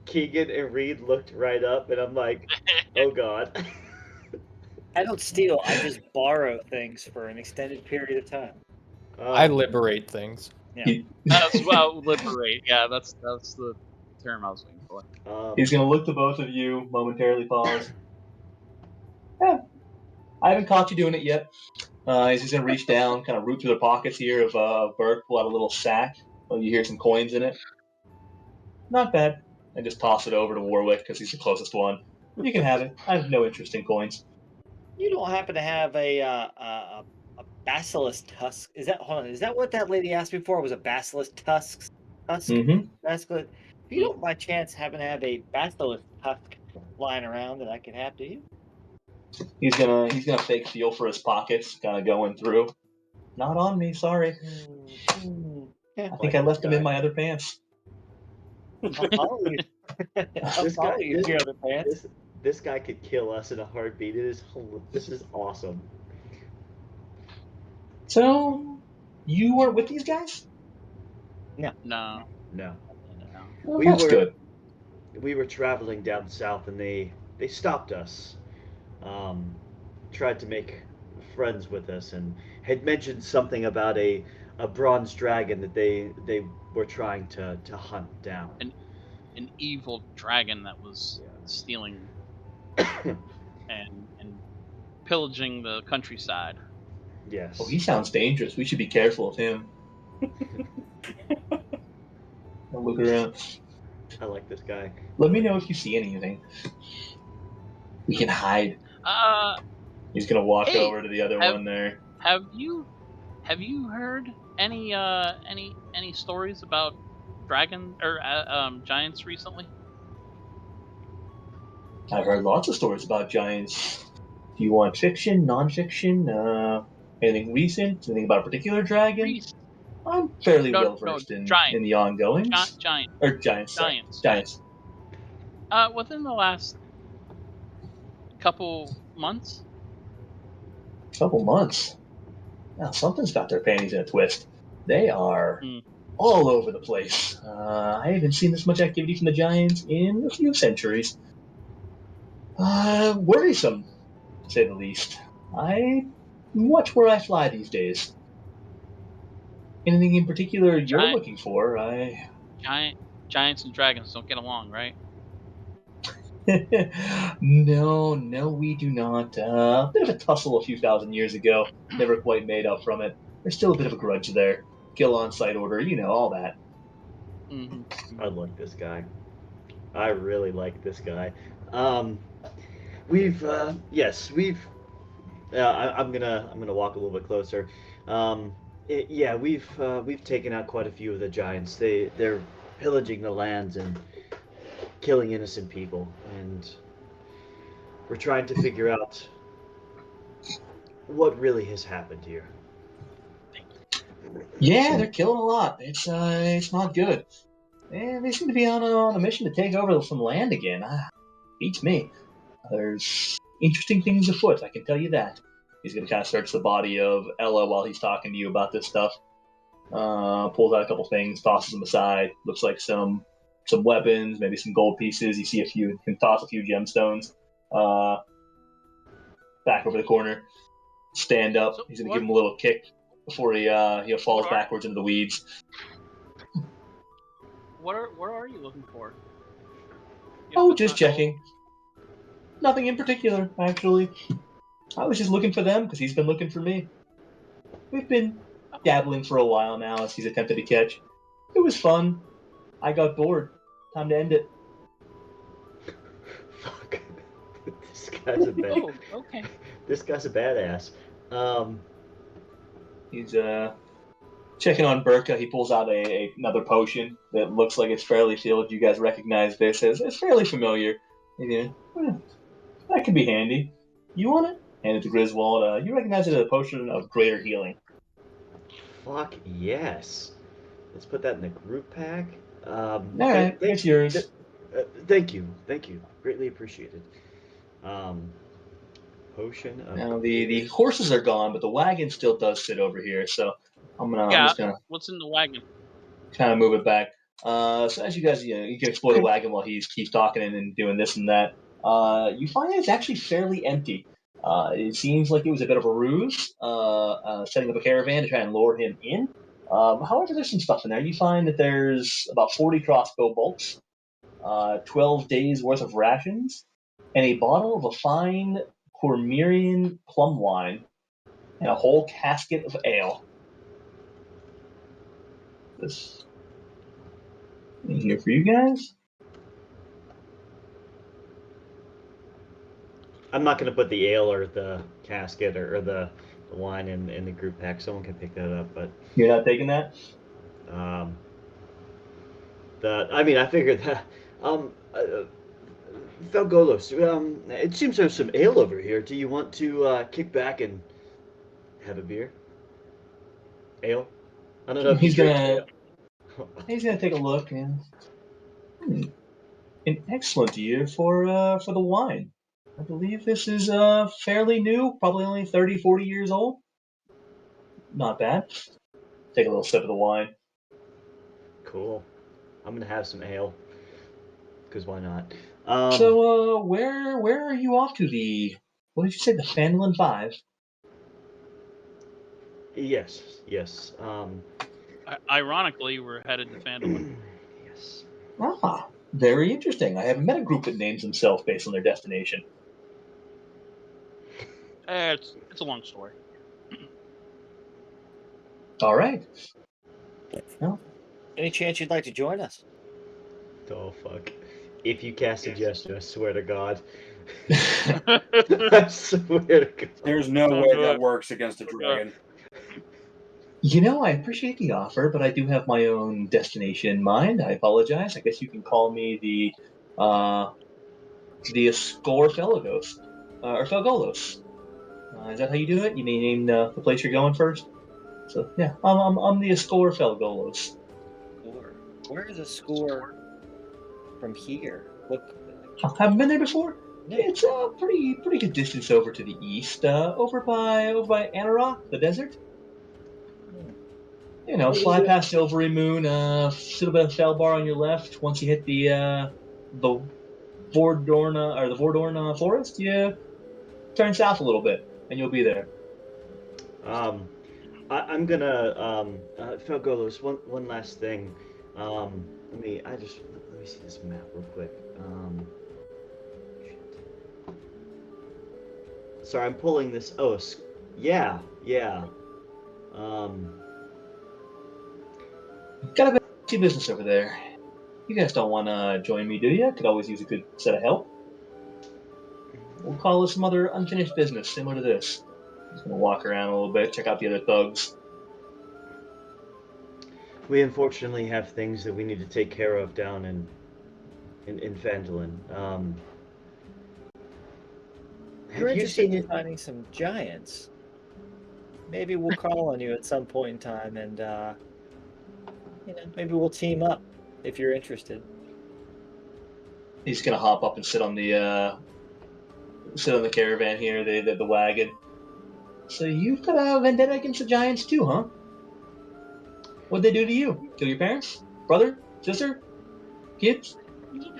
Speaker 3: Keegan and Reed looked right up, and I'm like, oh god.
Speaker 5: I don't steal. I just borrow things for an extended period of time.
Speaker 7: I liberate things.
Speaker 5: Yeah.
Speaker 4: Liberate. Yeah, that's the term I was looking for.
Speaker 2: He's going to look to both of you, momentarily pause. Yeah, I haven't caught you doing it yet. He's just going to reach down, kind of root through the pockets here of Burke, pull out a little sack. You hear some coins in it. Not bad. And just toss it over to Warwick because he's the closest one. You can have it. I have no interest in coins.
Speaker 5: You don't happen to have a basilisk tusk? Is that what that lady asked me for? Was a basilisk tusk?
Speaker 2: Mm-hmm.
Speaker 5: Basilisk. If you don't by chance happen to have a basilisk tusk lying around that I could have, do you?
Speaker 2: He's gonna fake feel for his pockets, kind of going through. Not on me, sorry.
Speaker 5: Yeah,
Speaker 2: I think I left them in my other pants.
Speaker 5: I'll follow you. I'll follow you to your other pants.
Speaker 3: This guy could kill us in a heartbeat. This is awesome.
Speaker 2: So, you weren't with these guys?
Speaker 4: No.
Speaker 2: Well, that's good.
Speaker 3: We were traveling down south, and they stopped us. Tried to make friends with us, and had mentioned something about a bronze dragon that they were trying to hunt down.
Speaker 4: An evil dragon that was stealing and pillaging the countryside.
Speaker 3: Yes.
Speaker 2: Oh, he sounds dangerous. We should be careful of him. I'll look around.
Speaker 3: I like this guy.
Speaker 2: Let me know if you see anything. We can hide. He's gonna walk over to the other one there.
Speaker 4: Have you heard any stories about dragon or giants recently?
Speaker 2: I've heard lots of stories about giants. Do you want fiction, non-fiction, anything recent? Anything about a particular dragon? I'm fairly well versed in the ongoings.
Speaker 4: Giant.
Speaker 2: Or giants.
Speaker 4: Giants.
Speaker 2: Giants.
Speaker 4: Within the last couple months.
Speaker 2: Couple months. Now something's got their panties in a twist. They are
Speaker 4: Mm.
Speaker 2: all over the place. I haven't seen this much activity from the Giants in a few centuries. Worrisome, to say the least. I watch where I fly these days. Anything in particular you're
Speaker 4: Giant,
Speaker 2: looking for?
Speaker 4: Giants and dragons don't get along, right?
Speaker 2: No, we do not. A bit of a tussle a few thousand years ago. Never quite made up from it. There's still a bit of a grudge there. Kill on sight order, all that.
Speaker 4: Mm-hmm.
Speaker 3: I like this guy. I really like this guy. I'm gonna walk a little bit closer. We've taken out quite a few of the giants. They're pillaging the lands and killing innocent people, and we're trying to figure out what really has happened here.
Speaker 2: Yeah, they're killing a lot. It's not good. And they seem to be on a mission to take over some land again. Beats me. There's interesting things afoot, I can tell you that. He's going to kind of search the body of Ella while he's talking to you about this stuff. Pulls out a couple things, tosses them aside. Looks like some weapons, maybe some gold pieces. You see a few, can toss a few gemstones. Back over the corner. Stand up. He's going to give him a little kick before he falls backwards into the weeds.
Speaker 4: What are you looking for?
Speaker 2: Just checking. Nothing in particular, actually. I was just looking for them because he's been looking for me. We've been dabbling for a while now as he's attempted to catch. It was fun. I got bored. Time to end it.
Speaker 3: Fuck. This guy's a bad.
Speaker 4: Oh, okay.
Speaker 3: This guy's a badass.
Speaker 2: He's checking on Burka. He pulls out another potion that looks like it's fairly filled. You guys recognize this as it's fairly familiar. That could be handy. You want it? Hand it to Griswold. You recognize it as a potion of greater healing.
Speaker 3: Fuck yes. Let's put that in the group pack.
Speaker 2: Alright, it's yours.
Speaker 3: Thank you. Greatly appreciated. Potion of...
Speaker 2: Now the horses are gone, but the wagon still does sit over here, so I'm just gonna
Speaker 4: what's in the wagon?
Speaker 2: kind of move it back. So as you guys, you can explore the wagon while he keeps talking and doing this and that. You find it's actually fairly empty. It seems like it was a bit of a ruse, setting up a caravan to try and lure him in. However, there's some stuff in there. You find that there's about 40 crossbow bolts, 12 days worth of rations, and a bottle of a fine Cormyrean plum wine, and a whole casket of ale. This in here for you guys.
Speaker 3: I'm not going to put the ale or the casket or the wine in the group pack. Someone can pick that up, but
Speaker 2: you're not taking that.
Speaker 3: I figured that. Felgolos, it seems there's some ale over here. Do you want to kick back and have a beer? Ale? I don't know if
Speaker 2: he's gonna take a look. And an excellent year for the wine. I believe this is fairly new, probably only 30, 40 years old. Not bad. Take a little sip of the wine.
Speaker 3: Cool. I'm gonna have some ale. Because why not?
Speaker 2: So, where are you off to? What did you say? The Phandalin Phive?
Speaker 3: Yes.
Speaker 4: Ironically, we're headed to Phandalin.
Speaker 3: Yes.
Speaker 2: Ah, very interesting. I haven't met a group that names themselves based on their destination.
Speaker 4: It's a long story.
Speaker 2: All right.
Speaker 5: Well, any chance you'd like to join us?
Speaker 3: Oh, fuck. If you cast a gesture, I swear to God. I swear to God.
Speaker 6: There's no way that works against a dragon.
Speaker 2: I appreciate the offer, but I do have my own destination in mind. I apologize. I guess you can call me the Escor Felagos. Or Felgolos. Is that how you do it? You name the place you're going first? So, yeah, I'm the Escor Felgolos.
Speaker 5: Where is a score from here? Look,
Speaker 2: Haven't been there before? It's a pretty good distance over to the east, over by Anarok, the desert. You know, fly past Silvery Moon, sit a bit of Felbar on your left. Once you hit the Vordorn forest, you turn south a little bit, and you'll be there.
Speaker 3: I'm gonna Felgolos, one last thing. Let me see this map real quick. Sorry, I'm pulling this. Oh, yeah.
Speaker 2: Got a bit of business over there. You guys don't want to join me, do you? Could always use a good set of help. We'll call it some other unfinished business similar to this. Just gonna walk around a little bit, check out the other thugs.
Speaker 3: We unfortunately have things that we need to take care of down in Phandalin.
Speaker 5: You're interested in finding some giants. Maybe we'll call on you at some point in time, and maybe we'll team up if you're interested.
Speaker 2: He's gonna hop up and sit on the caravan here, the wagon. So you've got a vendetta against the giants too, huh? What'd they do to you? Kill your parents? Brother? Sister? Kids?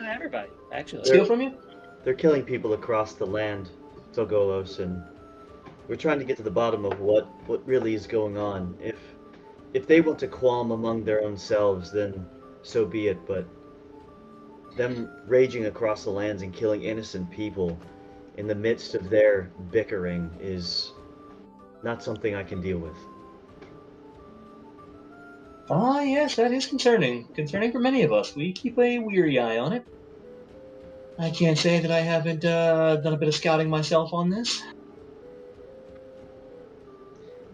Speaker 5: Everybody, actually.
Speaker 2: Steal from you?
Speaker 3: They're killing people across the land, Felgolos, and we're trying to get to the bottom of what really is going on. If they want to qualm among their own selves, then so be it, but them raging across the lands and killing innocent people in the midst of their bickering is not something I can deal with.
Speaker 2: Ah, yes, that is concerning. Concerning for many of us. We keep a weary eye on it. I can't say that I haven't done a bit of scouting myself on this.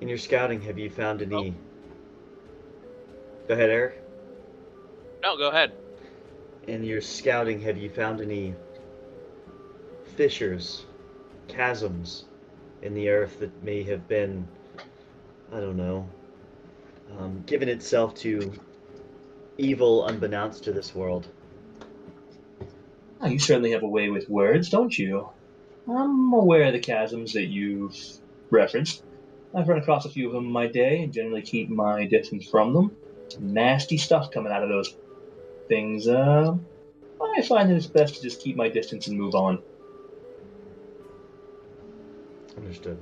Speaker 3: In your scouting, have you found any... Go ahead, Eric.
Speaker 4: No, go ahead.
Speaker 3: In your scouting, have you found any fissures, chasms in the earth that may have been, I don't know, given itself to evil unbeknownst to this world?
Speaker 2: Oh, you certainly have a way with words, don't you? I'm aware of the chasms that you've referenced. I've run across a few of them in my day and generally keep my distance from them. Some nasty stuff coming out of those things. I find that it's best to just keep my distance and move on.
Speaker 3: Understood.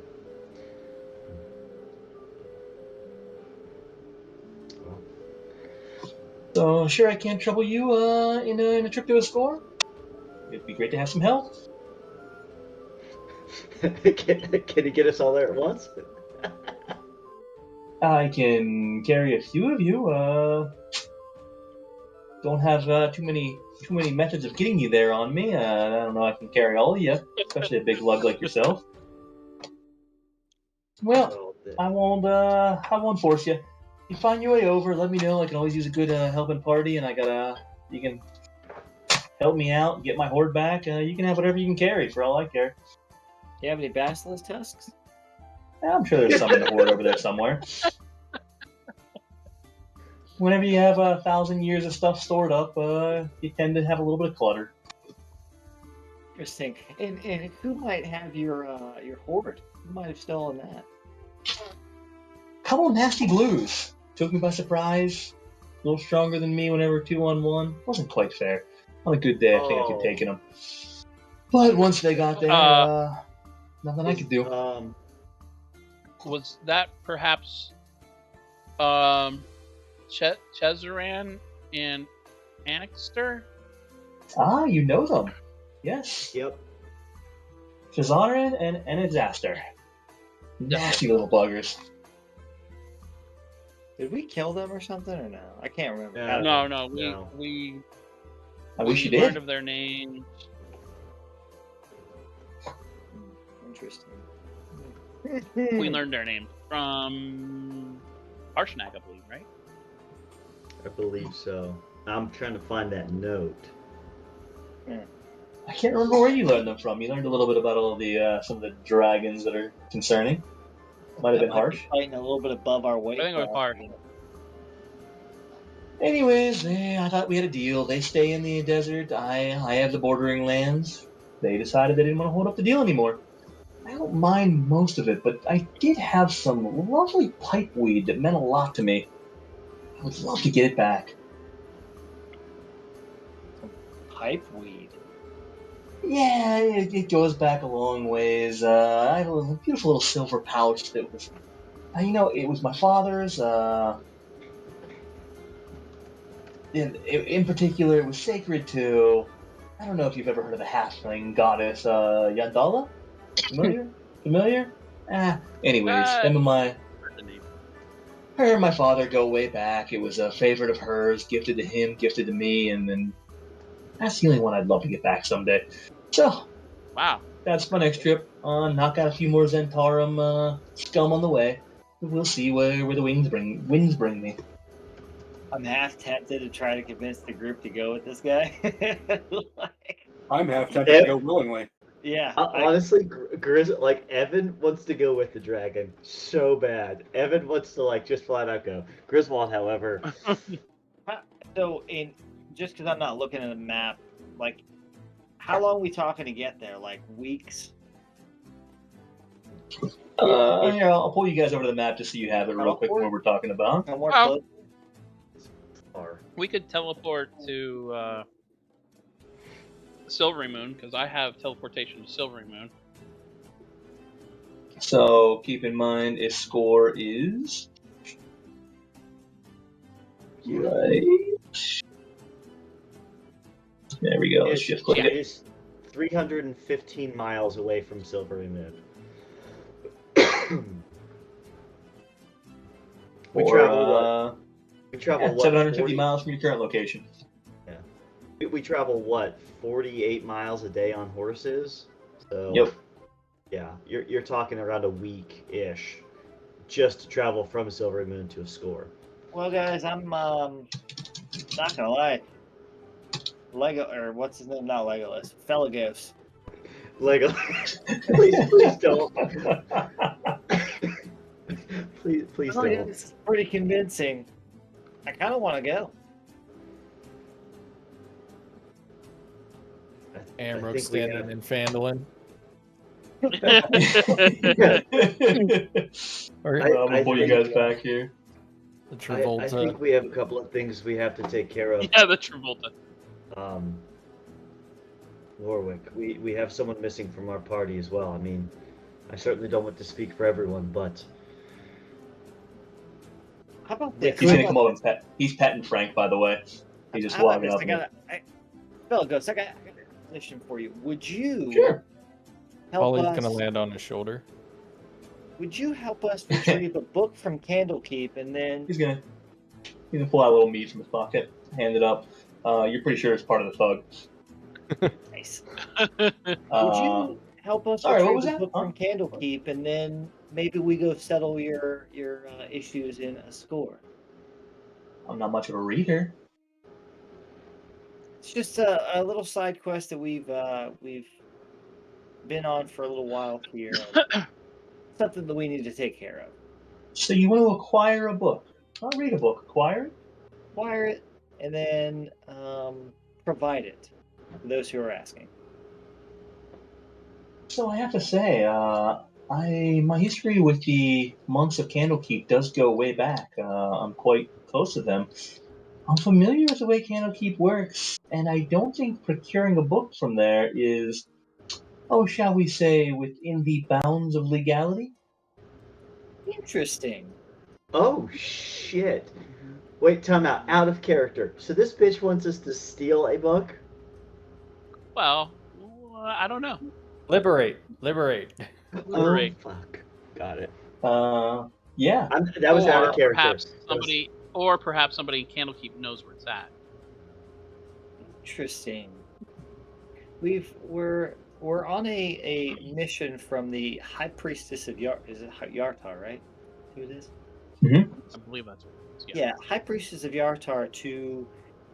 Speaker 2: So, sure I can't trouble you in a trip to a score? It'd be great to have some help.
Speaker 3: Can you get us all there at once?
Speaker 2: I can carry a few of you. Don't have too many methods of getting you there on me. I don't know I can carry all of you, especially a big lug like yourself. Well, I won't force you. You find your way over. Let me know. I can always use a good helping party, and you can help me out, get my horde back. You can have whatever you can carry, for all I care.
Speaker 5: Do you have any basilisk tusks?
Speaker 2: I'm sure there's some in the horde over there somewhere. Whenever you have 1,000 years of stuff stored up, you tend to have a little bit of clutter.
Speaker 5: Interesting. And who might have your horde? Who might have stolen that?
Speaker 2: Couple of nasty blues. Took me by surprise. A little stronger than me whenever 2-on-1. Wasn't quite fair. On a good day, I think I could take them. But once they got there, nothing I could do.
Speaker 4: Was that perhaps Chamb3r and Annixter?
Speaker 2: Ah, you know them. Yes.
Speaker 3: Yep.
Speaker 2: Chamb3r and Annixter. Nasty little buggers.
Speaker 5: Did we kill them or something, or no? I can't remember.
Speaker 4: No. We
Speaker 2: I wish you
Speaker 4: learned
Speaker 2: did.
Speaker 4: of their names.
Speaker 5: Interesting.
Speaker 4: We learned their names from Harshnag, I believe, right?
Speaker 3: I believe so. I'm trying to find that note.
Speaker 2: I can't remember where you learned them from. You learned a little bit about all the some of the dragons that are concerning. Might have been harsh.
Speaker 5: Fighting a little bit above our weight.
Speaker 4: I think it was harsh.
Speaker 2: Anyways, I thought we had a deal. They stay in the desert. I have the bordering lands. They decided they didn't want to hold up the deal anymore. I don't mind most of it, but I did have some lovely pipeweed that meant a lot to me. I would love to get it back.
Speaker 5: Pipeweed.
Speaker 2: Yeah, it goes back a long ways. I have a beautiful little silver pouch that was, it was my father's. In particular, it was sacred to. I don't know if you've ever heard of the halfling goddess Yandala. Familiar? Anyways, them and her and my father go way back. It was a favorite of hers, gifted to him, gifted to me, and then that's the only one I'd love to get back someday. So,
Speaker 4: Wow.
Speaker 2: that's my next trip. Knock out a few more Zentarum scum on the way. We'll see where the winds bring me.
Speaker 5: I'm half tempted to try to convince the group to go with this guy.
Speaker 6: I'm half tempted to go willingly.
Speaker 5: Yeah.
Speaker 3: Honestly, like Evan wants to go with the dragon so bad. Evan wants to just flat out go. Griswold, however,
Speaker 5: So just because I'm not looking at a map, how long are we talking to get there? Like weeks?
Speaker 2: Here, I'll pull you guys over to the map just so you have it real quick where we're talking about.
Speaker 4: We could teleport to Silvery Moon, because I have teleportation to Silvery Moon.
Speaker 2: So keep in mind, its score is right. There we go. Let's just click it.
Speaker 3: It's 315 miles away from Silvery Moon. We travel
Speaker 2: 750 miles from your current location.
Speaker 3: Yeah. We travel 48 miles a day on horses. So
Speaker 2: yep.
Speaker 3: Yeah, you're talking around a week-ish just to travel from Silvery Moon to a score.
Speaker 5: Well, guys, I'm not gonna lie. What's his name? Not Legolas. Felagos.
Speaker 3: Legolas. please don't. please don't.
Speaker 5: It's pretty convincing. I kind of want to go.
Speaker 7: Amrook standing in Phandalin.
Speaker 2: I'll pull you guys back here.
Speaker 7: The Travolta.
Speaker 3: I think we have a couple of things we have to take care of.
Speaker 4: Yeah, the Travolta.
Speaker 3: Warwick, we have someone missing from our party as well. I mean, I certainly don't want to speak for everyone, but
Speaker 5: how about
Speaker 2: this? He's gonna come over and pet. He's petting Frank, by the way. He's just walking up.
Speaker 5: Felagos, I got a question for you. Would you
Speaker 7: help us? He's gonna land on his shoulder.
Speaker 5: Would you help us retrieve a book from Candlekeep and then
Speaker 2: he's gonna pull out a little meat from his pocket, hand it up. You're pretty sure it's part of the thug.
Speaker 5: Nice. Would you help us retrieve a book from Candlekeep and then maybe we go settle your issues in a score?
Speaker 2: I'm not much of a reader.
Speaker 5: It's just a little side quest that we've been on for a little while here. Something that we need to take care of.
Speaker 2: So you want to acquire a book? Not read a book. Acquire it.
Speaker 5: Acquire it, and then provide it for those who are asking.
Speaker 2: So I have to say, my history with the monks of Candlekeep does go way back. I'm quite close to them. I'm familiar with the way Candlekeep works, and I don't think procuring a book from there is, shall we say, within the bounds of legality?
Speaker 5: Interesting.
Speaker 3: Oh, shit. Wait, time out. Out of character. So this bitch wants us to steal a book?
Speaker 4: Well, I don't know.
Speaker 7: Liberate.
Speaker 3: Oh, fuck. Got it.
Speaker 2: Yeah.
Speaker 3: That was out of character.
Speaker 4: Perhaps somebody in Candlekeep knows where it's at.
Speaker 5: Interesting. We're on a mission from the High Priestess of Yartar, right? Who it is?
Speaker 2: Mm-hmm.
Speaker 4: I believe that's what it is.
Speaker 5: Yeah, High Priestess of Yartar to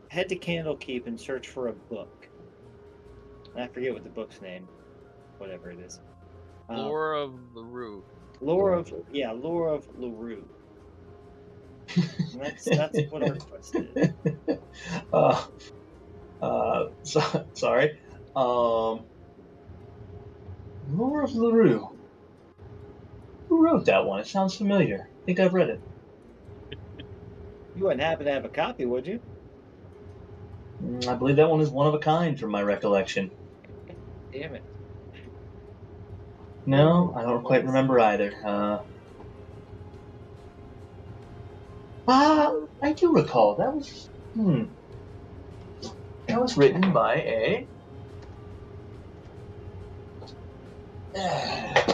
Speaker 5: head to Candlekeep and search for a book. I forget what the book's name. Whatever it is.
Speaker 4: Lore of LaRue.
Speaker 5: Lore of LaRue. That's what our request is.
Speaker 2: Sorry. Lore of LaRue. Who wrote that one? It sounds familiar. I think I've read it.
Speaker 5: You wouldn't happen to have a copy, would you?
Speaker 2: I believe that one is one of a kind from my recollection.
Speaker 5: Damn it.
Speaker 2: No, I don't quite remember either. I do recall. That was written by a.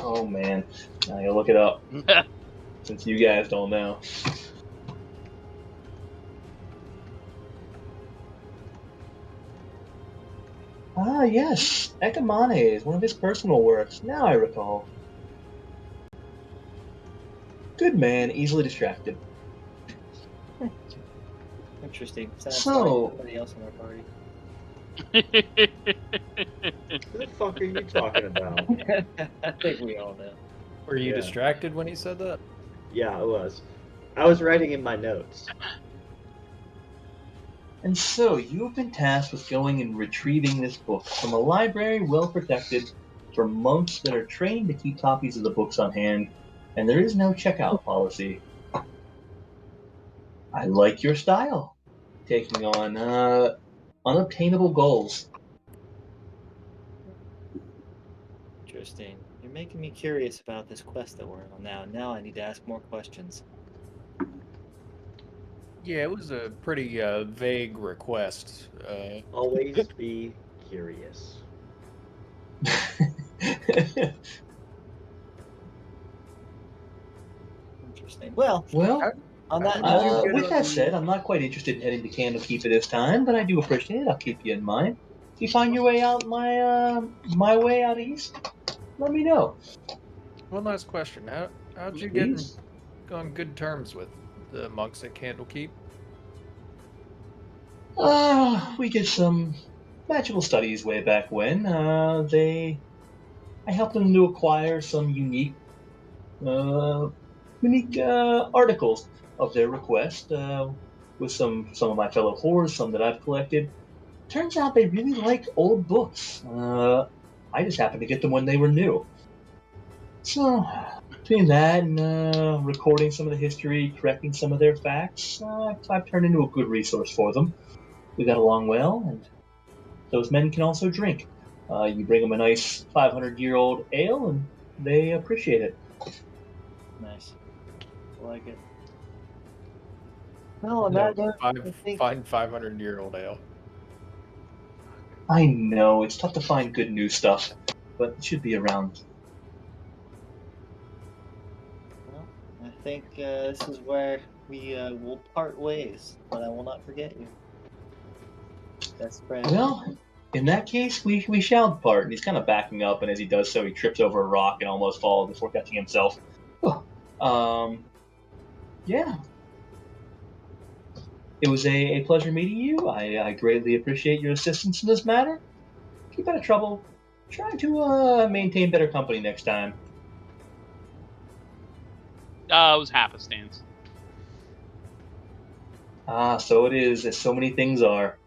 Speaker 2: Oh man, I gotta look it up since you guys don't know. Yes, Ecumane, one of his personal works. Now I recall. Good man, easily distracted.
Speaker 5: Interesting. Sad
Speaker 2: So-
Speaker 5: story. Somebody else in our party.
Speaker 3: Who the fuck are you talking about?
Speaker 5: I think we all know.
Speaker 7: Were you
Speaker 3: Yeah.
Speaker 7: distracted when he said that?
Speaker 3: Yeah, I was. I was writing in my notes.
Speaker 2: And so, you have been tasked with going and retrieving this book from a library well protected for monks that are trained to keep copies of the books on hand, and there is no checkout policy. I like your style, taking on unobtainable goals.
Speaker 5: Interesting. You're making me curious about this quest that we're on now. Now I need to ask more questions.
Speaker 7: Yeah, it was a pretty vague request.
Speaker 3: Always be curious.
Speaker 5: Interesting. Well,
Speaker 2: Well,
Speaker 5: on that
Speaker 7: how did you
Speaker 5: note,
Speaker 7: get
Speaker 2: with that
Speaker 7: on-
Speaker 2: said, I'm not quite interested in heading to Candlekeep at this time, but I do appreciate it. I'll keep you in mind. If you find your way out my way out east, let me know.
Speaker 7: One last question. How'd you get
Speaker 2: Please.
Speaker 7: on good terms with the monks at Candlekeep?
Speaker 2: We did some magical studies way back when. I helped them to acquire some unique articles of their request with some of my fellow whores, some that I've collected. Turns out they really like old books. I just happened to get them when they were new. So between that and recording some of the history, correcting some of their facts, I've turned into a good resource for them. We got along well, and those men can also drink. You bring them a nice 500-year-old ale, and they appreciate it.
Speaker 5: nice. I like it. Well, on that note, I think
Speaker 7: Find 500-year-old ale.
Speaker 2: I know it's tough to find good new stuff, but it should be around.
Speaker 5: Well, I think this is where we will part ways, but I will not forget you. Best friend.
Speaker 2: Well, in that case, we shall part. And he's kind of backing up, and as he does so, he trips over a rock and almost falls before catching himself. Yeah. It was a pleasure meeting you. I greatly appreciate your assistance in this matter. Keep out of trouble. Try to maintain better company next time.
Speaker 4: It was half a stance.
Speaker 2: So it is, as so many things are.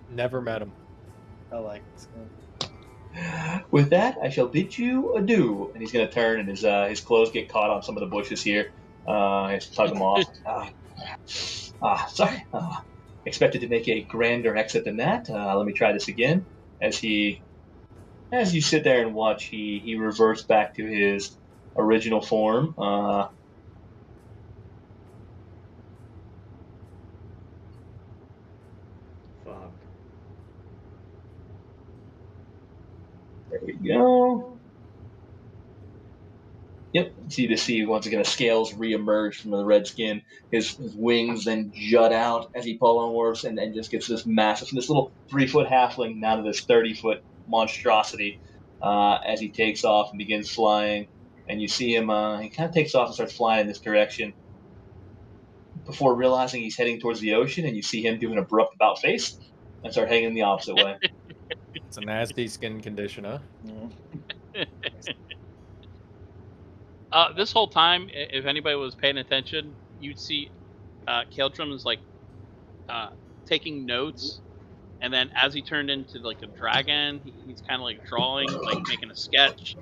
Speaker 7: Never met him.
Speaker 5: I like this one.
Speaker 2: With that, I shall bid you adieu. And he's going to turn, and his clothes get caught on some of the bushes here. I have to tug them off. Sorry. Expected to make a grander exit than that. Let me try this again. As you sit there and watch, he reverts back to his original form.
Speaker 3: Fuck.
Speaker 2: There we go. Yep, you see once again the scales reemerge from the red skin. His wings then jut out as he polymorphs and then just gets this massive, from this little 3-foot halfling now to this 30-foot monstrosity as he takes off and begins flying. And you see him, he kind of takes off and starts flying in this direction before realizing he's heading towards the ocean, and you see him do an abrupt about face and start heading the opposite way.
Speaker 7: It's a nasty skin condition, huh?
Speaker 4: This whole time, if anybody was paying attention, you'd see Kaldrum is like taking notes, and then as he turned into like a dragon, he's kind of like drawing, like making a sketch,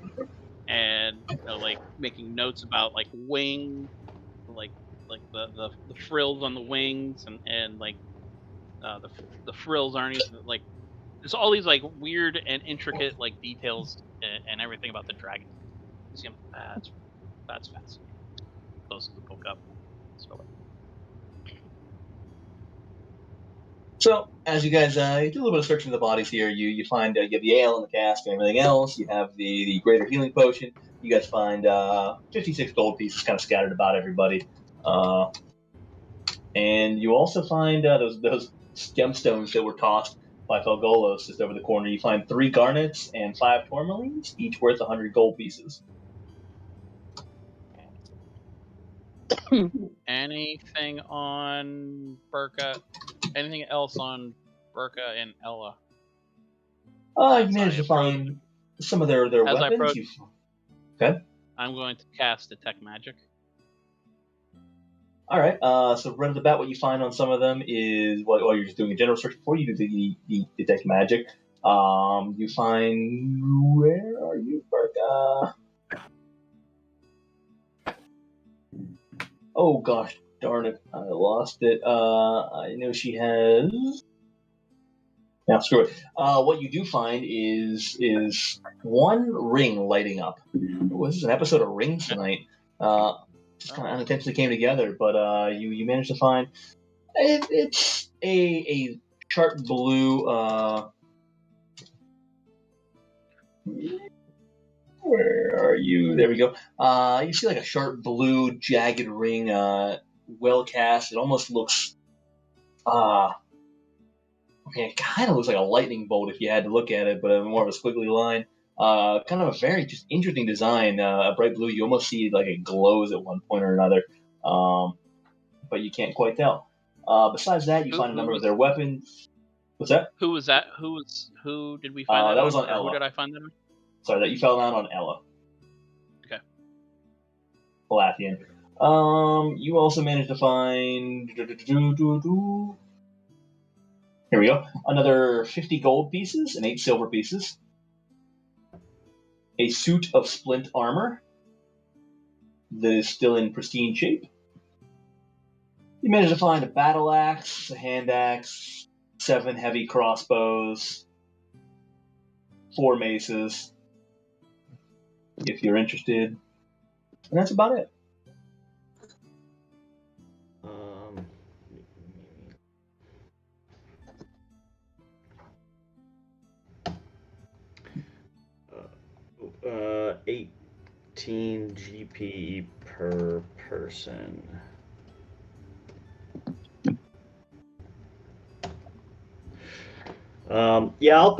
Speaker 4: and like making notes about like wing, like the frills on the wings, and like the frills aren't even like. There's all these like weird and intricate like details and everything about the dragon. That's fascinating. Closes the book up.
Speaker 2: So as you guys do a little bit of searching of the bodies here, you find you have the ale in the cask and everything else. You have the greater healing potion. You guys find 56 gold pieces kind of scattered about everybody, and you also find those gemstones that were tossed by Felgolos just over the corner. You find 3 garnets and 5 tourmalines, each worth 100 gold pieces.
Speaker 4: Anything on Burka? Anything else on Burka and Ella?
Speaker 2: You managed to find some of their weapons. Okay.
Speaker 4: I'm going to cast Detect Magic.
Speaker 2: All right. So right at the bat, what you find on some of them is while you're just doing a general search before you do the Detect Magic. You find, where are you, Burka? Oh gosh, darn it! I lost it. I know she has. Now screw it. What you do find is 1 ring lighting up. Oh, this is an episode of Rings tonight. Just kind of unintentionally came together, but you managed to find it's a sharp blue. Where are you? There we go. You see like a sharp blue jagged ring, well cast. It almost looks, it kind of looks like a lightning bolt if you had to look at it, but more of a squiggly line. Kind of a very just interesting design. A bright blue. You almost see like it glows at one point or another, but you can't quite tell. Besides that, you find a number of their weapons. What's that?
Speaker 4: Who was that? Who did we find that?
Speaker 2: That was on Ella.
Speaker 4: Who did I find that on?
Speaker 2: Sorry, that you fell down on Ella.
Speaker 4: Okay.
Speaker 2: Lathian. You also managed to find. Here we go. Another 50 gold pieces and 8 silver pieces. A suit of splint armor that is still in pristine shape. You managed to find a battle axe, a hand axe, 7 heavy crossbows, 4 maces, if you're interested. And that's about it.
Speaker 3: Uh, 18 GP per person. Yeah,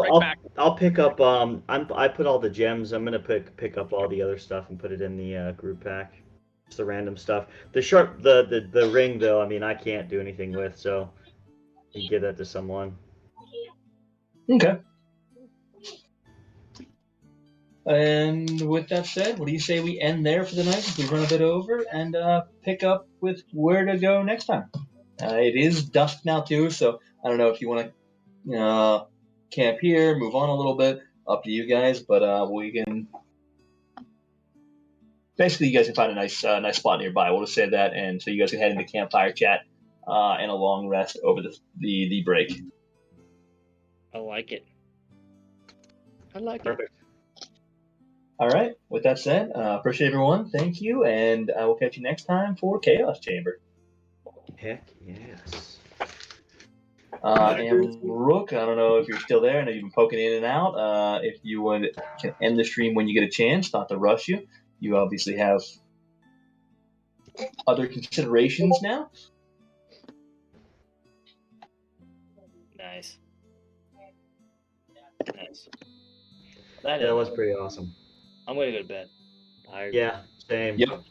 Speaker 3: I'll pick up. I put all the gems. I'm gonna pick up all the other stuff and put it in the group pack. Just the random stuff. The ring though. I mean, I can't do anything with, so you give that to someone.
Speaker 2: Okay. And with that said, what do you say we end there for the night if we run a bit over and pick up with where to go next time? It is dusk now too, so I don't know if you want to camp here, move on a little bit, up to you guys, but we can... Basically, you guys can find a nice spot nearby. We'll just say that, and so you guys can head into campfire chat and a long rest over the break.
Speaker 5: I like it.
Speaker 3: Perfect.
Speaker 2: All right. With that said, appreciate everyone. Thank you, and I will catch you next time for Chaos Chamber.
Speaker 3: Heck yes.
Speaker 2: And Rook, I don't know if you're still there. I know you've been poking in and out. If you can end the stream when you get a chance, not to rush you. You obviously have other considerations now.
Speaker 5: Nice.
Speaker 3: That was pretty awesome.
Speaker 5: I'm gonna go to bed.
Speaker 3: Yeah, same.
Speaker 2: Yep.